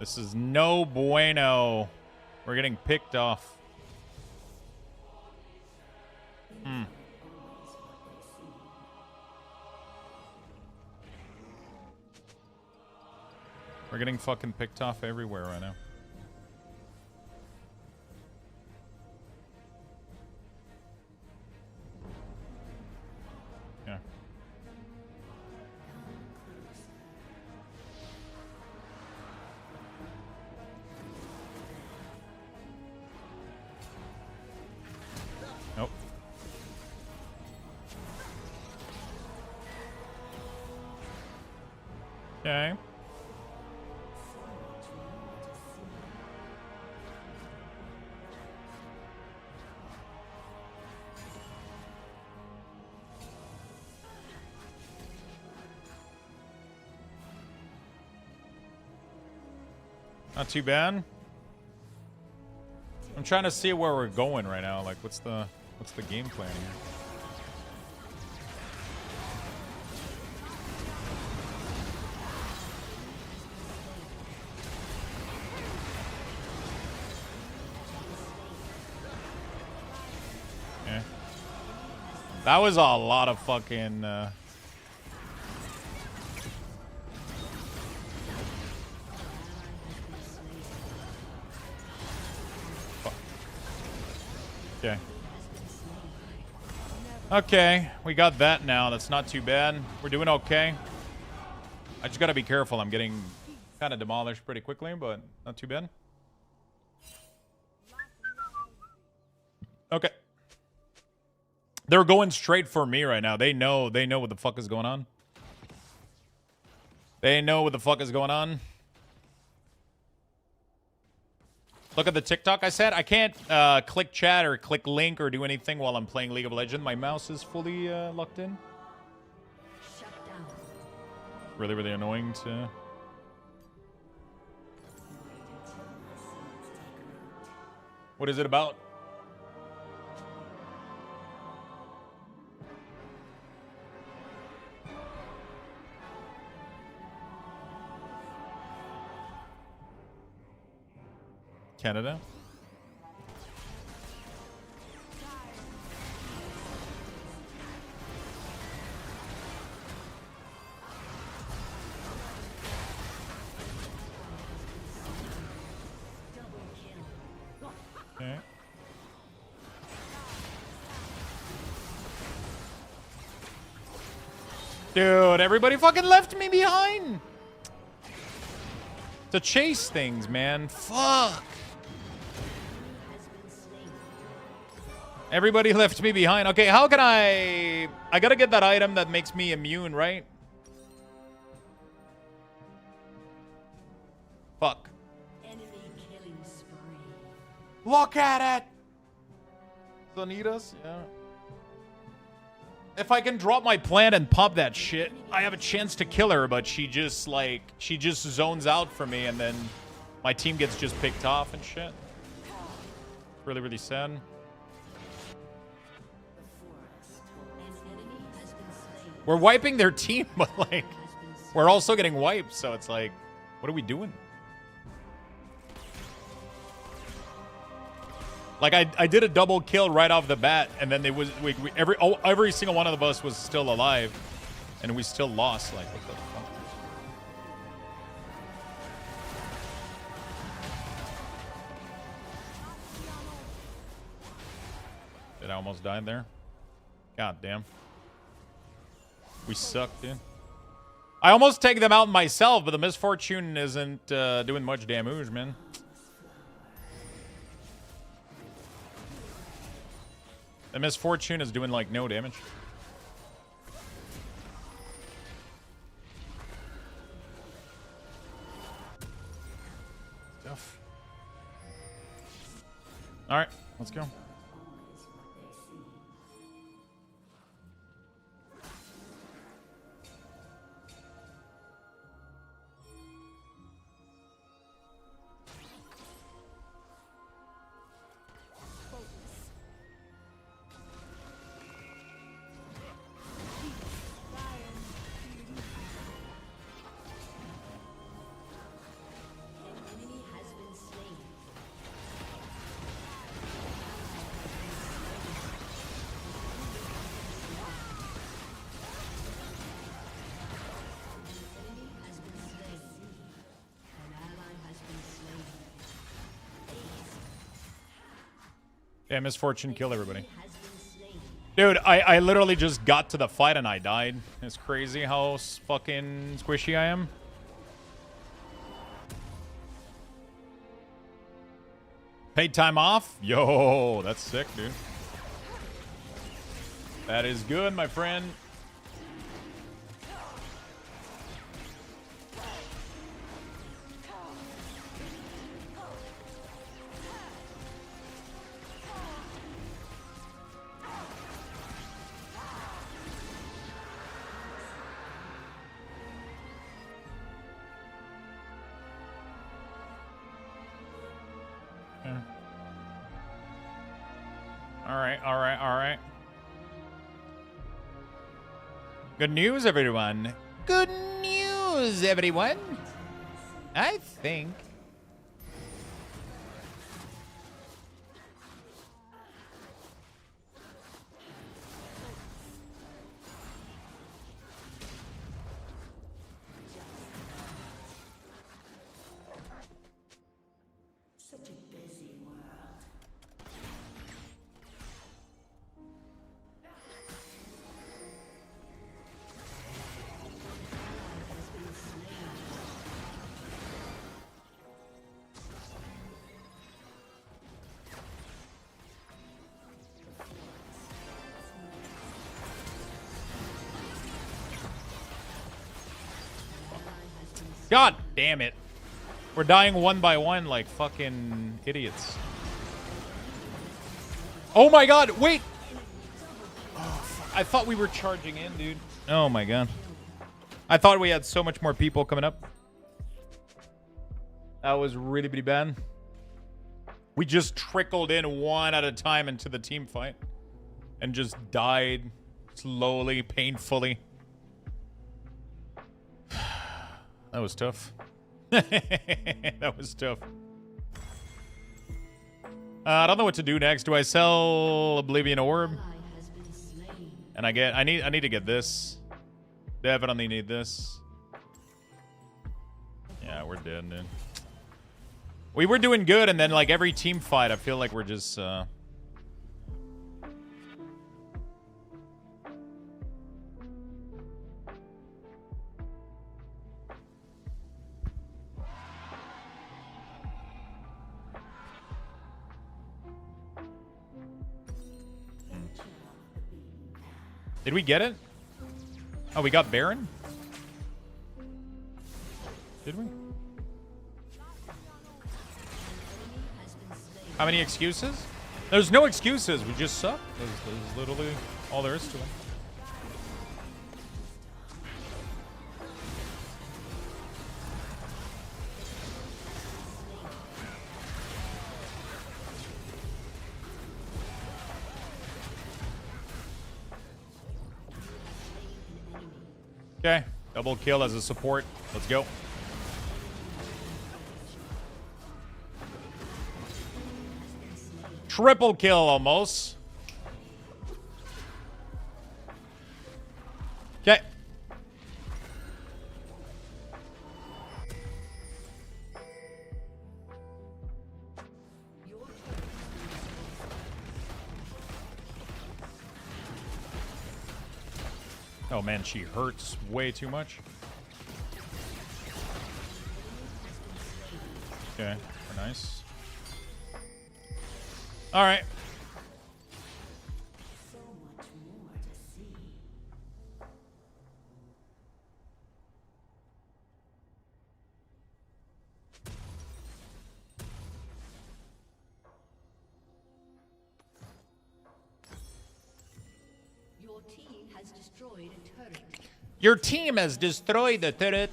Speaker 1: This is no bueno. We're getting picked off. Hmm. We're getting fucking picked off everywhere right now. Yeah. Nope. Okay. Not too bad. I'm trying to see where we're going right now. Like, what's the game plan here? Yeah. That was a lot of fucking. Okay. Okay, we got that now. That's not too bad. We're doing okay. I just gotta be careful. I'm getting kind of demolished pretty quickly, but not too bad. Okay. They're going straight for me right now. They know what the fuck is going on. They know what the fuck is going on. Look at the TikTok I said. I can't click chat or click link or do anything while I'm playing League of Legends. My mouse is fully locked in. Really, really annoying to... What is it about? Canada? Okay. Dude, everybody fucking left me behind. To chase things, man. Fuck. Everybody left me behind. Okay, how can I gotta get that item that makes me immune, right? Fuck. Look at it! Sonitas? Yeah. If I can drop my plant and pop that shit, I have a chance to kill her, but she just zones out for me and then my team gets just picked off and shit. Really, really sad. We're wiping their team, but like, we're also getting wiped, so it's like, what are we doing? Like, I did a double kill right off the bat, and then every single one of us was still alive, and we still lost. Like, what the fuck? Did I almost die there? God damn. We suck, dude. I almost take them out myself, but the misfortune isn't doing much damage, man. The misfortune is doing like no damage. All right, let's go. Yeah, misfortune kill everybody. Dude, I literally just got to the fight and I died. It's crazy how fucking squishy I am. Paid time off? Yo, that's sick, dude. That is good, my friend. Alright. Good news, everyone. Good news, everyone. I think. God damn it. We're dying one by one like fucking idiots. Oh my god, wait! Oh, fuck. I thought we were charging in, dude. Oh my god. I thought we had so much more people coming up. That was really, really bad. We just trickled in one at a time into the team fight. And just died slowly, painfully. That was tough. That was tough. I don't know what to do next. Do I sell Oblivion Orb? And I need to get this. Definitely need this. Yeah, we're dead, dude. We were doing good, and then like every team fight, I feel like we're just Did we get it? Oh, we got Baron? Did we? How many excuses? There's no excuses. We just suck. There's literally all there is to it. Okay, double kill as a support. Let's go. Triple kill almost. Okay. Oh man, she hurts way too much. Okay, very nice. All right.
Speaker 5: team has destroyed a turret.
Speaker 1: Your team has destroyed the turret.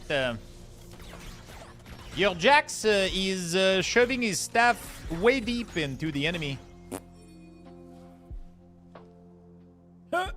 Speaker 1: Your Jax is shoving his staff way deep into the enemy. Huh.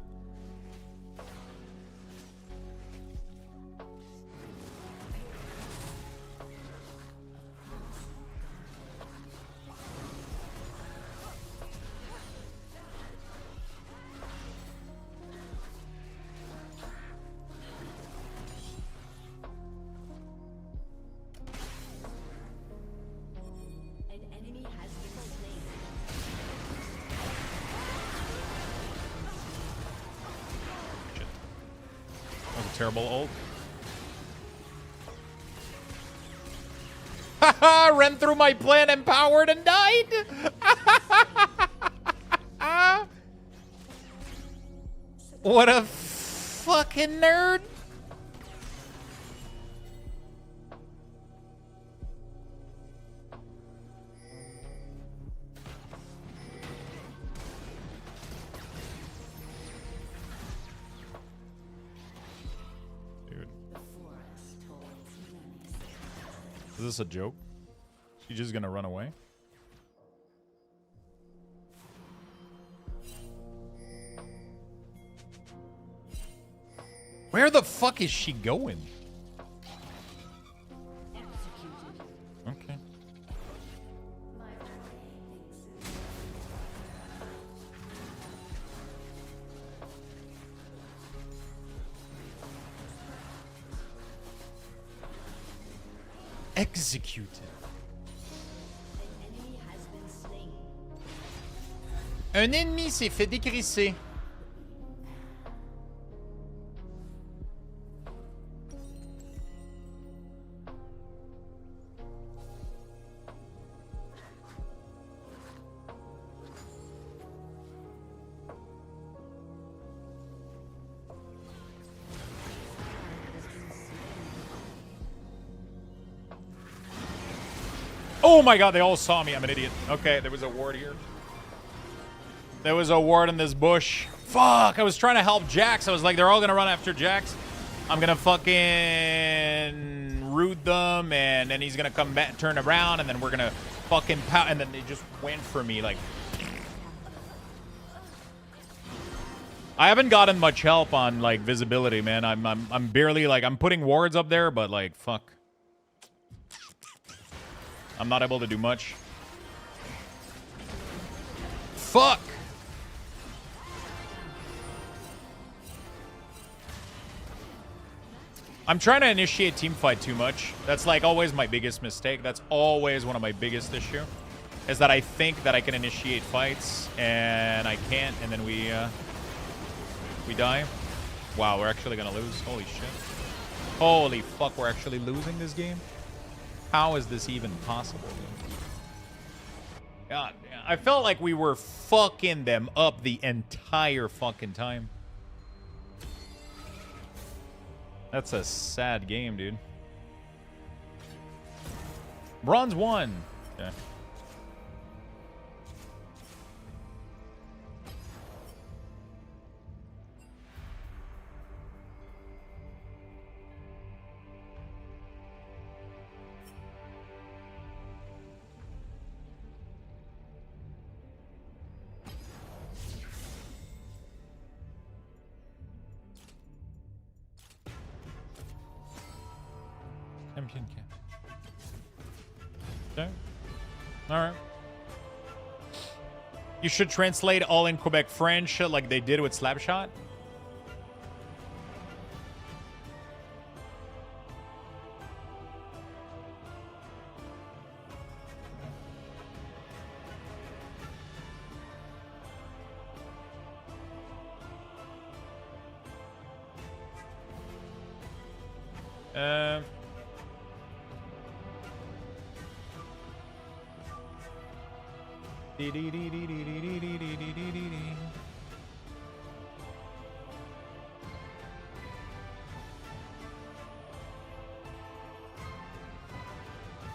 Speaker 1: Terrible ult. Haha! Ran through my plan empowered and died! What a fucking nerd! Is this a joke? She's just gonna run away? Where the fuck is she going? Okay. Executed. Un ennemi s'est fait décrisser. Oh my god, they all saw me. I'm an idiot. Okay, there was a ward here. There was a ward in this bush. Fuck, I was trying to help Jax. I was like, they're all gonna run after Jax. I'm gonna fucking root them, and then he's gonna come back, turn around, and then we're gonna fucking pout, and then they just went for me, like. I haven't gotten much help on, like, visibility, man. I'm barely, like, I'm putting wards up there, but, like, fuck. I'm not able to do much. Fuck! I'm trying to initiate team fight too much. That's like always my biggest mistake. That's always one of my biggest issue. Is that I think that I can initiate fights and I can't, and then we die. Wow, we're actually gonna lose. Holy shit. Holy fuck, we're actually losing this game? How is this even possible, dude? God damn. I felt like we were fucking them up the entire fucking time. That's a sad game, dude. Bronze 1. Okay. Champion camp. Okay. Alright. You should translate all in Quebec French like they did with Slapshot.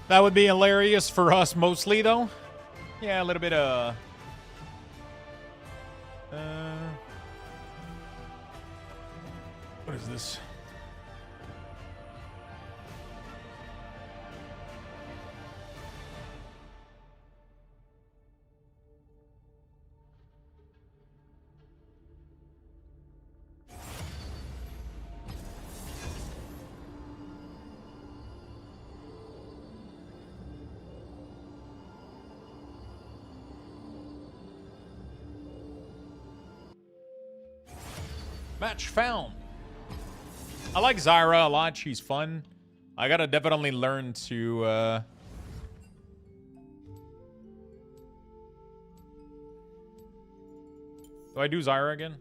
Speaker 1: That would be hilarious for us mostly, though. Yeah, a little bit of... What is this? Match found. I like Zyra a lot. She's fun. I gotta definitely learn to do I do Zyra again?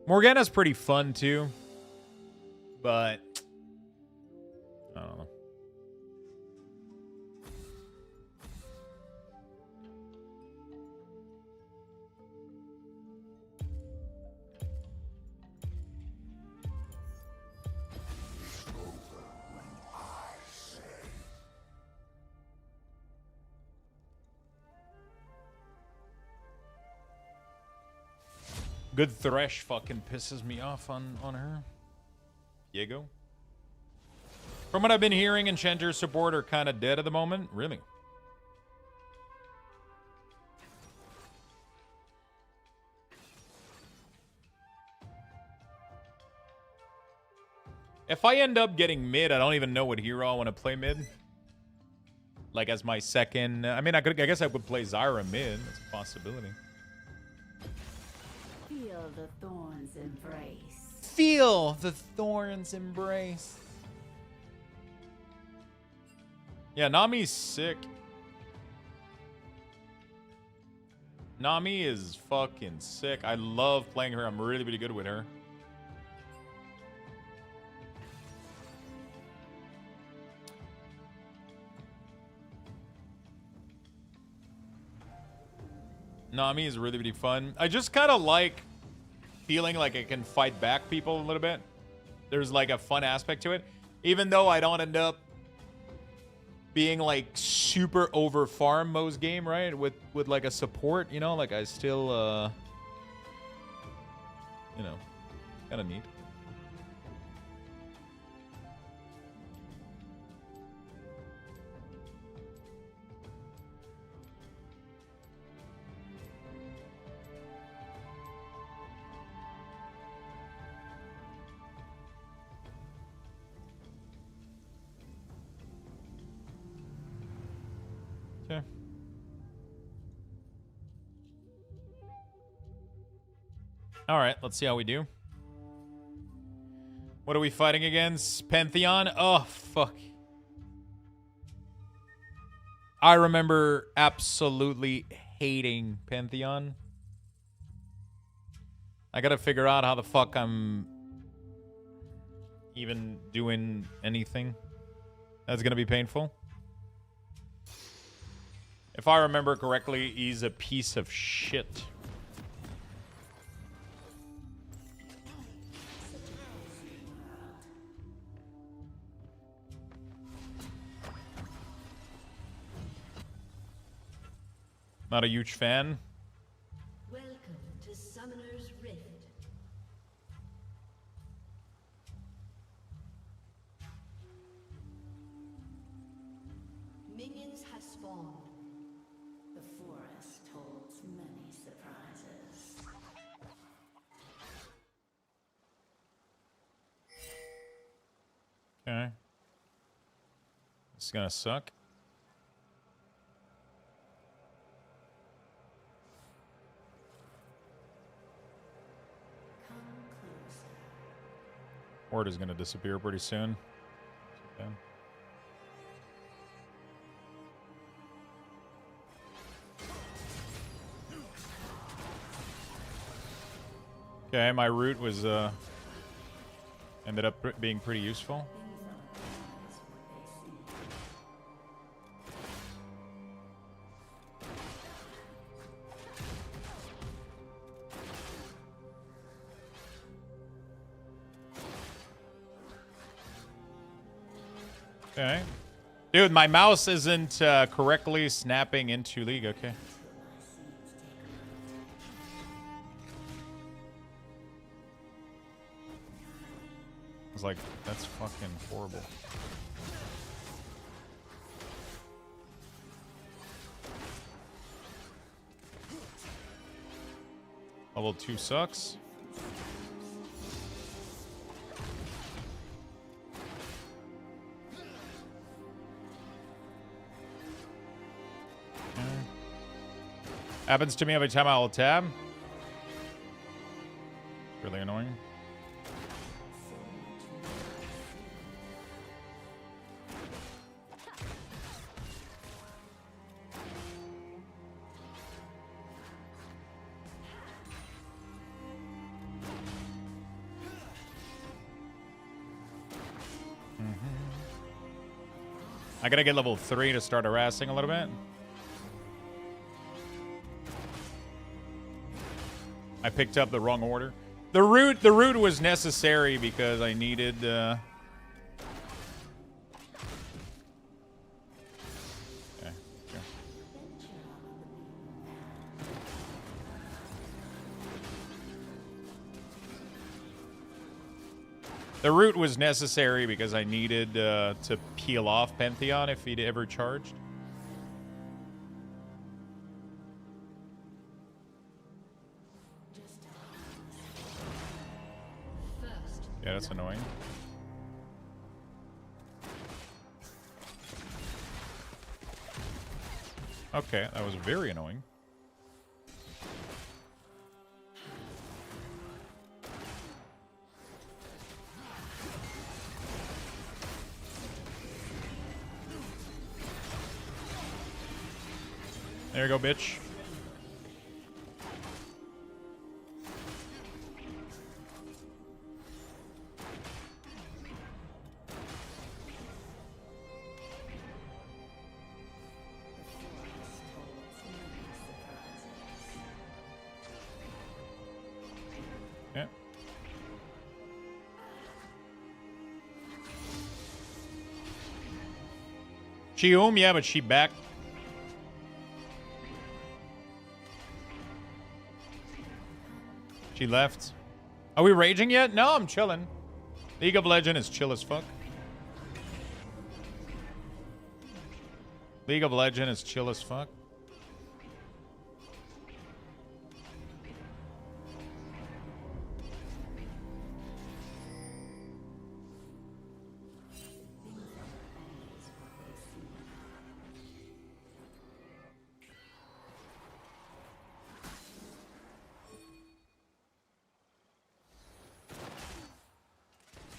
Speaker 1: Morgana's pretty fun too. But I don't know. Good Thresh fucking pisses me off on her. Diego. From what I've been hearing, Enchanter support are kind of dead at the moment. Really? If I end up getting mid, I don't even know what hero I want to play mid. Like as my second... I mean, I guess I would play Zyra mid. That's a possibility.
Speaker 5: Feel the thorns embrace.
Speaker 1: Feel the thorns embrace. Yeah, Nami's sick. Nami is fucking sick. I love playing her. I'm really, really good with her. Nami is really, really fun. I just kind of like feeling like I can fight back people a little bit. There's like a fun aspect to it. Even though I don't end up being like super over farm most game, right? With like a support, you know? Like I still, you know, kind of neat. Okay. All right, let's see how we do. What are we fighting against? Pantheon? Oh, fuck. I remember absolutely hating Pantheon. I gotta figure out how the fuck I'm even doing anything. That's gonna be painful. If I remember correctly, he's a piece of shit. Not a huge fan.
Speaker 5: Welcome to Summoner's Rift. Minions have spawned. The forest holds many surprises.
Speaker 1: Okay. This is gonna suck. Horde is gonna disappear pretty soon. Okay. Okay, my root was ended up being pretty useful. Okay. Dude, my mouse isn't correctly snapping into League, okay. was like, that's fucking horrible. Level 2 sucks. Happens to me every time I'll tab. Really annoying. I gotta get level 3 to start harassing a little bit. I picked up the wrong order. The route was necessary because I needed okay, sure. The route was necessary because I needed to peel off Pantheon if he'd ever charged. Yeah, that's annoying. Okay, that was very annoying. There you go, bitch. Yeah. She home, yeah, but she back. She left. Are we raging yet? No, I'm chilling. League of Legends is chill as fuck. League of Legends is chill as fuck.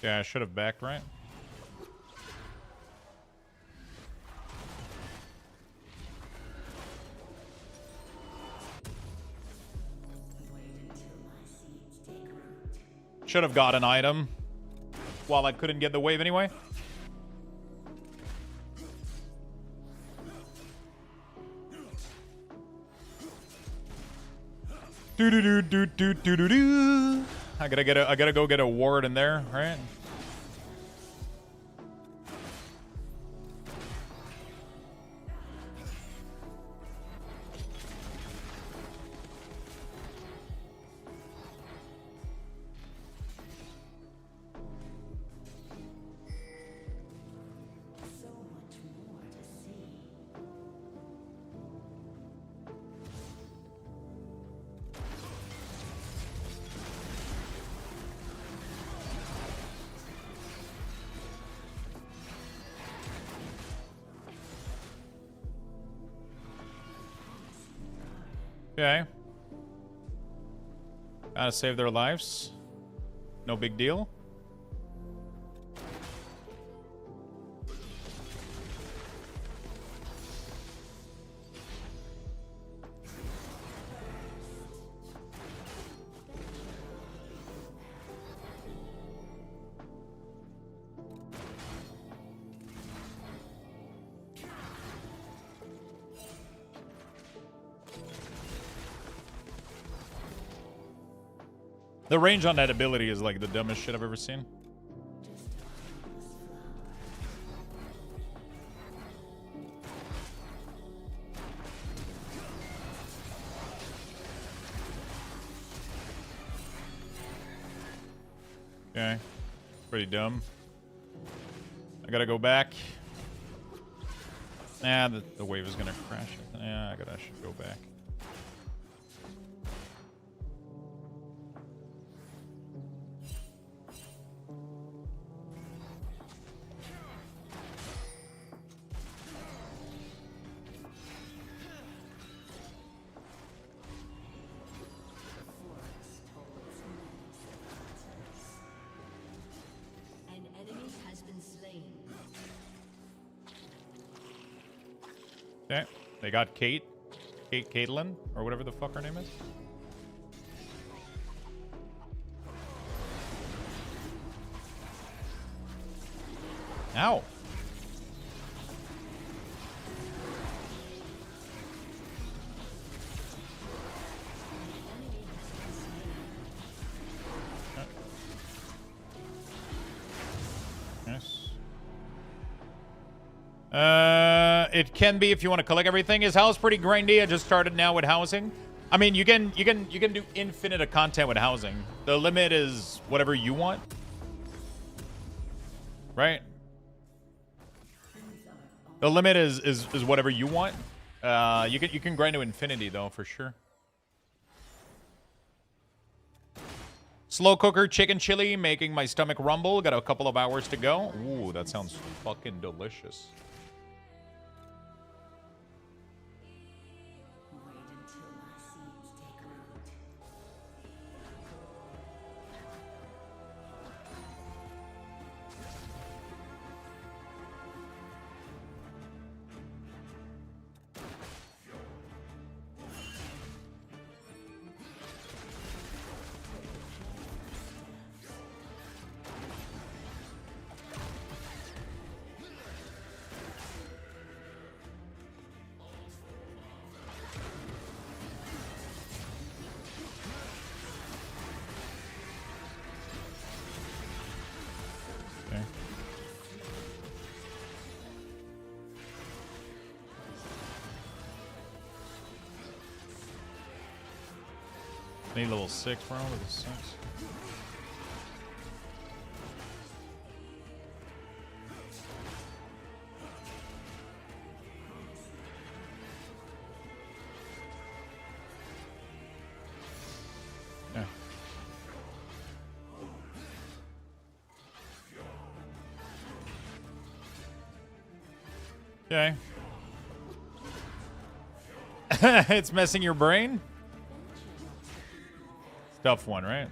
Speaker 1: Yeah, I should have backed, right? Should have got an item while I couldn't get the wave anyway. Do do do do do do do do. I gotta go get a ward in there, right? Okay. Gotta save their lives. No big deal. The range on that ability is like the dumbest shit I've ever seen. Okay. Pretty dumb. I gotta go back. Nah, the wave is gonna crash. Yeah, I should go back.
Speaker 5: An enemy has been slain.
Speaker 1: Okay, they got Caitlin, or whatever the fuck her name is. Ow. Yes. It can be if you want to collect everything. His house pretty grindy. I just started now with housing. I mean, you can do infinite of content with housing. The limit is whatever you want, right? The limit is whatever you want. You can grind to infinity though, for sure. Slow cooker chicken chili making my stomach rumble. Got a couple of hours to go. Ooh, that sounds fucking delicious. Need level 6, bro. Level 6. Yeah. Okay. It's messing your brain? Tough one, right?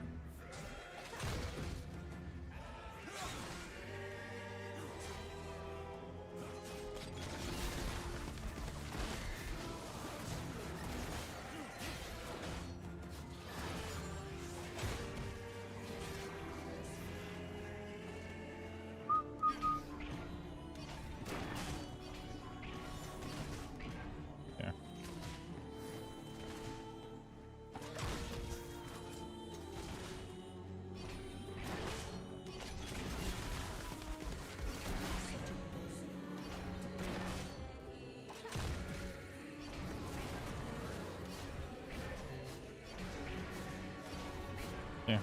Speaker 1: Yeah.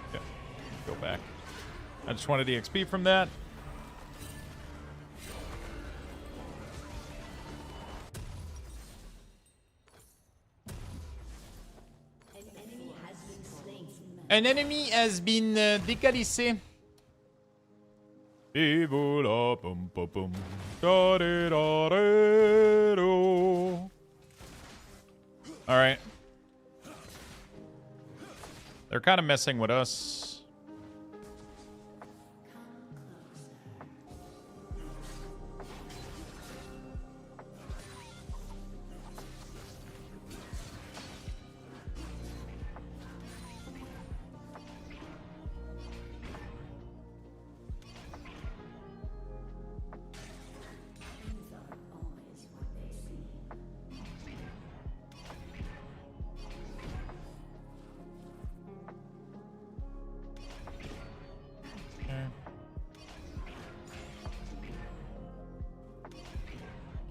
Speaker 1: Okay. Go back. I just wanted the XP from that. An enemy has been décalissé. All right. They're kind of messing with us.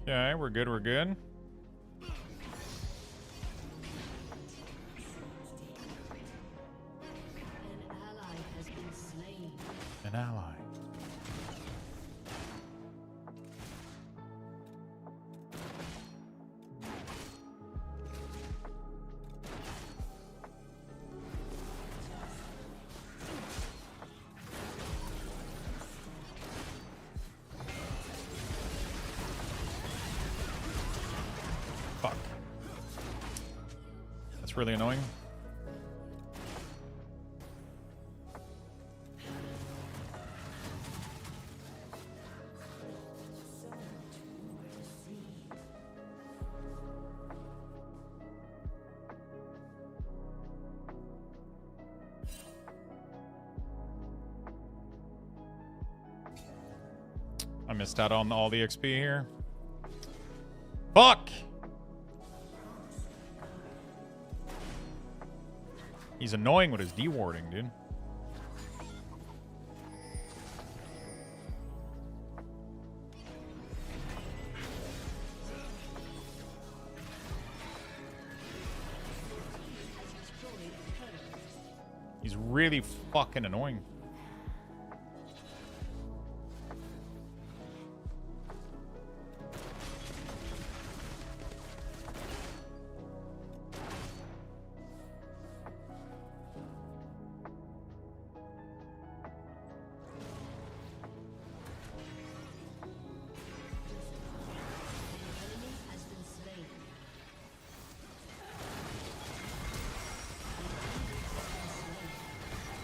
Speaker 1: Okay, we're good, we're good. Fuck. That's really annoying. I missed out on all the XP here. Fuck! He's annoying with his dewarding, dude. He's really fucking annoying.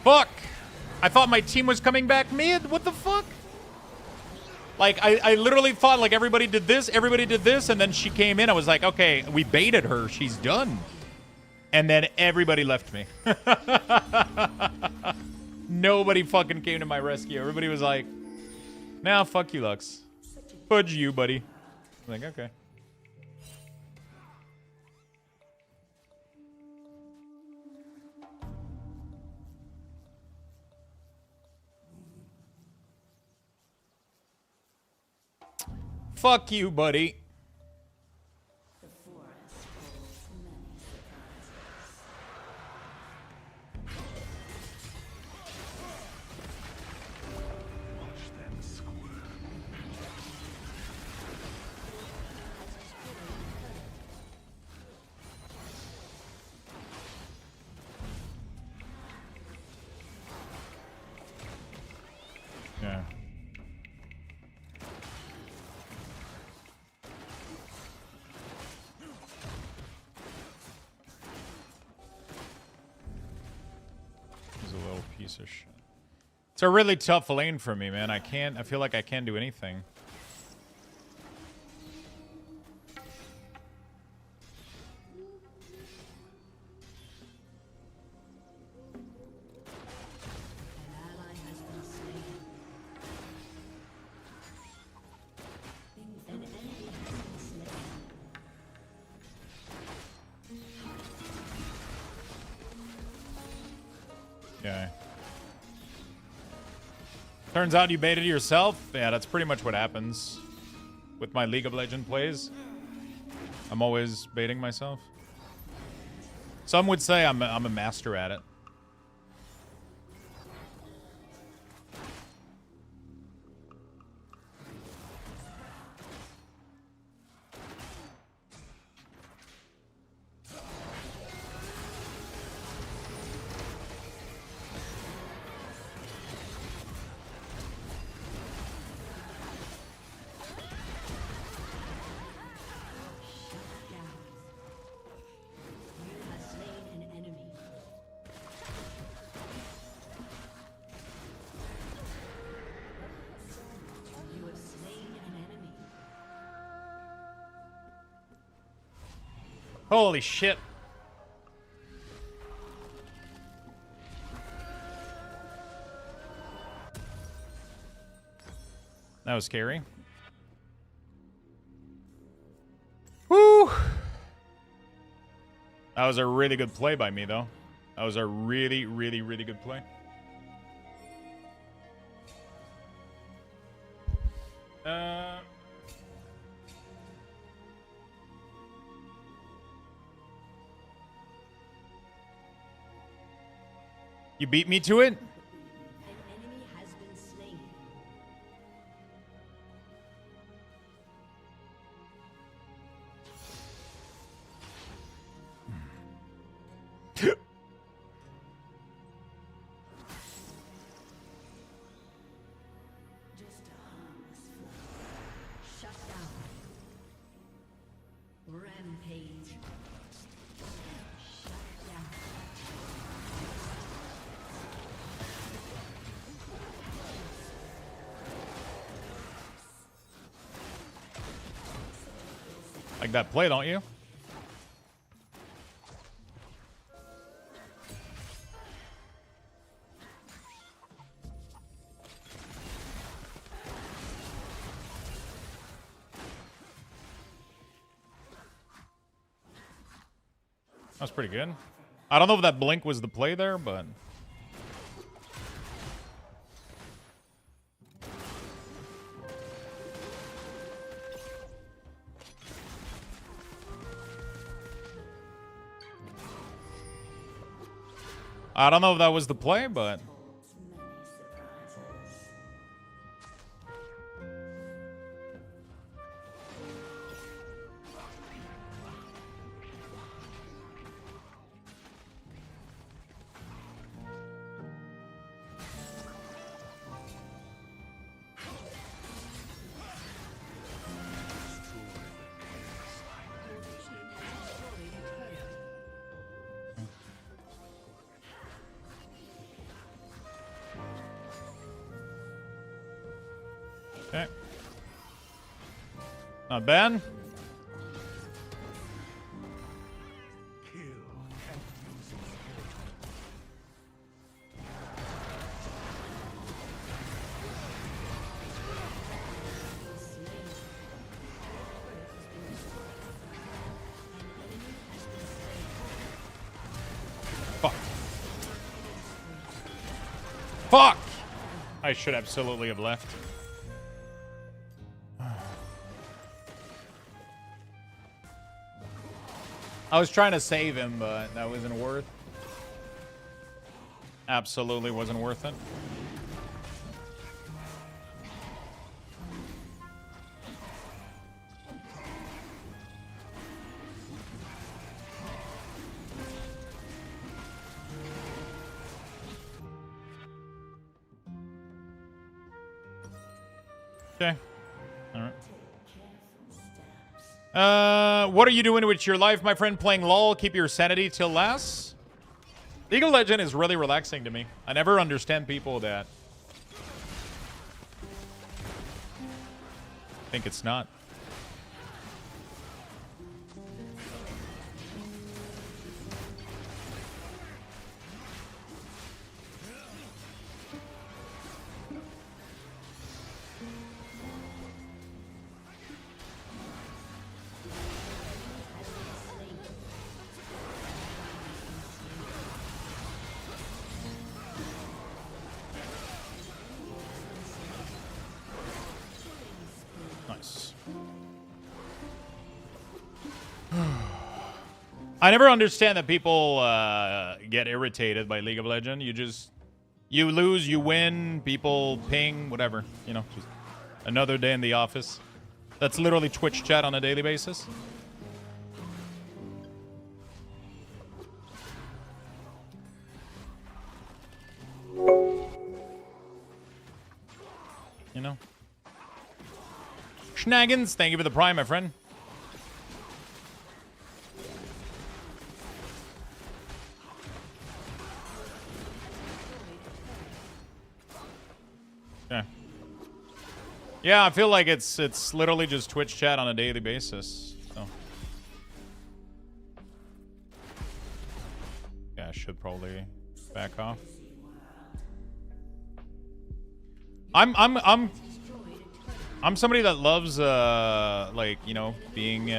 Speaker 1: Fuck! I thought my team was coming back mid. What the fuck? Like, I literally thought, like, everybody did this, and then she came in. I was like, okay, we baited her. She's done. And then everybody left me. Nobody fucking came to my rescue. Everybody was like, nah, fuck you, Lux. Fudge you, buddy. I'm like, okay. Fuck you, buddy. Yeah. He's a little piece of shit. It's a really tough lane for me, man. I feel like I can't do anything. Okay. Turns out you baited yourself. Yeah, that's pretty much what happens with my League of Legends plays. I'm always baiting myself. Some would say I'm a master at it. Holy shit. That was scary. Woo! That was a really good play by me, though. That was a really, really, really good play. You beat me to it?
Speaker 5: Rampage.
Speaker 1: Like that play, don't you? That's pretty good. I don't know if that blink was the play there, but... I don't know if that was the play, but... Okay. Not bad. Fuck. Fuck! I should absolutely have left. I was trying to save him, but that wasn't worth. Absolutely wasn't worth it. Okay. All right. What are you doing with your life, my friend? Playing LOL, keep your sanity till last? League of Legends is really relaxing to me. I never understand people that think it's not. I never understand that people get irritated by League of Legends. You lose, you win, people ping, whatever. You know, just another day in the office. That's literally Twitch chat on a daily basis. You know? Schnaggins, thank you for the prime, my friend. Okay. Yeah, I feel like it's literally just Twitch chat on a daily basis. So. Yeah, I should probably back off. I'm somebody that loves like, you know, being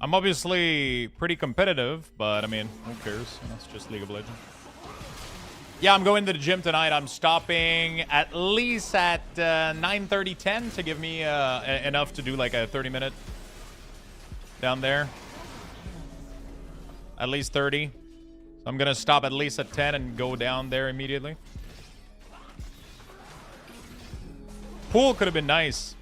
Speaker 1: I'm obviously pretty competitive, but I mean, who cares? You know, it's just League of Legends. Yeah, I'm going to the gym tonight. I'm stopping at least at 9:30, 10 to give me enough to do like a 30-minute down there. At least 30. So I'm gonna stop at least at 10 and go down there immediately. Pool could have been nice.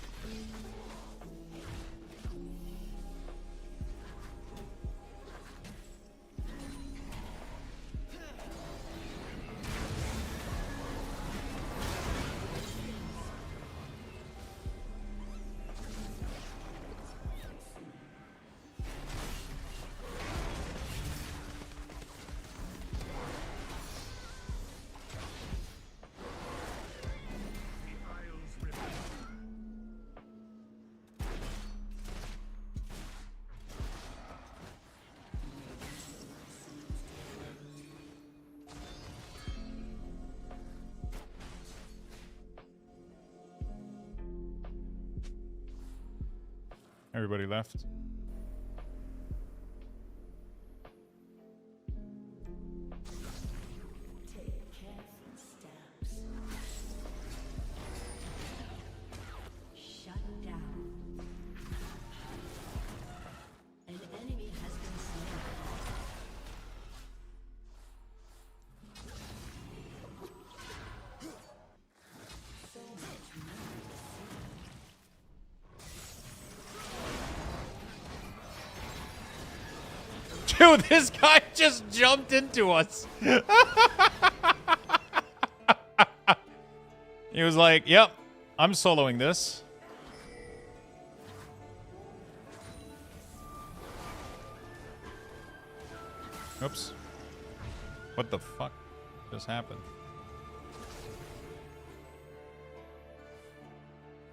Speaker 1: Everybody left. Dude, this guy just jumped into us. He was like, yep, I'm soloing this. Oops. What the fuck just happened?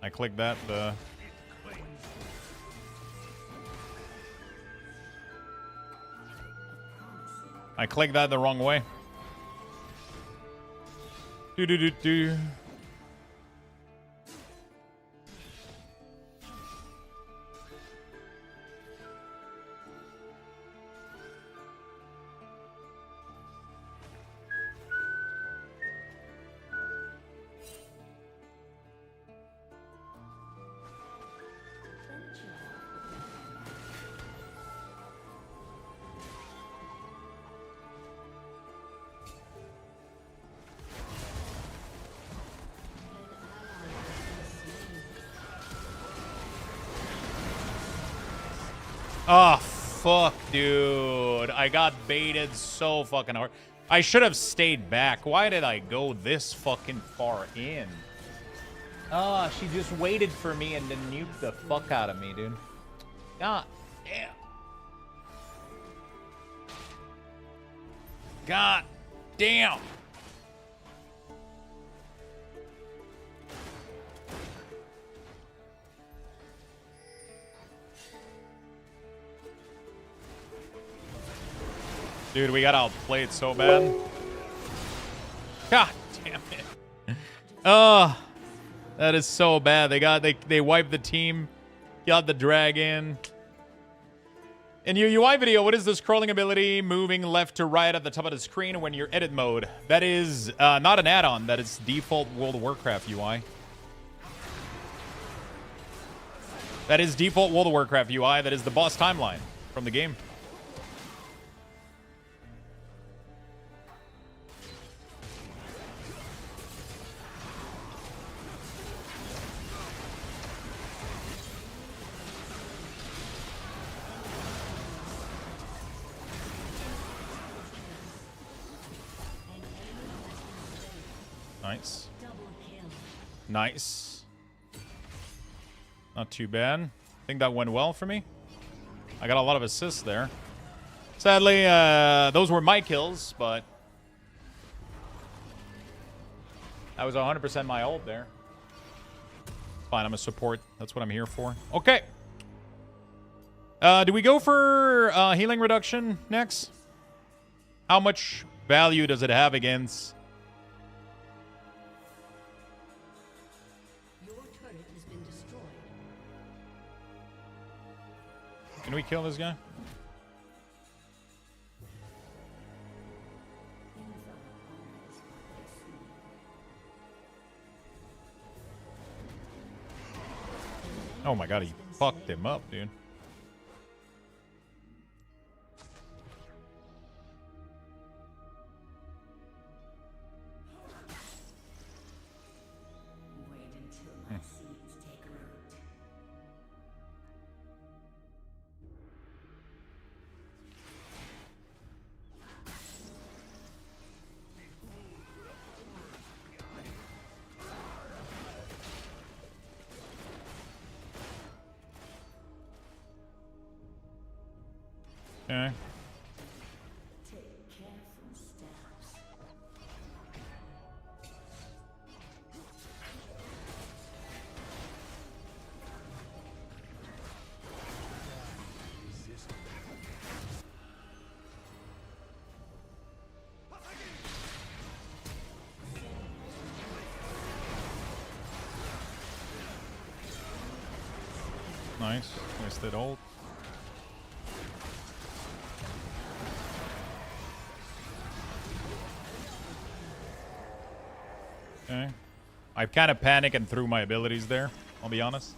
Speaker 1: I clicked that, I clicked that the wrong way. Do. Oh, fuck, dude. I got baited so fucking hard. I should have stayed back. Why did I go this fucking far in? Oh, she just waited for me and then nuked the fuck out of me, dude. God damn. God damn. Dude, we got outplayed so bad. God damn it. Oh, that is so bad. They wiped the team, got the dragon. In your UI video, what is the scrolling ability moving left to right at the top of the screen when you're edit mode? That is not an add-on. That is default World of Warcraft UI. That is default World of Warcraft UI. That is the boss timeline from the game. Nice. Nice. Not too bad. I think that went well for me. I got a lot of assists there. Sadly, those were my kills, but that was 100% my ult there. It's fine, I'm a support. That's what I'm here for. Okay. Do we go for healing reduction next? How much value does it have against... Can we kill this guy? Oh my god, he fucked him up, dude. Okay. Nice. Wasted ult. Okay. I kind of panicked and threw my abilities there, I'll be honest.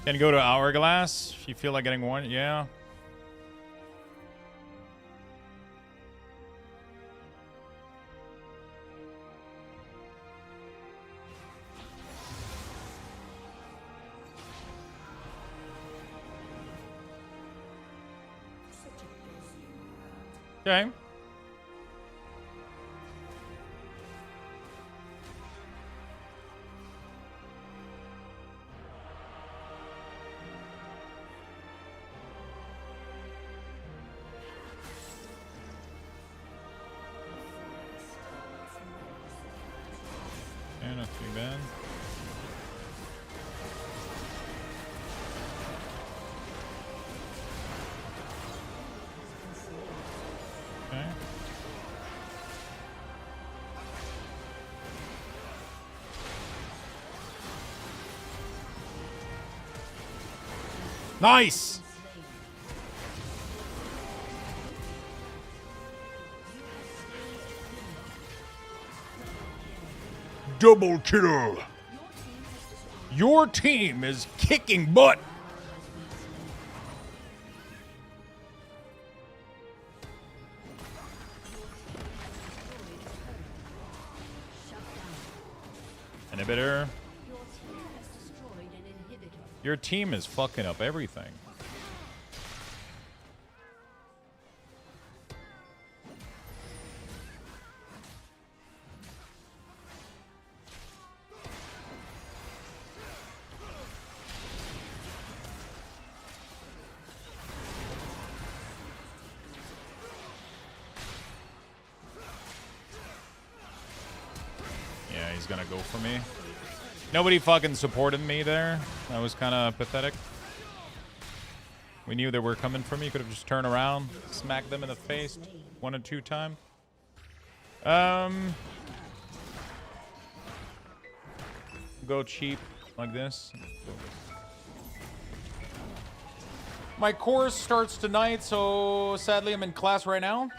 Speaker 1: Can you go to Hourglass if you feel like getting one? Yeah. Okay. Not too bad. Okay. Nice! Double kill! Your team is kicking butt! Inhibitor. Your team is fucking up everything. He's gonna go for me. Nobody fucking supported me there. That was kind of pathetic. We knew they were coming for me. Could have just turned around, smacked them in the face 1 or 2 times. Go cheap like this. My course starts tonight, so sadly I'm in class right now.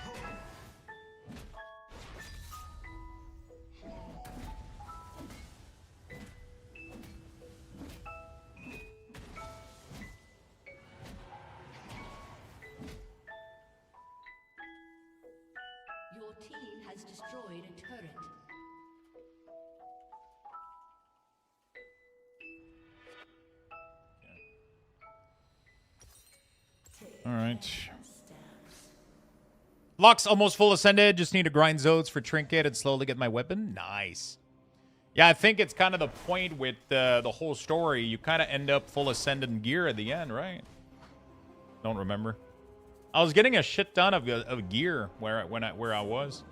Speaker 1: Alright. Lux almost full ascended. Just need to grind zodes for trinket and slowly get my weapon. Nice. Yeah, I think it's kind of the point with the whole story. You kind of end up full ascended gear at the end, right? Don't remember. I was getting a shit ton of gear where I was.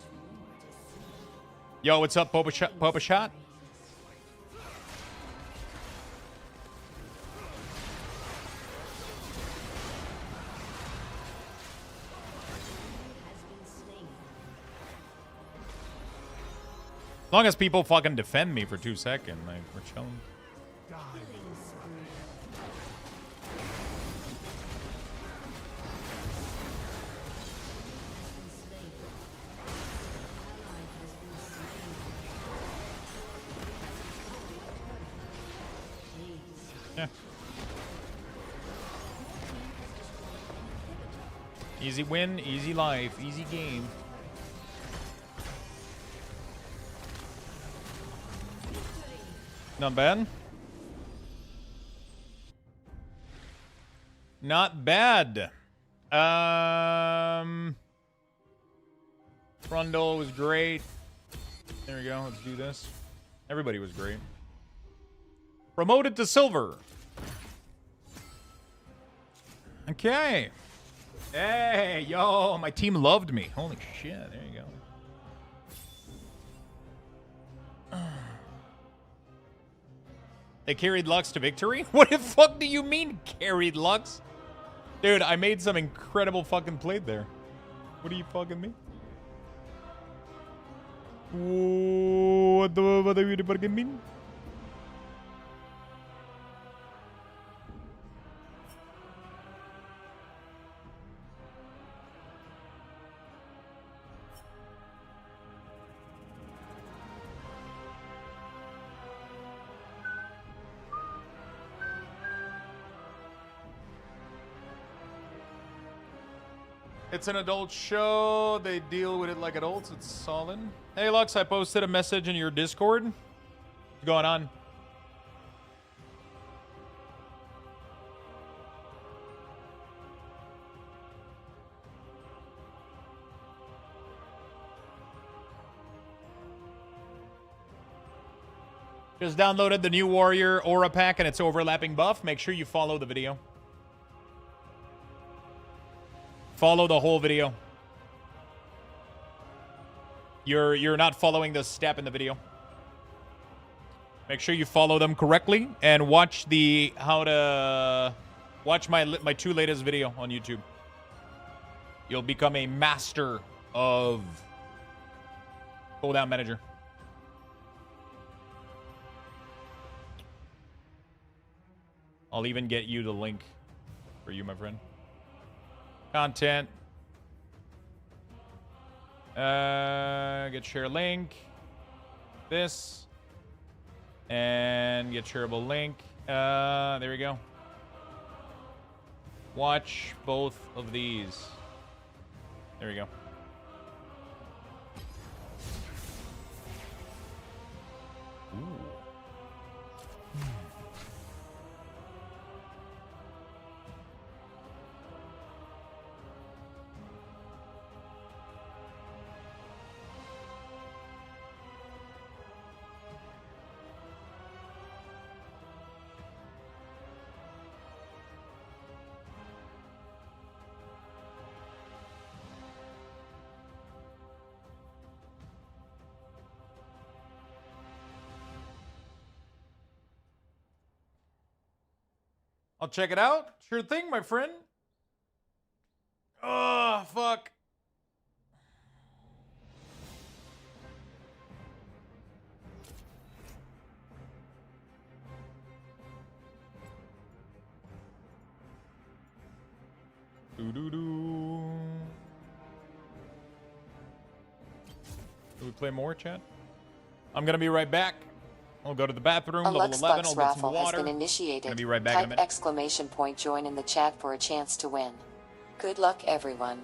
Speaker 1: Yo, what's up, Popa Shot? As long as people fucking defend me for 2 seconds, like, we're chilling. Yeah. Easy win, easy life, easy game. Not bad. Not bad. Frondol was great. There we go. Let's do this. Everybody was great. Promoted to silver. Okay. Hey, yo, my team loved me. Holy shit. There you go. They carried Lux to victory? What the fuck do you mean carried Lux? Dude, I made some incredible fucking play there. What do you fucking mean? What do you fucking mean? It's an adult show. They deal with it like adults. It's solid. Hey, Lux, I posted a message in your Discord. What's going on? Just downloaded the new Warrior Aura Pack and its overlapping buff. Make sure you follow the video. Follow the whole video. You're not following the step in the video. Make sure you follow them correctly and watch the watch my two latest video on YouTube. You'll become a master of cooldown manager. I'll even get you the link for you, my friend. Content. Get share link. This. And get shareable link. There we go. Watch both of these. There we go. Ooh. I'll check it out. Sure thing, my friend. Oh, fuck. Doo-doo-doo. Do we play more, chat? I'm gonna be right back. I'll go to the bathroom,
Speaker 15: A
Speaker 1: level 11, I'll get some
Speaker 15: raffle
Speaker 1: water.
Speaker 15: has been initiated.
Speaker 1: Gonna be right back in a
Speaker 15: Type
Speaker 1: minute.
Speaker 15: exclamation point join in the chat for a chance to win. Good luck, everyone.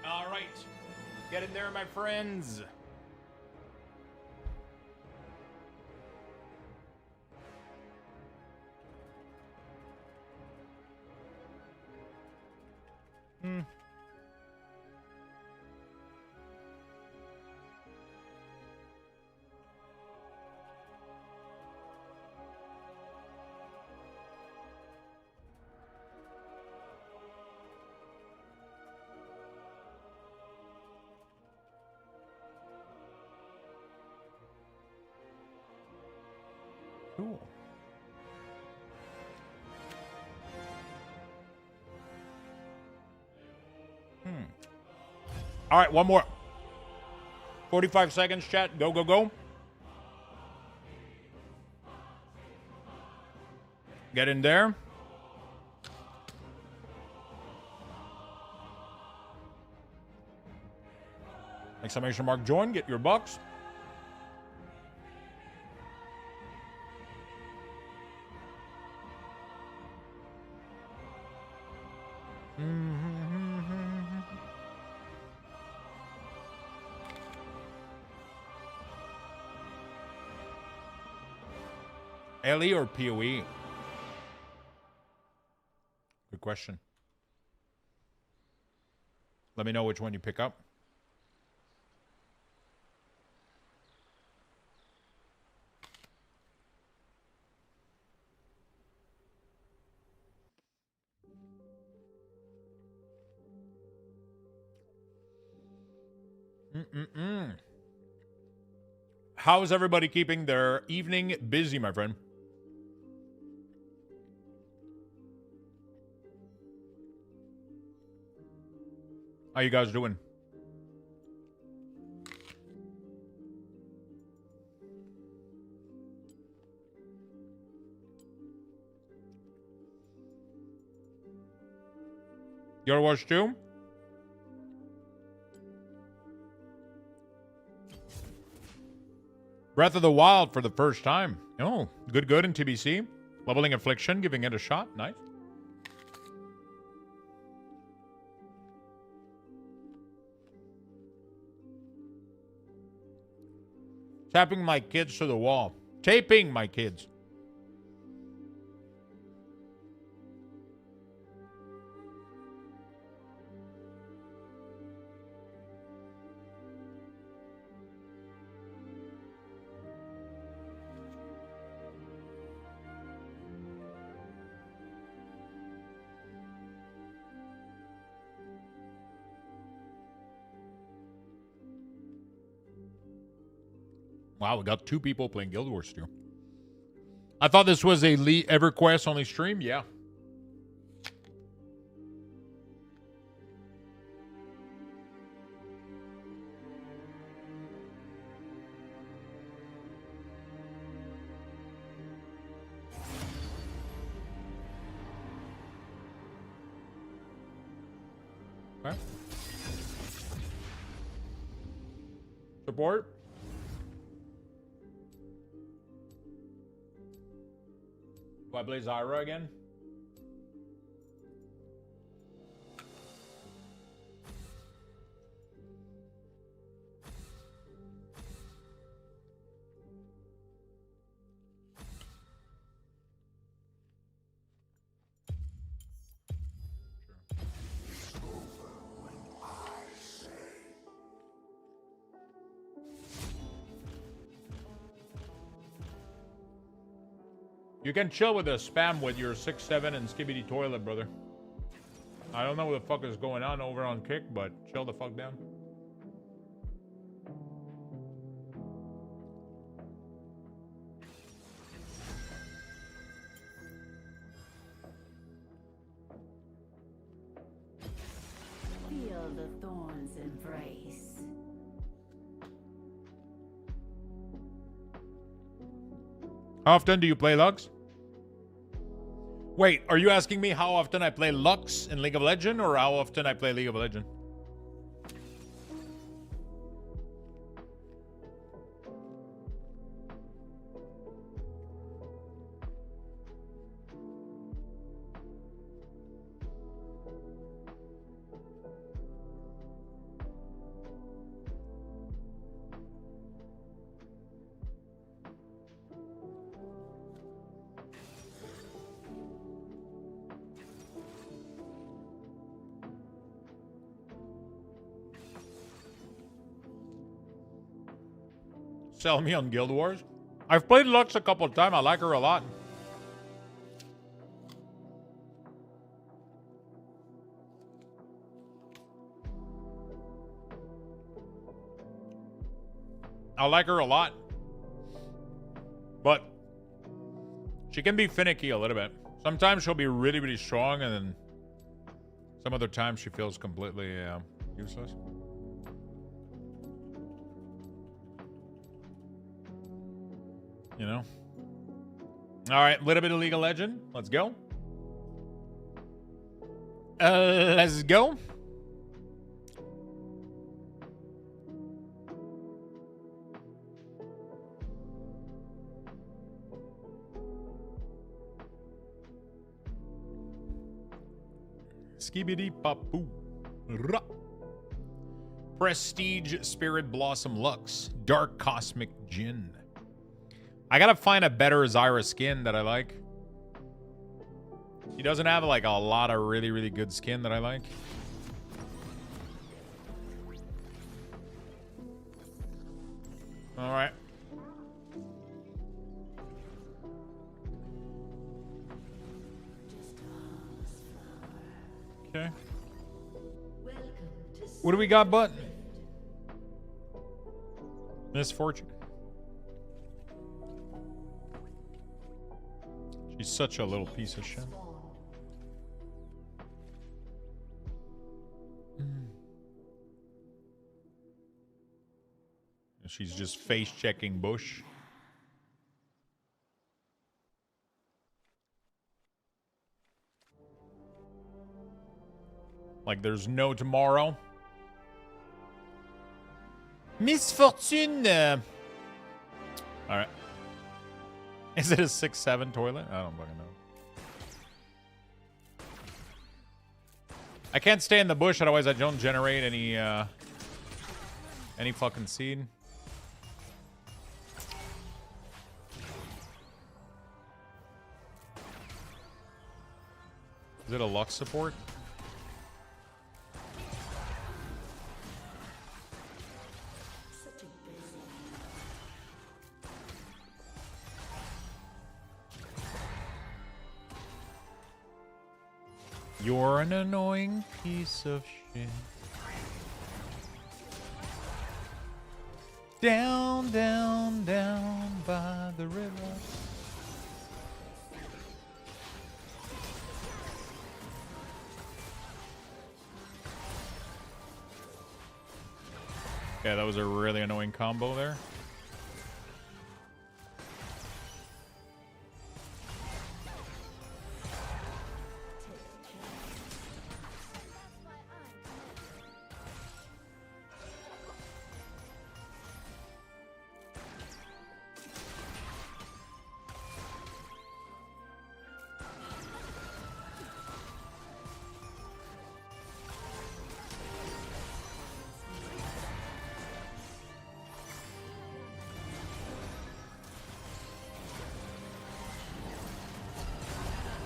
Speaker 1: All right. Get in there, my friends. Cool. All right, one more. 45 seconds, chat. Go, go, go. Get in there. Exclamation mark join. Get your bucks. LE or PoE? Good question. Let me know which one you pick up. How is everybody keeping their evening busy, my friend? How you guys doing? You ever watch too? Breath of the Wild for the first time. Oh, good in TBC. Leveling Affliction, giving it a shot. Nice. Tapping my kids to the wall. Taping my kids. Wow, we got 2 people playing Guild Wars too. I thought this was a EverQuest only stream. Yeah. Okay. Support. Do I play Zyra again? You can chill with the spam with your 6-7 and skibbity toilet, brother. I don't know what the fuck is going on over on Kick, but chill the fuck down.
Speaker 17: Feel the thorns embrace.
Speaker 1: How often do you play Lux? Wait, are you asking me how often I play Lux in League of Legends or how often I play League of Legends? Sell me on Guild Wars. I've played Lux a couple of times. I like her a lot. I like her a lot. But she can be finicky a little bit. Sometimes she'll be really, really strong, and then some other times she feels completely useless. You know? All right, a little bit of League of Legends. Let's go. Let's go. Skibidi Papu. Ra. Prestige Spirit Blossom Lux. Dark Cosmic Djinn. I gotta find a better Zyra skin that I like. He doesn't have like a lot of really, really good skin that I like. All right. Okay. What do we got, bud? Misfortune. She's such a little piece of shit. She's just face-checking Bush. Like there's no tomorrow. Misfortune. All right. Is it a 6-7 toilet? I don't fucking know. I can't stay in the bush, otherwise I don't generate any fucking seed. Is it a Lux support? You're an annoying piece of shit. Down, down, down by the river. Yeah, that was a really annoying combo there.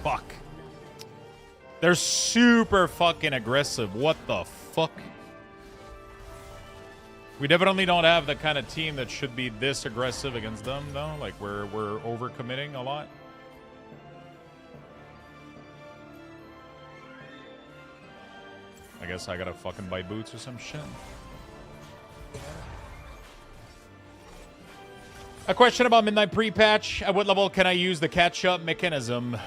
Speaker 1: Fuck. They're super fucking aggressive. What the fuck? We definitely don't have the kind of team that should be this aggressive against them, though. Like, we're overcommitting a lot. I guess I gotta fucking buy boots or some shit. A question about Midnight Pre-Patch. At what level can I use the catch-up mechanism?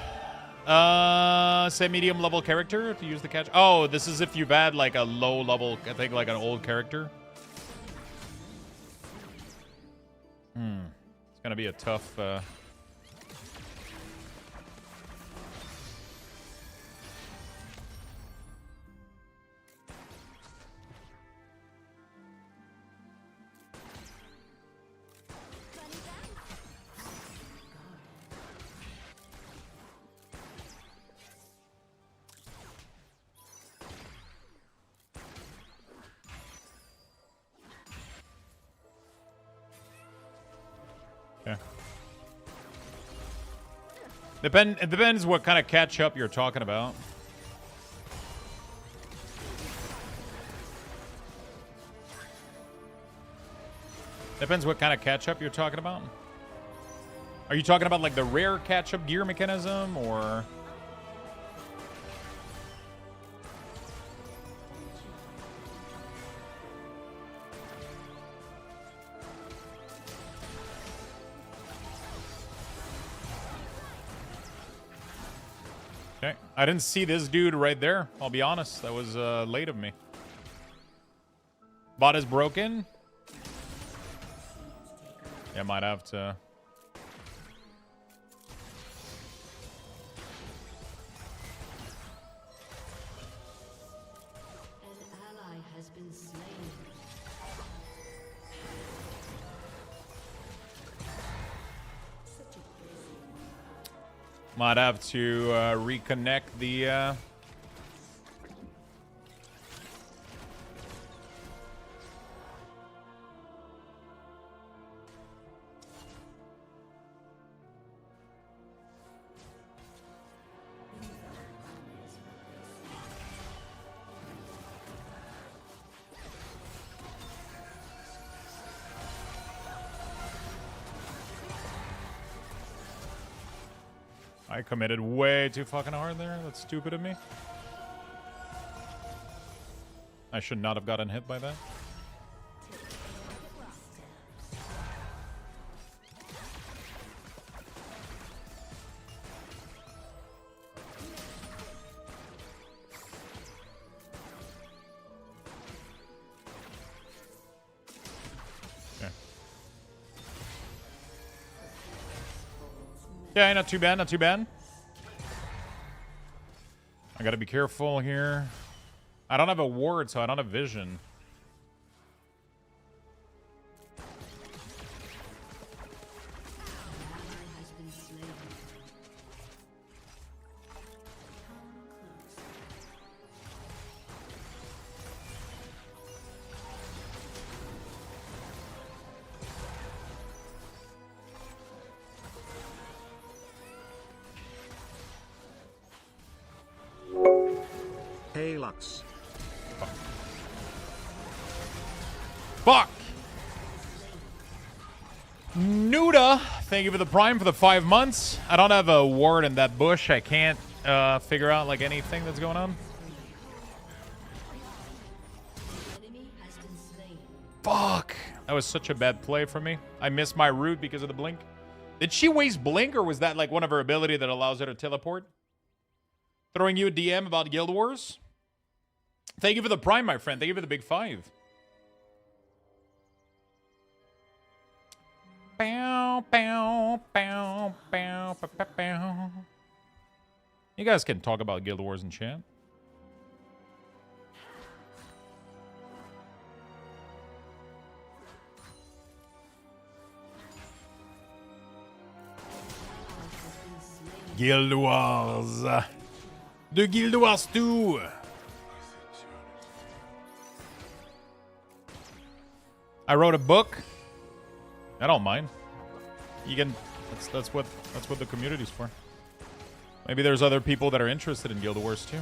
Speaker 1: Say medium level character to use the catch. Oh, this is if you've had like a low level, I think like an old character. It's gonna be a tough. It depends what kind of catch up you're talking about. Depends what kind of catch-up you're talking about. Are you talking about like the rare catch-up gear mechanism, or... Okay, I didn't see this dude right there. I'll be honest, that was late of me. Bot is broken. Yeah, might have to... Might have to reconnect the... I committed way too fucking hard there. That's stupid of me. I should not have gotten hit by that. Okay. Yeah, not too bad, not too bad. I gotta be careful here. I don't have a ward, so I don't have vision.
Speaker 2: Hey Lux.
Speaker 1: Fuck! Nuda, thank you for the prime for the 5 months. I don't have a ward in that bush. I can't figure out like anything that's going on. Fuck! That was such a bad play for me. I missed my route because of the blink. Did she waste blink, or was that like one of her ability that allows her to teleport? Throwing you a DM about Guild Wars? Thank you for the prime, my friend. Thank you for the big 5. Bow, bow, bow, bow, bow, bow, bow. You guys can talk about Guild Wars in chat. Guild Wars. The Guild Wars 2. I wrote a book. I don't mind. You can. That's what the community's for. Maybe there's other people that are interested in Guild Wars too.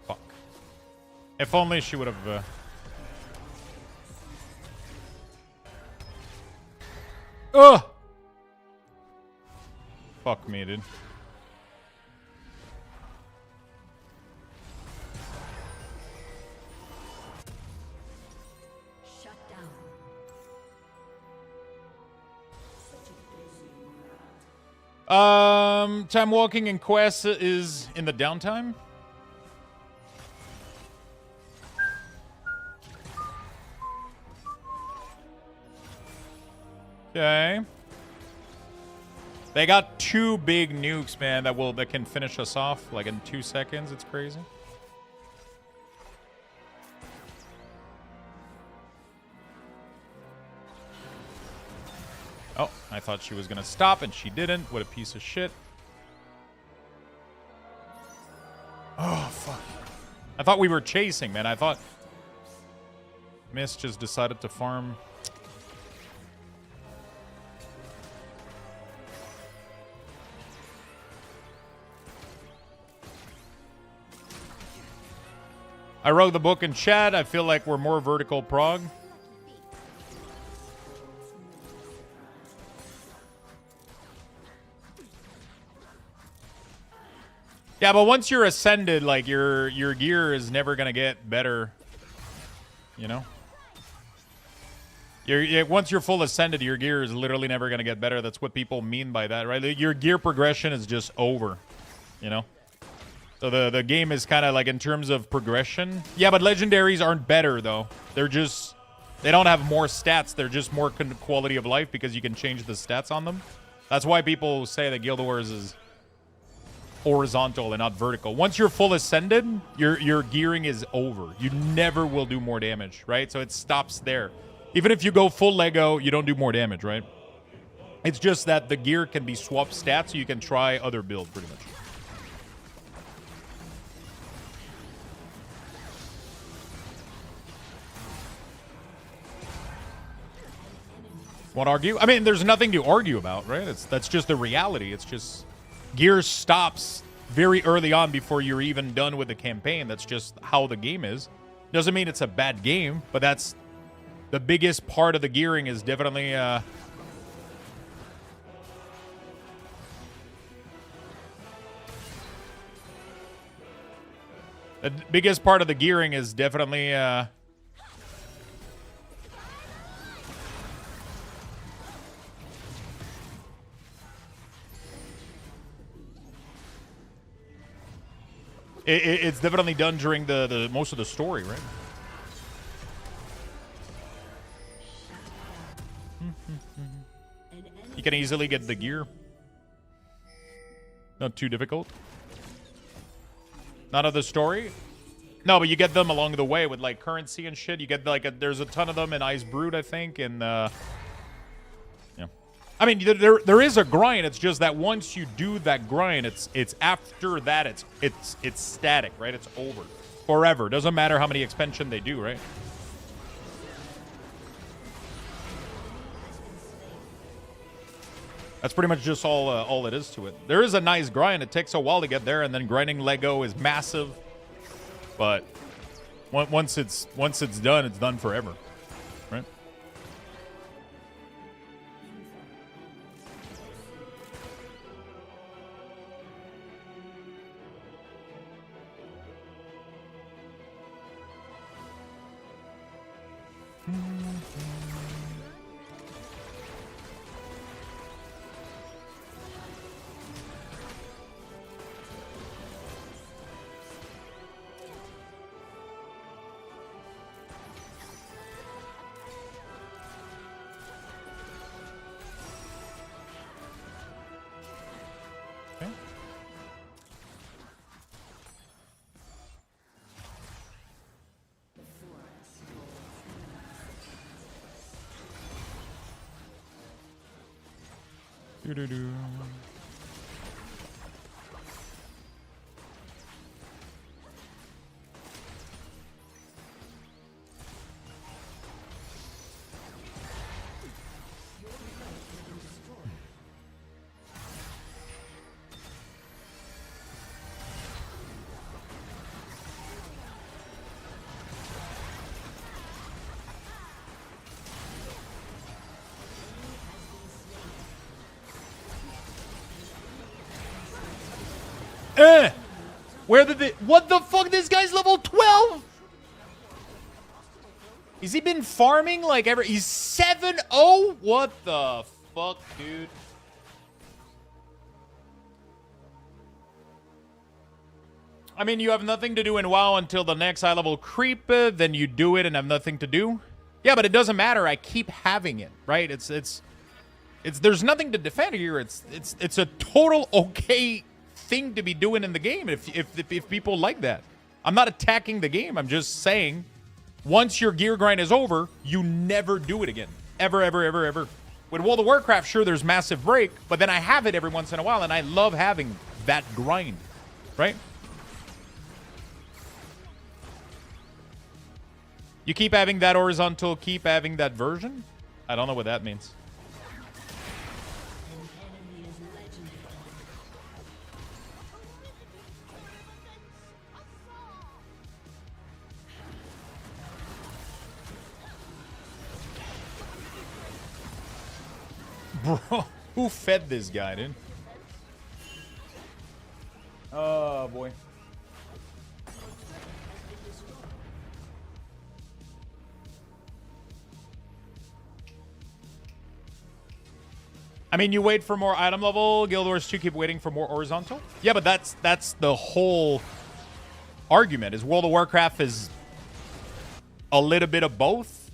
Speaker 1: Fuck. If only she would have. Ugh! Fuck me, dude.
Speaker 17: Shut down.
Speaker 1: Time walking in quests is in the downtime. Okay. They got 2 big nukes, man, that can finish us off like in 2 seconds. It's crazy. Oh, I thought she was gonna stop and she didn't. What a piece of shit. Oh, fuck. I thought we were chasing, man. I thought... Mist just decided to farm. I wrote the book in chat. I feel like we're more vertical prog. Yeah, but once you're ascended, like your gear is never gonna get better. You know? Once you're full ascended, your gear is literally never gonna get better. That's what people mean by that, right? Your gear progression is just over. You know? So the game is kind of like in terms of progression. Yeah, but legendaries aren't better though. They're just, they don't have more stats. They're just more quality of life because you can change the stats on them. That's why people say that Guild Wars is horizontal and not vertical. Once you're full ascended, your gearing is over. You never will do more damage, right? So it stops there. Even if you go full Lego, you don't do more damage, right? It's just that the gear can be swapped stats so you can try other builds pretty much. Want to argue? I mean, there's nothing to argue about, right? That's just the reality. It's just gear stops very early on before you're even done with the campaign. That's just how the game is. Doesn't mean it's a bad game, but that's the biggest part of the gearing is definitely the biggest part of the gearing is definitely it's definitely done during the most of the story, right? You can easily get the gear. Not too difficult. Not of the story. No, but you get them along the way with like currency and shit. You get like there's a ton of them in Ice Brood, I think, and yeah. I mean, there is a grind. It's just that once you do that grind, it's after that it's static, right? It's over forever. Doesn't matter how many expansion they do, right? That's pretty much just all it is to it. There is a nice grind. It takes a while to get there, and then grinding Lego is massive. But once it's done, it's done forever, right? Doo-doo-doo. Where did it? What the fuck? This guy's level 12. Has he been farming like ever? He's 7-0. What the fuck, dude? I mean, you have nothing to do in WoW until the next high level creep. Then you do it and have nothing to do. Yeah, but it doesn't matter. I keep having it, right? It's there's nothing to defend here. It's a total okay thing to be doing in the game if people like that. I'm not attacking the game. I'm just saying once your gear grind is over, you never do it again. Ever, ever, ever, ever. With World of Warcraft, sure, there's massive break, but then I have it every once in a while, and I love having that grind, right? You keep having that horizontal, keep having that version? I don't know what that means. Bro, who fed this guy, dude? Oh, boy. I mean, you wait for more item level. Guild Wars 2 keep waiting for more horizontal. Yeah, but that's the whole argument. Is World of Warcraft is a little bit of both.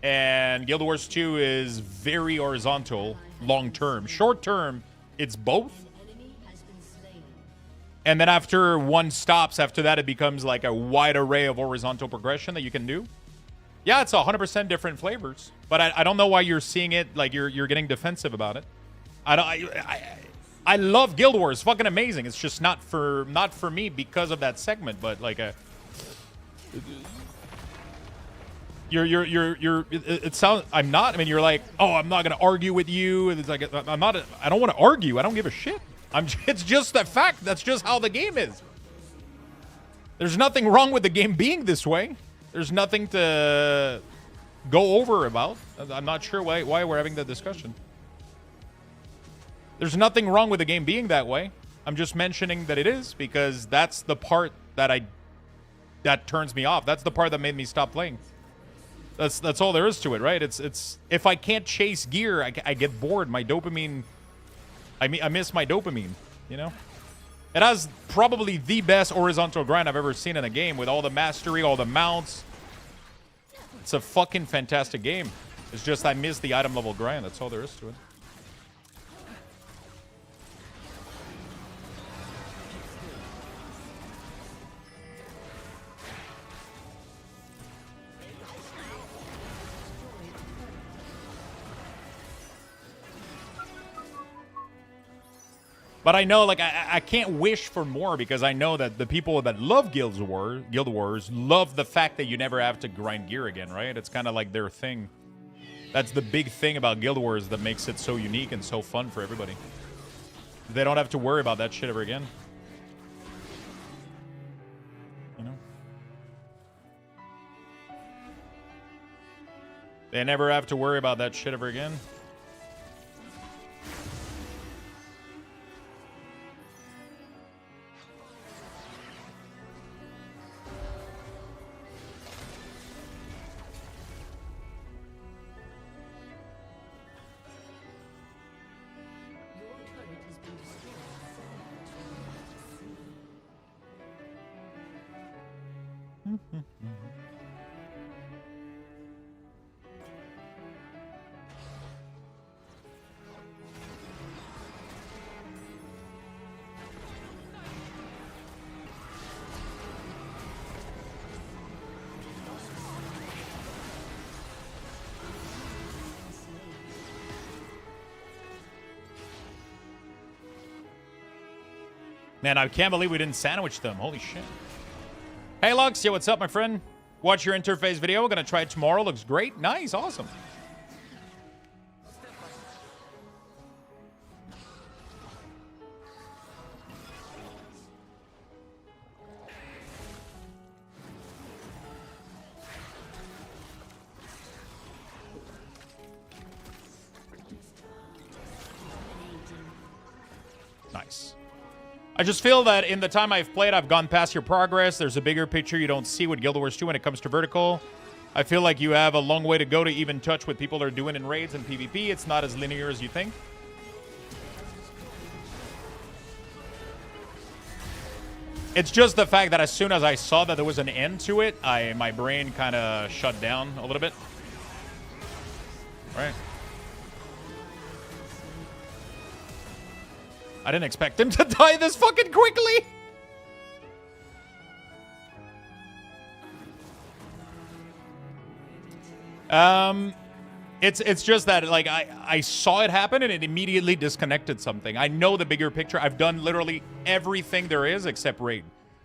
Speaker 1: And Guild Wars 2 is very horizontal long term. Short term, it's both. And then after one stops, after that, it becomes like a wide array of horizontal progression that you can do. Yeah, it's 100% different flavors, but I don't know why you're seeing it like you're getting defensive about it. I love Guild Wars, fucking amazing. It's just not for me because of that segment, but like it sounds. I'm not. I mean, you're like, oh, I'm not gonna argue with you. It's like I'm not. I don't want to argue. I don't give a shit. It's just that fact. That's just how the game is. There's nothing wrong with the game being this way. There's nothing to go over about. I'm not sure why we're having that discussion. There's nothing wrong with the game being that way. I'm just mentioning that it is because that's the part that turns me off. That's the part that made me stop playing. That's all there is to it, right? It's if I can't chase gear, I get bored. My dopamine, I miss my dopamine, you know? It has probably the best horizontal grind I've ever seen in a game with all the mastery, all the mounts. It's a fucking fantastic game. It's just I miss the item level grind. That's all there is to it. But I know, like, I can't wish for more because I know that the people that love Guild Wars love the fact that you never have to grind gear again, right? It's kind of like their thing. That's the big thing about Guild Wars that makes it so unique and so fun for everybody. They don't have to worry about that shit ever again. You know? They never have to worry about that shit ever again. Man, I can't believe we didn't sandwich them. Holy shit. Hey, Lux. Yeah, what's up, my friend? Watch your interface video. We're going to try it tomorrow. Looks great. Nice. Awesome. Nice. I just feel that in the time I've played, I've gone past your progress. There's a bigger picture you don't see with Guild Wars 2 when it comes to vertical. I feel like you have a long way to go to even touch what people are doing in raids and PvP. It's not as linear as you think. It's just the fact that as soon as I saw that there was an end to it, my brain kind of shut down a little bit. Right? I didn't expect him to die this fucking quickly. It's just that, like, I saw it happen and it immediately disconnected something. I know the bigger picture. I've done literally everything there is except raid.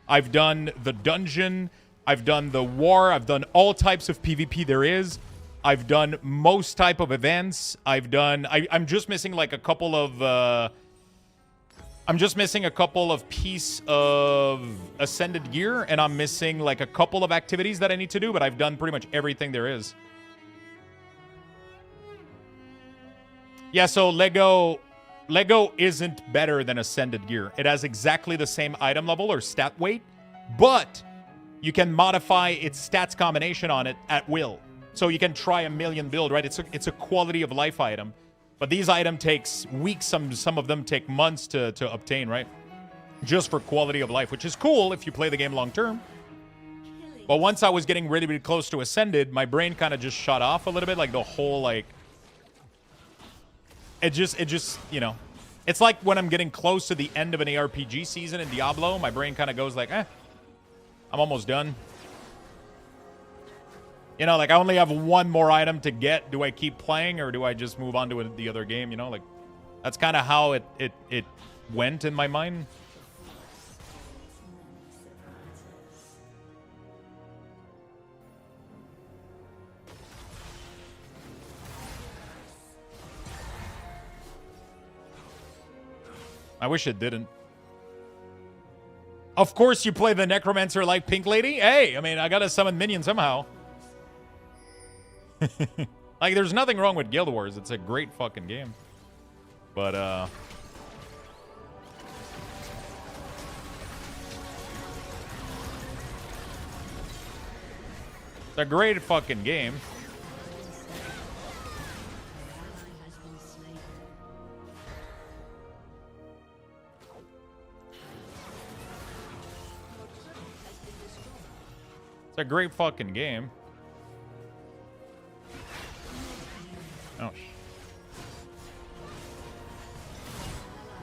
Speaker 1: I've done the dungeon. I've done the war. I've done all types of PvP there is. I've done most type of events. I'm just missing like a couple of... I'm just missing a couple of piece of Ascended gear, and I'm missing like a couple of activities that I need to do, but I've done pretty much everything there is. Yeah, so Lego isn't better than Ascended gear. It has exactly the same item level or stat weight, but you can modify its stats combination on it at will. So you can try a million build, right? It's a quality of life item. But these items takes weeks, some of them take months to obtain, right? Just for quality of life, which is cool if you play the game long term. But once I was getting really, really close to Ascended, my brain kind of just shut off a little bit, like the whole, like... It just, you know... It's like when I'm getting close to the end of an ARPG season in Diablo, my brain kind of goes like, I'm almost done. You know, like, I only have one more item to get. Do I keep playing, or do I just move on to the other game? You know, like, that's kind of how it went in my mind. I wish it didn't. Of course you play the Necromancer like Pink Lady? Hey, I mean, I gotta summon minions somehow. Like, there's nothing wrong with Guild Wars. It's a great fucking game. But, it's a great fucking game. It's a great fucking game. Oh.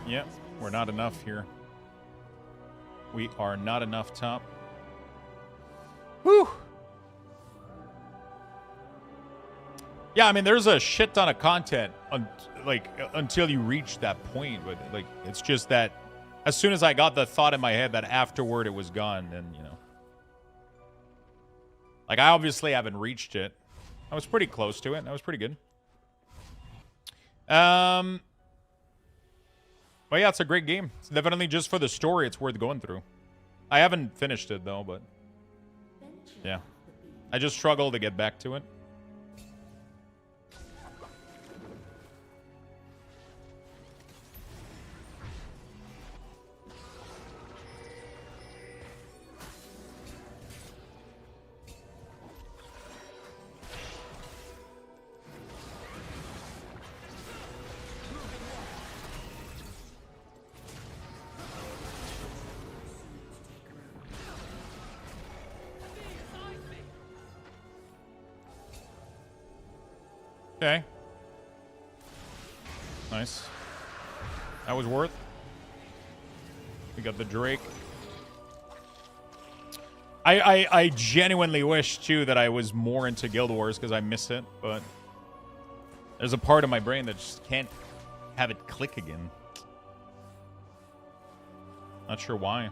Speaker 1: Yep, we're not enough here. We are not enough top. Whew. Yeah, I mean, there's a shit ton of content until you reach that point, but like, it's just that as soon as I got the thought in my head that afterward it was gone, then, you know. Like, I obviously haven't reached it. I was pretty close to it. That was pretty good. Well, yeah, it's a great game. It's definitely just for the story, it's worth going through. I haven't finished it, though, but... yeah. I just struggle to get back to it. Okay. Nice. That was worth. We got the Drake. I genuinely wish, too, that I was more into Guild Wars because I miss it, but there's a part of my brain that just can't have it click again. Not sure why.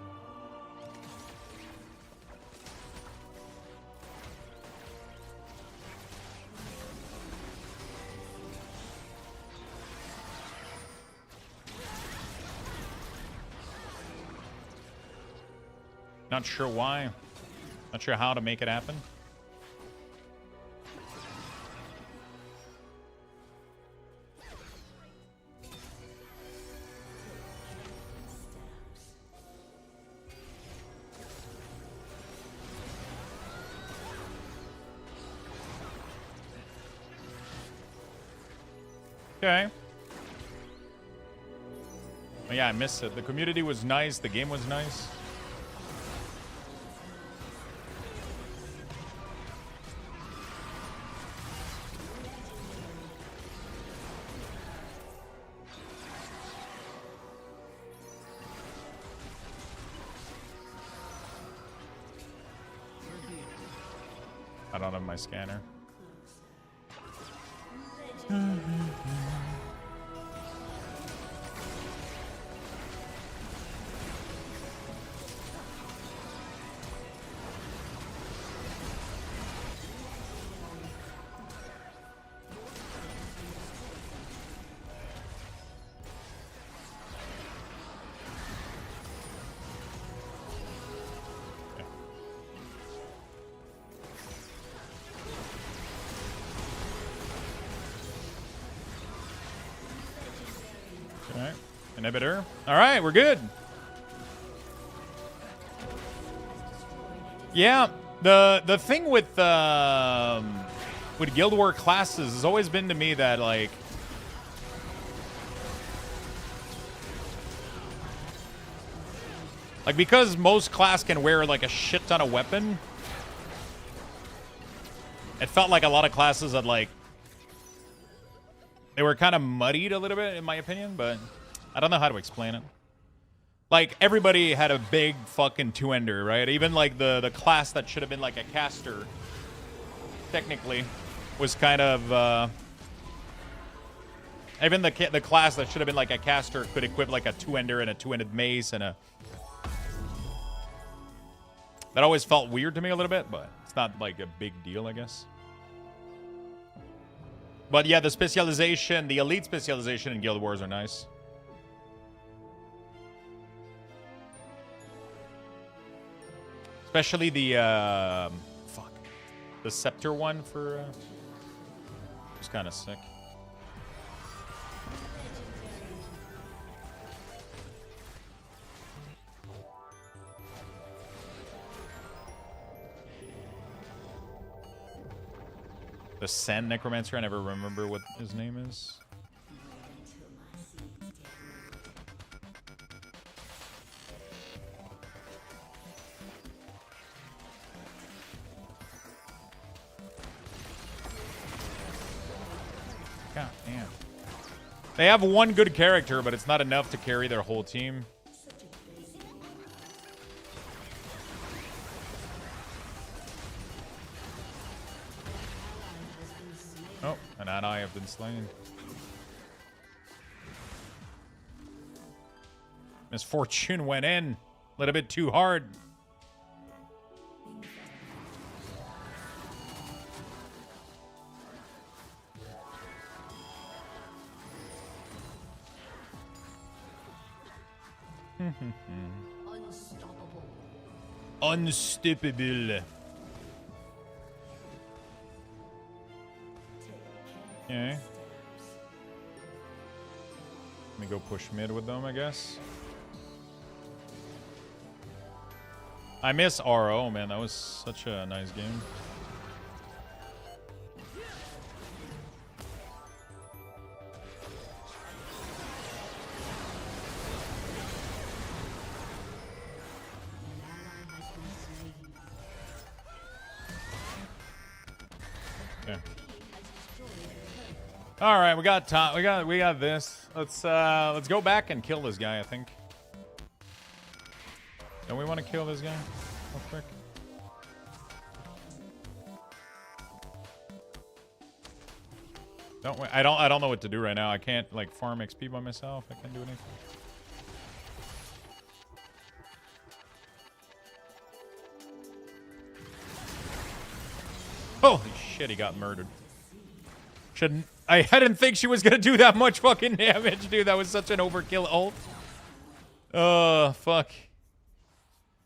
Speaker 1: Not sure why. Not sure how to make it happen. Okay. Oh, yeah, I missed it. The community was nice. The game was nice. I don't have my scanner. Inhibitor. All right, we're good. Yeah, the thing with Guild War classes has always been to me that like because most class can wear like a shit ton of weapon, it felt like a lot of classes had like they were kind of muddied a little bit in my opinion, but I don't know how to explain it. Like everybody had a big fucking two-ender, right? Even like the class that should have been like a caster technically was kind of even the class that should have been like a caster could equip like a two-ender and a two-ended mace and a that always felt weird to me a little bit, but it's not like a big deal, I guess. But yeah, the specialization, the elite specialization in Guild Wars are nice. Especially the the scepter one for it's kind of sick. The Sand Necromancer, I never remember what his name is. God damn. They have one good character, but it's not enough to carry their whole team. Oh, and I have been slain. Misfortune went in a little bit too hard.
Speaker 17: Unstoppable.
Speaker 1: Unstoppable. Okay. Let me go push mid with them, I guess. I miss RO, man. That was such a nice game. Okay. All right, we got time. We got this. Let's go back and kill this guy, I think. Don't we want to kill this guy real quick? Don't we? I don't know what to do right now. I can't like farm XP by myself. I can't do anything. Holy shit, he got murdered. Shouldn't I didn't think she was gonna do that much fucking damage, dude. That was such an overkill ult. Fuck.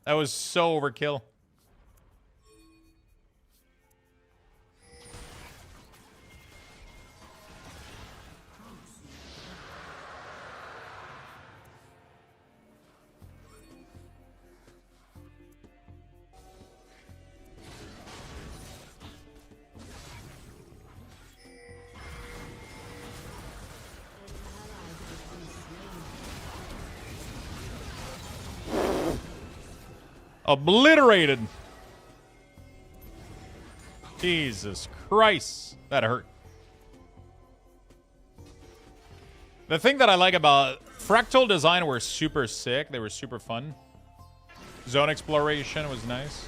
Speaker 1: That was so overkill. Obliterated. Jesus Christ. That hurt. The thing that I like about Fractal Design were super sick. They were super fun. Zone exploration was nice.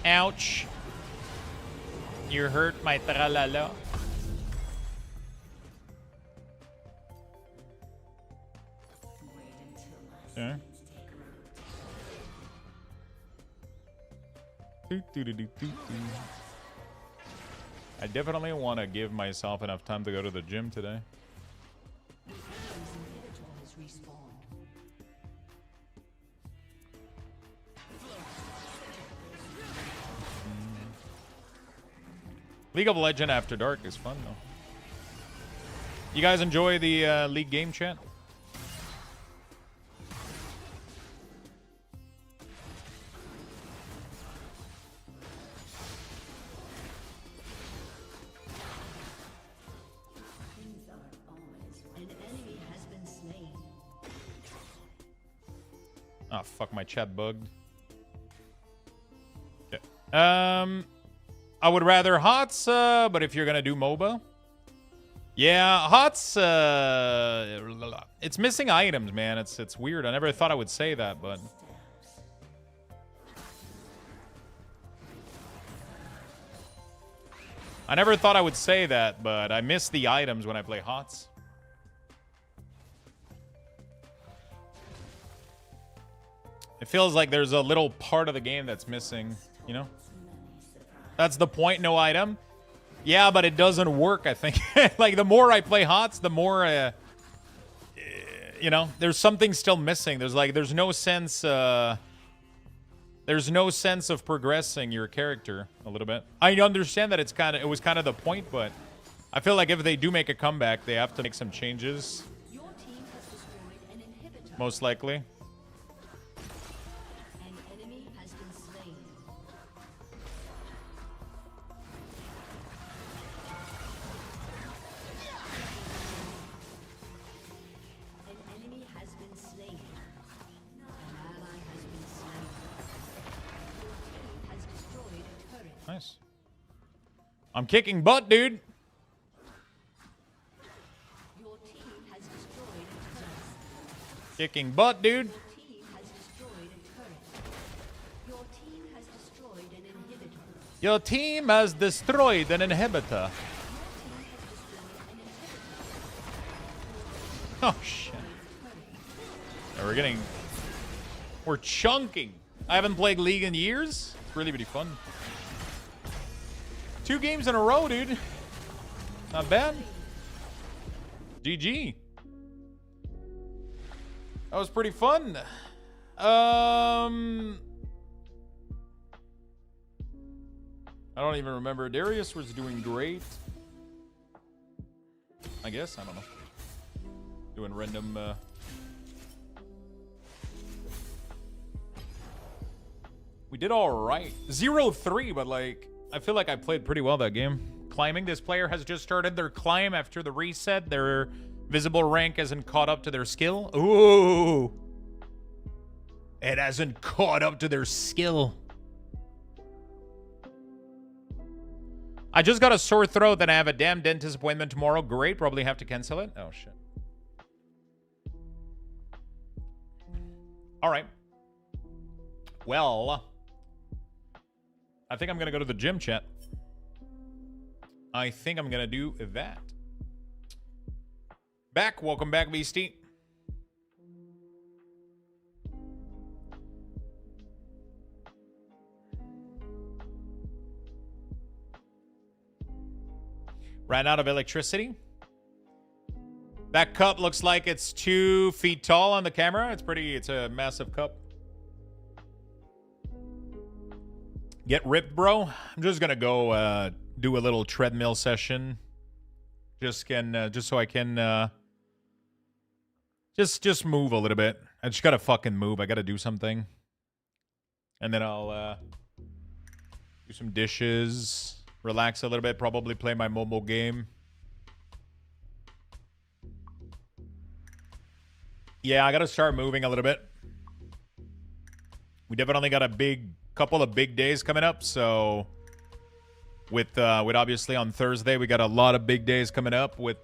Speaker 1: Ouch. You hurt my tralala. Okay. I definitely want to give myself enough time to go to the gym today. League of Legends After Dark is fun, though. You guys enjoy the League game chat? Oh, fuck, my chat bugged. Okay. I would rather HOTS, but if you're gonna do MOBA. Yeah, HOTS, it's missing items, man. It's weird. I never thought I would say that, but... I never thought I would say that, but I miss the items when I play HOTS. It feels like there's a little part of the game that's missing, you know? That's the point, no item. Yeah, but it doesn't work, I think. Like, the more I play HOTS, the more, you know, there's something still missing. There's no sense, there's no sense of progressing your character a little bit. I understand that it was kind of the point, but I feel like if they do make a comeback, they have to make some changes. Most likely. Nice. I'm kicking butt, dude. Kicking butt, dude. Your team has destroyed an inhibitor. Oh, shit. Yeah, we're chunking. I haven't played League in years. It's really, really fun. 2 games in a row, dude. Not bad. GG. That was pretty fun. I don't even remember. Darius was doing great. I guess. I don't know. Doing random... We did all right. 0-3, but like... I feel like I played pretty well that game. Climbing. This player has just started their climb after the reset. Their visible rank hasn't caught up to their skill. Ooh. It hasn't caught up to their skill. I just got a sore throat and I have a damn dentist appointment tomorrow. Great. Probably have to cancel it. Oh, shit. All right. Well... I think I'm going to go to the gym, chat. I think I'm going to do that. Back. Welcome back, Beastie. Ran out of electricity. That cup looks like it's 2 feet tall on the camera. It's a massive cup. Get ripped, bro. I'm just gonna go do a little treadmill session. Just so I can just move a little bit. I just gotta fucking move. I gotta do something, and then I'll do some dishes, relax a little bit, probably play my mobile game. Yeah, I gotta start moving a little bit. We definitely got a couple of big days coming up, so with obviously on Thursday we got a lot of big days coming up with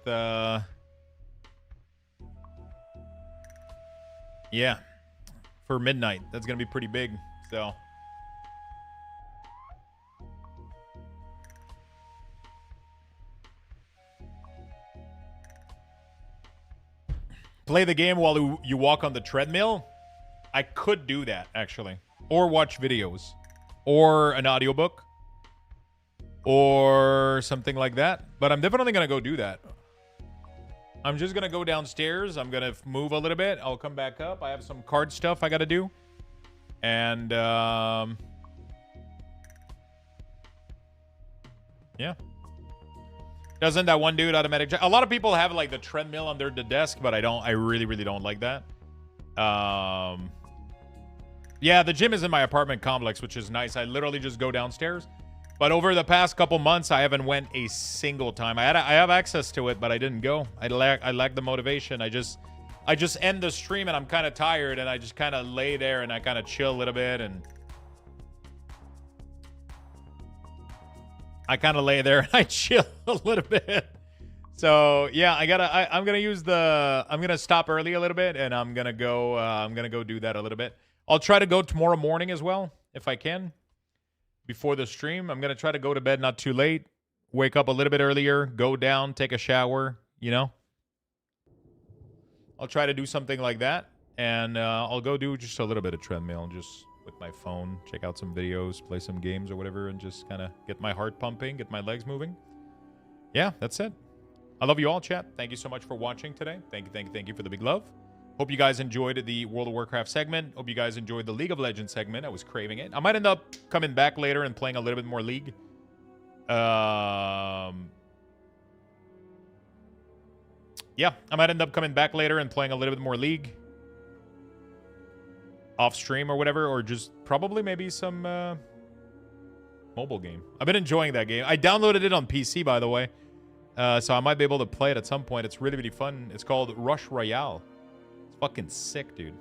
Speaker 1: yeah, for midnight. That's gonna be pretty big. So play the game while you walk on the treadmill. I could do that actually. Or watch videos. Or an audiobook. or something like that. But I'm definitely going to go do that. I'm just going to go downstairs. I'm going to move a little bit. I'll come back up. I have some card stuff I got to do. And, yeah. Doesn't that one dude automatic... A lot of people have, like, the treadmill under the desk, but I don't. I really, really don't like that. Yeah, the gym is in my apartment complex, which is nice. I literally just go downstairs. But over the past couple months, I haven't went a single time. I have access to it, but I didn't go. I lack the motivation. I just end the stream and I'm kind of tired, and I just kind of lay there and I kind of chill a little bit, and I kind of lay there and I chill a little bit. So yeah, I'm gonna stop early a little bit, and I'm gonna go do that a little bit. I'll try to go tomorrow morning as well if I can. Before the stream, I'm going to try to go to bed not too late, wake up a little bit earlier, go down, take a shower, you know. I'll try to do something like that, and I'll go do just a little bit of treadmill, just with my phone, check out some videos, play some games or whatever, and just kind of get my heart pumping, get my legs moving. Yeah, that's it. I love you all, chat. Thank you so much for watching today. Thank you for the big love. Hope you guys enjoyed the World of Warcraft segment. Hope you guys enjoyed the League of Legends segment. I was craving it. I might end up coming back later and playing a little bit more League. Yeah, I might end up coming back later and playing a little bit more League. Off stream or whatever. Or just probably maybe some mobile game. I've been enjoying that game. I downloaded it on PC, by the way. So I might be able to play it at some point. It's really, really fun. It's called Rush Royale. Fucking sick, dude.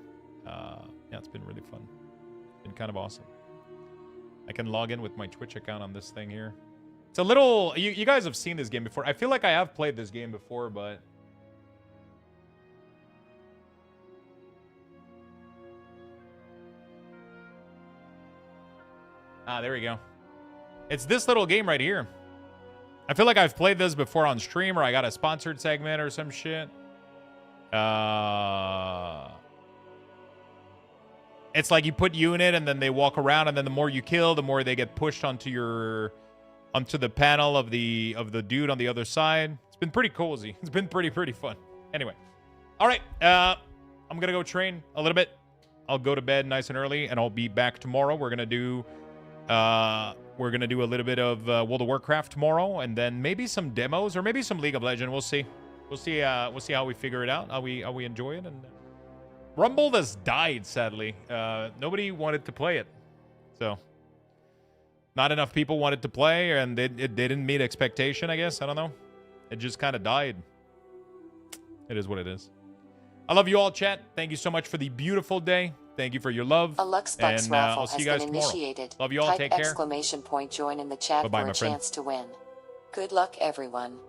Speaker 1: Yeah, it's been really fun. It's been kind of awesome. I can log in with my Twitch account on this thing here. It's a little... You guys have seen this game before. I feel like I have played this game before, but... Ah, there we go. It's this little game right here. I feel like I've played this before on stream, or I got a sponsored segment or some shit. It's like you put unit and then they walk around, and then the more you kill, the more they get pushed onto the panel of the dude on the other side. It's been pretty cozy. It's been pretty fun. Anyway, all right. I'm gonna go train a little bit. I'll go to bed nice and early, and I'll be back tomorrow. We're gonna do a little bit of World of Warcraft tomorrow, and then maybe some demos or maybe some League of Legends. We'll see. We'll see how we figure it out, how we enjoy it. And Rumble has died, sadly. Nobody wanted to play it, so not enough people wanted to play, and they didn't meet expectation, I guess. I don't know. It just kind of died. It is what it is. I love you all, chat. Thank you so much for the beautiful day. Thank you for your love.
Speaker 15: A Luxthos raffle
Speaker 1: I'll see
Speaker 15: has
Speaker 1: you guys
Speaker 15: been
Speaker 1: tomorrow.
Speaker 15: initiated.
Speaker 1: Love you all.
Speaker 15: Type
Speaker 1: Take care.
Speaker 15: exclamation point join in the chat
Speaker 1: Bye-bye,
Speaker 15: for
Speaker 1: my
Speaker 15: a
Speaker 1: friend.
Speaker 15: chance to win. Good luck, everyone.